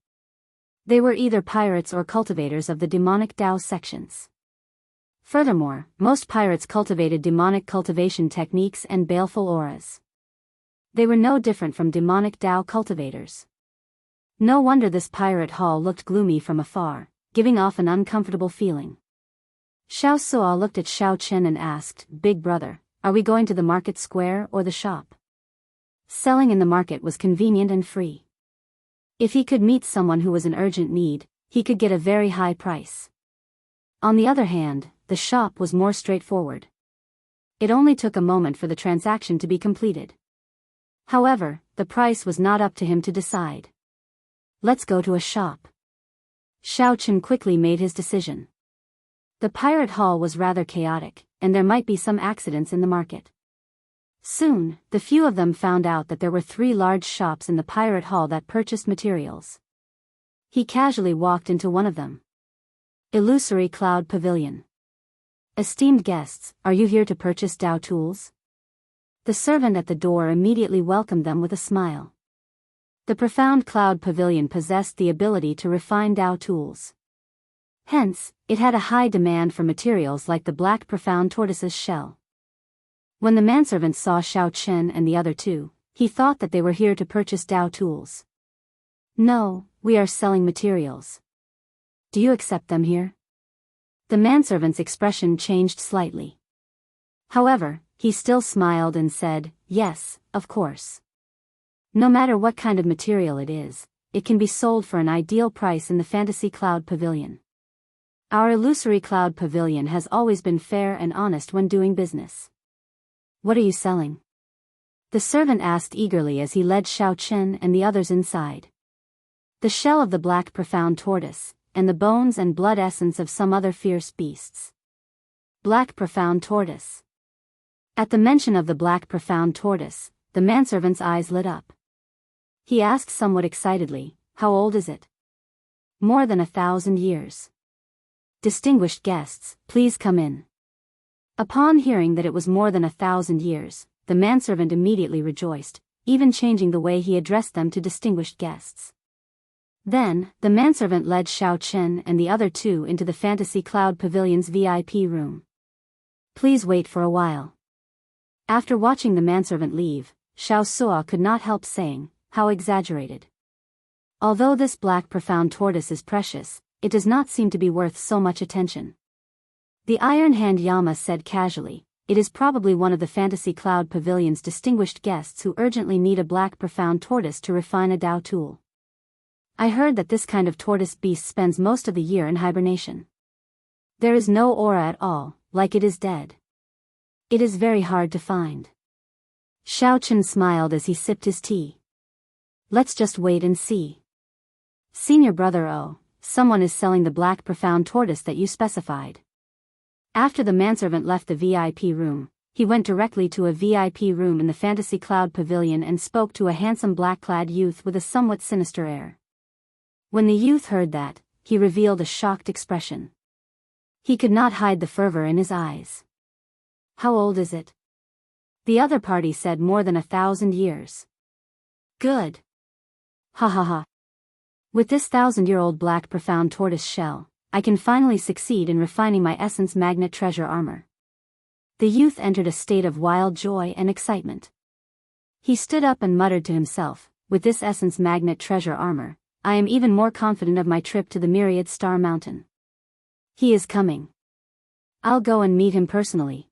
They were either pirates or cultivators of the demonic Tao sections. Furthermore, most pirates cultivated demonic cultivation techniques and baleful auras. They were no different from demonic Tao cultivators. No wonder this pirate hall looked gloomy from afar, giving off an uncomfortable feeling. Xiao Suo looked at Xiaochen and asked, Big brother, are we going to the market square or the shop? Selling in the market was convenient and free. If he could meet someone who was in urgent need, he could get a very high price. On the other hand, the shop was more straightforward. It only took a moment for the transaction to be completed. However, the price was not up to him to decide. Let's go to a shop. Xiaochen quickly made his decision. The pirate hall was rather chaotic, and there might be some accidents in the market. Soon, the few of them found out that there were 3 large shops in the pirate hall that purchased materials. He casually walked into one of them. Illusory Cloud Pavilion. Esteemed guests, are you here to purchase Tao tools? The servant at the door immediately welcomed them with a smile. The profound Cloud Pavilion possessed the ability to refine Tao tools. Hence, it had a high demand for materials like the black profound tortoise's shell. When the manservant saw Xiaochen and the other two, he thought that they were here to purchase Tao tools. No, we are selling materials. Do you accept them here? The manservant's expression changed slightly. However, he still smiled and said, yes, of course. No matter what kind of material it is, it can be sold for an ideal price in the Fantasy Cloud Pavilion. Our illusory Cloud Pavilion has always been fair and honest when doing business. What are you selling? The servant asked eagerly as he led Xiao Chen and the others inside. The shell of the black profound tortoise, and the bones and blood essence of some other fierce beasts. Black profound tortoise. At the mention of the black profound tortoise, the manservant's eyes lit up. He asked somewhat excitedly, "How old is it?" "More than 1,000 years. Distinguished guests, please come in." Upon hearing that it was more than 1,000 years, the manservant immediately rejoiced, even changing the way he addressed them to distinguished guests. Then, the manservant led Xiao Chen and the other two into the Fantasy Cloud Pavilion's VIP room. "Please wait for a while." After watching the manservant leave, Xiao Suo could not help saying, "How exaggerated. Although this black profound tortoise is precious, it does not seem to be worth so much attention." The Iron Hand Yama said casually, "It is probably one of the Fantasy Cloud Pavilion's distinguished guests who urgently need a black profound tortoise to refine a Dao tool. I heard that this kind of tortoise beast spends most of the year in hibernation. There is no aura at all, like it is dead. It is very hard to find." Xiao Chen smiled as he sipped his tea. "Let's just wait and see." "Senior brother O, someone is selling the black profound tortoise that you specified." After the manservant left the VIP room, he went directly to a VIP room in the Fantasy Cloud Pavilion and spoke to a handsome black-clad youth with a somewhat sinister air. When the youth heard that, he revealed a shocked expression. He could not hide the fervor in his eyes. "How old is it?" The other party said more than 1,000 years. "Good. Ha ha ha. With this 1,000-year-old black profound tortoise shell, I can finally succeed in refining my essence magnet treasure armor." The youth entered a state of wild joy and excitement. He stood up and muttered to himself, "With this essence magnet treasure armor, I am even more confident of my trip to the Myriad Star Mountain. He is coming. I'll go and meet him personally."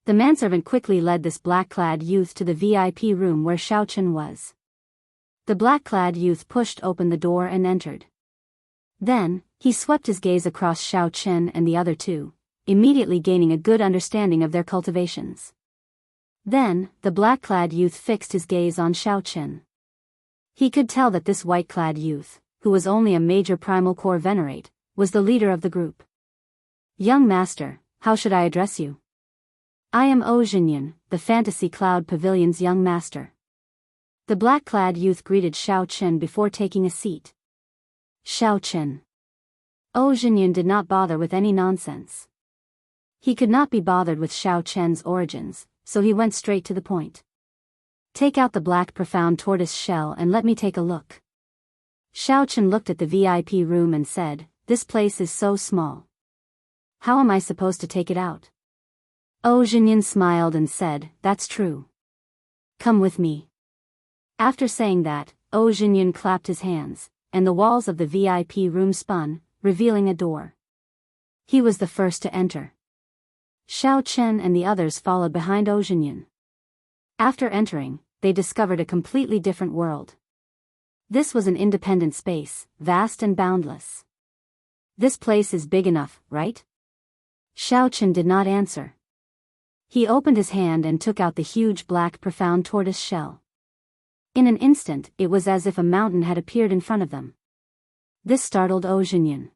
The manservant quickly led this black-clad youth to the VIP room where Xiao Chen was. The black-clad youth pushed open the door and entered. Then, he swept his gaze across Xiao Chen and the other two, immediately gaining a good understanding of their cultivations. Then, the black-clad youth fixed his gaze on Xiao Chen. He could tell that this white-clad youth, who was only a major primal core venerate, was the leader of the group. "Young master, how should I address you?" "I am O Jinyan, the Fantasy Cloud Pavilion's young master." The black-clad youth greeted Xiao Chen before taking a seat. "Xiao Chen." O Jinyan did not bother with any nonsense. He could not be bothered with Xiao Chen's origins, so he went straight to the point. "Take out the black profound tortoise shell and let me take a look." Xiao Chen looked at the VIP room and said, "This place is so small. How am I supposed to take it out?" O Jinyan smiled and said, "That's true. Come with me." After saying that, O Jinyan clapped his hands, and the walls of the VIP room spun, revealing a door. He was the first to enter. Xiao Chen and the others followed behind O Jinyan. After entering, they discovered a completely different world. This was an independent space, vast and boundless. "This place is big enough, right?" Xiao Chen did not answer. He opened his hand and took out the huge black profound tortoise shell. In an instant, it was as if a mountain had appeared in front of them. This startled O Jinyan.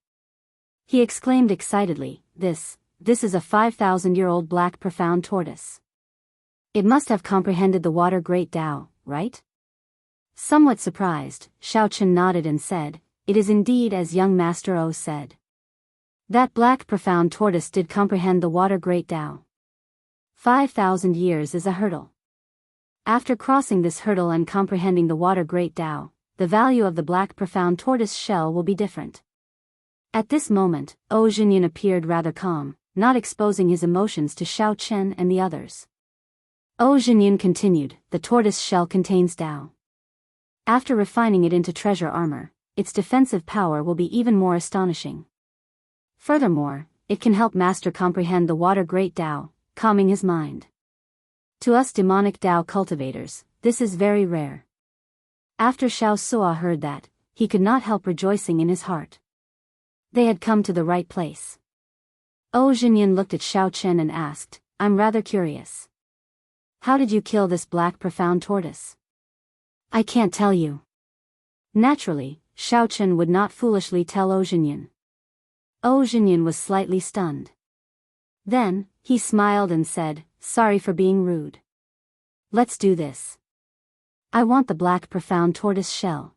He exclaimed excitedly, This is a 5,000-year-old black profound tortoise. It must have comprehended the water great Tao, right?" Somewhat surprised, Xiao Chen nodded and said, "It is indeed as young Master O said. That black profound tortoise did comprehend the water great Tao. 5,000 years is a hurdle. After crossing this hurdle and comprehending the water great Tao, the value of the black profound tortoise shell will be different." At this moment, O Jinyan appeared rather calm, not exposing his emotions to Xiao Chen and the others. O Jinyan continued, "The tortoise shell contains Tao. After refining it into treasure armor, its defensive power will be even more astonishing. Furthermore, it can help Master comprehend the water great Tao, calming his mind. To us demonic Tao cultivators, this is very rare. After Xiao Sua heard that, he could not help rejoicing in his heart. They had come to the right place. Zhenyan looked at Xiao Chen and asked, I'm rather curious. How did you kill this black profound tortoise? I can't tell you. Naturally, Xiao Chen would not foolishly tell Zhenyan. Zhenyan was slightly stunned. Then, he smiled and said, sorry for being rude. Let's do this. I want the black profound tortoise shell.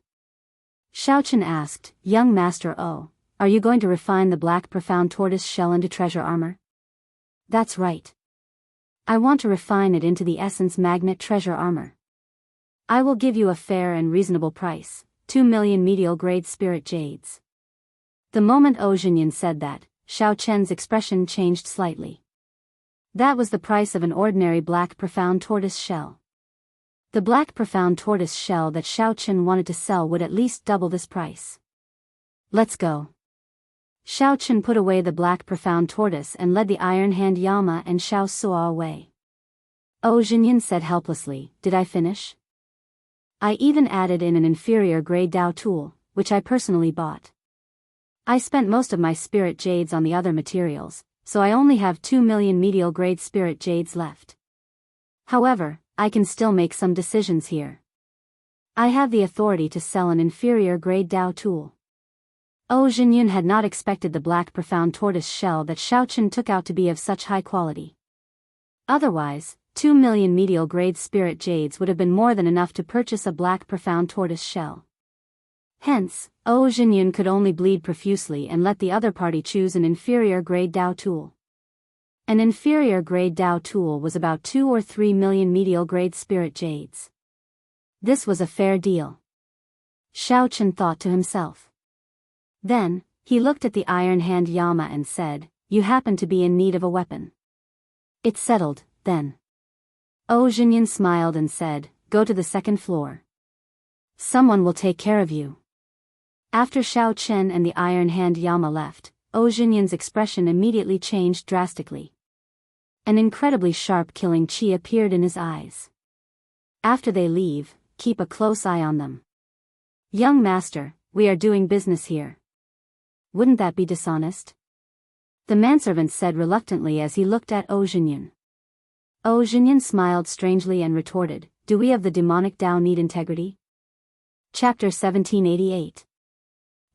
Xiao Chen asked, young master O, are you going to refine the black profound tortoise shell into treasure armor? That's right. I want to refine it into the essence magnet treasure armor. I will give you a fair and reasonable price, 2 million medial grade spirit jades. The moment Zhenyan said that, Xiao Chen's expression changed slightly. That was the price of an ordinary black profound tortoise shell. The black profound tortoise shell that Xiao Chen wanted to sell would at least double this price. Let's go. Xiao Chen put away the black profound tortoise and led the iron hand Yama and Xiao Sua away. Zhenyan said helplessly, did I finish? I even added in an inferior grade Dao tool, which I personally bought. I spent most of my spirit jades on the other materials, so I only have 2 million medial grade spirit jades left. However, I can still make some decisions here. I have the authority to sell an inferior grade Dao tool. Zhenyan had not expected the black profound tortoise shell that Xiao Chen took out to be of such high quality. Otherwise, 2 million medial grade spirit jades would have been more than enough to purchase a black profound tortoise shell. Hence, Zhenyan could only bleed profusely and let the other party choose an inferior grade Dao tool. An inferior grade Dao tool was about 2 or 3 million medial grade spirit jades. This was a fair deal. Xiao Chen thought to himself. Then, he looked at the iron hand Yama and said, you happen to be in need of a weapon. It's settled, then. Zhenyan smiled and said, go to the second floor. Someone will take care of you. After Xiao Chen and the iron hand Yama left, Zhenyan's expression immediately changed drastically. An incredibly sharp killing chi appeared in his eyes. After they leave, keep a close eye on them. Young master, we are doing business here. Wouldn't that be dishonest? The manservant said reluctantly as he looked at Zhenyan. Zhenyan smiled strangely and retorted, do we of the demonic Tao need integrity? Chapter 1788.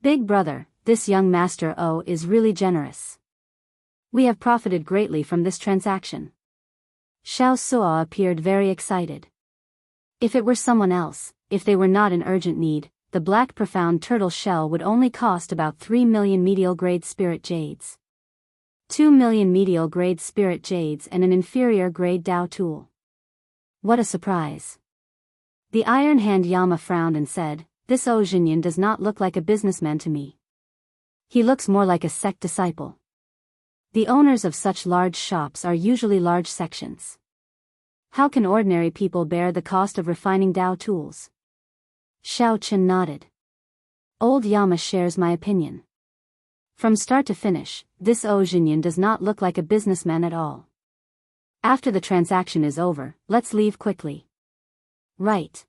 Big brother, this young master O is really generous. We have profited greatly from this transaction. Xiao Sua appeared very excited. If it were someone else, if they were not in urgent need, the black profound turtle shell would only cost about 3 million medial grade spirit jades. 2 million medial grade spirit jades and an inferior grade Dao tool. What a surprise. The iron hand Yama frowned and said, this Zhenyan does not look like a businessman to me. He looks more like a sect disciple. The owners of such large shops are usually large sections. How can ordinary people bear the cost of refining Dao tools? Xiao Chen nodded. Old Yama shares my opinion. From start to finish, this Zhenyan does not look like a businessman at all. After the transaction is over, let's leave quickly. Right.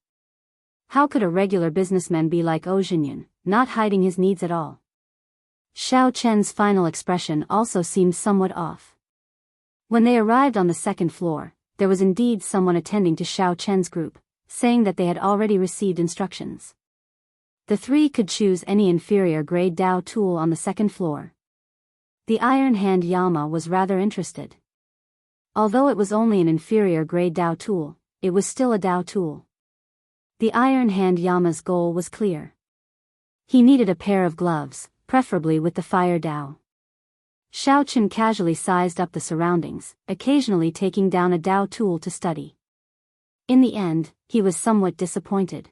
How could a regular businessman be like Zhenyan, not hiding his needs at all? Xiao Chen's final expression also seemed somewhat off. When they arrived on the second floor, there was indeed someone attending to Xiao Chen's group, saying that they had already received instructions. The three could choose any inferior grade Dao tool on the second floor. The iron hand Yama was rather interested. Although it was only an inferior grade Dao tool, it was still a Dao tool. The iron hand Yama's goal was clear. He needed a pair of gloves, preferably with the fire Dao. Xiao Chen casually sized up the surroundings, occasionally taking down a Dao tool to study. In the end, he was somewhat disappointed.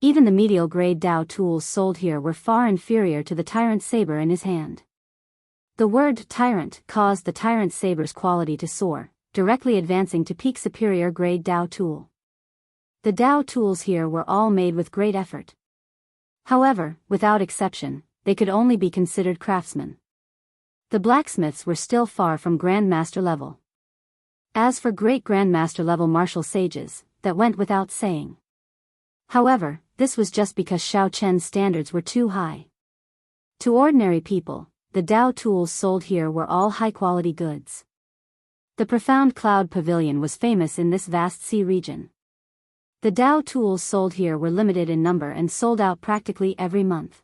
Even the medial grade Dao tools sold here were far inferior to the tyrant saber in his hand. The word tyrant caused the tyrant saber's quality to soar, directly advancing to peak superior grade Dao tool. The Dao tools here were all made with great effort. However, without exception, they could only be considered craftsmen. The blacksmiths were still far from Grandmaster level. As for great Grandmaster level martial sages, that went without saying. However, this was just because Xiao Chen's standards were too high. To ordinary people, the Dao tools sold here were all high-quality goods. The profound cloud pavilion was famous in this vast sea region. The Dao tools sold here were limited in number and sold out practically every month.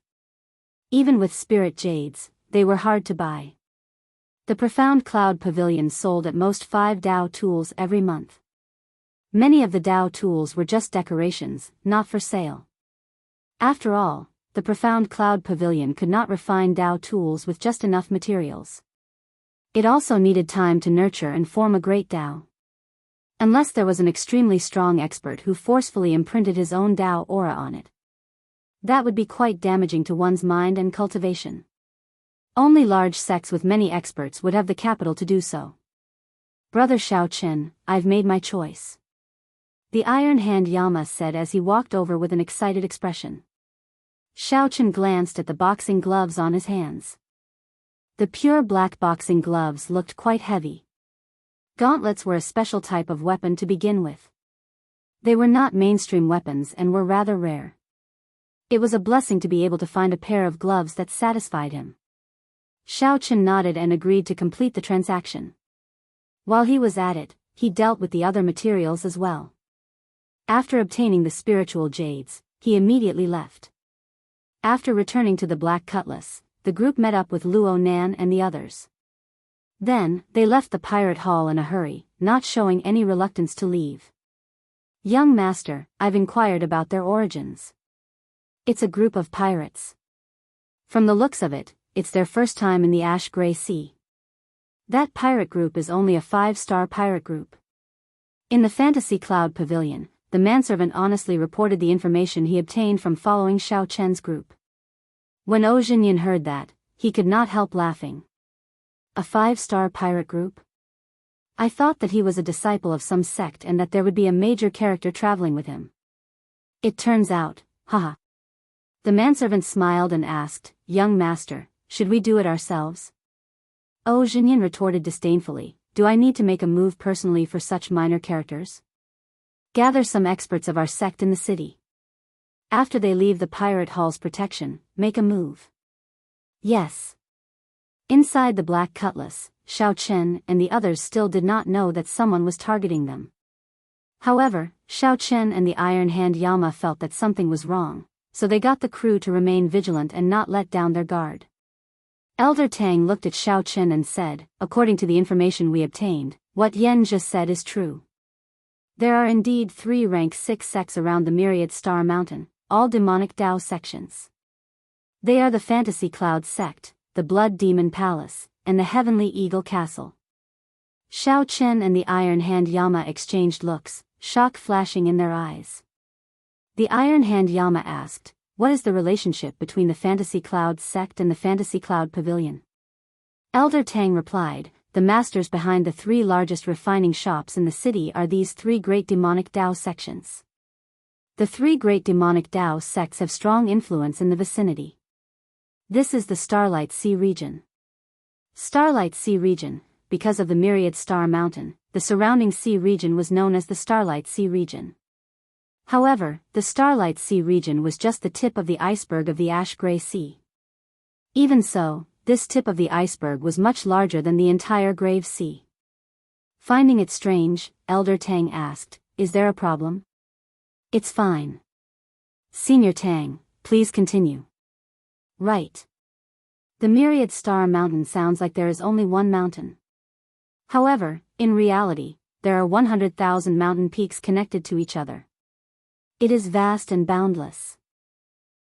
Even with spirit jades, they were hard to buy. The profound cloud pavilion sold at most 5 Dao tools every month. Many of the Dao tools were just decorations, not for sale. After all, the profound cloud pavilion could not refine Dao tools with just enough materials. It also needed time to nurture and form a great Dao. Unless there was an extremely strong expert who forcefully imprinted his own Dao aura on it. That would be quite damaging to one's mind and cultivation. Only large sects with many experts would have the capital to do so. Brother Xiao Chen, I've made my choice. The Iron Hand Yama said as he walked over with an excited expression. Xiao Chen glanced at the boxing gloves on his hands. The pure black boxing gloves looked quite heavy. Gauntlets were a special type of weapon to begin with. They were not mainstream weapons and were rather rare. It was a blessing to be able to find a pair of gloves that satisfied him. Xiao Chen nodded and agreed to complete the transaction. While he was at it, he dealt with the other materials as well. After obtaining the spiritual jades, he immediately left. After returning to the Black Cutlass, the group met up with Luo Nan and the others. Then, they left the pirate hall in a hurry, not showing any reluctance to leave. Young master, I've inquired about their origins. It's a group of pirates. From the looks of it, it's their first time in the Ash-Gray Sea. That pirate group is only a 5-star pirate group. In the Fantasy Cloud Pavilion, the manservant honestly reported the information he obtained from following Xiao Chen's group. When Zhou Jinyan heard that, he could not help laughing. A 5-star pirate group? I thought that he was a disciple of some sect and that there would be a major character traveling with him. It turns out, haha. The manservant smiled and asked, Young master, should we do it ourselves? Zhou Jinyan retorted disdainfully, do I need to make a move personally for such minor characters? Gather some experts of our sect in the city. After they leave the pirate hall's protection, make a move. Yes. Inside the Black Cutlass, Xiao Chen and the others still did not know that someone was targeting them. However, Xiao Chen and the Iron Hand Yama felt that something was wrong, so they got the crew to remain vigilant and not let down their guard. Elder Tang looked at Xiao Chen and said, according to the information we obtained, what Yen just said is true. There are indeed 3 rank 6 sects around the Myriad Star Mountain, all demonic Dao sections. They are the Fantasy Cloud sect, the Blood Demon Palace, and the Heavenly Eagle Castle. Xiao Chen and the Iron Hand Yama exchanged looks, shock flashing in their eyes. The Iron Hand Yama asked, what is the relationship between the Fantasy Cloud sect and the Fantasy Cloud Pavilion? Elder Tang replied, the masters behind the 3 largest refining shops in the city are these 3 great demonic Dao sections. The 3 great demonic Dao sects have strong influence in the vicinity. This is the Starlight Sea region. Starlight Sea region, because of the Myriad Star Mountain, the surrounding sea region was known as the Starlight Sea region. However, the Starlight Sea region was just the tip of the iceberg of the Ash-Gray Sea. Even so, this tip of the iceberg was much larger than the entire Grave Sea. Finding it strange, Elder Tang asked, is there a problem? It's fine. Senior Tang, please continue. Right. The Myriad Star Mountain sounds like there is only one mountain. However, in reality, there are 100,000 mountain peaks connected to each other. It is vast and boundless.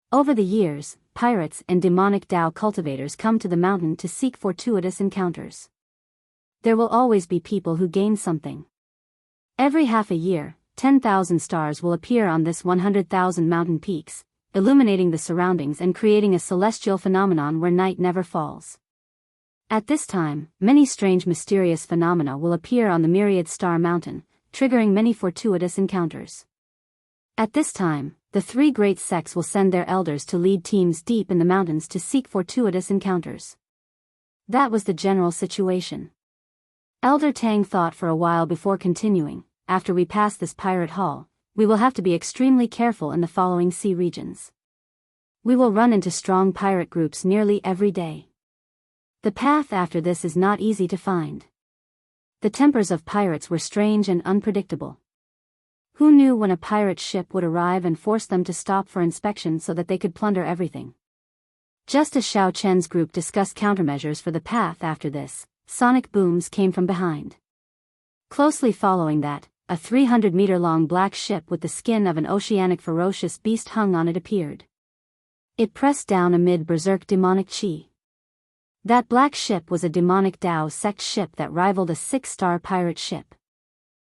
Over the years, pirates and demonic Dao cultivators come to the mountain to seek fortuitous encounters. There will always be people who gain something. Every half a year, 10,000 stars will appear on this 100,000 mountain peaks, illuminating the surroundings and creating a celestial phenomenon where night never falls. At this time, many strange mysterious phenomena will appear on the Myriad Star Mountain, triggering many fortuitous encounters. At this time, the 3 great sects will send their elders to lead teams deep in the mountains to seek fortuitous encounters. That was the general situation. Elder Tang thought for a while before continuing, after we pass this pirate hall, we will have to be extremely careful in the following sea regions. We will run into strong pirate groups nearly every day. The path after this is not easy to find. The tempers of pirates were strange and unpredictable. Who knew when a pirate ship would arrive and force them to stop for inspection so that they could plunder everything? Just as Xiao Chen's group discussed countermeasures for the path after this, sonic booms came from behind. Closely following that, a 300-meter-long black ship with the skin of an oceanic ferocious beast hung on it appeared. It pressed down amid berserk demonic chi. That black ship was a demonic Tao sect ship that rivaled a 6-star pirate ship.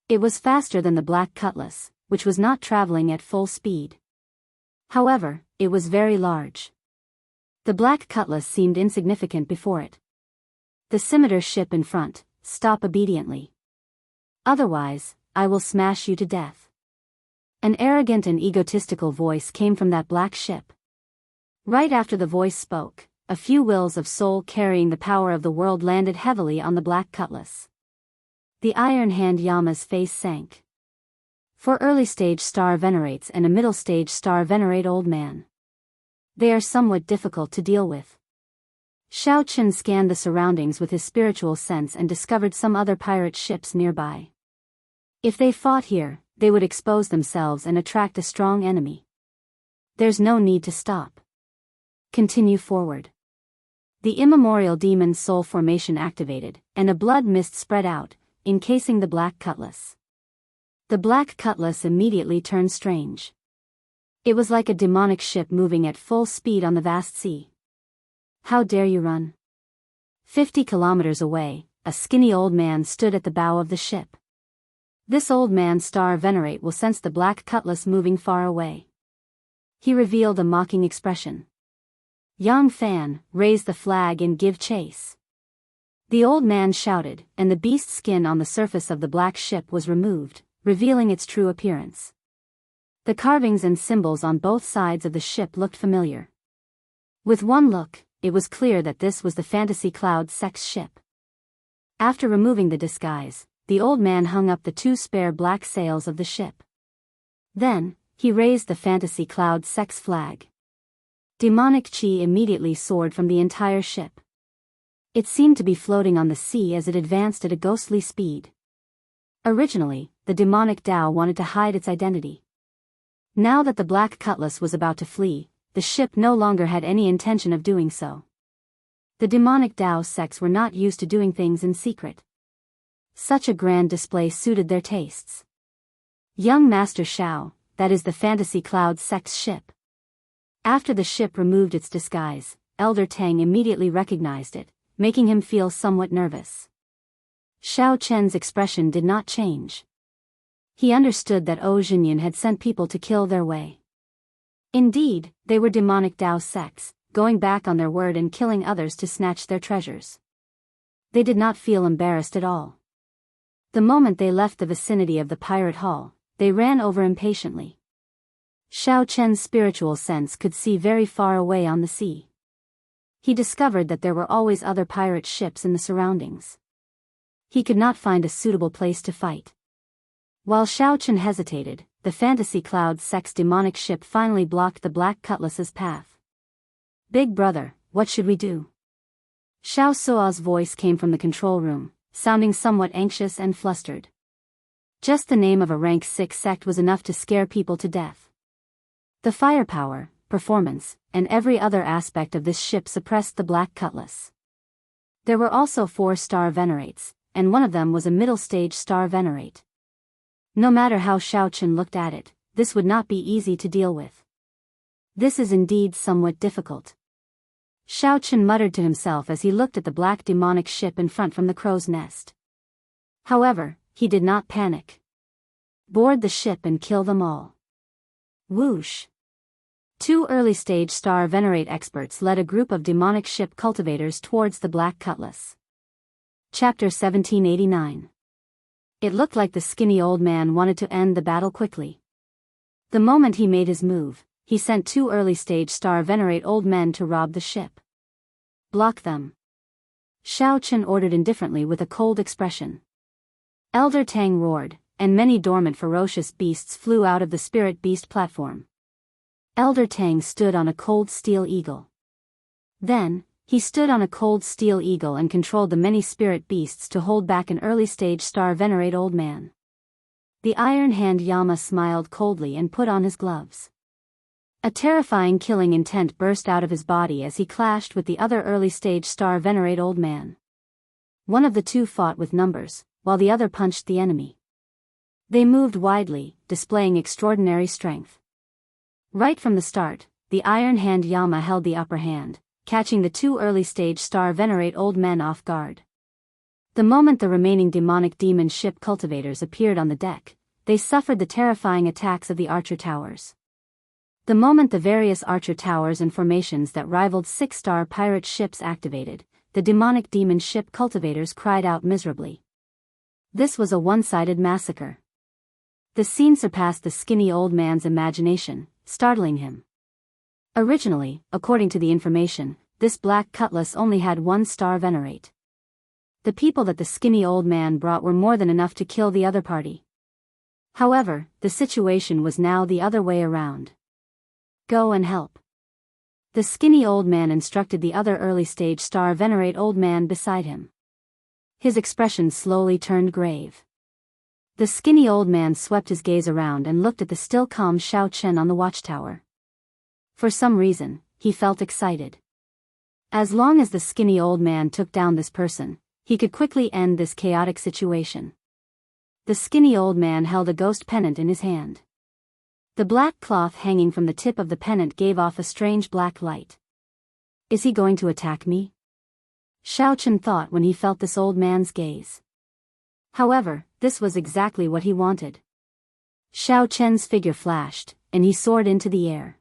It was faster than the Black Cutlass, which was not traveling at full speed. However, it was very large. The Black Cutlass seemed insignificant before it. The scimitar ship in front, stop obediently. Otherwise, I will smash you to death. An arrogant and egotistical voice came from that black ship. Right after the voice spoke, a few wills of soul carrying the power of the world landed heavily on the Black Cutlass. The Iron Hand Yama's face sank. 4 early-stage star venerates and a middle-stage star venerate old man. They are somewhat difficult to deal with. Xiao Chen scanned the surroundings with his spiritual sense and discovered some other pirate ships nearby. If they fought here, they would expose themselves and attract a strong enemy. There's no need to stop. Continue forward. The immemorial demon soul formation activated, and a blood mist spread out, encasing the Black Cutlass. The Black Cutlass immediately turned strange. It was like a demonic ship moving at full speed on the vast sea. How dare you run? 50 kilometers away, a skinny old man stood at the bow of the ship. This old man star venerate will sense the Black Cutlass moving far away. He revealed a mocking expression. Yang Fan, raise the flag and give chase. The old man shouted, and the beast's skin on the surface of the black ship was removed, revealing its true appearance. The carvings and symbols on both sides of the ship looked familiar. With one look, it was clear that this was the Fantasy Cloud Sex ship. After removing the disguise, the old man hung up the 2 spare black sails of the ship. Then, he raised the Fantasy Cloud Sex flag. Demonic chi immediately soared from the entire ship. It seemed to be floating on the sea as it advanced at a ghostly speed. Originally, the demonic Tao wanted to hide its identity. Now that the Black Cutlass was about to flee, the ship no longer had any intention of doing so. The demonic Tao sects were not used to doing things in secret. Such a grand display suited their tastes. Young Master Shao, that is the Fantasy Cloud sect's ship. After the ship removed its disguise, Elder Tang immediately recognized it, making him feel somewhat nervous. Xiao Chen's expression did not change. He understood that O Jinyan had sent people to kill their way. Indeed, they were demonic Tao sects, going back on their word and killing others to snatch their treasures. They did not feel embarrassed at all. The moment they left the vicinity of the pirate hall, they ran over impatiently. Xiao Chen's spiritual sense could see very far away on the sea. He discovered that there were always other pirate ships in the surroundings. He could not find a suitable place to fight. While Xiao Chen hesitated, the Fantasy Cloud Sect's demonic ship finally blocked the Black Cutlass's path. Big brother, what should we do? Xiao Sua's voice came from the control room, sounding somewhat anxious and flustered. Just the name of a rank 6 sect was enough to scare people to death. The firepower, performance, and every other aspect of this ship suppressed the Black Cutlass. There were also 4 star venerates, and one of them was a middle-stage star venerate. No matter how Xiao Chen looked at it, this would not be easy to deal with. This is indeed somewhat difficult. Xiao Chen muttered to himself as he looked at the black demonic ship in front from the crow's nest. However, he did not panic. Board the ship and kill them all. Whoosh! 2 early-stage star venerate experts led a group of demonic ship cultivators towards the Black Cutlass. Chapter 1789. It looked like the skinny old man wanted to end the battle quickly. The moment he made his move, he sent 2 early-stage star venerate old men to rob the ship. Block them. Xiao Chen ordered indifferently with a cold expression. Elder Tang roared, and many dormant ferocious beasts flew out of the spirit beast platform. Elder Tang stood on a cold steel eagle. Then, he stood on a cold steel eagle and controlled the many spirit beasts to hold back an early-stage star venerate old man. The Iron Hand Yama smiled coldly and put on his gloves. A terrifying killing intent burst out of his body as he clashed with the other early-stage star venerate old man. One of the two fought with numbers, while the other punched the enemy. They moved widely, displaying extraordinary strength. Right from the start, the Iron Hand Yama held the upper hand, catching the two early-stage star venerate old men off guard. The moment the remaining demonic demon ship cultivators appeared on the deck, they suffered the terrifying attacks of the Archer Towers. The moment the various Archer Towers and formations that rivaled six-star pirate ships activated, the demonic demon ship cultivators cried out miserably. This was a one-sided massacre. The scene surpassed the skinny old man's imagination, startling him. Originally, according to the information, this black cutlass only had one star venerate. The people that the skinny old man brought were more than enough to kill the other party. However, the situation was now the other way around. Go and help. The skinny old man instructed the other early-stage star venerate old man beside him. His expression slowly turned grave. The skinny old man swept his gaze around and looked at the still calm Xiao Chen on the watchtower. For some reason, he felt excited. As long as the skinny old man took down this person, he could quickly end this chaotic situation. The skinny old man held a ghost pennant in his hand. The black cloth hanging from the tip of the pennant gave off a strange black light. Is he going to attack me? Xiao Chen thought when he felt this old man's gaze. However, this was exactly what he wanted. Xiao Chen's figure flashed, and he soared into the air.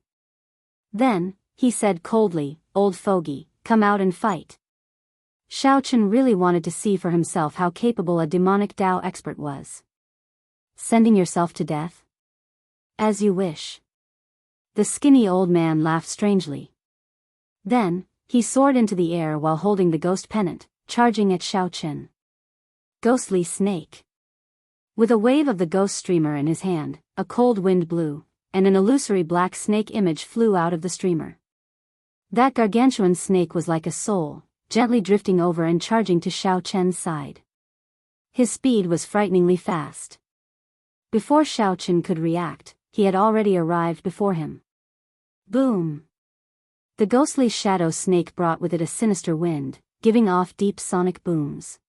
Then, he said coldly, "Old fogey, come out and fight." Xiao Chen really wanted to see for himself how capable a demonic Dao expert was. Sending yourself to death? As you wish. The skinny old man laughed strangely. Then, he soared into the air while holding the ghost pennant, charging at Xiao Chen. Ghostly snake. With a wave of the ghost streamer in his hand, a cold wind blew, and an illusory black snake image flew out of the streamer. That gargantuan snake was like a soul, gently drifting over and charging to Xiao Chen's side. His speed was frighteningly fast. Before Xiao Chen could react, he had already arrived before him. Boom! The ghostly shadow snake brought with it a sinister wind, giving off deep sonic booms.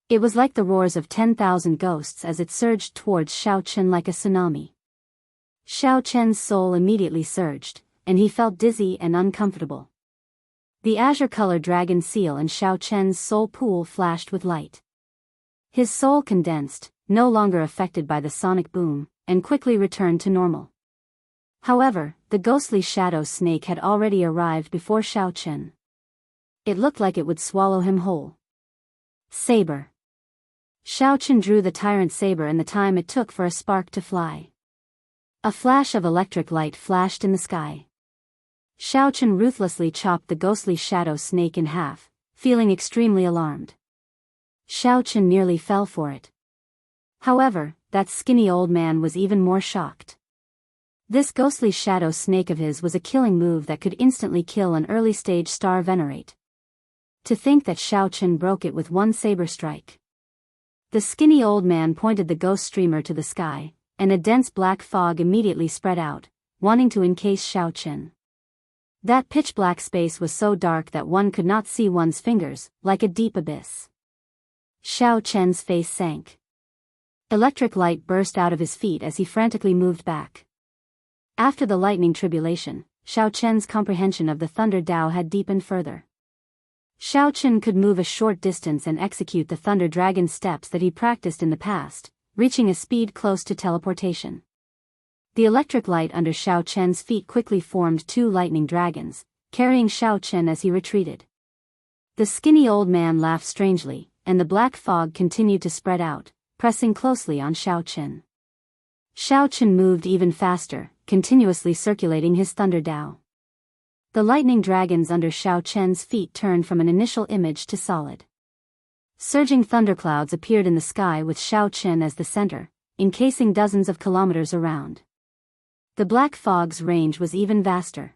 It was like the roars of 10,000 ghosts as it surged towards Xiao Chen like a tsunami. Xiao Chen's soul immediately surged, and he felt dizzy and uncomfortable. The azure-colored dragon seal in Xiao Chen's soul pool flashed with light. His soul condensed, no longer affected by the sonic boom, and quickly returned to normal. However, the ghostly shadow snake had already arrived before Xiao Chen. It looked like it would swallow him whole. Saber. Xiao Chen drew the tyrant saber in the time it took for a spark to fly. A flash of electric light flashed in the sky. Xiao Chen ruthlessly chopped the ghostly shadow snake in half, feeling extremely alarmed. Xiao Chen nearly fell for it. However, that skinny old man was even more shocked. This ghostly shadow snake of his was a killing move that could instantly kill an early-stage star venerate. To think that Xiao Chen broke it with one saber strike. The skinny old man pointed the ghost streamer to the sky, and a dense black fog immediately spread out, wanting to encase Xiao Chen. That pitch-black space was so dark that one could not see one's fingers, like a deep abyss. Xiao Chen's face sank. Electric light burst out of his feet as he frantically moved back. After the lightning tribulation, Xiao Chen's comprehension of the Thunder Dao had deepened further. Xiao Chen could move a short distance and execute the Thunder Dragon steps that he practiced in the past, reaching a speed close to teleportation. The electric light under Xiao Chen's feet quickly formed two lightning dragons, carrying Xiao Chen as he retreated. The skinny old man laughed strangely, and the black fog continued to spread out, pressing closely on Xiao Chen. Xiao Chen moved even faster, continuously circulating his Thunder Dao. The lightning dragons under Xiao Chen's feet turned from an initial image to solid. Surging thunderclouds appeared in the sky with Xiao Chen as the center, encasing dozens of kilometers around. The Black Fog's range was even vaster.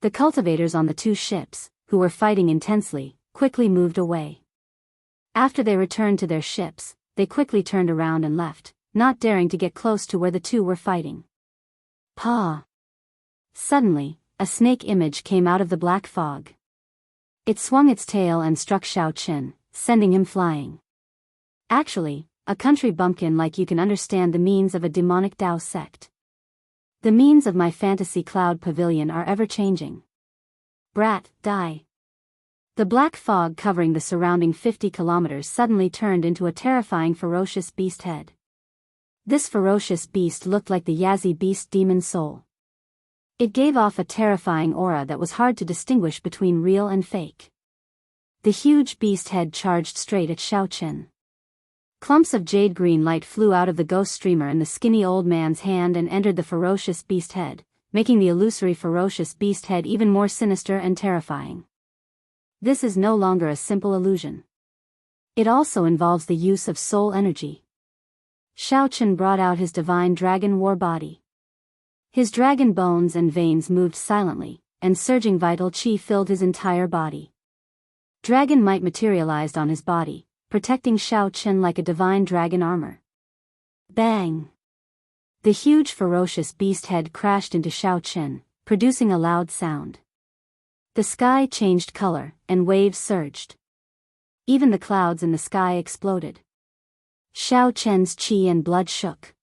The cultivators on the two ships, who were fighting intensely, quickly moved away. After they returned to their ships, they quickly turned around and left, not daring to get close to where the two were fighting. Paw! Suddenly, a snake image came out of the black fog. It swung its tail and struck Xiao Qin, sending him flying. Actually, a country bumpkin like you can understand the means of a demonic Tao sect. The means of my fantasy cloud pavilion are ever-changing. Brat, die. The black fog covering the surrounding 50 kilometers suddenly turned into a terrifying ferocious beast head. This ferocious beast looked like the Yazi beast demon soul. It gave off a terrifying aura that was hard to distinguish between real and fake. The huge beast head charged straight at Xiao Qin. Clumps of jade-green light flew out of the ghost streamer in the skinny old man's hand and entered the ferocious beast head, making the illusory ferocious beast head even more sinister and terrifying. This is no longer a simple illusion. It also involves the use of soul energy. Xiao Qin brought out his divine dragon war body. His dragon bones and veins moved silently, and surging vital qi filled his entire body. Dragon might materialized on his body, protecting Xiao Qin like a divine dragon armor. Bang! The huge ferocious beast head crashed into Xiao Qin, producing a loud sound. The sky changed color, and waves surged. Even the clouds in the sky exploded. Xiao Qin's qi and blood shook.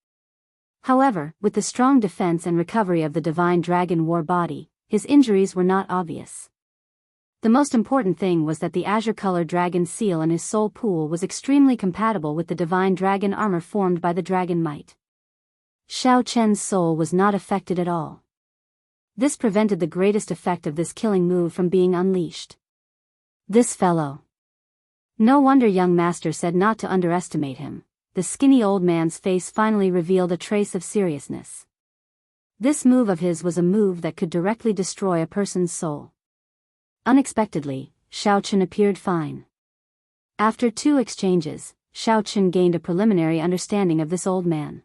However, with the strong defense and recovery of the divine dragon war body, his injuries were not obvious. The most important thing was that the azure-colored dragon seal in his soul pool was extremely compatible with the divine dragon armor formed by the dragon might. Xiao Qin's soul was not affected at all. This prevented the greatest effect of this killing move from being unleashed. This fellow. No wonder young master said not to underestimate him. The skinny old man's face finally revealed a trace of seriousness. This move of his was a move that could directly destroy a person's soul. Unexpectedly, Xiao Qin appeared fine. After 2 exchanges, Xiao Qin gained a preliminary understanding of this old man.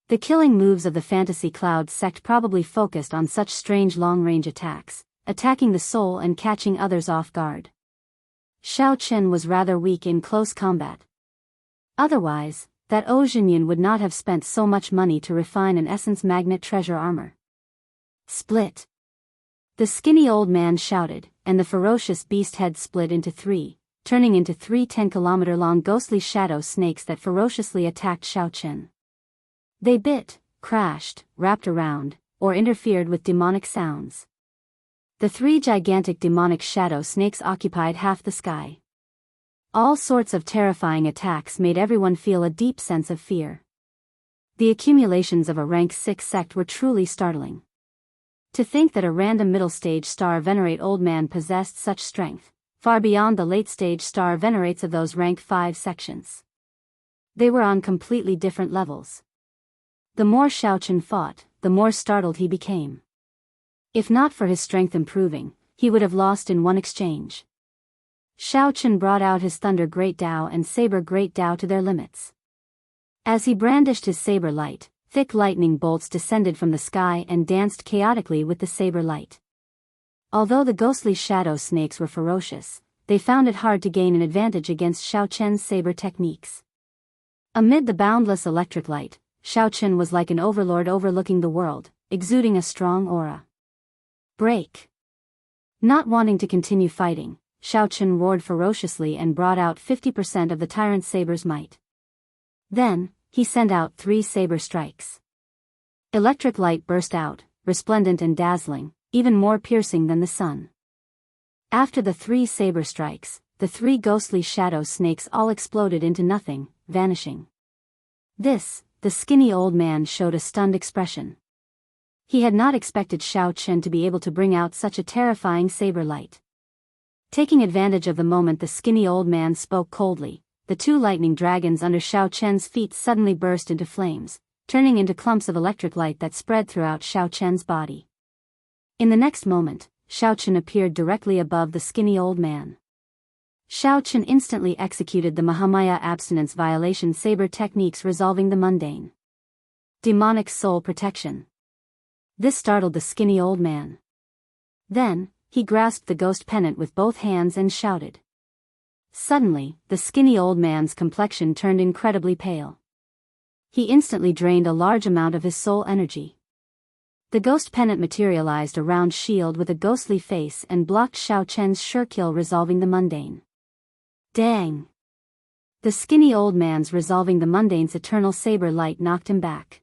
The killing moves of the Fantasy Cloud sect probably focused on such strange long-range attacks, attacking the soul and catching others off guard. Xiao Qin was rather weak in close combat. Otherwise, that Ojinyan would not have spent so much money to refine an essence magnet treasure armor. Split! The skinny old man shouted, and the ferocious beast head split into 3, turning into 3 10-kilometer-long ghostly shadow snakes that ferociously attacked Xiao Qin. They bit, crashed, wrapped around, or interfered with demonic sounds. The 3 gigantic demonic shadow snakes occupied half the sky. All sorts of terrifying attacks made everyone feel a deep sense of fear. The accumulations of a rank 6 sect were truly startling. To think that a random middle-stage star venerate old man possessed such strength, far beyond the late-stage star venerates of those rank 5 sections. They were on completely different levels. The more Xiao Qin fought, the more startled he became. If not for his strength improving, he would have lost in one exchange. Xiao Qin brought out his Thunder Great Tao and Saber Great Tao to their limits. As he brandished his saber light, thick lightning bolts descended from the sky and danced chaotically with the saber light. Although the ghostly shadow snakes were ferocious, they found it hard to gain an advantage against Xiao Qin's saber techniques. Amid the boundless electric light, Xiao Qin was like an overlord overlooking the world, exuding a strong aura. Break! Not wanting to continue fighting, Xiao Qin roared ferociously and brought out 50% of the tyrant saber's might. Then, he sent out 3 saber strikes. Electric light burst out, resplendent and dazzling, even more piercing than the sun. After the 3 saber strikes, the 3 ghostly shadow snakes all exploded into nothing, vanishing. The skinny old man showed a stunned expression. He had not expected Xiao Qin to be able to bring out such a terrifying saber light. Taking advantage of the moment, the skinny old man spoke coldly. The 2 lightning dragons under Xiao Qin's feet suddenly burst into flames, turning into clumps of electric light that spread throughout Xiao Qin's body. In the next moment, Xiao Qin appeared directly above the skinny old man. Xiao Chen instantly executed the Mahamaya abstinence violation saber techniques, resolving the mundane. Demonic soul protection. This startled the skinny old man. Then, he grasped the ghost pennant with both hands and shouted. Suddenly, the skinny old man's complexion turned incredibly pale. He instantly drained a large amount of his soul energy. The ghost pennant materialized a round shield with a ghostly face and blocked Xiao Chen's sure kill, resolving the mundane. Dang! The skinny old man's resolving the mundane's eternal saber light knocked him back.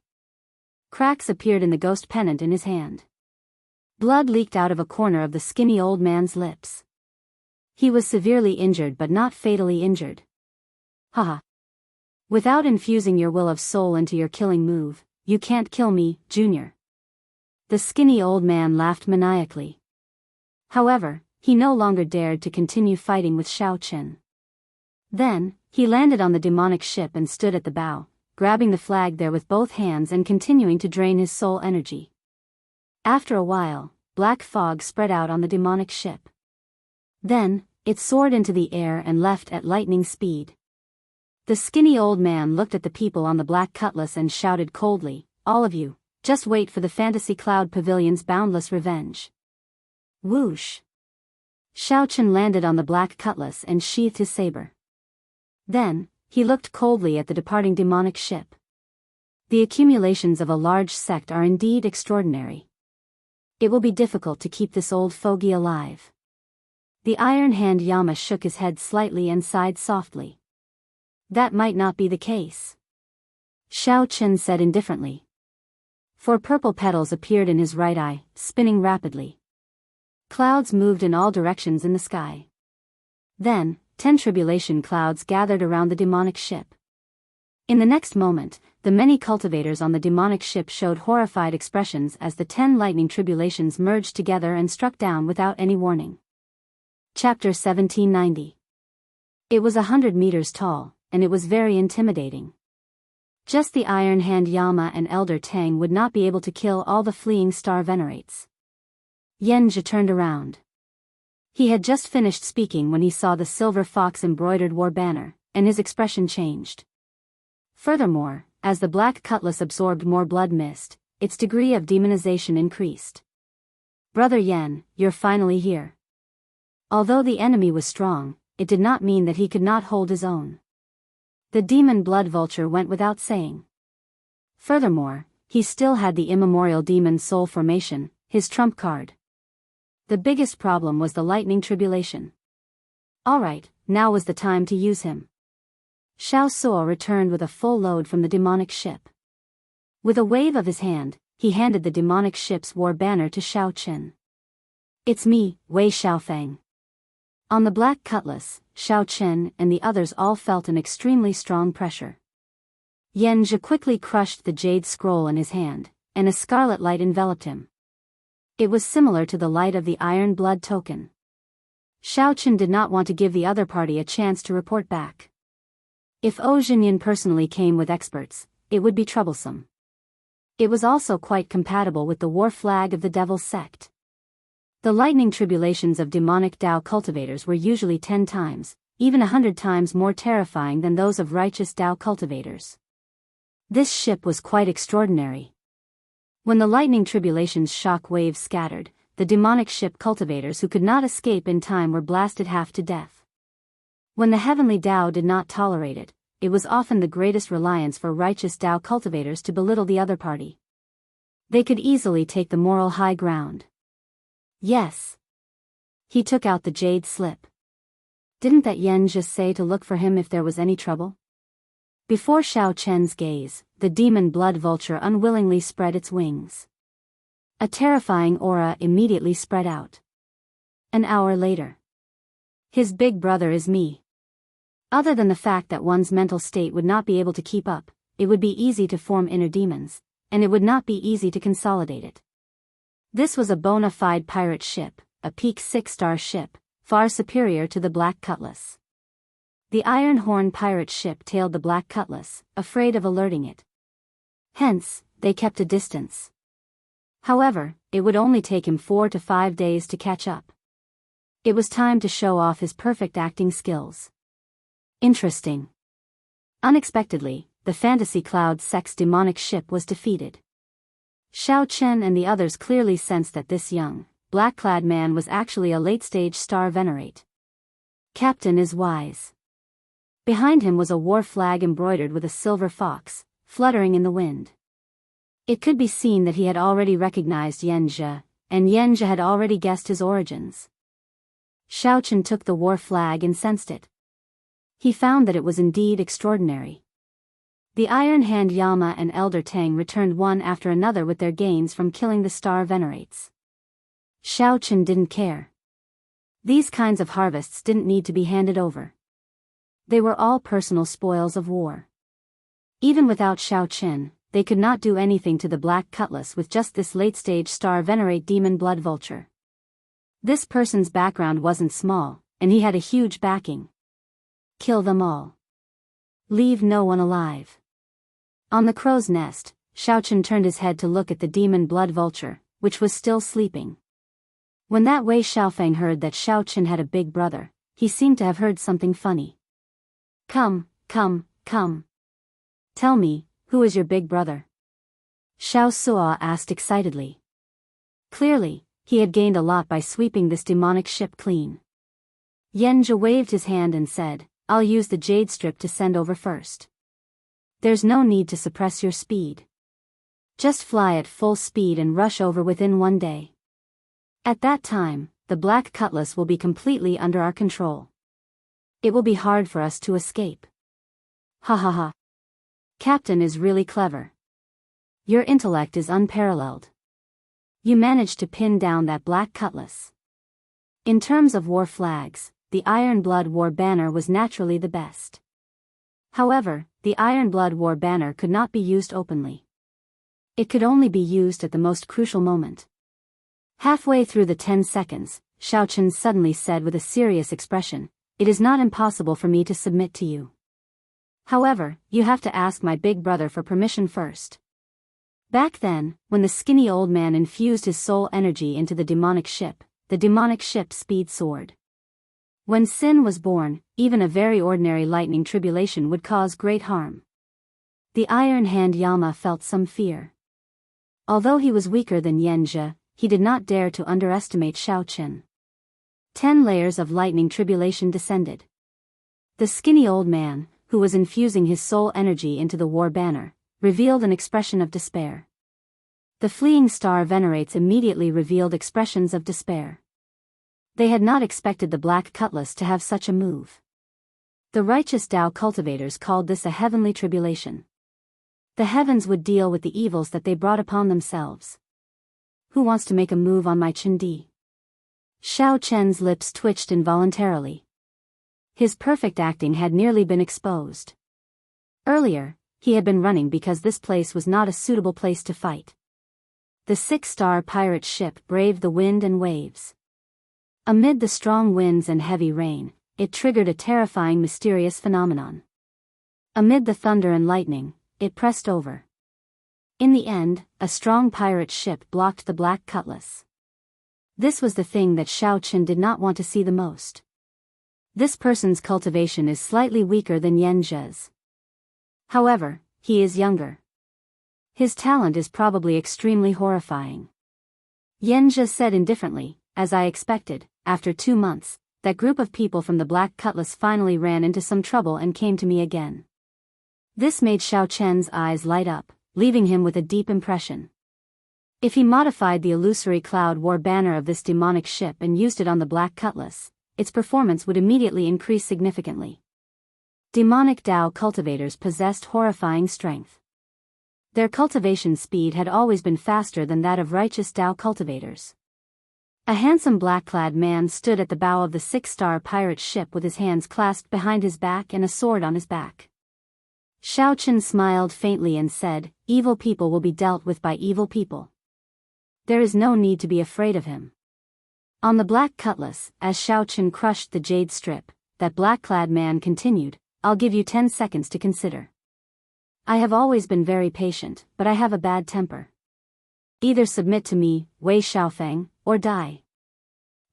Cracks appeared in the ghost pennant in his hand. Blood leaked out of a corner of the skinny old man's lips. He was severely injured but not fatally injured. Haha. Without infusing your will of soul into your killing move, you can't kill me, Junior. The skinny old man laughed maniacally. However, he no longer dared to continue fighting with Xiao Chen. Then, he landed on the demonic ship and stood at the bow, grabbing the flag there with both hands and continuing to drain his soul energy. After a while, black fog spread out on the demonic ship. Then, it soared into the air and left at lightning speed. The skinny old man looked at the people on the black cutlass and shouted coldly, "All of you, just wait for the Fantasy Cloud Pavilion's boundless revenge." Whoosh! Xiao Chen landed on the black cutlass and sheathed his saber. Then, he looked coldly at the departing demonic ship. The accumulations of a large sect are indeed extraordinary. It will be difficult to keep this old fogey alive. The Iron Hand Yama shook his head slightly and sighed softly. That might not be the case. Xiao Chen said indifferently. 4 purple petals appeared in his right eye, spinning rapidly. Clouds moved in all directions in the sky. Then, 10 tribulation clouds gathered around the demonic ship. In the next moment, the many cultivators on the demonic ship showed horrified expressions as the 10 lightning tribulations merged together and struck down without any warning. Chapter 1790. It was 100 meters tall, and it was very intimidating. Just the Iron Hand Yama and Elder Tang would not be able to kill all the fleeing star venerates. Yenja turned around. He had just finished speaking when he saw the silver fox embroidered war banner, and his expression changed. Furthermore, as the black cutlass absorbed more blood mist, its degree of demonization increased. Brother Yen, you're finally here. Although the enemy was strong, it did not mean that he could not hold his own. The demon blood vulture went without saying. Furthermore, he still had the immemorial demon soul formation, his trump card. The biggest problem was the lightning tribulation. Alright, now was the time to use him. Xiao Suo returned with a full load from the demonic ship. With a wave of his hand, he handed the demonic ship's war banner to Xiao Chen. It's me, Wei Xiaofeng. On the black cutlass, Xiao Chen and the others all felt an extremely strong pressure. Yenja quickly crushed the jade scroll in his hand, and a scarlet light enveloped him. It was similar to the light of the Iron Blood token. Xiao Chen did not want to give the other party a chance to report back. If Ou Jinyan personally came with experts, it would be troublesome. It was also quite compatible with the war flag of the Devil's Sect. The lightning tribulations of demonic Dao cultivators were usually 10 times, even 100 times more terrifying than those of righteous Dao cultivators. This ship was quite extraordinary. When the lightning tribulation's shock waves scattered, the demonic ship cultivators who could not escape in time were blasted half to death. When the heavenly Dao did not tolerate it, it was often the greatest reliance for righteous Dao cultivators to belittle the other party. They could easily take the moral high ground. Yes. He took out the jade slip. Didn't that Yen just say to look for him if there was any trouble? Before Xiao Chen's gaze, the demon blood vulture unwillingly spread its wings. A terrifying aura immediately spread out. An hour later. His big brother is me. Other than the fact that one's mental state would not be able to keep up, it would be easy to form inner demons, and it would not be easy to consolidate it. This was a bona fide pirate ship, a peak 6-star ship, far superior to the Black Cutlass. The Iron Horn pirate ship tailed the Black Cutlass, afraid of alerting it. Hence, they kept a distance. However, it would only take him 4 to 5 days to catch up. It was time to show off his perfect acting skills. Interesting. Unexpectedly, the fantasy cloud sex demonic ship was defeated. Xiao Chen and the others clearly sensed that this young, black-clad man was actually a late-stage star venerate. Captain is wise. Behind him was a war flag embroidered with a silver fox, fluttering in the wind. It could be seen that he had already recognized Yan Zhe, and Yan Zhe had already guessed his origins. Xiao Chen took the war flag and sensed it. He found that it was indeed extraordinary. The Iron Hand Yama and Elder Tang returned one after another with their gains from killing the star venerates. Xiao Chen didn't care. These kinds of harvests didn't need to be handed over. They were all personal spoils of war. Even without Xiao Chen, they could not do anything to the Black Cutlass with just this late-stage star venerate demon blood vulture. This person's background wasn't small, and he had a huge backing. Kill them all. Leave no one alive. On the crow's nest, Xiao Chen turned his head to look at the demon blood vulture, which was still sleeping. When that Wei Xiaofeng heard that Xiao Chen had a big brother, he seemed to have heard something funny. Come. Tell me, who is your big brother? Xiao Suo asked excitedly. Clearly, he had gained a lot by sweeping this demonic ship clean. Yan Zhe waved his hand and said, I'll use the jade strip to send over first. There's no need to suppress your speed. Just fly at full speed and rush over within one day. At that time, the Black Cutlass will be completely under our control. It will be hard for us to escape. Ha ha ha. Captain is really clever. Your intellect is unparalleled. You managed to pin down that Black Cutlass. In terms of war flags, the Iron Blood War Banner was naturally the best. However, the Iron Blood War Banner could not be used openly. It could only be used at the most crucial moment. Halfway through the 10 seconds, Xiao Chen suddenly said with a serious expression, It is not impossible for me to submit to you. However, you have to ask my big brother for permission first. Back then, when the skinny old man infused his soul energy into the demonic ship speed soared. When sin was born, even a very ordinary lightning tribulation would cause great harm. The Iron Hand Yama felt some fear. Although he was weaker than Yan Zhe, he did not dare to underestimate Xiao Chen. 10 layers of lightning tribulation descended. The skinny old man, who was infusing his soul energy into the war banner, revealed an expression of despair. The fleeing star venerates immediately revealed expressions of despair. They had not expected the Black Cutlass to have such a move. The righteous Tao cultivators called this a heavenly tribulation. The heavens would deal with the evils that they brought upon themselves. Who wants to make a move on my Chindi? Xiao Chen's lips twitched involuntarily. His perfect acting had nearly been exposed. Earlier, he had been running because this place was not a suitable place to fight. The 6-star pirate ship braved the wind and waves. Amid the strong winds and heavy rain, it triggered a terrifying mysterious phenomenon. Amid the thunder and lightning, it pressed over. In the end, a strong pirate ship blocked the Black Cutlass. This was the thing that Xiao Chen did not want to see the most. This person's cultivation is slightly weaker than Yan Zhe's. However, he is younger. His talent is probably extremely horrifying. Yan Zhe said indifferently, as I expected, after 2 months, that group of people from the Black Cutlass finally ran into some trouble and came to me again. This made Xiao Chen's eyes light up, leaving him with a deep impression. If he modified the illusory cloud war banner of this demonic ship and used it on the Black Cutlass, its performance would immediately increase significantly. Demonic Tao cultivators possessed horrifying strength. Their cultivation speed had always been faster than that of righteous Tao cultivators. A handsome black-clad man stood at the bow of the 6-star pirate ship with his hands clasped behind his back and a sword on his back. Xiao Chen smiled faintly and said, Evil people will be dealt with by evil people. There is no need to be afraid of him. On the Black Cutlass, as Xiao Chen crushed the jade strip, that black-clad man continued, I'll give you 10 seconds to consider. I have always been very patient, but I have a bad temper. Either submit to me, Wei Xiaofeng, or die.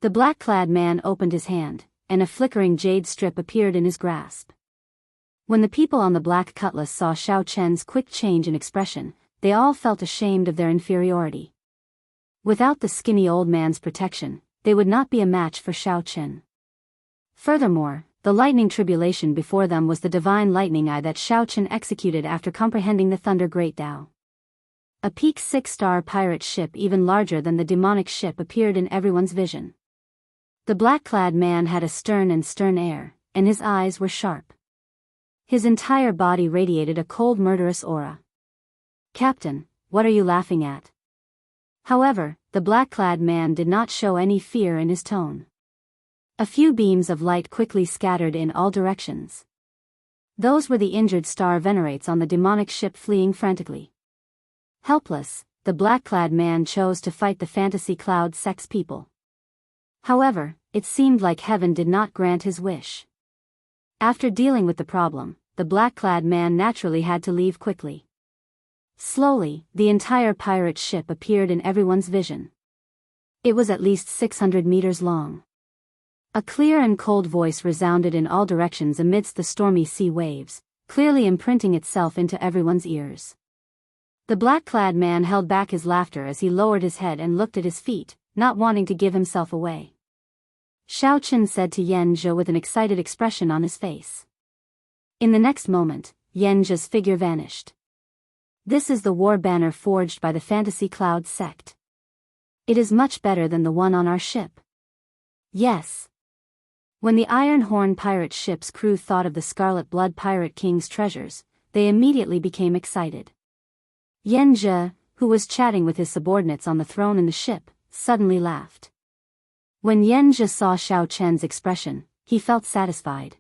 The black-clad man opened his hand, and a flickering jade strip appeared in his grasp. When the people on the black cutlass saw Xiao Chen's quick change in expression, they all felt ashamed of their inferiority. Without the skinny old man's protection, they would not be a match for Xiao Chen. Furthermore, the lightning tribulation before them was the divine lightning eye that Xiao Chen executed after comprehending the Thunder Great Tao. A peak 6-star pirate ship even larger than the demonic ship appeared in everyone's vision. The black-clad man had a stern air, and his eyes were sharp. His entire body radiated a cold murderous aura. "Captain, what are you laughing at?" However, the black-clad man did not show any fear in his tone. A few beams of light quickly scattered in all directions. Those were the injured star venerates on the demonic ship fleeing frantically. Helpless, the black-clad man chose to fight the fantasy cloud sex people. However, it seemed like heaven did not grant his wish. After dealing with the problem, the black-clad man naturally had to leave quickly. Slowly, the entire pirate ship appeared in everyone's vision. It was at least 600 meters long. A clear and cold voice resounded in all directions amidst the stormy sea waves, clearly imprinting itself into everyone's ears. The black-clad man held back his laughter as he lowered his head and looked at his feet, not wanting to give himself away. Xiao Chen said to Yan Zhe with an excited expression on his face. In the next moment, Yan Zhe's figure vanished. "This is the war banner forged by the Fantasy Cloud sect. It is much better than the one on our ship." "Yes." When the Iron Horn pirate ship's crew thought of the Scarlet Blood Pirate King's treasures, they immediately became excited. Yan Zhe, who was chatting with his subordinates on the throne in the ship, suddenly laughed. When Yan Zhe saw Xiao Chen's expression, he felt satisfied.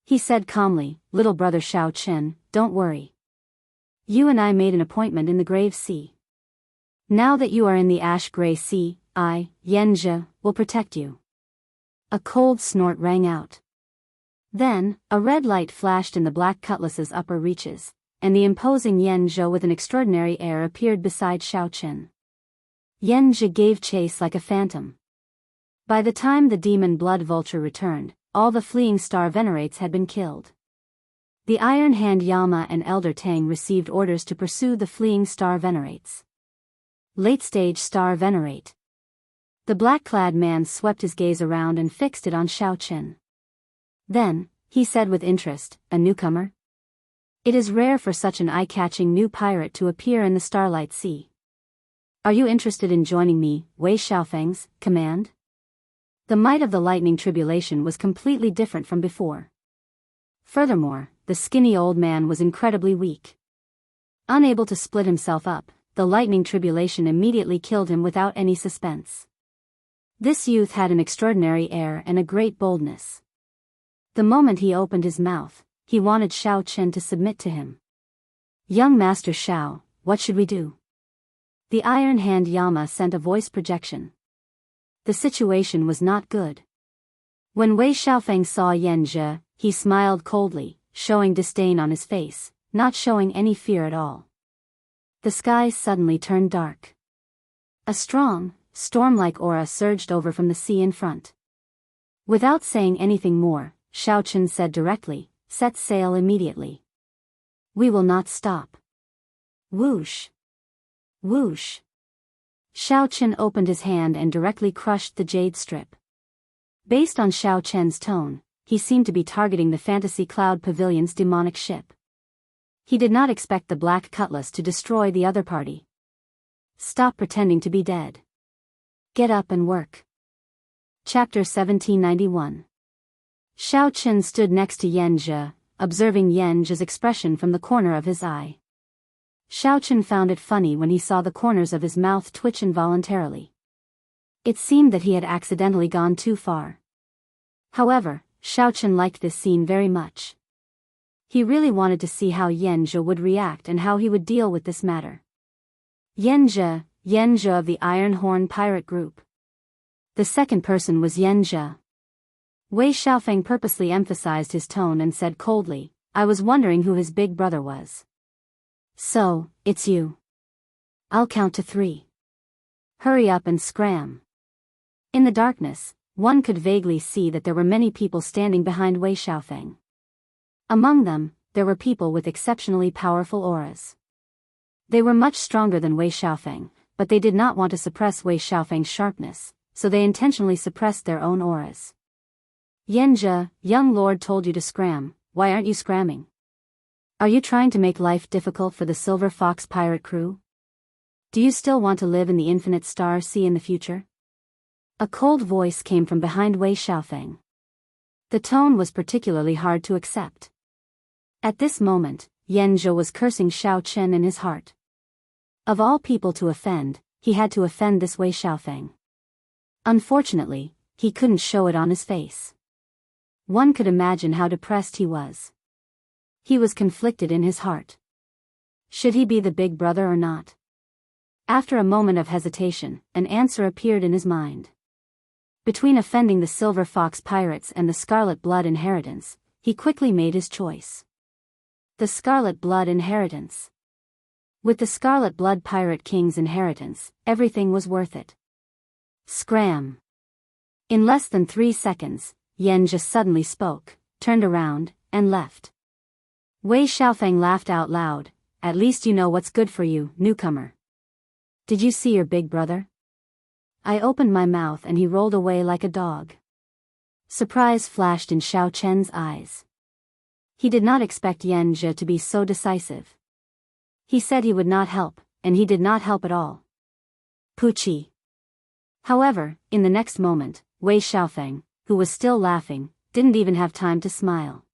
He said calmly, "Little brother Xiao Chen, don't worry. You and I made an appointment in the Grave Sea. Now that you are in the ash-gray sea, I, Yan Zhe, will protect you." A cold snort rang out. Then, a red light flashed in the black cutlass's upper reaches, and the imposing Yan Zhe with an extraordinary air appeared beside Xiao Chen. Yan Zhe gave chase like a phantom. By the time the demon blood vulture returned, all the fleeing star venerates had been killed. The Iron Hand Yama and Elder Tang received orders to pursue the fleeing star venerates. Late-stage star venerate. The black-clad man swept his gaze around and fixed it on Xiao Chen. Then, he said with interest, "A newcomer? It is rare for such an eye-catching new pirate to appear in the Starlight Sea. Are you interested in joining me, Wei Xiaofeng's command?" The might of the lightning tribulation was completely different from before. Furthermore, the skinny old man was incredibly weak. Unable to split himself up, the lightning tribulation immediately killed him without any suspense. This youth had an extraordinary air and a great boldness. The moment he opened his mouth, he wanted Xiao Chen to submit to him. "Young Master Xiao, what should we do?" The Iron Hand Yama sent a voice projection. The situation was not good. When Wei Xiaofeng saw Yan Zhe, he smiled coldly, showing disdain on his face, not showing any fear at all. The skies suddenly turned dark. A strong, storm-like aura surged over from the sea in front. Without saying anything more, Xiao Chen said directly, "Set sail immediately. We will not stop." Whoosh! Whoosh! Xiao Chen opened his hand and directly crushed the jade strip. Based on Xiao Chen's tone, he seemed to be targeting the Fantasy Cloud Pavilion's demonic ship. He did not expect the Black Cutlass to destroy the other party. "Stop pretending to be dead. Get up and work." Chapter 1791. Xiao Chen stood next to Yan Zhe, observing Yan Zhe's expression from the corner of his eye. Xiao Chen found it funny when he saw the corners of his mouth twitch involuntarily. It seemed that he had accidentally gone too far. However, Xiao Chen liked this scene very much. He really wanted to see how Yan Zhe would react and how he would deal with this matter. Yan Zhe of the Iron Horn pirate group. The second person was Yan Zhe. Wei Xiaofeng purposely emphasized his tone and said coldly, "I was wondering who his big brother was." "So, it's you. I'll count to 3. Hurry up and scram." In the darkness, one could vaguely see that there were many people standing behind Wei Xiaofeng. Among them, there were people with exceptionally powerful auras. They were much stronger than Wei Xiaofeng, but they did not want to suppress Wei Xiaofeng's sharpness, so they intentionally suppressed their own auras. Yanjie, young lord told you to scram, why aren't you scramming? Are you trying to make life difficult for the Silver Fox pirate crew? Do you still want to live in the infinite star sea in the future? A cold voice came from behind Wei Xiaofeng. The tone was particularly hard to accept. At this moment, Yanjie was cursing Xiao Chen in his heart. Of all people to offend, he had to offend this Wei Xiaofeng. Unfortunately, he couldn't show it on his face. One could imagine how depressed he was. He was conflicted in his heart. Should he be the big brother or not? After a moment of hesitation, an answer appeared in his mind. Between offending the Silver Fox pirates and the Scarlet Blood inheritance, he quickly made his choice. The Scarlet Blood inheritance. With the Scarlet Blood Pirate King's inheritance, everything was worth it. Scram! In less than 3 seconds, Yanjie suddenly spoke, turned around, and left. Wei Xiaofeng laughed out loud. At least you know what's good for you, newcomer. Did you see your big brother? I opened my mouth and he rolled away like a dog. Surprise flashed in Xiao Chen's eyes. He did not expect Yanjie to be so decisive. He said he would not help, and he did not help at all. Poochie. However, in the next moment, Wei Xiaofeng, who was still laughing, didn't even have time to smile.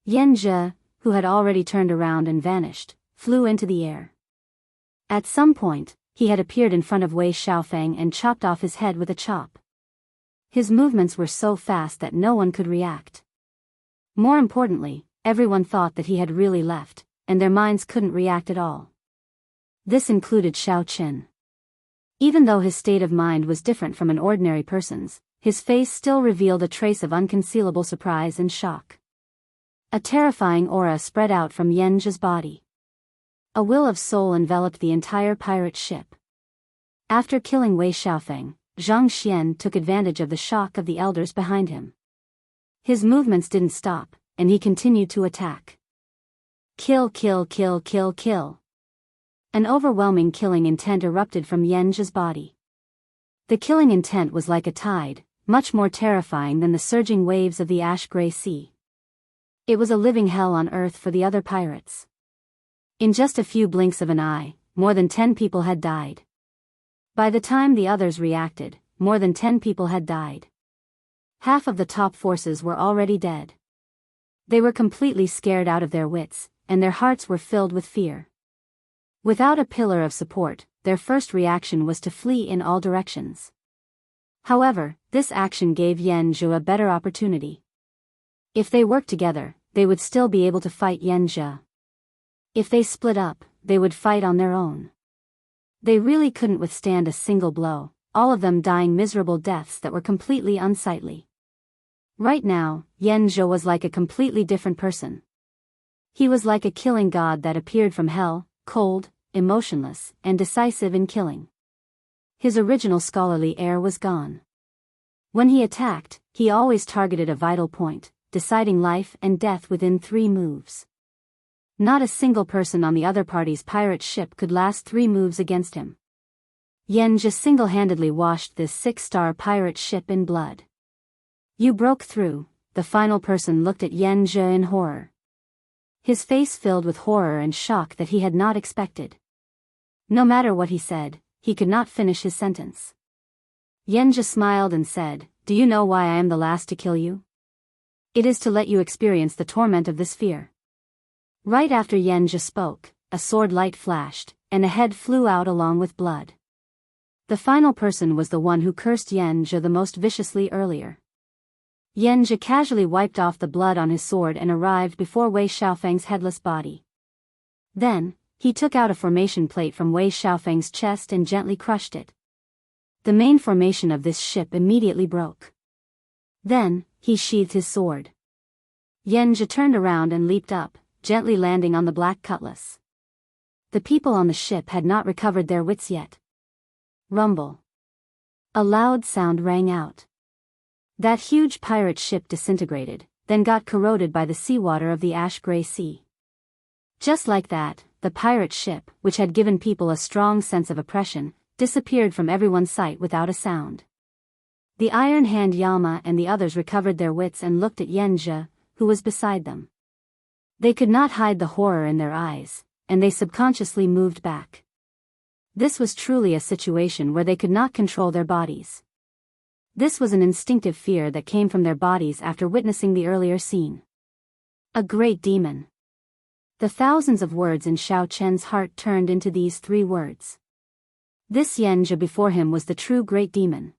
Yanjie, who had already turned around and vanished, flew into the air. At some point, he had appeared in front of Wei Xiaofeng and chopped off his head with a chop. His movements were so fast that no one could react. More importantly, everyone thought that he had really left, and their minds couldn't react at all. This included Xiao Chen. Even though his state of mind was different from an ordinary person's, his face still revealed a trace of unconcealable surprise and shock. A terrifying aura spread out from Yanjie's body. A will of soul enveloped the entire pirate ship. After killing Wei Xiaofeng, Zhang Xian took advantage of the shock of the elders behind him. His movements didn't stop, and he continued to attack. Kill, kill, kill, kill, kill. An overwhelming killing intent erupted from Yanjie's body. The killing intent was like a tide, much more terrifying than the surging waves of the ash-gray sea. It was a living hell on earth for the other pirates. In just a few blinks of an eye, more than 10 people had died. By the time the others reacted, more than 10 people had died. Half of the top forces were already dead. They were completely scared out of their wits, and their hearts were filled with fear. Without a pillar of support, their first reaction was to flee in all directions. However, this action gave Yanjie a better opportunity. If they worked together, they would still be able to fight Yanjie. If they split up, they would fight on their own. They really couldn't withstand a single blow, all of them dying miserable deaths that were completely unsightly. Right now, Yanjie was like a completely different person. He was like a killing god that appeared from hell, cold, emotionless, and decisive in killing. His original scholarly air was gone. When he attacked, he always targeted a vital point, deciding life and death within 3 moves. Not a single person on the other party's pirate ship could last 3 moves against him. Yanjie single-handedly washed this 6-star pirate ship in blood. You broke through. The final person looked at Yanjie in horror. His face filled with horror and shock that he had not expected. No matter what he said, he could not finish his sentence. Yanjie smiled and said, "Do you know why I am the last to kill you? It is to let you experience the torment of this fear." Right after Yanjie spoke, a sword light flashed, and a head flew out along with blood. The final person was the one who cursed Yanjie the most viciously earlier. Yanjie casually wiped off the blood on his sword and arrived before Wei Xiaofeng's headless body. Then, he took out a formation plate from Wei Xiaofeng's chest and gently crushed it. The main formation of this ship immediately broke. Then, he sheathed his sword. Yanjie turned around and leaped up, gently landing on the black cutlass. The people on the ship had not recovered their wits yet. Rumble. A loud sound rang out. That huge pirate ship disintegrated, then got corroded by the seawater of the ash-gray sea. Just like that, the pirate ship, which had given people a strong sense of oppression, disappeared from everyone's sight without a sound. The Iron Hand Yama and the others recovered their wits and looked at Yenja, who was beside them. They could not hide the horror in their eyes, and they subconsciously moved back. This was truly a situation where they could not control their bodies. This was an instinctive fear that came from their bodies after witnessing the earlier scene. A great demon. The thousands of words in Xiao Chen's heart turned into these 3 words. This Yenja before him was the true great demon.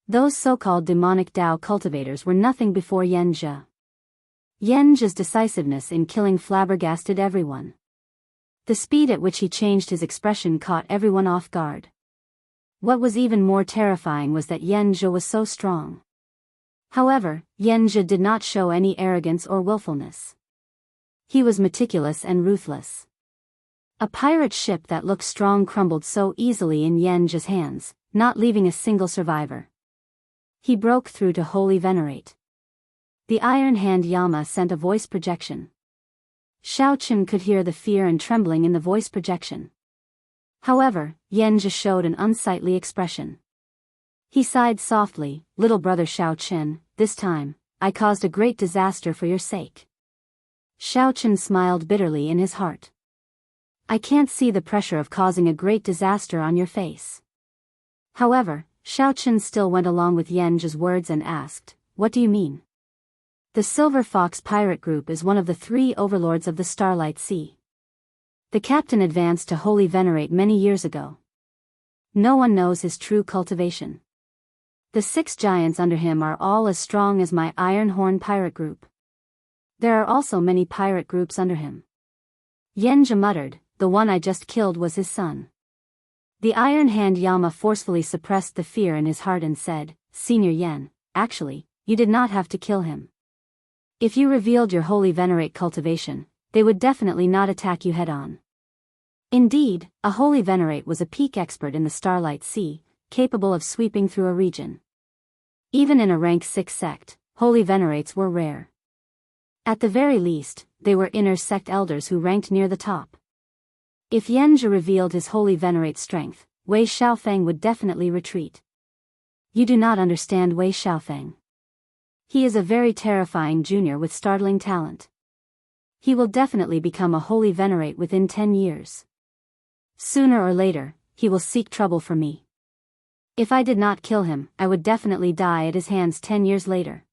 Those so-called demonic Tao cultivators were nothing before Yenja. Yenja's decisiveness in killing flabbergasted everyone. The speed at which he changed his expression caught everyone off guard. What was even more terrifying was that Yenja was so strong. However, Yenja did not show any arrogance or willfulness. He was meticulous and ruthless. A pirate ship that looked strong crumbled so easily in Yenja's hands, not leaving a single survivor. He broke through to wholly venerate. The Iron Hand Yama sent a voice projection. Xiao Chen could hear the fear and trembling in the voice projection. However, Yenja showed an unsightly expression. He sighed softly, "Little brother Xiao Chen, this time, I caused a great disaster for your sake." Xiao Chen smiled bitterly in his heart. "I can't see the pressure of causing a great disaster on your face." However, Xiao Chen still went along with Yenja's words and asked, "What do you mean?" The Silver Fox pirate group is one of the 3 overlords of the Starlight Sea. The captain advanced to wholly venerate many years ago. No one knows his true cultivation. The 6 giants under him are all as strong as my Iron Horn pirate group. There are also many pirate groups under him. Yenja muttered, "The one I just killed was his son." The Iron Hand Yama forcefully suppressed the fear in his heart and said, "Senior Yen, actually, you did not have to kill him. If you revealed your holy venerate cultivation, they would definitely not attack you head-on." Indeed, a holy venerate was a peak expert in the Starlight Sea, capable of sweeping through a region. Even in a rank 6 sect, holy venerates were rare. At the very least, they were inner sect elders who ranked near the top. If Yenja revealed his holy venerate strength, Wei Xiaofeng would definitely retreat. You do not understand Wei Xiaofeng. He is a very terrifying junior with startling talent. He will definitely become a holy venerate within 10 years. Sooner or later, he will seek trouble for me. If I did not kill him, I would definitely die at his hands 10 years later.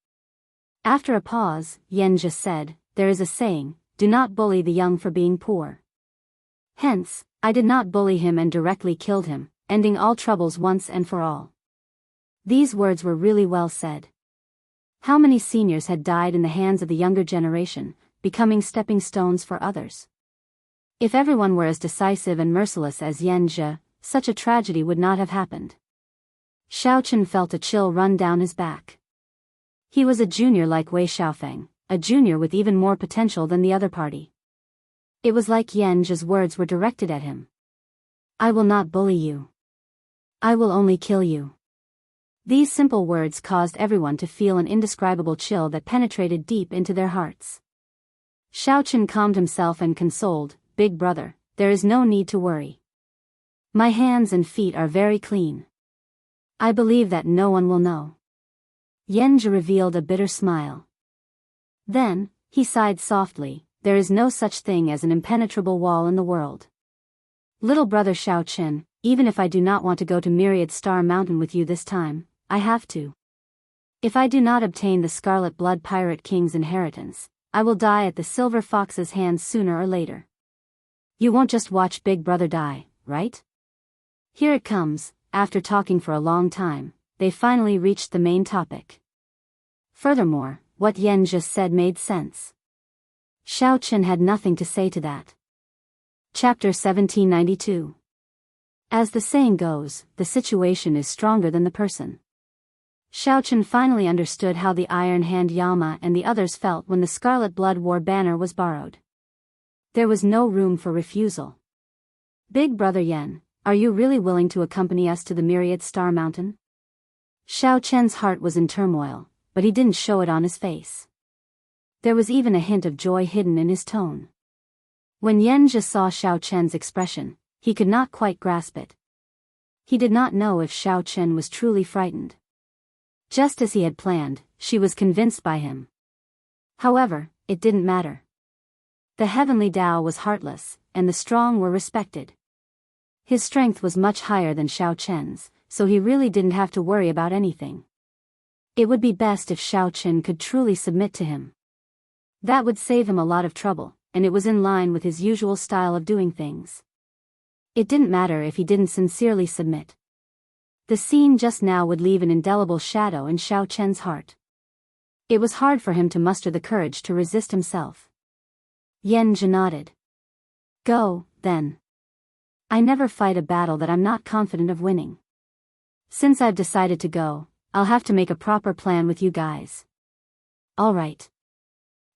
After a pause, Yenja said, "There is a saying, do not bully the young for being poor." Hence, I did not bully him and directly killed him, ending all troubles once and for all. These words were really well said. How many seniors had died in the hands of the younger generation, becoming stepping stones for others? If everyone were as decisive and merciless as Yenja, such a tragedy would not have happened. Xiao Chen felt a chill run down his back. He was a junior like Wei Xiaofeng, a junior with even more potential than the other party. It was like Yenja's words were directed at him. "I will not bully you. I will only kill you." These simple words caused everyone to feel an indescribable chill that penetrated deep into their hearts. Xiao Chen calmed himself and consoled, "Big brother, there is no need to worry. My hands and feet are very clean. I believe that no one will know." Yenja revealed a bitter smile. Then, he sighed softly, "There is no such thing as an impenetrable wall in the world. Little brother Xiao Chen, even if I do not want to go to Myriad Star Mountain with you this time, I have to. If I do not obtain the Scarlet Blood Pirate King's inheritance, I will die at the Silver Fox's hands sooner or later. You won't just watch Big Brother die, right?" Here it comes. After talking for a long time, they finally reached the main topic. Furthermore, what Yen just said made sense. Xiao Chen had nothing to say to that. Chapter 1792. As the saying goes, the situation is stronger than the person. Xiao Chen finally understood how the Iron Hand Yama and the others felt when the Scarlet Blood War banner was borrowed. There was no room for refusal. "Big brother Yen, are you really willing to accompany us to the Myriad Star Mountain?" Xiao Chen's heart was in turmoil, but he didn't show it on his face. There was even a hint of joy hidden in his tone. When Yanjia saw Xiao Chen's expression, he could not quite grasp it. He did not know if Xiao Chen was truly frightened. Just as he had planned, she was convinced by him. However, it didn't matter. The heavenly Tao was heartless, and the strong were respected. His strength was much higher than Xiao Chen's, so he really didn't have to worry about anything. It would be best if Xiao Chen could truly submit to him. That would save him a lot of trouble, and it was in line with his usual style of doing things. It didn't matter if he didn't sincerely submit. The scene just now would leave an indelible shadow in Xiao Chen's heart. It was hard for him to muster the courage to resist himself. Yanjia nodded. Go, then. I never fight a battle that I'm not confident of winning. Since I've decided to go, I'll have to make a proper plan with you guys. All right.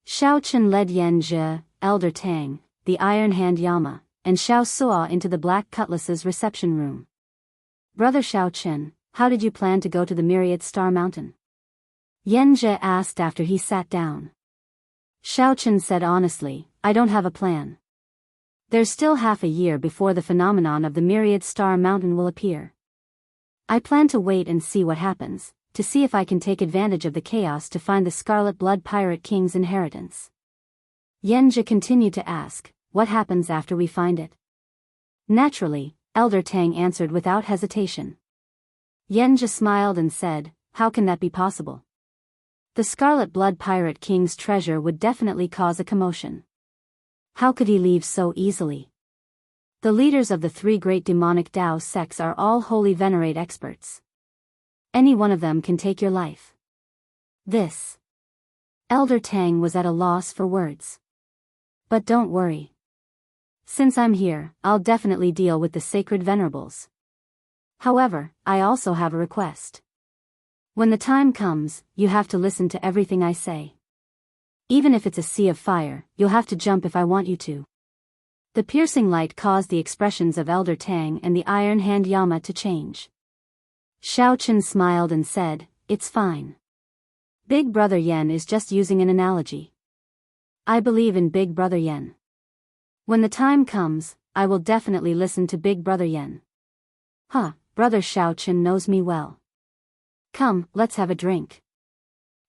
Xiao Chen led Yanjia, Elder Tang, the Iron Hand Yama, and Xiao Suo into the Black Cutlass's reception room. Brother Xiao Chen, how did you plan to go to the Myriad Star Mountain? Yanjia asked after he sat down. Xiao Chen said honestly, I don't have a plan. There's still half a year before the phenomenon of the Myriad Star Mountain will appear. I plan to wait and see what happens, to see if I can take advantage of the chaos to find the Scarlet Blood Pirate King's inheritance. Yanjia continued to ask, what happens after we find it? Naturally, Elder Tang answered without hesitation. Yanjia smiled and said, how can that be possible? The Scarlet Blood Pirate King's treasure would definitely cause a commotion. How could he leave so easily? The leaders of the three great demonic Tao sects are all holy venerate experts. Any one of them can take your life. This. Elder Tang was at a loss for words. But don't worry. Since I'm here, I'll definitely deal with the sacred venerables. However, I also have a request. When the time comes, you have to listen to everything I say. Even if it's a sea of fire, you'll have to jump if I want you to. The piercing light caused the expressions of Elder Tang and the Iron Hand Yama to change. Xiao Chen smiled and said, it's fine. Big Brother Yen is just using an analogy. I believe in Big Brother Yen. When the time comes, I will definitely listen to Big Brother Yen. Brother Xiao Chen knows me well. Come, let's have a drink.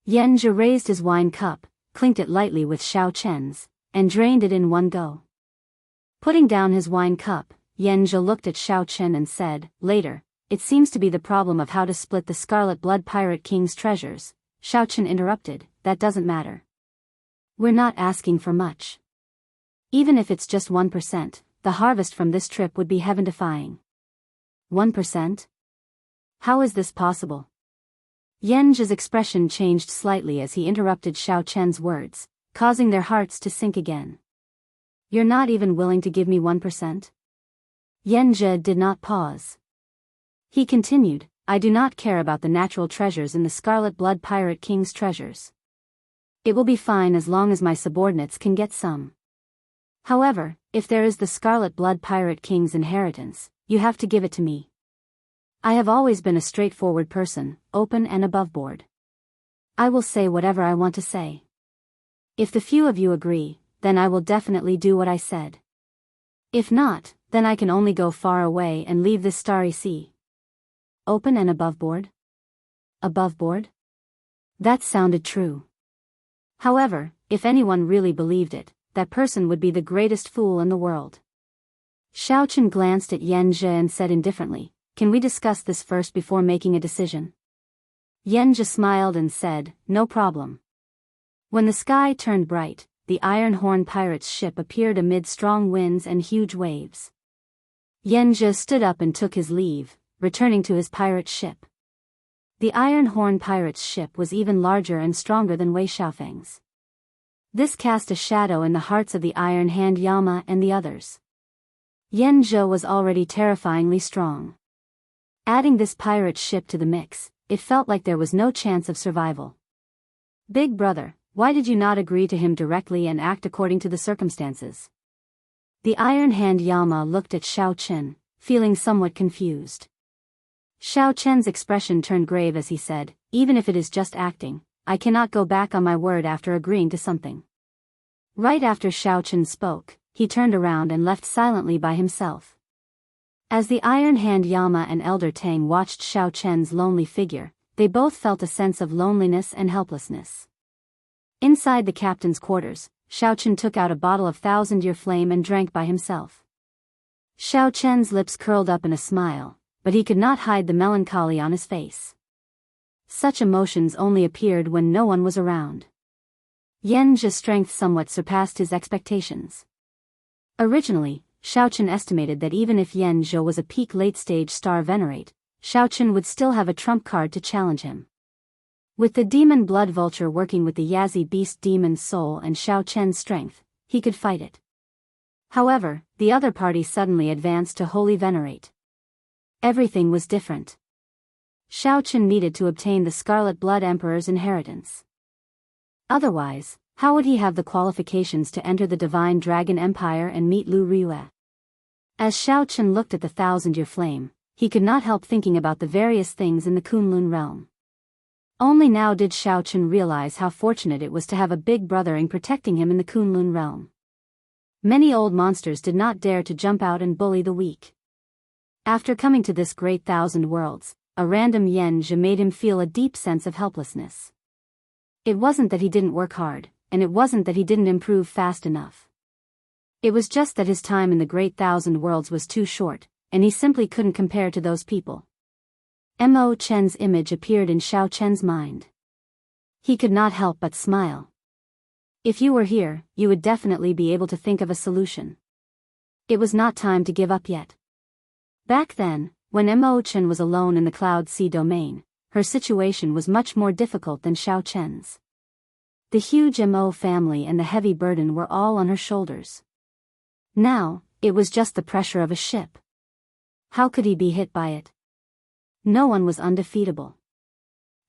Yanjia raised his wine cup, clinked it lightly with Xiao Chen's, and drained it in one go. Putting down his wine cup, Yanjia looked at Xiao Chen and said, later, it seems to be the problem of how to split the Scarlet Blood Pirate King's treasures. Xiao Chen interrupted, that doesn't matter. We're not asking for much. Even if it's just 1%, the harvest from this trip would be heaven-defying. 1%? How is this possible? Yanjia's expression changed slightly as he interrupted Xiao Chen's words, causing their hearts to sink again. You're not even willing to give me 1%? Yanjia did not pause. He continued, I do not care about the natural treasures in the Scarlet Blood Pirate King's treasures. It will be fine as long as my subordinates can get some. However, if there is the Scarlet Blood Pirate King's inheritance, you have to give it to me. I have always been a straightforward person, open and aboveboard. I will say whatever I want to say. If the few of you agree, then I will definitely do what I said. If not, then I can only go far away and leave this starry sea. Open and aboveboard? Aboveboard? That sounded true. However, if anyone really believed it, that person would be the greatest fool in the world. Xiao Chen glanced at Yanjia and said indifferently, can we discuss this first before making a decision? Yanjia smiled and said, no problem. When the sky turned bright, the Iron Horn Pirate's ship appeared amid strong winds and huge waves. Yanjia stood up and took his leave, returning to his pirate ship. The Iron Horn Pirate's ship was even larger and stronger than Wei Xiaofeng's. This cast a shadow in the hearts of the Iron Hand Yama and the others. Yanjia was already terrifyingly strong. Adding this pirate ship to the mix, it felt like there was no chance of survival. Big Brother, why did you not agree to him directly and act according to the circumstances? The Iron Hand Yama looked at Xiao Chen, feeling somewhat confused. Xiao Chen's expression turned grave as he said, even if it is just acting, I cannot go back on my word after agreeing to something. Right after Xiao Chen spoke, he turned around and left silently by himself. As the Iron Hand Yama and Elder Tang watched Xiao Chen's lonely figure, they both felt a sense of loneliness and helplessness. Inside the captain's quarters, Xiao Chen took out a bottle of thousand-year flame and drank by himself. Xiao Chen's lips curled up in a smile, but he could not hide the melancholy on his face. Such emotions only appeared when no one was around. Yan Zhi's strength somewhat surpassed his expectations. Originally, Xiao Chen estimated that even if Yan Zhi was a peak late-stage star venerate, Xiao Chen would still have a trump card to challenge him. With the demon blood vulture working with the Yazi beast demon's soul and Xiao Chen's strength, he could fight it. However, the other party suddenly advanced to holy venerate. Everything was different. Xiao Chen needed to obtain the Scarlet Blood Emperor's inheritance. Otherwise, how would he have the qualifications to enter the Divine Dragon Empire and meet Lu Riyue? As Xiao Chen looked at the thousand-year flame, he could not help thinking about the various things in the Kunlun realm. Only now did Xiao Chen realize how fortunate it was to have a big brother in protecting him in the Kunlun realm. Many old monsters did not dare to jump out and bully the weak. After coming to this great thousand worlds, a random Yan Zhi made him feel a deep sense of helplessness. It wasn't that he didn't work hard, and it wasn't that he didn't improve fast enough. It was just that his time in the great thousand worlds was too short, and he simply couldn't compare to those people. Mo Chen's image appeared in Xiao Chen's mind. He could not help but smile. If you were here, you would definitely be able to think of a solution. It was not time to give up yet. Back then, when Mo Chen was alone in the Cloud Sea domain, her situation was much more difficult than Xiao Chen's. The huge Mo family and the heavy burden were all on her shoulders. Now, it was just the pressure of a ship. How could he be hit by it? No one was undefeatable.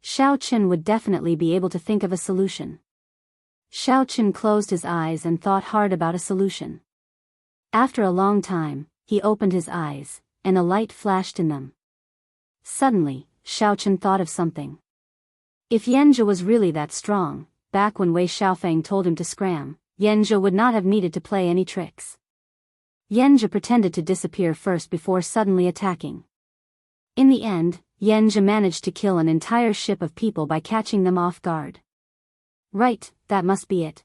Xiao Chen would definitely be able to think of a solution. Xiao Chen closed his eyes and thought hard about a solution. After a long time, he opened his eyes, and a light flashed in them. Suddenly, Xiao Chen thought of something. If Yan Zhi was really that strong, back when Wei Xiaofeng told him to scram, Yan Zhi would not have needed to play any tricks. Yan Zhi pretended to disappear first before suddenly attacking. In the end, Yan Zhi managed to kill an entire ship of people by catching them off guard. Right, that must be it.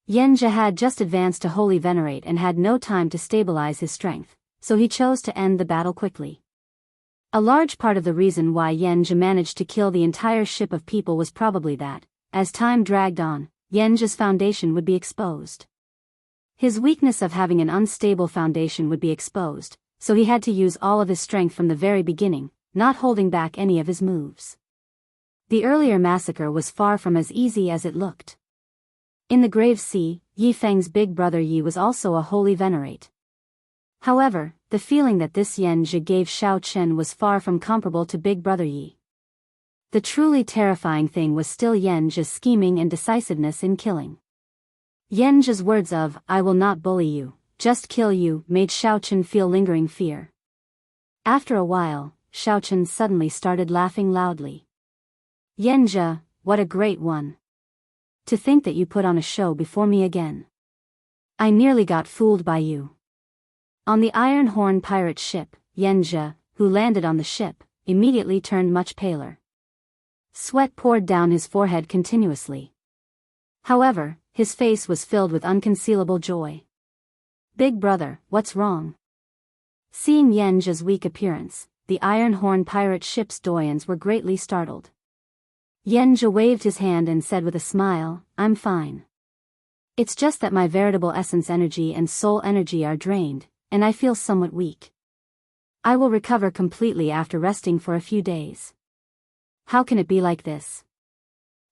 Yan Zhi had just advanced to Holy Venerate and had no time to stabilize his strength, so he chose to end the battle quickly. A large part of the reason why Yan Zhi managed to kill the entire ship of people was probably that, as time dragged on, Yan Zhi's foundation would be exposed. His weakness of having an unstable foundation would be exposed, so he had to use all of his strength from the very beginning, not holding back any of his moves. The earlier massacre was far from as easy as it looked. In the Grave Sea, Yi Feng's big brother Yi was also a holy venerate. However, the feeling that this Yan Zhi gave Xiao Chen was far from comparable to big brother Yi. The truly terrifying thing was still Yan Zhi's scheming and decisiveness in killing. Yan Zhi's words of, "I will not bully you, just kill you," made Xiao Chen feel lingering fear. After a while, Xiao Chen suddenly started laughing loudly. "Yan Zhi, what a great one. To think that you put on a show before me again. I nearly got fooled by you." On the Iron Horn pirate ship, Yan Zhi, who landed on the ship, immediately turned much paler. Sweat poured down his forehead continuously. However, his face was filled with unconcealable joy. "Big brother, what's wrong?" Seeing Yan Zhi's weak appearance, the Iron Horn pirate ship's doyens were greatly startled. Yan Zhi waved his hand and said with a smile, "I'm fine. It's just that my veritable essence energy and soul energy are drained, and I feel somewhat weak. I will recover completely after resting for a few days." How can it be like this?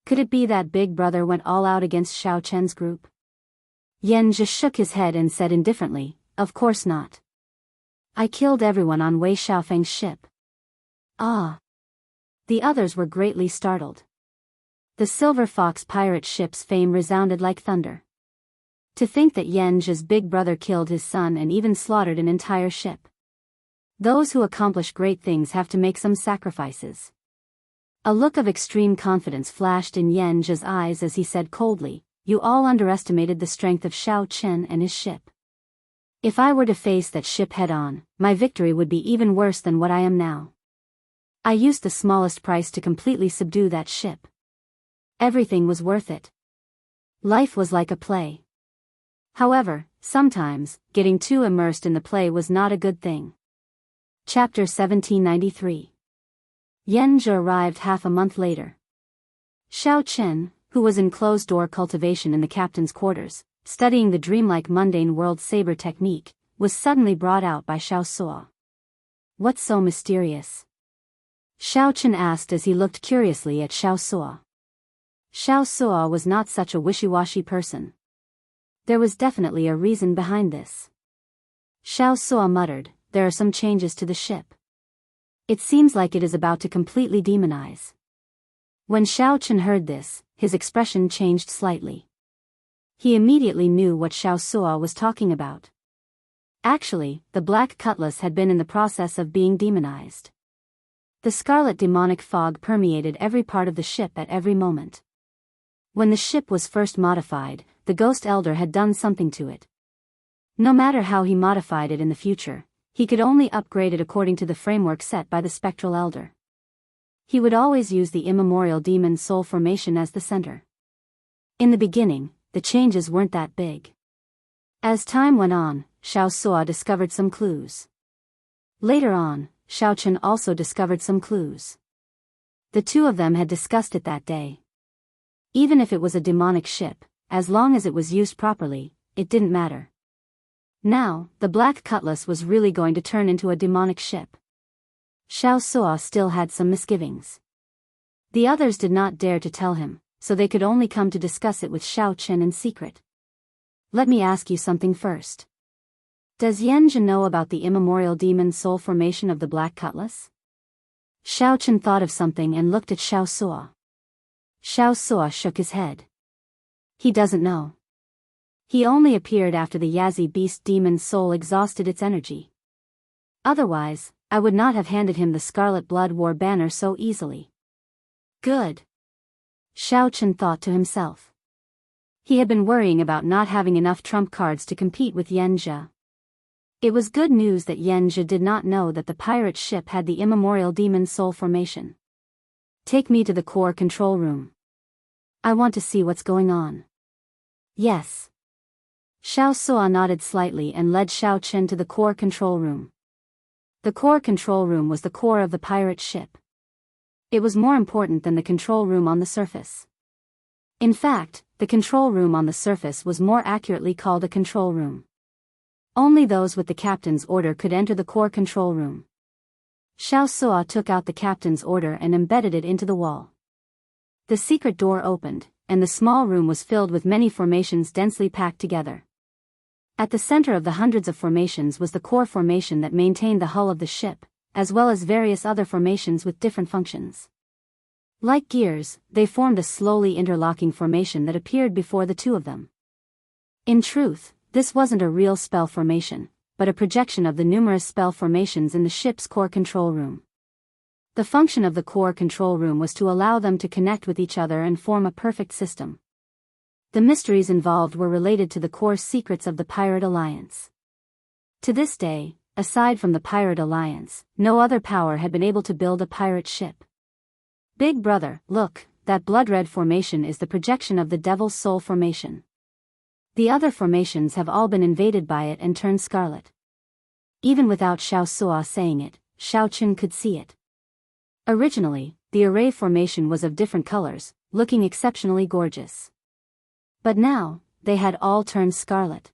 Could it be that big brother went all out against Xiao Chen's group? Yan Zhi shook his head and said indifferently, "Of course not. I killed everyone on Wei Xiaofeng's ship." Ah! The others were greatly startled. The Silver Fox pirate ship's fame resounded like thunder. To think that Yan Zhi's big brother killed his son and even slaughtered an entire ship. Those who accomplish great things have to make some sacrifices. A look of extreme confidence flashed in Yan Zhe's eyes as he said coldly, "You all underestimated the strength of Xiao Chen and his ship. If I were to face that ship head-on, my victory would be even worse than what I am now. I used the smallest price to completely subdue that ship. Everything was worth it. Life was like a play. However, sometimes, getting too immersed in the play was not a good thing." Chapter 1793. Yan Zhe arrived half a month later. Xiao Chen, who was in closed-door cultivation in the captain's quarters, studying the dreamlike mundane world saber technique, was suddenly brought out by Xiao Suo. "What's so mysterious?" Xiao Chen asked as he looked curiously at Xiao Suo. Xiao Suo was not such a wishy-washy person. There was definitely a reason behind this. Xiao Suo muttered, "There are some changes to the ship. It seems like it is about to completely demonize." When Xiao Chen heard this, his expression changed slightly. He immediately knew what Xiao Suo was talking about. Actually, the black cutlass had been in the process of being demonized. The scarlet demonic fog permeated every part of the ship at every moment. When the ship was first modified, the Ghost Elder had done something to it. No matter how he modified it in the future, he could only upgrade it according to the framework set by the Spectral Elder. He would always use the immemorial demon soul formation as the center. In the beginning, the changes weren't that big. As time went on, Xiao Suo discovered some clues. Later on, Xiao Chen also discovered some clues. The two of them had discussed it that day. Even if it was a demonic ship, as long as it was used properly, it didn't matter. Now, the Black Cutlass was really going to turn into a demonic ship. Xiao Suo still had some misgivings. The others did not dare to tell him, so they could only come to discuss it with Xiao Chen in secret. "Let me ask you something first. Does Yan Zhe know about the immemorial demon soul formation of the Black Cutlass?" Xiao Chen thought of something and looked at Xiao Suo. Xiao Suo shook his head. "He doesn't know. He only appeared after the Yazi beast demon soul exhausted its energy. Otherwise, I would not have handed him the Scarlet Blood War banner so easily." "Good," Xiao Chen thought to himself. He had been worrying about not having enough trump cards to compete with Yan Zhe. It was good news that Yan Zhe did not know that the pirate ship had the immemorial demon soul formation. "Take me to the core control room. I want to see what's going on." "Yes." Xiao Suo nodded slightly and led Xiao Chen to the core control room. The core control room was the core of the pirate ship. It was more important than the control room on the surface. In fact, the control room on the surface was more accurately called a control room. Only those with the captain's order could enter the core control room. Xiao Suo took out the captain's order and embedded it into the wall. The secret door opened, and the small room was filled with many formations densely packed together. At the center of the hundreds of formations was the core formation that maintained the hull of the ship, as well as various other formations with different functions. Like gears, they formed a slowly interlocking formation that appeared before the two of them. In truth, this wasn't a real spell formation, but a projection of the numerous spell formations in the ship's core control room. The function of the core control room was to allow them to connect with each other and form a perfect system. The mysteries involved were related to the core secrets of the Pirate Alliance. To this day, aside from the Pirate Alliance, no other power had been able to build a pirate ship. "Big brother, look, that blood-red formation is the projection of the Devil's Soul formation. The other formations have all been invaded by it and turned scarlet." Even without Xiao Suo saying it, Xiao Chen could see it. Originally, the array formation was of different colors, looking exceptionally gorgeous. But now, they had all turned scarlet.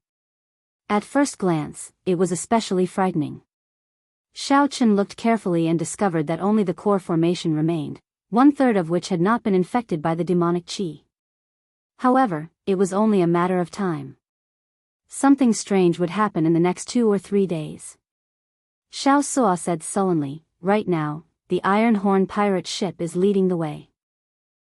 At first glance, it was especially frightening. Xiao Chen looked carefully and discovered that only the core formation remained, 1/3 of which had not been infected by the demonic qi. However, it was only a matter of time. Something strange would happen in the next 2 or 3 days. Xiao Suo said sullenly, "Right now, the Iron Horn pirate ship is leading the way.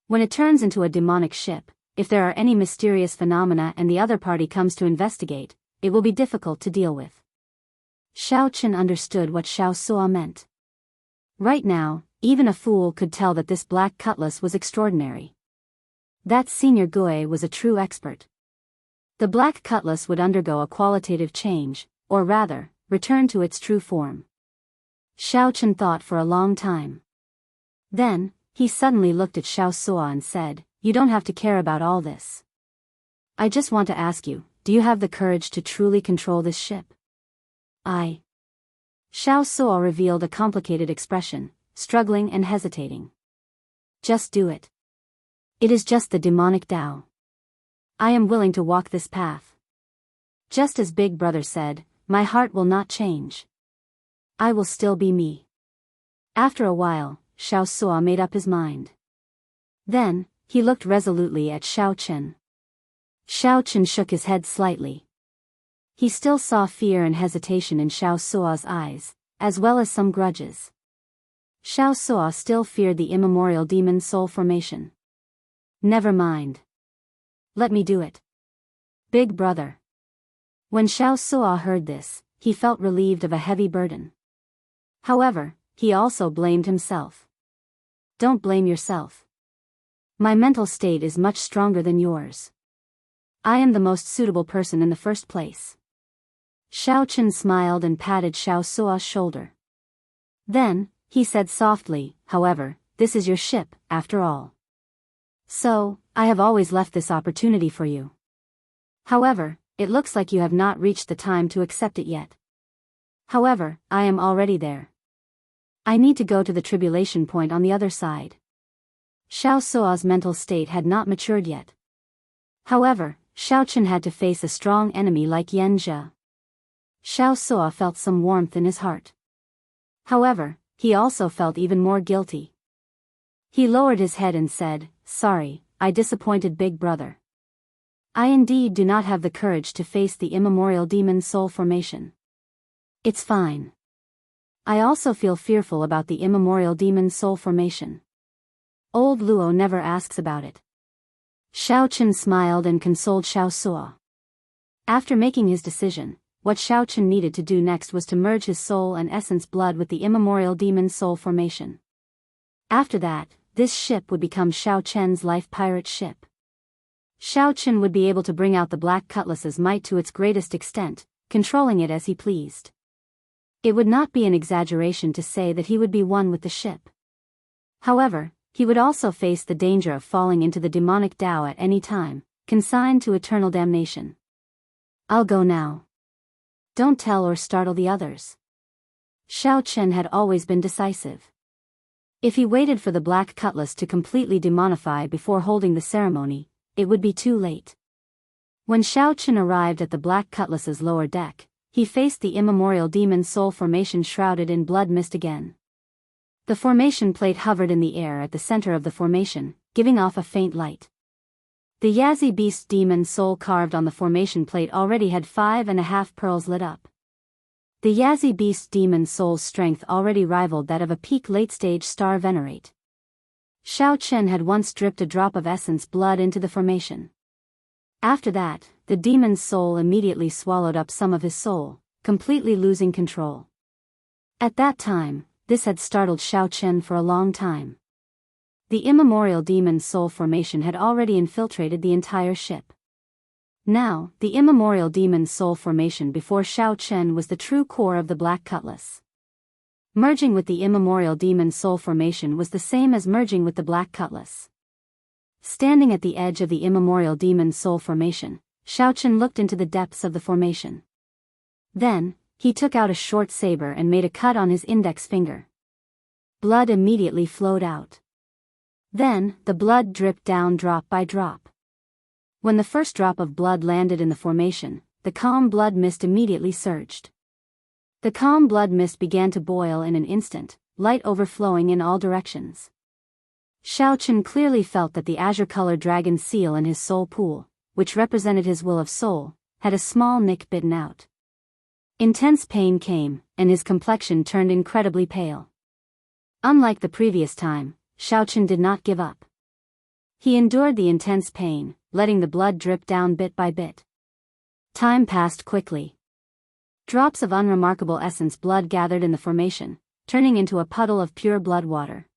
When it turns into a demonic ship, if there are any mysterious phenomena and the other party comes to investigate, it will be difficult to deal with." Xiao Chen understood what Xiao Suo meant. Right now, even a fool could tell that this black cutlass was extraordinary. That senior Gui was a true expert. The black cutlass would undergo a qualitative change, or rather, return to its true form. Xiao Chen thought for a long time. Then, he suddenly looked at Xiao Suo and said, "You don't have to care about all this. I just want to ask you, do you have the courage to truly control this ship?" Xiao Suo revealed a complicated expression, struggling and hesitating. "Just do it. It is just the demonic Tao. I am willing to walk this path. Just as Big Brother said, my heart will not change. I will still be me." After a while, Xiao Suo made up his mind. Then, he looked resolutely at Xiao Chen. Xiao Chen shook his head slightly. He still saw fear and hesitation in Xiao Suo's eyes, as well as some grudges. Xiao Suo still feared the immemorial demon soul formation. "Never mind. Let me do it. Big Brother." When Xiao Suo heard this, he felt relieved of a heavy burden. However, he also blamed himself. "Don't blame yourself. My mental state is much stronger than yours. I am the most suitable person in the first place." Xiao Chen smiled and patted Xiao Suo's shoulder. Then, he said softly, "However, this is your ship, after all. So, I have always left this opportunity for you. However, it looks like you have not reached the time to accept it yet. However, I am already there. I need to go to the tribulation point on the other side." Xiao Suo's mental state had not matured yet. However, Xiao Chen had to face a strong enemy like Yan Zhe. Xiao Suo felt some warmth in his heart. However, he also felt even more guilty. He lowered his head and said, "Sorry, I disappointed Big Brother. I indeed do not have the courage to face the immemorial demon soul formation. It's fine. I also feel fearful about the immemorial demon soul formation. Old Luo never asks about it." Xiao Chen smiled and consoled Xiao Suo. After making his decision, what Xiao Chen needed to do next was to merge his soul and essence blood with the immemorial demon soul formation. After that, this ship would become Xiao Chen's life pirate ship. Xiao Chen would be able to bring out the black cutlass's might to its greatest extent, controlling it as he pleased. It would not be an exaggeration to say that he would be one with the ship. However, he would also face the danger of falling into the demonic Tao at any time, consigned to eternal damnation. "I'll go now. Don't tell or startle the others." Xiao Chen had always been decisive. If he waited for the black cutlass to completely demonify before holding the ceremony, it would be too late. When Xiao Chen arrived at the black cutlass's lower deck, he faced the immemorial demon soul formation shrouded in blood mist again. The formation plate hovered in the air at the center of the formation, giving off a faint light. The Yazi beast demon soul carved on the formation plate already had 5.5 pearls lit up. The Yazi beast demon soul's strength already rivaled that of a peak late-stage star venerate. Xiao Chen had once dripped a drop of essence blood into the formation. After that, the demon's soul immediately swallowed up some of his soul, completely losing control. At that time, this had startled Xiao Chen for a long time. The immemorial demon soul formation had already infiltrated the entire ship. Now, the immemorial demon soul formation before Xiao Chen was the true core of the black cutlass. Merging with the immemorial demon soul formation was the same as merging with the black cutlass. Standing at the edge of the immemorial demon soul formation, Xiao Chen looked into the depths of the formation. Then, he took out a short saber and made a cut on his index finger. Blood immediately flowed out. Then, the blood dripped down drop by drop. When the first drop of blood landed in the formation, the calm blood mist immediately surged. The calm blood mist began to boil in an instant, light overflowing in all directions. Xiao Chen clearly felt that the azure-colored dragon seal in his soul pool, which represented his will of soul, had a small nick bitten out. Intense pain came, and his complexion turned incredibly pale. Unlike the previous time, Xiao Chen did not give up. He endured the intense pain, letting the blood drip down bit by bit. Time passed quickly. Drops of unremarkable essence blood gathered in the formation, turning into a puddle of pure blood water.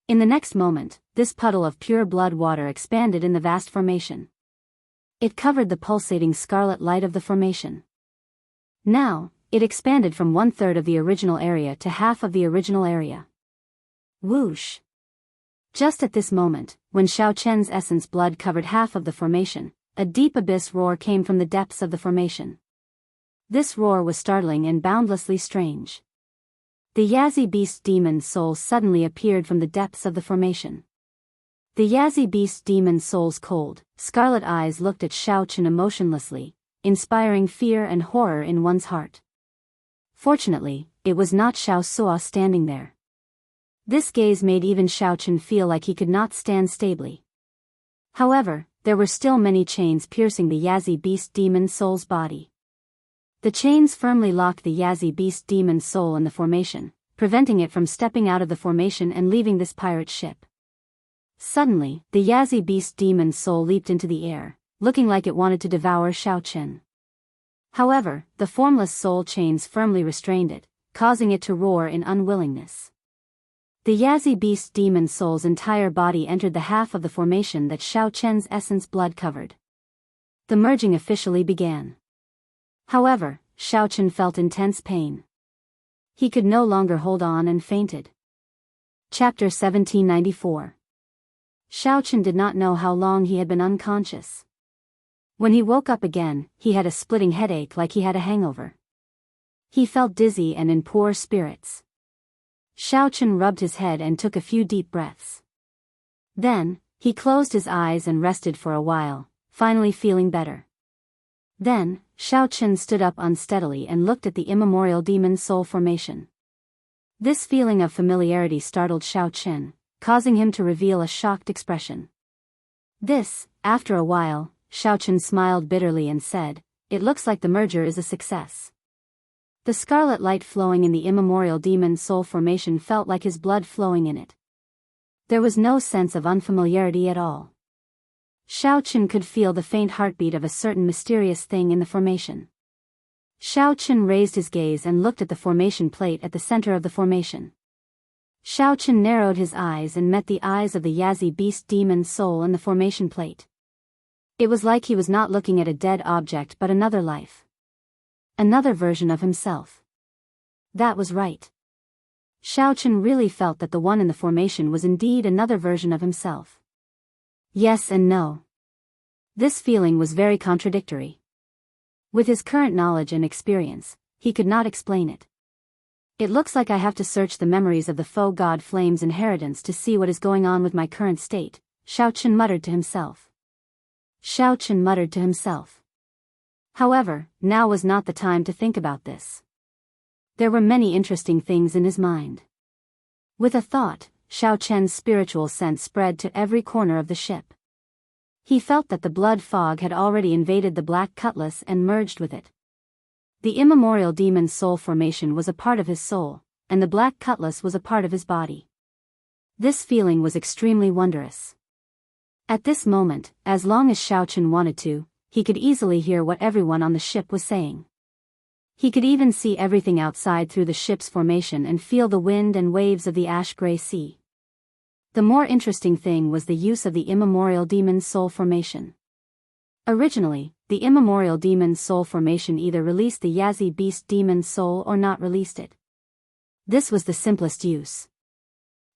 In the next moment, this puddle of pure blood water expanded in the vast formation. It covered the pulsating scarlet light of the formation. Now, it expanded from 1/3 of the original area to half of the original area. Whoosh! Just at this moment, when Xiao Chen's essence blood covered half of the formation, a deep abyss roar came from the depths of the formation. This roar was startling and boundlessly strange. The Yazi Beast Demon's soul suddenly appeared from the depths of the formation. The Yazi Beast Demon's soul's cold, scarlet eyes looked at Xiao Chen emotionlessly, inspiring fear and horror in one's heart. Fortunately, it was not Xiao Suo standing there. This gaze made even Xiao Chen feel like he could not stand stably. However, there were still many chains piercing the Yazi Beast Demon's soul's body. The chains firmly locked the Yazi Beast Demon's soul in the formation, preventing it from stepping out of the formation and leaving this pirate ship. Suddenly, the Yazi Beast Demon's soul leaped into the air, looking like it wanted to devour Xiao Chen. However, the formless soul chains firmly restrained it, causing it to roar in unwillingness. The Yazi Beast Demon's soul's entire body entered the half of the formation that Xiao Chen's essence blood covered. The merging officially began. However, Xiao Chen felt intense pain. He could no longer hold on and fainted. Chapter 1794. Xiao Chen did not know how long he had been unconscious. When he woke up again, he had a splitting headache like he had a hangover. He felt dizzy and in poor spirits. Xiao Chen rubbed his head and took a few deep breaths. Then, he closed his eyes and rested for a while, finally feeling better. Then, Xiao Chen stood up unsteadily and looked at the immemorial demon's soul formation. This feeling of familiarity startled Xiao Chen, causing him to reveal a shocked expression. After a while, Xiao Chen smiled bitterly and said, "It looks like the merger is a success." The scarlet light flowing in the immemorial demon's soul formation felt like his blood flowing in it. There was no sense of unfamiliarity at all. Xiao Chen could feel the faint heartbeat of a certain mysterious thing in the formation. Xiao Chen raised his gaze and looked at the formation plate at the center of the formation. Xiao Chen narrowed his eyes and met the eyes of the Yazi Beast Demon's soul in the formation plate. It was like he was not looking at a dead object but another life. Another version of himself. That was right. Xiao Chen really felt that the one in the formation was indeed another version of himself. Yes and no. This feeling was very contradictory. With his current knowledge and experience, he could not explain it. It looks like I have to search the memories of the faux god Flame's inheritance to see what is going on with my current state, Xiao Chen muttered to himself. However, now was not the time to think about this. There were many interesting things in his mind. With a thought, Xiao Chen's spiritual sense spread to every corner of the ship. He felt that the blood fog had already invaded the black cutlass and merged with it. The immemorial demon's soul formation was a part of his soul, and the black cutlass was a part of his body. This feeling was extremely wondrous. At this moment, as long as Xiao Chen wanted to, he could easily hear what everyone on the ship was saying. He could even see everything outside through the ship's formation and feel the wind and waves of the ash-gray sea. The more interesting thing was the use of the immemorial demon's soul formation. Originally, the immemorial demon's soul formation either released the Yazi Beast Demon's soul or not released it. This was the simplest use.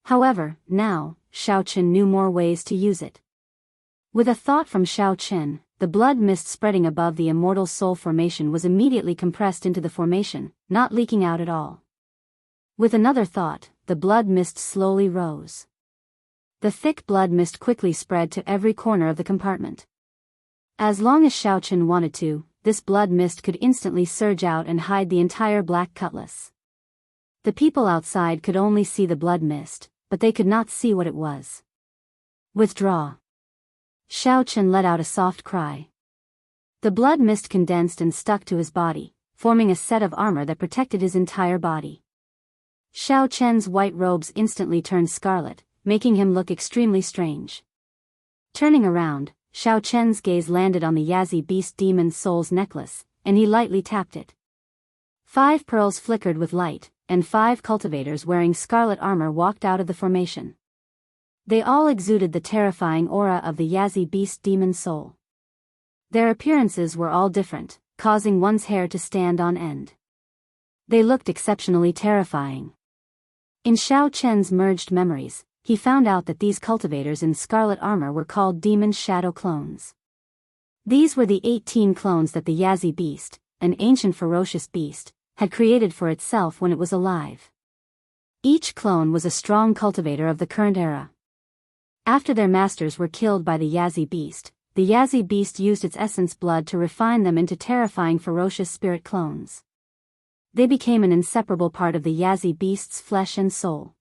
However, now, Xiao Chen knew more ways to use it. With a thought from Xiao Chen, the blood mist spreading above the immortal soul formation was immediately compressed into the formation, not leaking out at all. With another thought, the blood mist slowly rose. The thick blood mist quickly spread to every corner of the compartment. As long as Xiao Chen wanted to, this blood mist could instantly surge out and hide the entire black cutlass. The people outside could only see the blood mist, but they could not see what it was. Withdraw. Xiao Chen let out a soft cry. The blood mist condensed and stuck to his body, forming a set of armor that protected his entire body. Xiao Chen's white robes instantly turned scarlet, making him look extremely strange. Turning around, Xiao Chen's gaze landed on the Yazi Beast Demon's soul's necklace, and he lightly tapped it. 5 pearls flickered with light, and 5 cultivators wearing scarlet armor walked out of the formation. They all exuded the terrifying aura of the Yazi beast demon soul. Their appearances were all different, causing one's hair to stand on end. They looked exceptionally terrifying. In Xiao Chen's merged memories, he found out that these cultivators in scarlet armor were called demon shadow clones. These were the 18 clones that the Yazi beast, an ancient ferocious beast, had created for itself when it was alive. Each clone was a strong cultivator of the current era. After their masters were killed by the Yazi beast used its essence blood to refine them into terrifying ferocious spirit clones. They became an inseparable part of the Yazi beast's flesh and soul.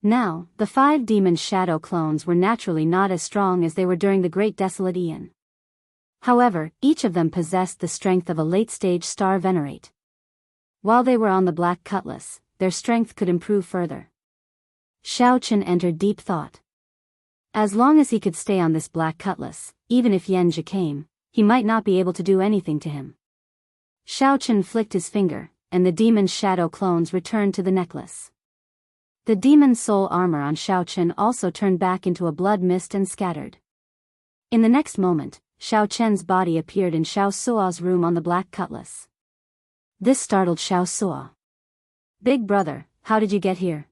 Now, the 5 demon shadow clones were naturally not as strong as they were during the Great Desolate Aeon. However, each of them possessed the strength of a late-stage star venerate. While they were on the Black Cutlass, their strength could improve further. Xiao Chen entered deep thought. As long as he could stay on this Black Cutlass, even if Yanjia came, he might not be able to do anything to him. Xiao Chen flicked his finger, and the demon shadow clones returned to the necklace. The demon soul armor on Xiao Chen also turned back into a blood mist and scattered. In the next moment, Xiao Chen's body appeared in Xiao Sua's room on the Black Cutlass. This startled Xiao Sua. "Big brother, how did you get here?"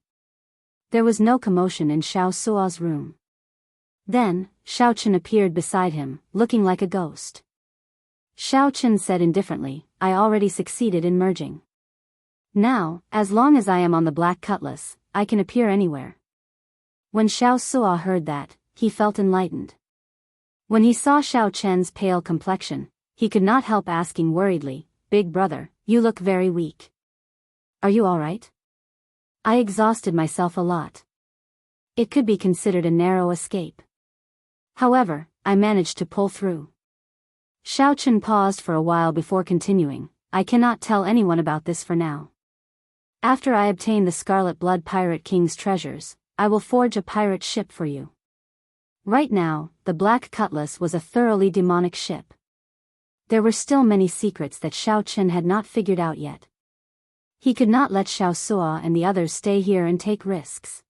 There was no commotion in Xiao Sua's room. Then, Xiao Chen appeared beside him, looking like a ghost. Xiao Chen said indifferently, "I already succeeded in merging. Now, as long as I am on the Black Cutlass, I can appear anywhere." When Xiao Sua heard that, he felt enlightened. When he saw Xiao Chen's pale complexion, he could not help asking worriedly, "Big brother, you look very weak. Are you alright?" "I exhausted myself a lot. It could be considered a narrow escape. However, I managed to pull through." Xiao Chen paused for a while before continuing, "I cannot tell anyone about this for now. After I obtain the Scarlet Blood Pirate King's treasures, I will forge a pirate ship for you." Right now, the Black Cutlass was a thoroughly demonic ship. There were still many secrets that Xiao Chen had not figured out yet. He could not let Xiao Sua and the others stay here and take risks.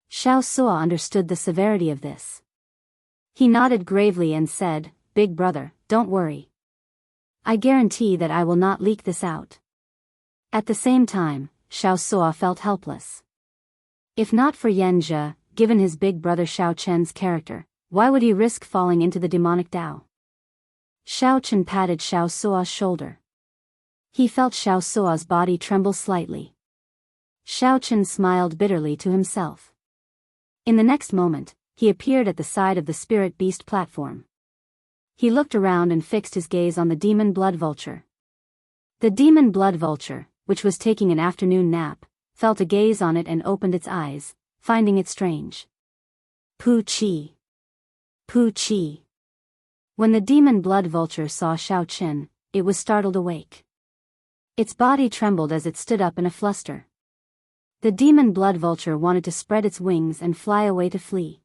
Xiao Sua understood the severity of this. He nodded gravely and said, "Big brother, don't worry. I guarantee that I will not leak this out." At the same time, Xiao Sua felt helpless. If not for Yanjia, given his big brother Xiao Chen's character, why would he risk falling into the demonic Tao? Xiao Chen patted Xiao Sua's shoulder. He felt Xiao Sua's body tremble slightly. Xiao Chen smiled bitterly to himself. In the next moment, he appeared at the side of the spirit beast platform. He looked around and fixed his gaze on the demon blood vulture. The demon blood vulture, which was taking an afternoon nap, felt a gaze on it and opened its eyes, finding it strange. "Pu Qi. Pu Qi." When the demon blood vulture saw Xiao Chen, it was startled awake. Its body trembled as it stood up in a fluster. The demon blood vulture wanted to spread its wings and fly away to flee.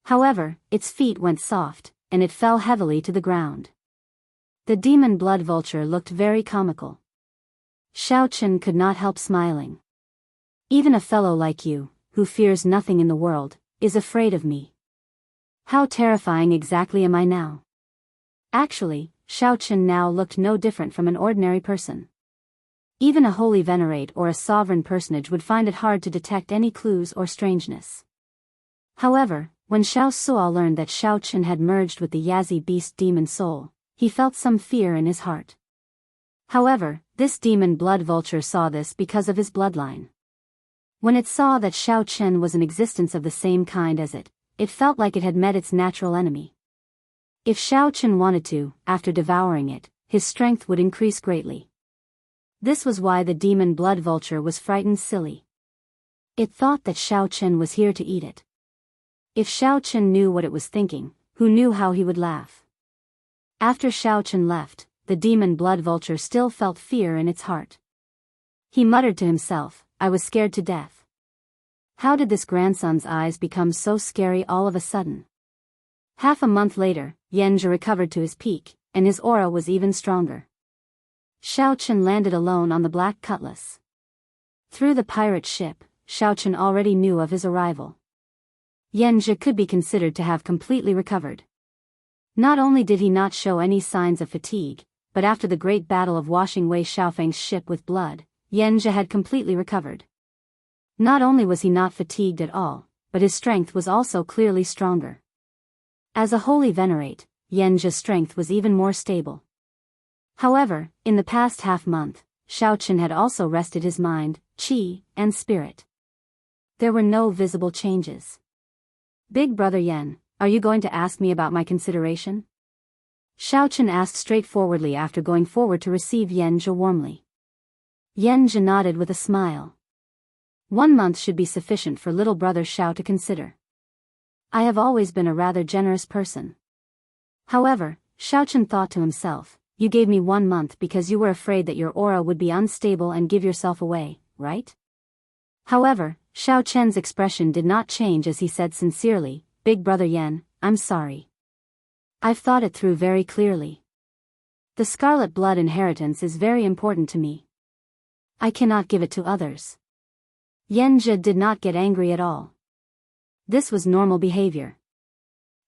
However, its feet went soft, and it fell heavily to the ground. The demon blood vulture looked very comical. Xiao Chen could not help smiling. "Even a fellow like you, who fears nothing in the world, is afraid of me. How terrifying exactly am I now?" Actually, Xiao Chen now looked no different from an ordinary person. Even a holy venerate or a sovereign personage would find it hard to detect any clues or strangeness. However, when Xiao Sua learned that Xiao Chen had merged with the Yazi beast demon soul, he felt some fear in his heart. However, this demon blood vulture saw this because of his bloodline. When it saw that Xiao Chen was an existence of the same kind as it, it felt like it had met its natural enemy. If Xiao Chen wanted to, after devouring it, his strength would increase greatly. This was why the demon blood vulture was frightened silly. It thought that Xiao Chen was here to eat it. If Xiao Chen knew what it was thinking, who knew how he would laugh? After Xiao Chen left, the demon blood vulture still felt fear in its heart. He muttered to himself, "I was scared to death. How did this grandson's eyes become so scary all of a sudden?" Half a month later, Yanjia recovered to his peak, and his aura was even stronger. Xiao Chen landed alone on the Black Cutlass. Through the pirate ship, Xiao Chen already knew of his arrival. Yan Zhi could be considered to have completely recovered. Not only did he not show any signs of fatigue, but after the great battle of washing Wei Xiaofeng's ship with blood, Yan Zhi had completely recovered. Not only was he not fatigued at all, but his strength was also clearly stronger. As a holy venerate, Yan Zhi's strength was even more stable. However, in the past half-month, Xiao Chen had also rested his mind, qi, and spirit. There were no visible changes. Big brother Yan, are you going to ask me about my consideration? Xiao Chen asked straightforwardly after going forward to receive Yan Zhi warmly. Yan Zhi nodded with a smile. 1 month should be sufficient for little brother Xiao to consider. I have always been a rather generous person. However, Xiao Chen thought to himself, you gave me 1 month because you were afraid that your aura would be unstable and give yourself away, right? However, Xiao Chen's expression did not change as he said sincerely, Big brother Yan, I'm sorry. I've thought it through very clearly. The scarlet blood inheritance is very important to me. I cannot give it to others. Yan Zhi did not get angry at all. This was normal behavior.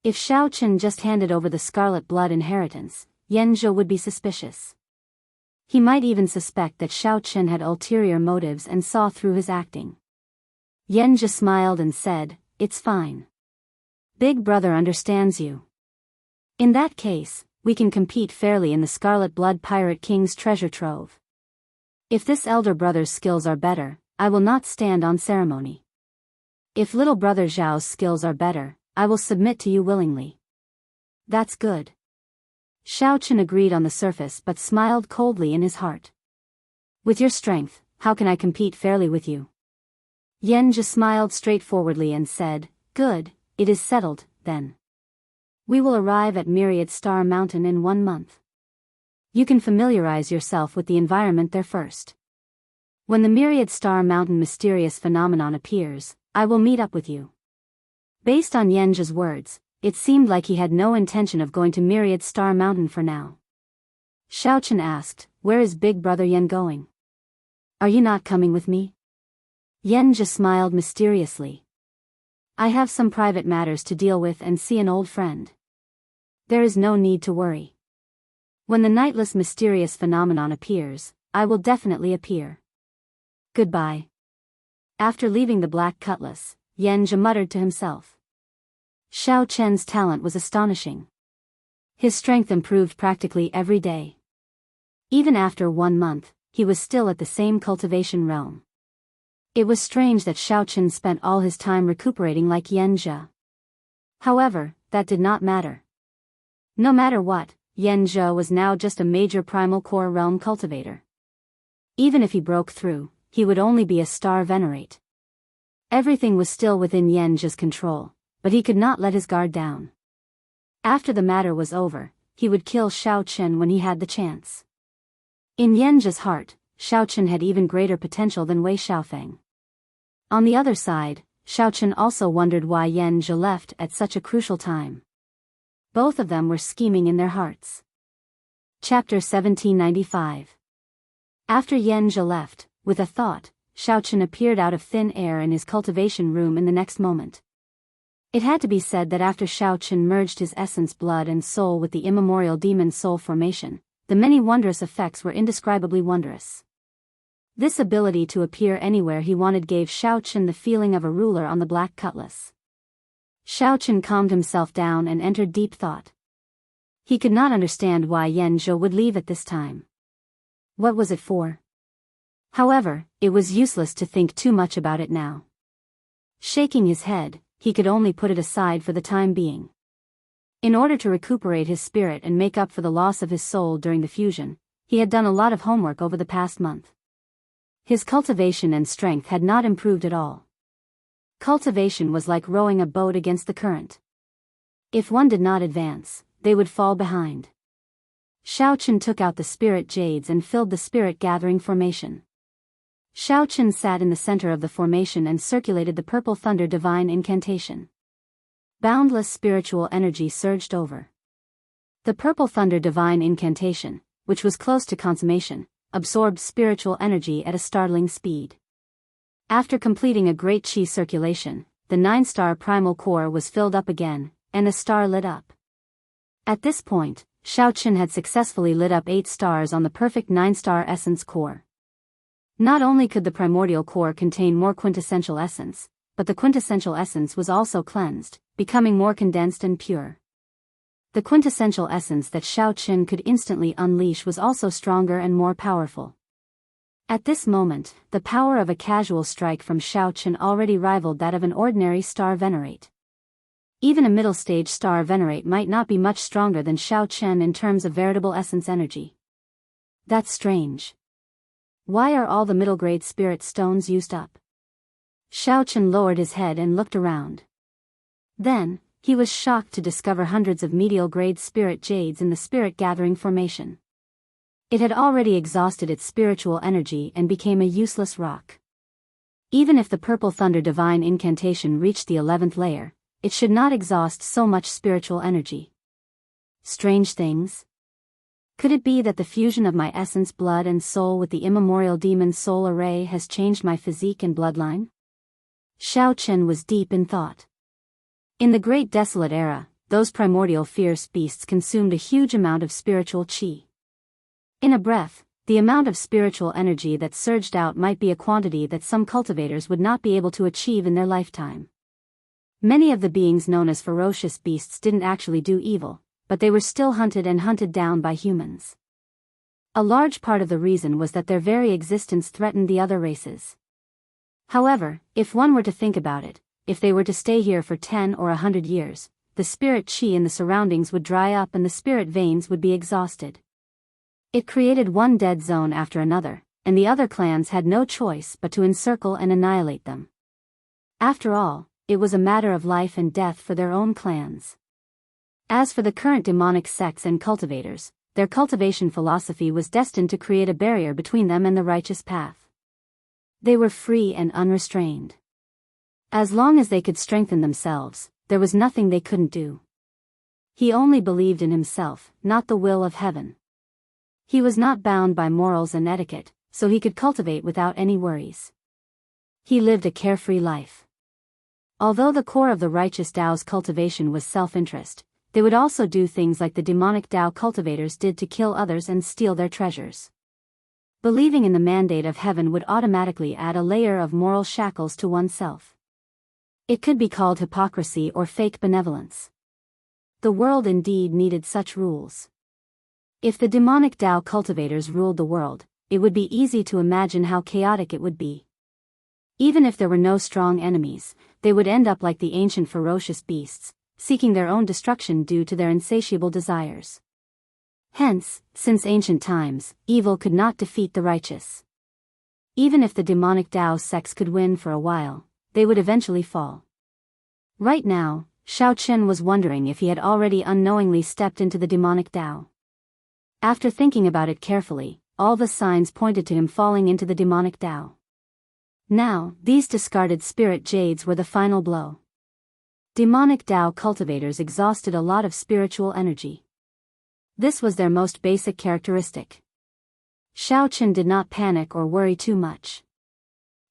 If Xiao Chen just handed over the scarlet blood inheritance, Yan Zhi would be suspicious. He might even suspect that Xiao Chen had ulterior motives and saw through his acting. Yan Zhi smiled and said, it's fine. Big brother understands you. In that case, we can compete fairly in the Scarlet Blood Pirate King's treasure trove. If this elder brother's skills are better, I will not stand on ceremony. If little brother Zhao's skills are better, I will submit to you willingly. That's good. Xiao Chen agreed on the surface but smiled coldly in his heart. With your strength, how can I compete fairly with you? Yan Zhi smiled straightforwardly and said, good, it is settled, then. We will arrive at Myriad Star Mountain in 1 month. You can familiarize yourself with the environment there first. When the Myriad Star Mountain mysterious phenomenon appears, I will meet up with you. Based on Yan Zhi's words, it seemed like he had no intention of going to Myriad Star Mountain for now. Xiao Chen asked, where is big brother Yan going? Are you not coming with me? Yan Zhi smiled mysteriously. I have some private matters to deal with and see an old friend. There is no need to worry. When the nightless mysterious phenomenon appears, I will definitely appear. Goodbye. After leaving the Black Cutlass, Yan Zhi muttered to himself. Xiao Chen's talent was astonishing. His strength improved practically every day. Even after 1 month, he was still at the same cultivation realm. It was strange that Xiao Chen spent all his time recuperating like Yan Zhi. However, that did not matter. No matter what, Yan Zhi was now just a major primal core realm cultivator. Even if he broke through, he would only be a star venerate. Everything was still within Yan Zhi's control, but he could not let his guard down. After the matter was over, he would kill Xiao Chen when he had the chance. In Yan Zhi's heart, Xiao Chen had even greater potential than Wei Xiaofeng. On the other side, Xiao Chen also wondered why Yan Zhi left at such a crucial time. Both of them were scheming in their hearts. Chapter 1795. After Yan Zhi left, with a thought, Xiao Chen appeared out of thin air in his cultivation room in the next moment. It had to be said that after Xiao Chen merged his essence blood and soul with the immemorial demon soul formation, the many wondrous effects were indescribably wondrous. This ability to appear anywhere he wanted gave Xiao Chen the feeling of a ruler on the Black Cutlass. Xiao Chen calmed himself down and entered deep thought. He could not understand why Yan Zhi would leave at this time. What was it for? However, it was useless to think too much about it now. Shaking his head, he could only put it aside for the time being. In order to recuperate his spirit and make up for the loss of his soul during the fusion, he had done a lot of homework over the past month. His cultivation and strength had not improved at all. Cultivation was like rowing a boat against the current. If one did not advance, they would fall behind. Xiao Chen took out the spirit jades and filled the spirit gathering formation. Xiao Chen sat in the center of the formation and circulated the purple thunder divine incantation. Boundless spiritual energy surged over the purple thunder divine incantation, which was close to consummation, absorbed spiritual energy at a startling speed. After completing a great chi circulation, the 9-star primal core was filled up again, and a star lit up. At this point, Xiaoqin had successfully lit up 8 stars on the perfect 9-star essence core. Not only could the primordial core contain more quintessential essence, but the quintessential essence was also cleansed, becoming more condensed and pure. The quintessential essence that Xiaoqin could instantly unleash was also stronger and more powerful. At this moment, the power of a casual strike from Xiaoqin already rivaled that of an ordinary star venerate. Even a middle-stage star venerate might not be much stronger than Xiaoqin in terms of veritable essence energy. That's strange. Why are all the middle-grade spirit stones used up? Xiaoqin lowered his head and looked around. Then, he was shocked to discover hundreds of medial-grade spirit jades in the spirit-gathering formation. It had already exhausted its spiritual energy and became a useless rock. Even if the purple thunder divine incantation reached the 11th layer, it should not exhaust so much spiritual energy. Strange things. Could it be that the fusion of my essence blood and soul with the immemorial demon soul array has changed my physique and bloodline? Xiaoqin was deep in thought. In the Great Desolate Era, those primordial fierce beasts consumed a huge amount of spiritual qi. In a breath, the amount of spiritual energy that surged out might be a quantity that some cultivators would not be able to achieve in their lifetime. Many of the beings known as ferocious beasts didn't actually do evil, but they were still hunted and hunted down by humans. A large part of the reason was that their very existence threatened the other races. However, if one were to think about it, if they were to stay here for 10 or 100 years, the spirit qi in the surroundings would dry up and the spirit veins would be exhausted. It created one dead zone after another, and the other clans had no choice but to encircle and annihilate them. After all, it was a matter of life and death for their own clans. As for the current demonic sects and cultivators, their cultivation philosophy was destined to create a barrier between them and the righteous path. They were free and unrestrained. As long as they could strengthen themselves, there was nothing they couldn't do. He only believed in himself, not the will of heaven. He was not bound by morals and etiquette, so he could cultivate without any worries. He lived a carefree life. Although the core of the righteous Tao's cultivation was self-interest, they would also do things like the demonic Tao cultivators did to kill others and steal their treasures. Believing in the mandate of heaven would automatically add a layer of moral shackles to oneself. It could be called hypocrisy or fake benevolence. The world indeed needed such rules. If the demonic Tao cultivators ruled the world, it would be easy to imagine how chaotic it would be. Even if there were no strong enemies, they would end up like the ancient ferocious beasts, seeking their own destruction due to their insatiable desires. Hence, since ancient times, evil could not defeat the righteous. Even if the demonic Tao sects could win for a while, they would eventually fall. Right now, Xiaoqin was wondering if he had already unknowingly stepped into the demonic Tao. After thinking about it carefully, all the signs pointed to him falling into the demonic Tao. Now, these discarded spirit jades were the final blow. Demonic Tao cultivators exhausted a lot of spiritual energy. This was their most basic characteristic. Xiaoqin did not panic or worry too much.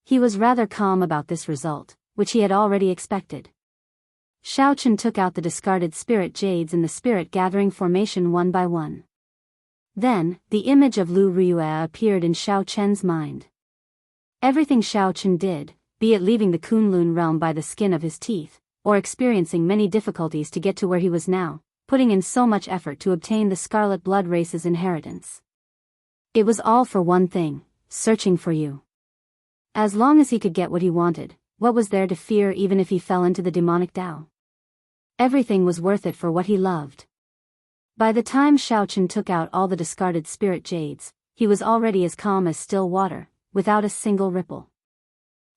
He was rather calm about this result, which he had already expected. Xiaoqin took out the discarded spirit jades in the spirit-gathering formation one by one. Then, the image of Lu Riyue appeared in Xiaoqin's mind. Everything Xiaoqin did, be it leaving the Kunlun realm by the skin of his teeth, or experiencing many difficulties to get to where he was now, putting in so much effort to obtain the Scarlet Blood race's inheritance. It was all for one thing, searching for you. As long as he could get what he wanted, what was there to fear even if he fell into the demonic Tao? Everything was worth it for what he loved. By the time Xiaoqin took out all the discarded spirit jades, he was already as calm as still water, without a single ripple.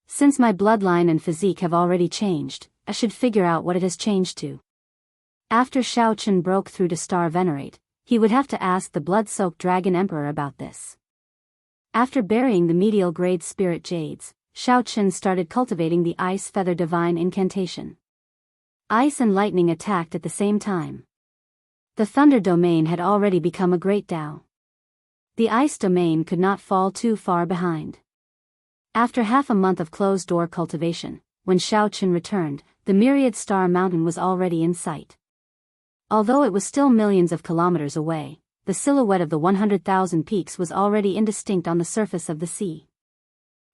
Since my bloodline and physique have already changed, I should figure out what it has changed to. After Xiaoqin broke through to Star Venerate, he would have to ask the blood-soaked Dragon Emperor about this. After burying the medial grade spirit jades, Xiaoqin started cultivating the Ice Feather Divine Incantation. Ice and lightning attacked at the same time. The Thunder Domain had already become a great Tao. The ice domain could not fall too far behind. After half a month of closed-door cultivation, when Shaoqin returned, the myriad star mountain was already in sight. Although it was still millions of kilometers away, the silhouette of the 100,000 peaks was already indistinct on the surface of the sea.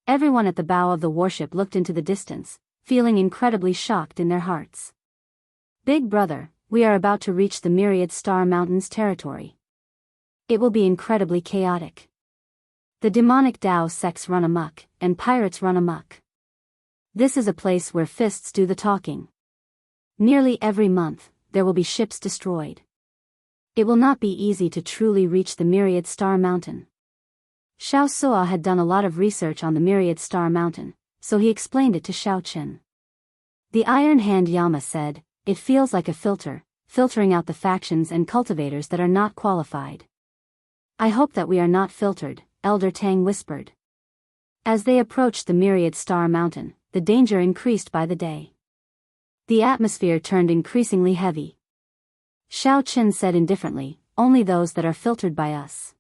Everyone at the bow of the warship looked into the distance, feeling incredibly shocked in their hearts. Big brother, we are about to reach the myriad star mountain's territory. It will be incredibly chaotic. The demonic Dao sects run amok, and pirates run amok. This is a place where fists do the talking. Nearly every month, there will be ships destroyed. It will not be easy to truly reach the myriad star mountain. Xiao Suo had done a lot of research on the myriad star mountain, so he explained it to Shaoqin. The Iron Hand Yama said, "It feels like a filter, filtering out the factions and cultivators that are not qualified." "I hope that we are not filtered," Elder Tang whispered. As they approached the myriad star mountain, the danger increased by the day. The atmosphere turned increasingly heavy. Shaoqin said indifferently, "Only those that are filtered by us.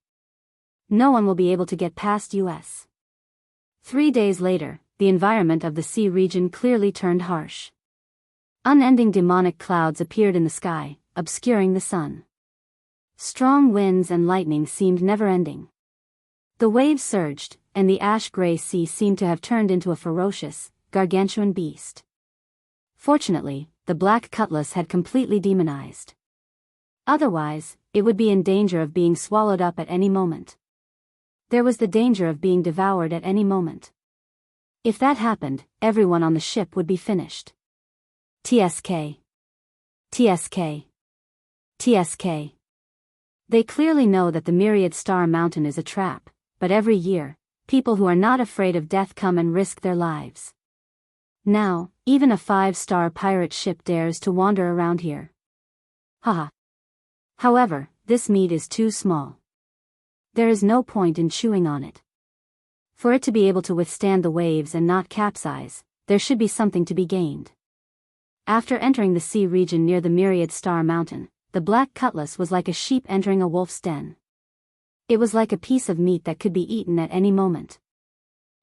No one will be able to get past us." 3 days later, the environment of the sea region clearly turned harsh. Unending demonic clouds appeared in the sky, obscuring the sun. Strong winds and lightning seemed never-ending. The waves surged, and the ash-gray sea seemed to have turned into a ferocious, gargantuan beast. Fortunately, the black cutlass had completely demonized. Otherwise, it would be in danger of being swallowed up at any moment. There was the danger of being devoured at any moment. If that happened, everyone on the ship would be finished. TSK. TSK. TSK. They clearly know that the myriad star mountain is a trap, but every year, people who are not afraid of death come and risk their lives. Now, even a 5-star pirate ship dares to wander around here. Haha. However, this meat is too small. There is no point in chewing on it. For it to be able to withstand the waves and not capsize, there should be something to be gained. After entering the sea region near the myriad star mountain, the black cutlass was like a sheep entering a wolf's den. It was like a piece of meat that could be eaten at any moment.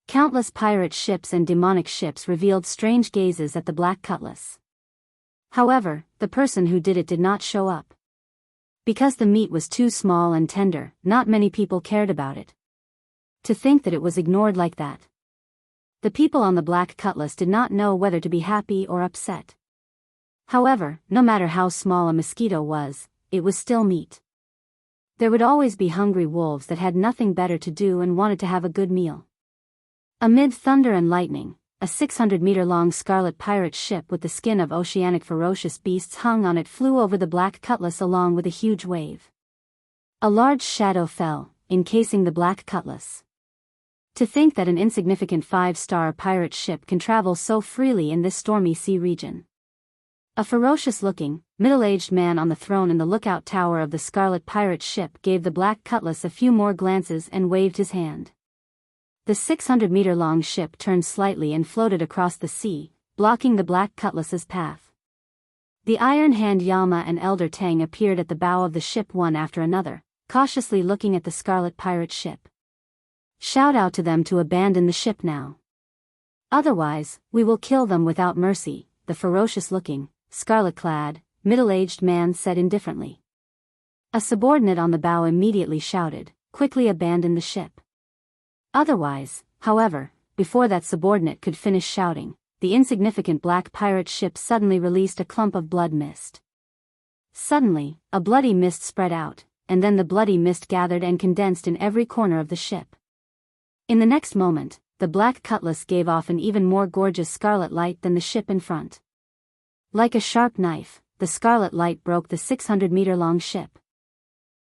Countless pirate ships and demonic ships revealed strange gazes at the black cutlass. However, the person who did it did not show up. Because the meat was too small and tender, not many people cared about it. To think that it was ignored like that. The people on the black cutlass did not know whether to be happy or upset. However, no matter how small a mosquito was, it was still meat. There would always be hungry wolves that had nothing better to do and wanted to have a good meal. Amid thunder and lightning, a 600-meter-long scarlet pirate ship with the skin of oceanic ferocious beasts hung on it flew over the black cutlass along with a huge wave. A large shadow fell, encasing the black cutlass. To think that an insignificant 5-star pirate ship can travel so freely in this stormy sea region. A ferocious-looking, middle-aged man on the throne in the lookout tower of the scarlet pirate ship gave the black cutlass a few more glances and waved his hand. The 600-meter-long ship turned slightly and floated across the sea, blocking the black cutlass's path. The Iron Hand Yama and Elder Tang appeared at the bow of the ship one after another, cautiously looking at the scarlet pirate ship. "Shout out to them to abandon the ship now. Otherwise, we will kill them without mercy," the ferocious-looking, scarlet-clad, middle-aged man said indifferently. A subordinate on the bow immediately shouted, "Quickly abandon the ship." Otherwise, however, before that subordinate could finish shouting, the insignificant black pirate ship suddenly released a clump of blood mist. Suddenly, a bloody mist spread out, and then the bloody mist gathered and condensed in every corner of the ship. In the next moment, the black cutlass gave off an even more gorgeous scarlet light than the ship in front. Like a sharp knife, the scarlet light broke the 600-meter-long ship.